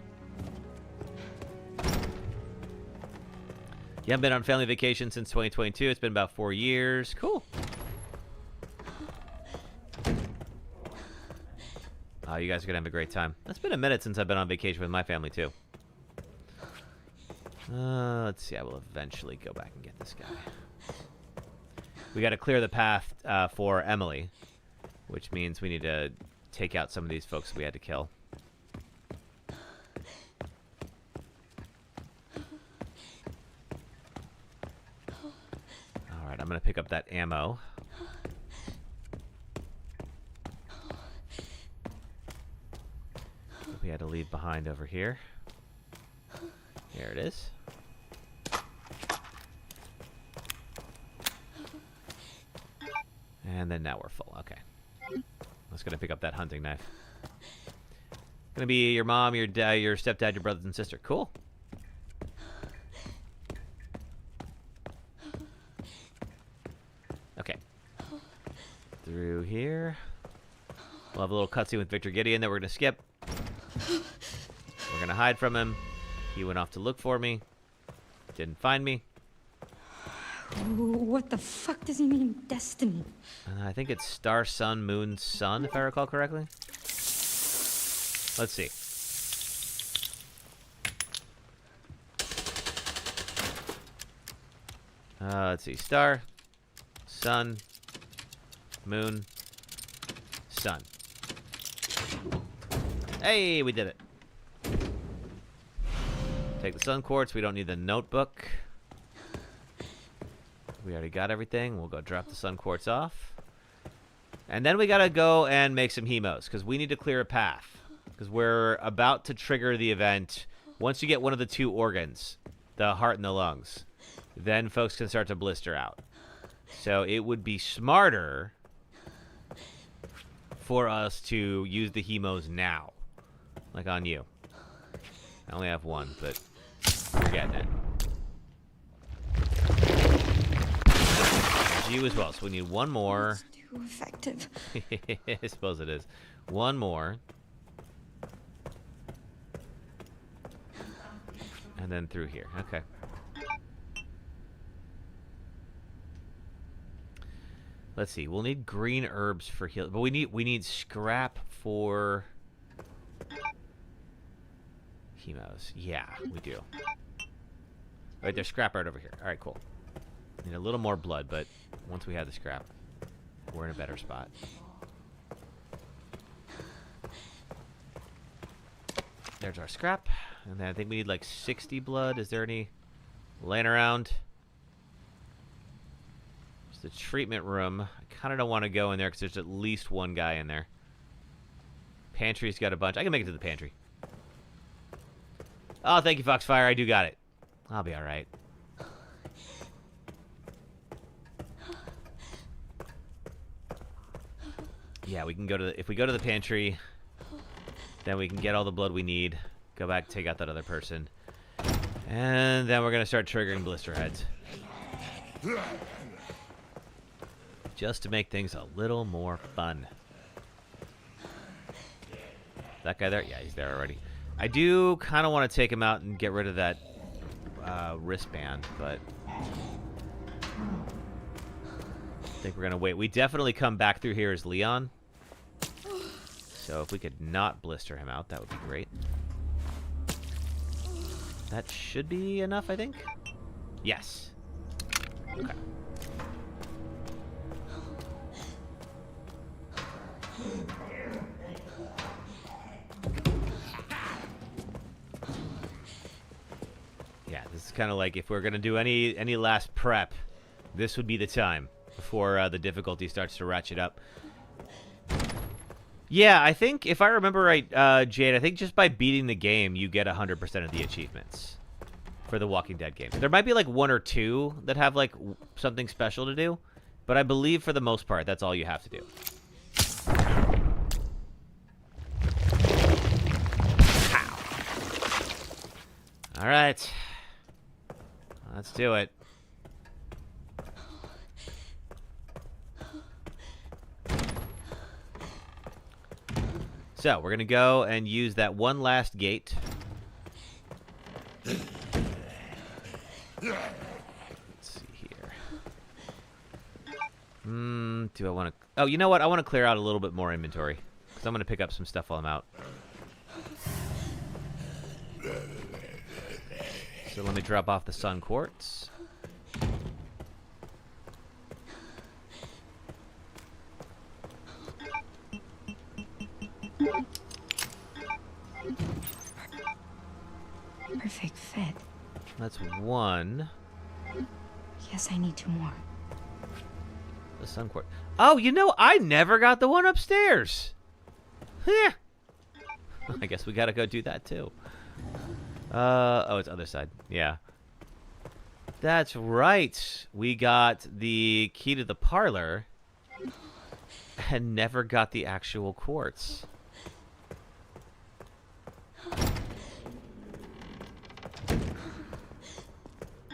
You haven't been on family vacation since 2022. It's been about 4 years. Cool. Oh, you guys are going to have a great time. It's been a minute since I've been on vacation with my family, too. Let's see. I will eventually go back and get this guy. We got to clear the path for Emily, which means we need to take out some of these folks we had to kill. All right, I'm going to pick up that ammo. We had to leave behind over here. Here it is. And then now we're full. Okay. I'm just gonna pick up that hunting knife. Gonna be your mom, your dad, your stepdad, your brothers and sister. Cool. Okay. Through here. We'll have a little cutscene with Victor Gideon that we're gonna skip. We're gonna hide from him. He went off to look for me. Didn't find me. What the fuck does he mean, destiny? I think it's star, sun, moon, sun, if I recall correctly. Let's see. Let's see. Star, sun, moon, sun. Hey, we did it. Take the sun quartz. We don't need the notebook. We already got everything. We'll go drop the sun quartz off. And then we gotta go and make some hemos, because we need to clear a path. Because we're about to trigger the event. Once you get one of the 2 organs, the heart and the lungs, then folks can start to blister out. So it would be smarter for us to use the hemos now. Like on you. I only have 1, but we're getting it. You as well. So we need 1 more. It's too effective. I suppose it is. 1 more. And then through here. Okay. Let's see. We'll need green herbs for heal, but we need scrap for Chemos. Yeah, we do. Right, there's scrap right over here. All right, cool. Need a little more blood, but once we have the scrap, we're in a better spot. There's our scrap. And then I think we need like 60 blood. Is there any laying around? It's the treatment room. I kind of don't want to go in there because there's at least one guy in there. Pantry's got a bunch. I can make it to the pantry. Oh, thank you, Foxfire. I do got it. I'll be all right. Yeah, we can go to the, if we go to the pantry, then we can get all the blood we need. Go back, take out that other person. And then we're going to start triggering blister heads. Just to make things a little more fun. That guy there? Yeah, he's there already. I do kind of want to take him out and get rid of that wristband, but I think we're going to wait. We definitely come back through here as Leon. So if we could not blister him out, that would be great. That should be enough, I think. Yes. Okay. Yeah, this is kind of like if we're gonna do any last prep, this would be the time before the difficulty starts to ratchet up. Yeah, I think, if I remember right, Jade, I think just by beating the game, you get 100% of the achievements for the Walking Dead game. There might be, like, one or two that have, like, something special to do, but I believe for the most part, that's all you have to do. Pow. All right. Let's do it. So, we're going to go and use that one last gate. Let's see here. Do I want to... Oh, you know what? I want to clear out a little bit more inventory. Because I'm going to pick up some stuff while I'm out. So let me drop off the sun quartz. Perfect fit. That's one. Yes, I need two more. The sun quartz. Oh, you know, I never got the one upstairs. Heh. I guess we gotta go do that too. Oh, it's other side. Yeah. That's right. We got the key to the parlor and never got the actual quartz.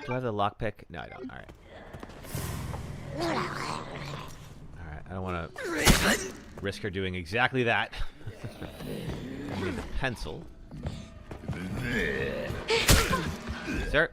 Do I have the lockpick? No, I don't. All right. All right. I don't want to risk her doing exactly that. I need the pencil. Sir.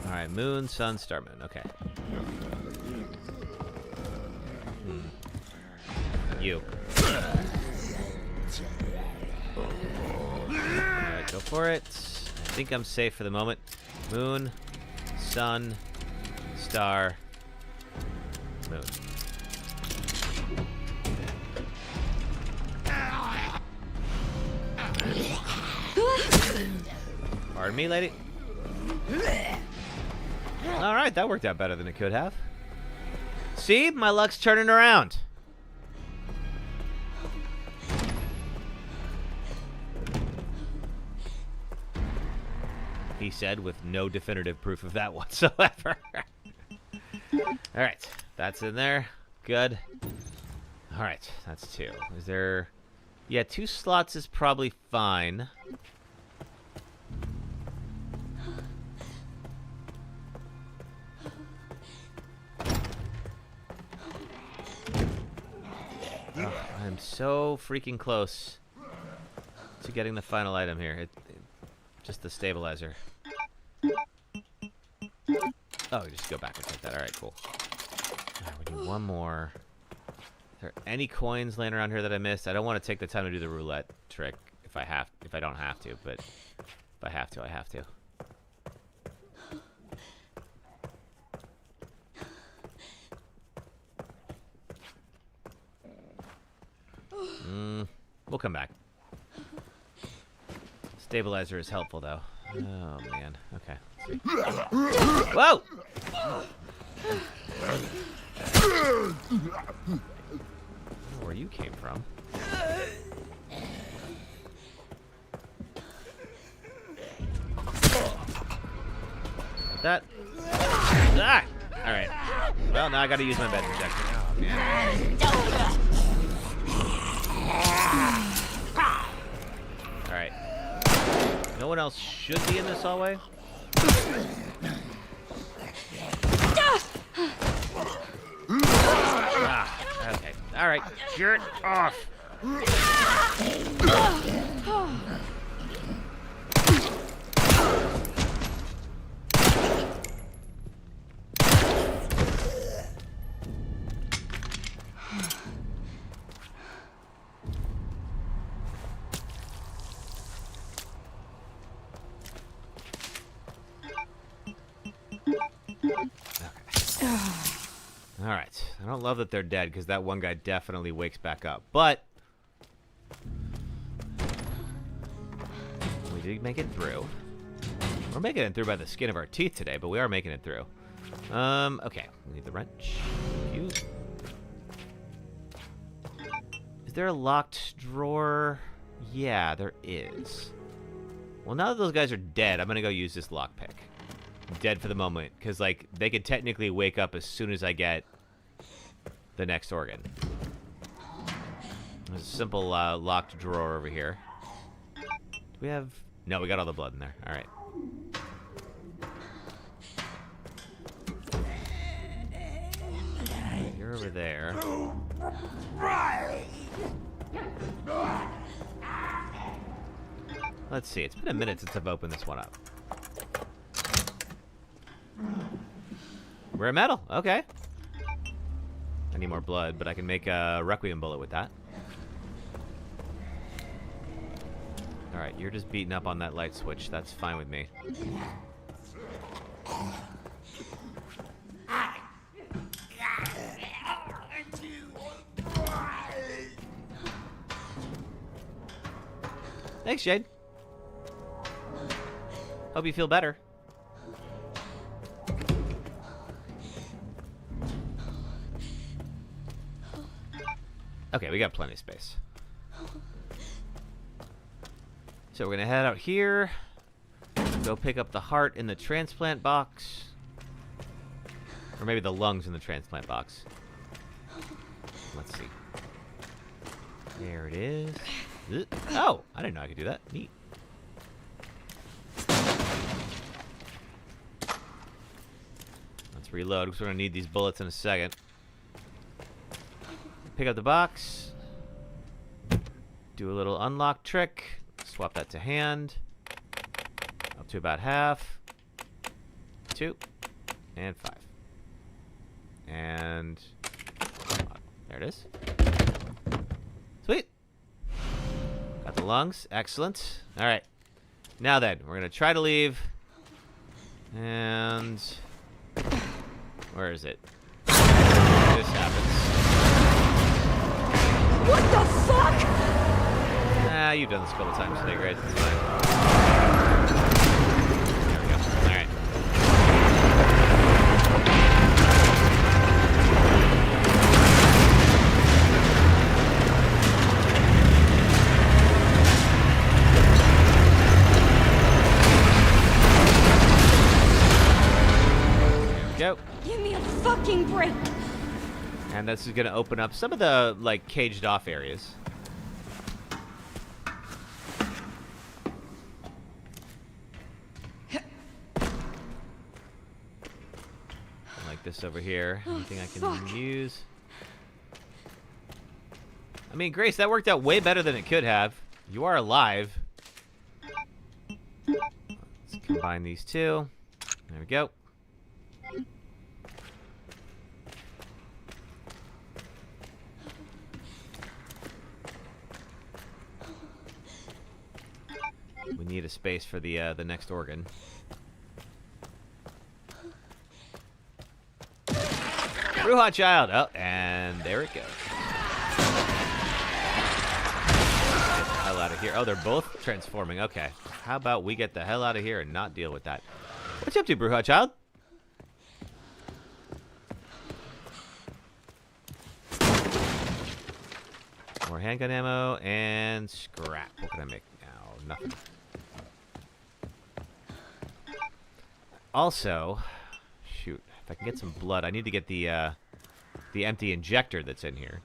Alright, moon, sun, star, moon. Okay. You. Alright, go for it. I think I'm safe for the moment. Moon, sun, star, moon. Pardon me, lady? Alright, that worked out better than it could have. See? My luck's turning around. He said with no definitive proof of that whatsoever. Alright, that's in there. Good. Alright, that's two. Is there... Yeah, 2 slots is probably fine. so freaking close to getting the final item here. Just the stabilizer. Oh, we just go backwards like that. All right, cool. All right, we need one more. Is there any coins laying around here that I missed? I don't want to take the time to do the roulette trick if I don't have to, but if I have to, I have to. We'll come back. Stabilizer is helpful, though. Oh, man. Okay. Whoa! Where you came from. Like that. Ah! Alright. Well, now I gotta use my bed projector. Oh, man. Alright. No one else should be in this hallway? Ah, okay. Alright. Jerk off. Alright, I don't love that they're dead, because that one guy definitely wakes back up, but we did make it through. We're making it through by the skin of our teeth today, but we are making it through. Okay, we need the wrench. Thank you. Is there a locked drawer? Yeah, there is. Well, now that those guys are dead, I'm gonna go use this lockpick. Dead for the moment, because like they could technically wake up as soon as I get the next organ. There's a simple locked drawer over here. Do we have? No, we got all the blood in there. All right. You're over there. Let's see. It's been a minute since I've opened this one up. Rare metal. Okay. I need more blood, but I can make a Requiem bullet with that. Alright, you're just beating up on that light switch. That's fine with me. Thanks, Jade. Hope you feel better. Okay, we got plenty of space. So we're gonna head out here. Go pick up the heart in the transplant box. Or maybe the lungs in the transplant box. Let's see. There it is. Oh, I didn't know I could do that. Neat. Let's reload because we're gonna need these bullets in a second. Pick up the box. Do a little unlock trick. Swap that to hand. Up to about half. 2. And 5. And there it is. Sweet. Got the lungs. Excellent. All right. Now then, we're going to try to leave. And where is it? This happens. What the fuck? Ah, you've done this a couple times today, Grace. It's fine. There we go. All right. There we go. Give me a fucking break. And this is going to open up some of the, like, caged off areas. Like this over here. Anything I can use? I mean, Grace, that worked out way better than it could have. You are alive. Let's combine these two. There we go. We need a space for the next organ. Brew Hot Child. Oh, and there it goes. Get the hell out of here. Oh, they're both transforming. Okay. How about we get the hell out of here and not deal with that? What you up to, Brew Hot Child? More handgun ammo and scrap. What can I make now? Nothing. Also, shoot, if I can get some blood, I need to get the empty injector that's in here.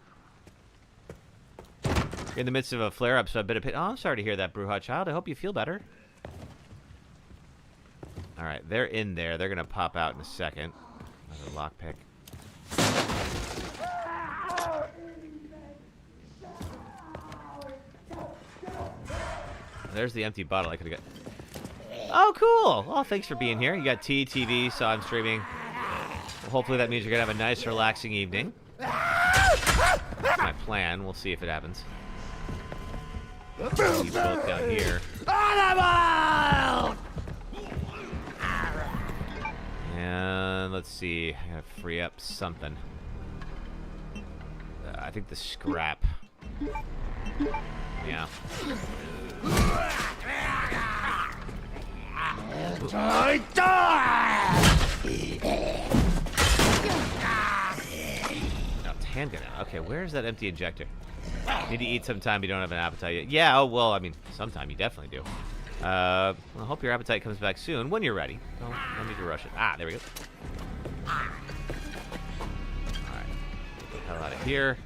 You're in the midst of a flare-up, so a bit of pain. Oh, I'm sorry to hear that, Brew Hot Child. I hope you feel better. All right, they're in there. They're gonna pop out in a second. Another lockpick. There's the empty bottle I could have got. Oh, cool. Well, thanks for being here. You got tea, TV, saw I'm streaming. Well, hopefully that means you're going to have a nice, relaxing evening. That's my plan. We'll see if it happens. You both down here. And let's see. I got to free up something. I think the scrap. Yeah. I die! Oh, it's handgun out. Okay, where's that empty injector? Need to eat sometime. You don't have an appetite yet. Yeah, oh, well, I mean, sometime you definitely do. Well, I hope your appetite comes back soon when you're ready. Don't need to rush it. Ah, there we go. Alright. Get the hell out of here.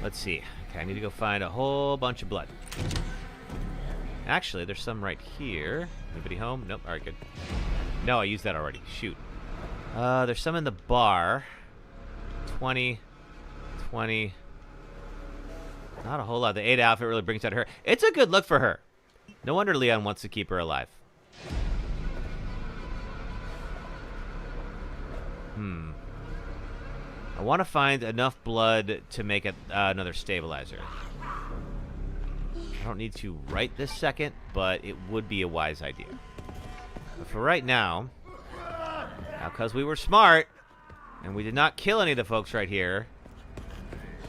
Let's see. Okay, I need to go find a whole bunch of blood. Actually, there's some right here. Anybody home? Nope. Alright, good. No, I used that already. Shoot. There's some in the bar. 20. 20. Not a whole lot. The 8 outfit really brings out her. It's a good look for her. No wonder Leon wants to keep her alive. I want to find enough blood to make it another stabilizer. I don't need to right this second, but it would be a wise idea. But for right now, because we were smart, and we did not kill any of the folks right here,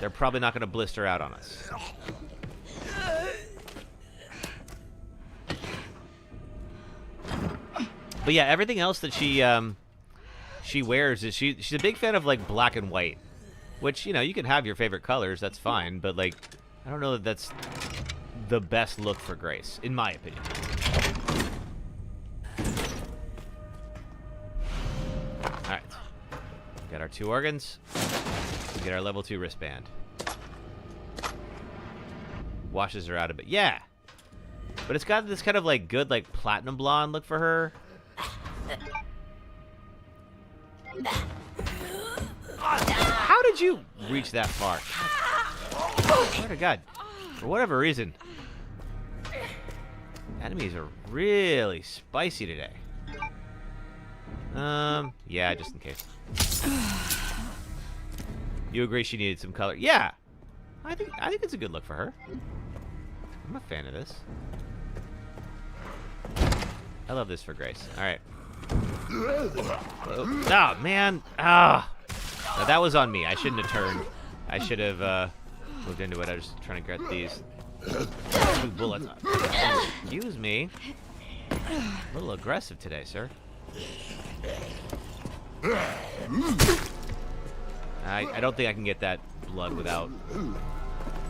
they're probably not going to blister out on us. But yeah, everything else that she wears is she's a big fan of like black and white, which, you know, you can have your favorite colors, that's fine, but like I don't know that that's the best look for Grace, in my opinion. All right, got our 2 organs. We get our level 2 wristband. Washes her out a bit, yeah, but it's got this kind of like good like platinum blonde look for her. How did you reach that far? I swear to God. For whatever reason. Enemies are really spicy today. Yeah, just in case. You agree she needed some color? Yeah. I think it's a good look for her. I'm a fan of this. I love this for Grace. Alright. Oh, man. Ah. No, that was on me. I shouldn't have turned. I should have moved into it. I was just trying to get these 2 bullets. Excuse me. A little aggressive today, sir. I don't think I can get that blood without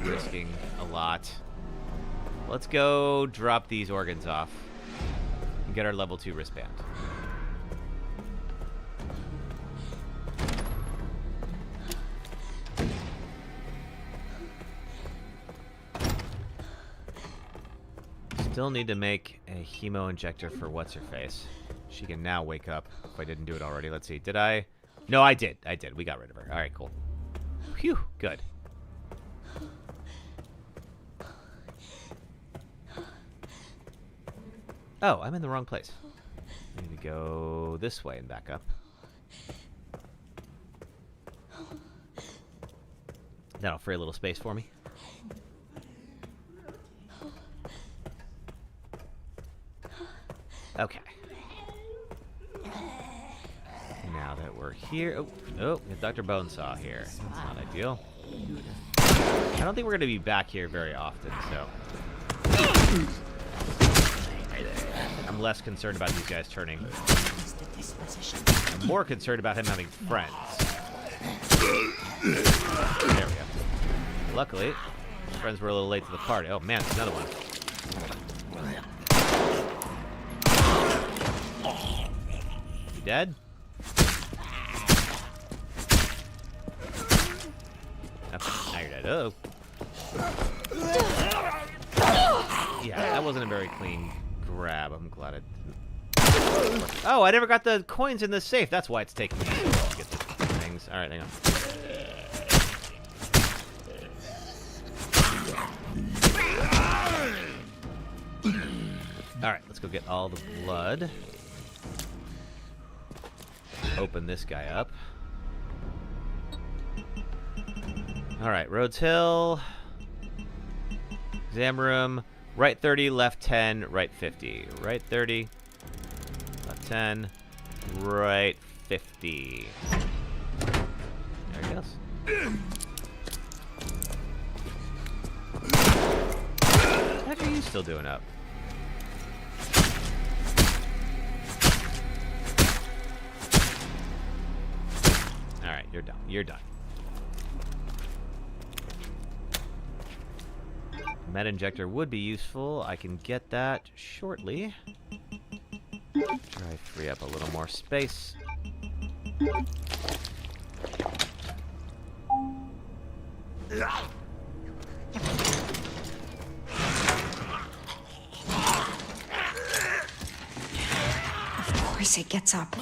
risking a lot. Let's go drop these organs off and get our level 2 wristband. Still need to make a hemo injector for what's-her-face. She can now wake up if I didn't do it already. Let's see. Did I? No, I did. I did. We got rid of her. All right, cool. Phew. Good. Oh, I'm in the wrong place. I need to go this way and back up. That'll free a little space for me. Okay. Now that we're here... Oh, Dr. Bonesaw here. That's not ideal. I don't think we're going to be back here very often, so... I'm less concerned about these guys turning. I'm more concerned about him having friends. There we go. Luckily, his friends were a little late to the party. Oh man, another one. You dead? Oh, now you're dead. Oh. Yeah, that wasn't a very clean grab. I'm glad it didn't. Oh, I never got the coins in the safe. That's why it's taking me to get the things. All right, hang on. All right, let's go get all the blood. Open this guy up. All right, Rhodes Hill. Exam room. Right 30, left 10, right 50. Right 30, left 10, right 50. There he goes. What the heck are you still doing up? Alright, you're done. You're done. Med injector would be useful. I can get that shortly. Try free up a little more space. Of course it gets up.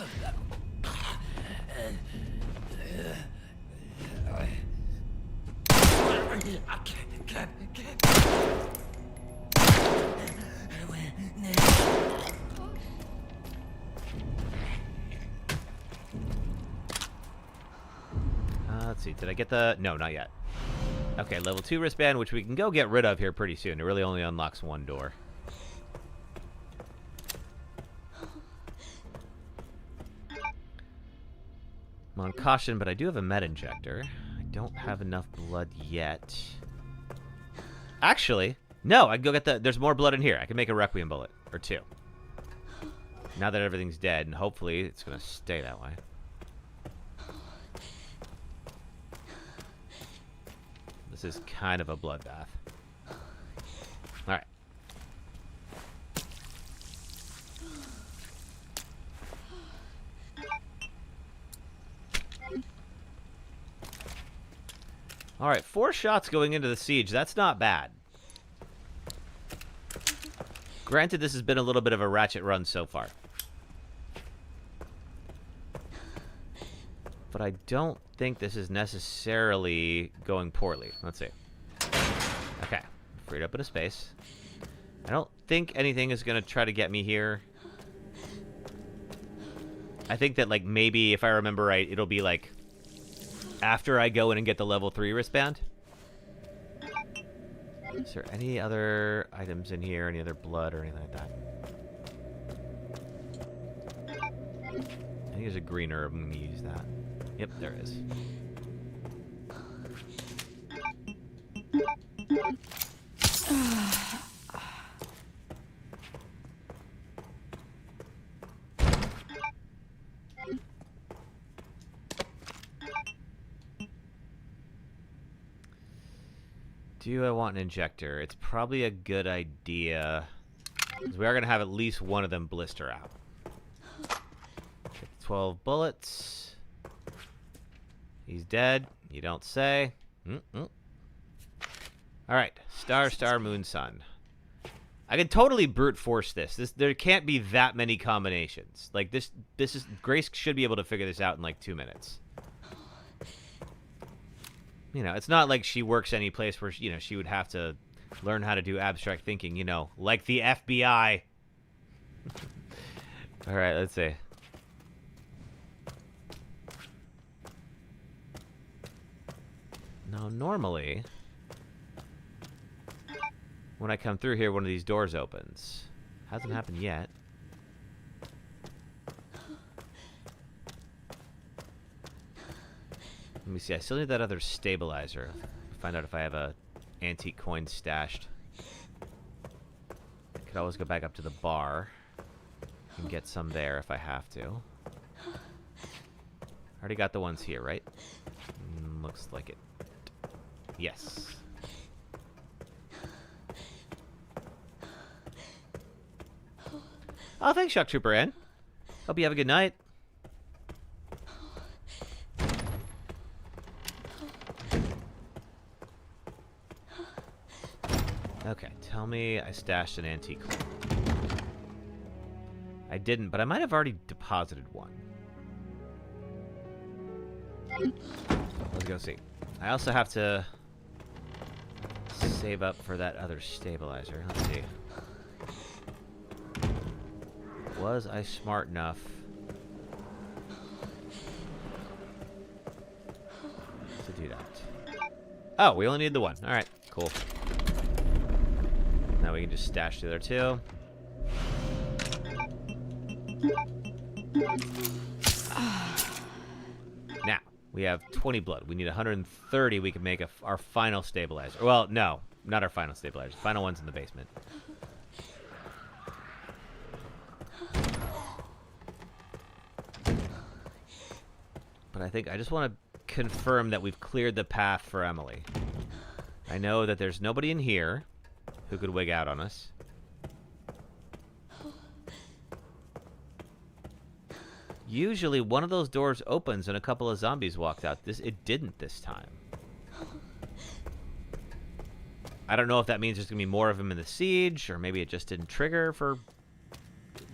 Let's see. Did I get the... No, not yet. Okay, level 2 wristband, which we can go get rid of here pretty soon. It really only unlocks one door. I'm on caution, but I do have a med injector. I don't have enough blood yet. Actually, no, I can go get the... There's more blood in here. I can make a Requiem bullet. Or 2. Now that everything's dead, and hopefully it's going to stay that way. This is kind of a bloodbath. Alright. Alright, 4 shots going into the siege. That's not bad. Granted, this has been a little bit of a ratchet run so far. But I don't think this is necessarily going poorly. Let's see. Okay. Freed up in a space. I don't think anything is going to try to get me here. I think that, like, maybe, if I remember right, it'll be, like, after I go in and get the level 3 wristband. Is there any other items in here? Any other blood or anything like that? I think there's a green herb. I'm going to use that. Yep, there is. Do I want an injector? It's probably a good idea, because we are going to have at least one of them blister out. 12 bullets. He's dead. You don't say. All right. Star, star, moon, sun. I could totally brute force this. There can't be that many combinations. Like this is Grace should be able to figure this out in like 2 minutes. You know, it's not like she works any place where she would have to learn how to do abstract thinking. Like the FBI. All right, let's see. Now, normally, when I come through here, one of these doors opens. Hasn't happened yet. Let me see. I still need that other stabilizer. Find out if I have a antique coin stashed. I could always go back up to the bar and get some there if I have to. Already got the ones here, right? Looks like it. Yes. Oh, thanks, Shock Trooper N. Hope you have a good night. Okay, tell me I stashed an antique coin. I didn't, but I might have already deposited one. Let's go see. I also have to save up for that other stabilizer. Let's see. Was I smart enough to do that? Oh, we only need the one. All right, cool. Now we can just stash the other two. Now, we have 20 blood. We need 130. We can make our final stabilizer. Well, no, not our final stabilizer. Final one's in the basement. But I think I just want to confirm that we've cleared the path for Emily. I know that there's nobody in here who could wig out on us. Usually one of those doors opens and a couple of zombies walked out. It didn't this time. I don't know if that means there's going to be more of them in the siege, or maybe it just didn't trigger for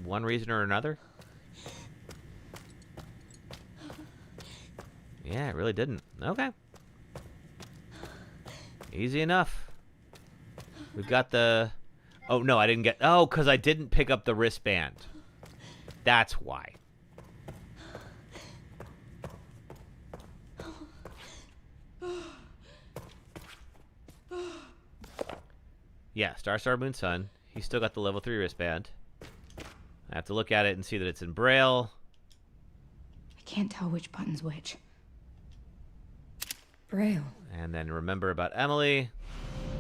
one reason or another. Yeah, it really didn't. Okay. Easy enough. We've got the... Oh, no, I didn't get... Oh, because I didn't pick up the wristband. That's why. Yeah, Star, Moon, Sun. He's still got the level 3 wristband. I have to look at it and see that it's in Braille. I can't tell which button's which. Braille. And then remember about Emily.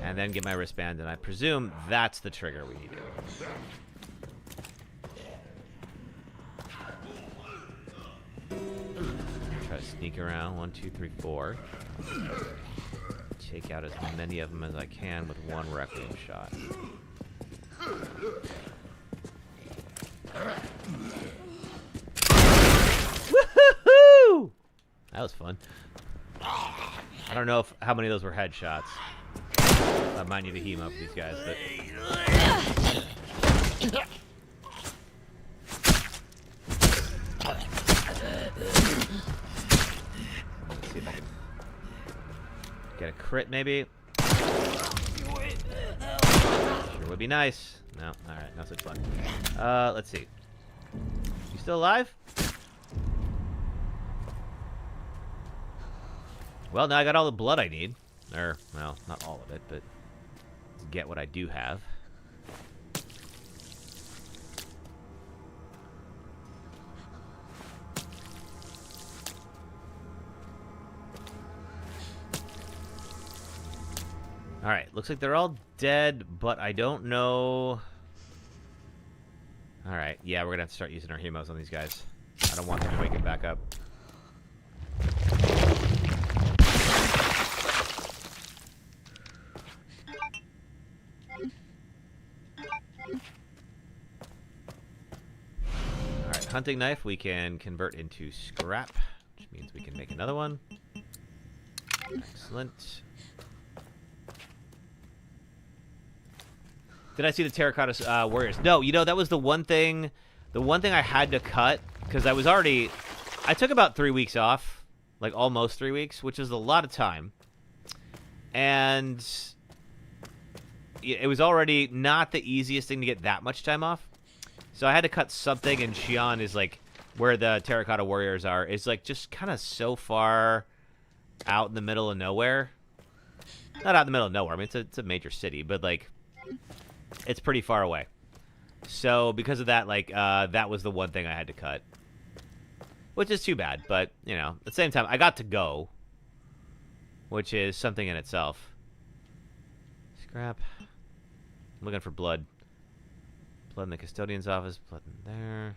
And then get my wristband. And I presume that's the trigger we needed. Try to sneak around. 1, 2, 3, 4. Take out as many of them as I can with one Requiem shot. Woohoo! That was fun. I don't know how many of those were headshots. I might need to heat 'em up with these guys, but... Let's see if I can get a crit, maybe. Sure would be nice. No, alright, not such fun. Let's see. You still alive? Well, now I got all the blood I need. Or, well, not all of it, but get what I do have. Alright, looks like they're all dead, but I don't know... Alright, yeah, we're gonna have to start using our hemos on these guys. I don't want them waking back up. Alright, hunting knife we can convert into scrap, which means we can make another one. Excellent. Did I see the Terracotta Warriors? No, you know, that was the one thing I had to cut, because I took about 3 weeks off, like almost 3 weeks, which is a lot of time. And it was already not the easiest thing to get that much time off. So I had to cut something, and Xi'an is like where the Terracotta Warriors are. It's like just kind of so far out in the middle of nowhere. Not out in the middle of nowhere. I mean, it's a major city, but like it's pretty far away. So because of that, like that was the one thing I had to cut, which is too bad. But you know, at the same time, I got to go, which is something in itself. Scrap. I'm looking for blood. Blood in the custodian's office. Blood in there.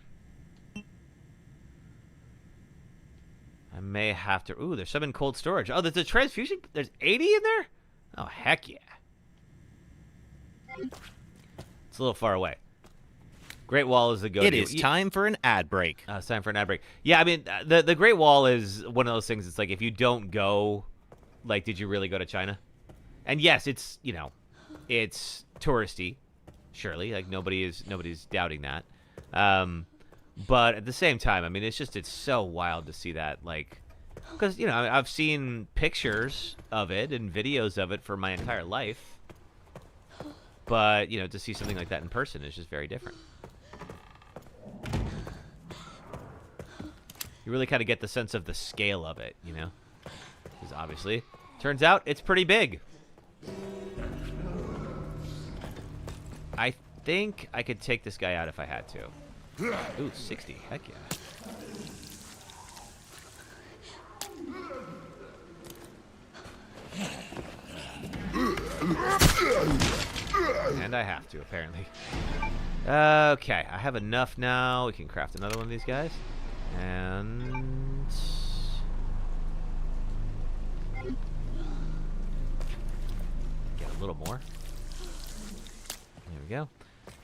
I may have to... Ooh, there's some in cold storage. Oh, there's a transfusion? There's 80 in there? Oh, heck yeah. It's a little far away. Great Wall is the go-to. It is time for an ad break. It's time for an ad break. Yeah, I mean, the Great Wall is one of those things. It's like, if you don't go, like, did you really go to China? And yes, it's, you know, it's touristy, surely. Like, nobody's doubting that. But at the same time, I mean, it's so wild to see that, like, because, you know, I've seen pictures of it and videos of it for my entire life. But, you know, to see something like that in person is just very different. You really kind of get the sense of the scale of it, you know? Because obviously, turns out it's pretty big. I think I could take this guy out if I had to. Ooh, 60. Heck yeah. And I have to, apparently. Okay, I have enough now. We can craft another one of these guys. And... get a little more. There we go.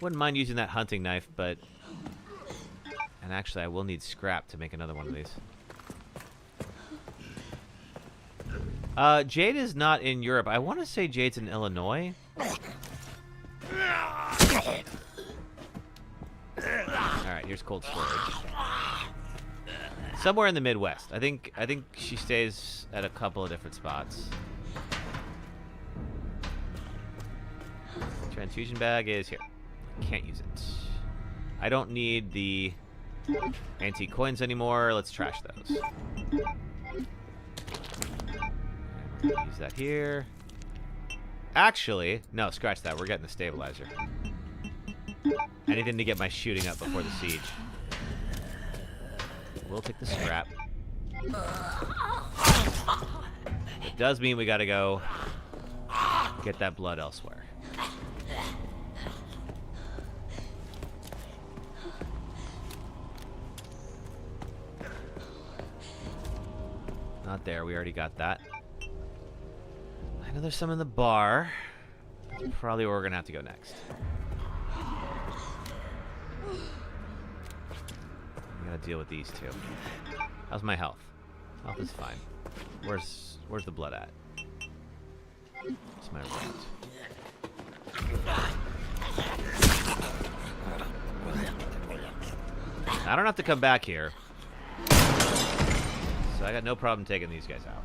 Wouldn't mind using that hunting knife, but... and actually, I will need scrap to make another one of these. Jade is not in Europe. I want to say Jade's in Illinois. Alright, here's cold storage. Somewhere in the Midwest. I think she stays at a couple of different spots. Transfusion bag is here. Can't use it. I don't need the antique coins anymore. Let's trash those. And we're gonna use that here. Actually, no, scratch that. We're getting the stabilizer. Anything to get my shooting up before the siege. We'll take the scrap. It does mean we gotta go get that blood elsewhere. Not there. We already got that. I know there's some in the bar. That's probably where we're gonna have to go next. I gotta deal with these two. How's my health? Health is fine. Where's the blood at? It's my right. I don't have to come back here. So I got no problem taking these guys out.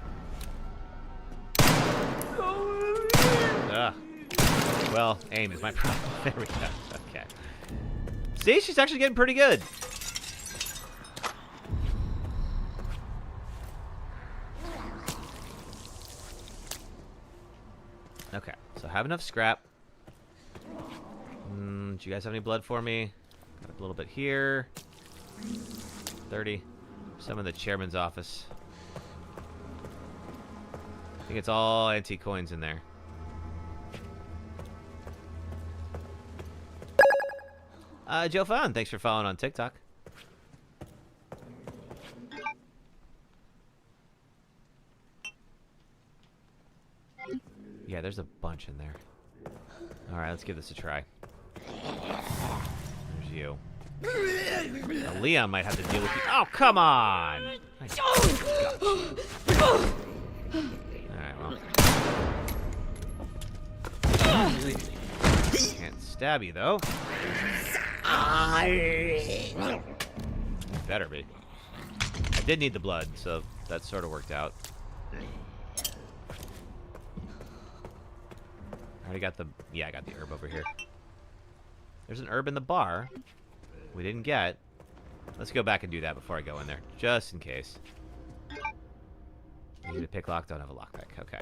Ugh. Well, aim is my problem. There we go. Okay. See, she's actually getting pretty good. Okay, so I have enough scrap. Do you guys have any blood for me? Got a little bit here. 30. Some in the chairman's office. I think it's all antique coins in there. Joe Fun, thanks for following on TikTok. Yeah, there's a bunch in there. Alright, let's give this a try. There's you. Now, Leon might have to deal with you. Oh, come on! Alright, well. Can't stab you, though. Better be. I did need the blood, so that sort of worked out. I already got the... Yeah, I got the herb over here. There's an herb in the bar we didn't get. Let's go back and do that before I go in there, just in case. I need a pick lock, don't have a lockpick. Okay.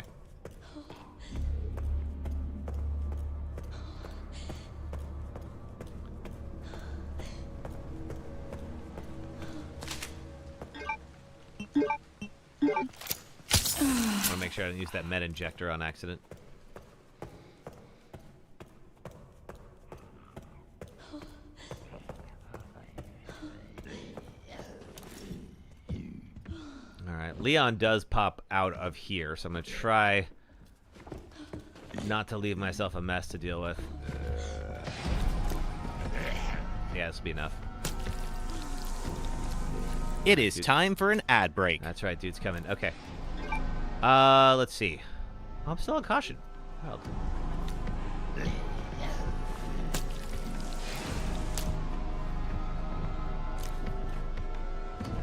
I want to make sure I didn't use that med injector on accident. Alright, Leon does pop out of here, so I'm going to try not to leave myself a mess to deal with. Yeah, this will be enough. It is time for an ad break. That's right, dude's coming. Okay. Let's see. Oh, I'm still on caution. Wild.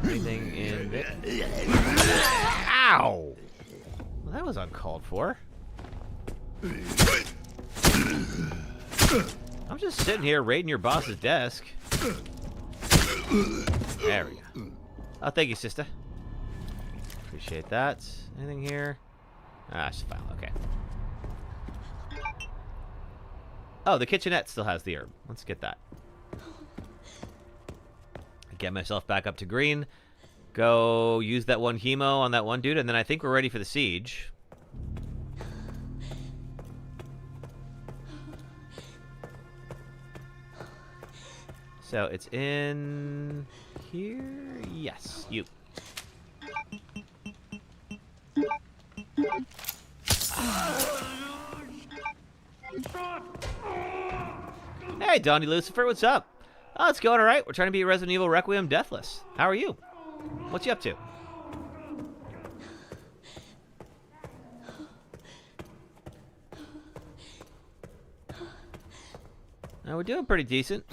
Anything in it? Ow! Well, that was uncalled for. I'm just sitting here raiding your boss's desk. There we go. Oh, thank you, sister. Appreciate that. Anything here? Ah, it's fine. Okay. Oh, the kitchenette still has the herb. Let's get that. Get myself back up to green. Go use that one hemo on that one dude, and then I think we're ready for the siege. So it's in here? Yes, you. Hey, Donnie Lucifer, what's up? Oh, it's going all right. We're trying to beat Resident Evil Requiem Deathless. How are you? What's you up to? We're doing pretty decent.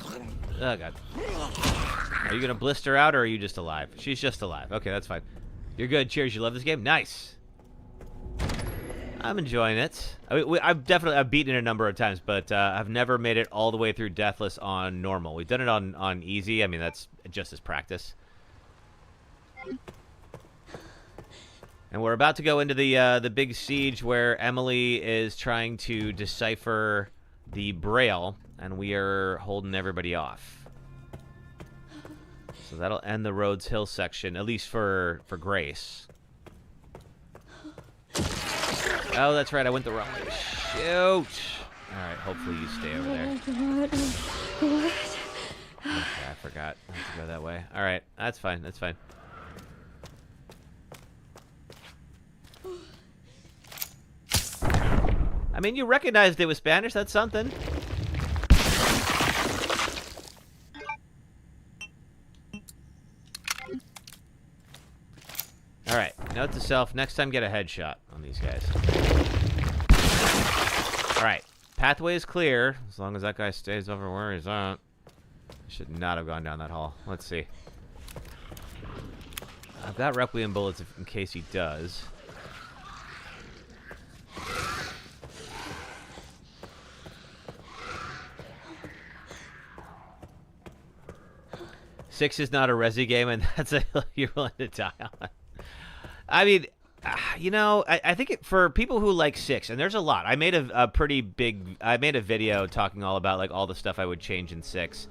Oh, God. Are you going to blister out, or are you just alive? She's just alive. Okay, that's fine. You're good. Cheers. You love this game? Nice. I'm enjoying it. I mean, I've beaten it a number of times, but I've never made it all the way through Deathless on normal. We've done it on easy. I mean, that's just as practice. And we're about to go into the big siege where Emily is trying to decipher the Braille, and we are holding everybody off. So that'll end the Rhodes Hill section, at least for Grace. Oh, that's right. I went the wrong way. Shoot. All right. Hopefully you stay over there. What? Okay, I forgot. I have to go that way. All right. That's fine. That's fine. I mean, you recognized it was Spanish. That's something. All right. Note to self, next time get a headshot on these guys. All right. Pathway is clear, as long as that guy stays over where he's at. Should not have gone down that hall. Let's see. I've got Requiem bullets in case he does. Six is not a Resi game, and that's a hill you're willing to die on. I mean, you know, I think for people who like 6, and there's a lot. I made a pretty big. I made a video talking all about like all the stuff I would change in 6,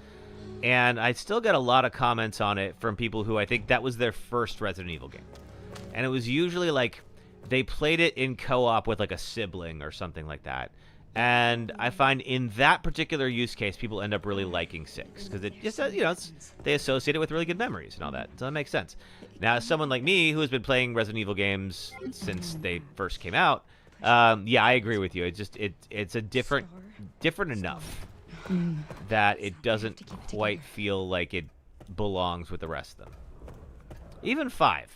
and I still get a lot of comments on it from people who I think that was their first Resident Evil game, and it was usually like they played it in co-op with like a sibling or something like that. And I find in that particular use case, people end up really liking 6 because it just, you know, they associate it with really good memories and all that. So that makes sense. Now, as someone like me who has been playing Resident Evil games since they first came out, yeah, I agree with you. It's just it's a different enough that it doesn't quite feel like it belongs with the rest of them. Even 5.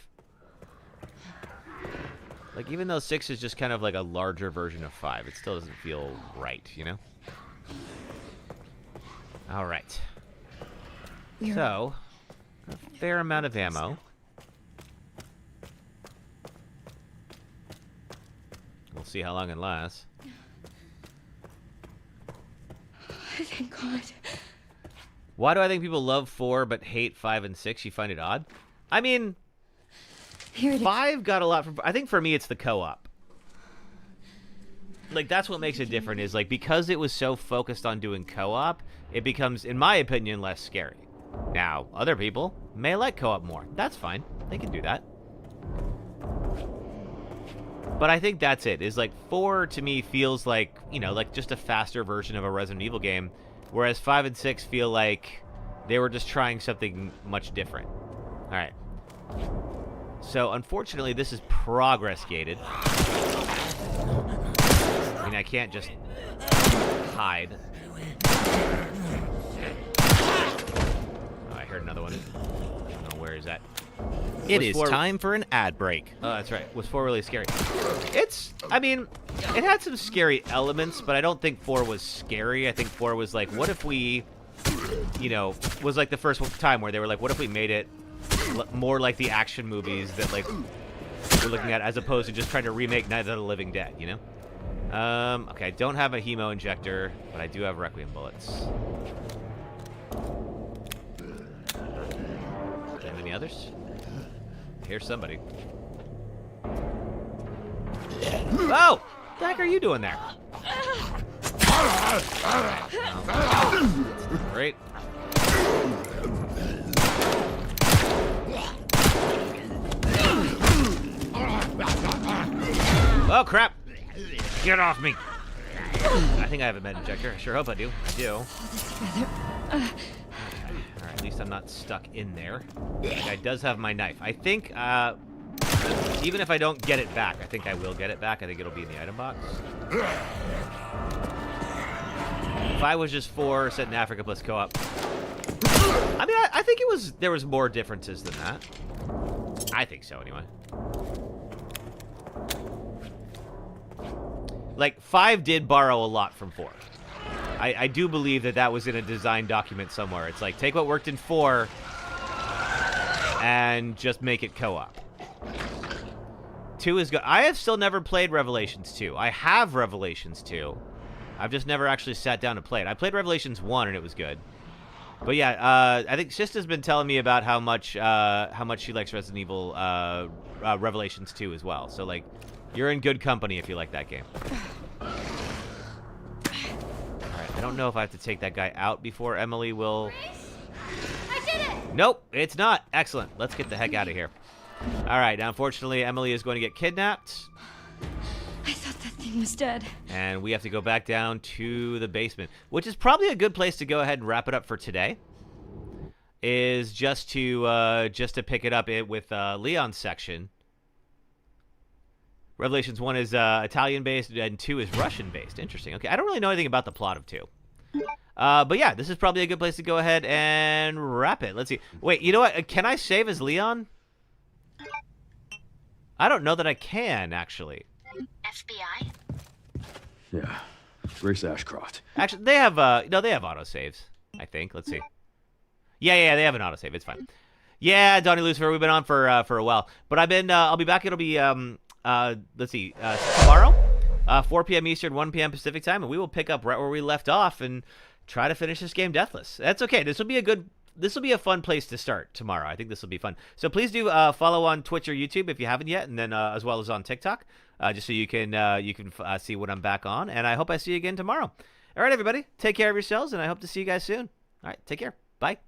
Like, even though 6 is just kind of like a larger version of 5, it still doesn't feel right, you know? All right. So, a fair amount of ammo. We'll see how long it lasts. Thank God. Why do I think people love 4 but hate 5 and 6? You find it odd? I mean, Here it 5 got a lot from... I think for me it's the co-op. Like, that's what makes it different, is, like, because it was so focused on doing co-op, it becomes, in my opinion, less scary. Now, other people may like co-op more. That's fine. They can do that. But I think that's it, is, like, 4 to me feels like, you know, like just a faster version of a Resident Evil game, whereas 5 and 6 feel like they were just trying something much different. All right. So, unfortunately, this is progress gated. I mean, I can't just hide. Oh, I heard another one. I don't know, where is that? It is time for an ad break. Oh, that's right. Was 4 really scary? It's, I mean, it had some scary elements, but I don't think 4 was scary. I think 4 was like, what if we, you know, was like the first time where they were like, what if we made it more like the action movies that, like, we're looking at, as opposed to just trying to remake Night of the Living Dead, you know? Okay, I don't have a hemo injector, but I do have Requiem bullets. Have any others? Here's somebody. Oh! What the heck are you doing there? Great. Oh, crap! Get off me! I think I have a med injector. I sure hope I do. I do. Alright, at least I'm not stuck in there. That guy does have my knife. I think, even if I don't get it back, I think I will get it back. I think it'll be in the item box. If I was just 4 set in Africa plus co-op. I mean, I think there was more differences than that. I think so, anyway. Like, 5 did borrow a lot from 4. I do believe that was in a design document somewhere. It's like, take what worked in 4 and just make it co-op. 2 is good. I have still never played Revelations 2. I have Revelations 2. I've just never actually sat down to play it. I played Revelations 1 and it was good. But yeah, I think Sista's been telling me about how much she likes Resident Evil Revelations 2 as well. So, like, you're in good company if you like that game. Alright, I don't know if I have to take that guy out before Emily will... I did it! Nope, it's not. Excellent. Let's get the heck out of here. Alright, now unfortunately Emily is going to get kidnapped. I thought that thing was dead. And we have to go back down to the basement, which is probably a good place to go ahead and wrap it up for today. Is just to pick it up with Leon's section. Revelations 1 is Italian-based, and 2 is Russian-based. Interesting. Okay, I don't really know anything about the plot of 2. But yeah, this is probably a good place to go ahead and wrap it. Let's see. Wait, you know what? Can I save as Leon? I don't know that I can, actually. FBI? Yeah. Grace Ashcroft. Actually, they have, no, they have autosaves, I think. Let's see. Yeah, they have an autosave. It's fine. Yeah, Donnie Lucifer, we've been on for a while. But I'll be back. It'll be, let's see, tomorrow, 4 p.m. Eastern, 1 p.m. Pacific time, and we will pick up right where we left off and try to finish this game Deathless. That's okay. This will be a fun place to start tomorrow. I think this will be fun. So please do follow on Twitch or YouTube if you haven't yet, and then as well as on TikTok, just so you can see what I'm back on. And I hope I see you again tomorrow. All right, everybody, take care of yourselves, and I hope to see you guys soon. All right, take care. Bye.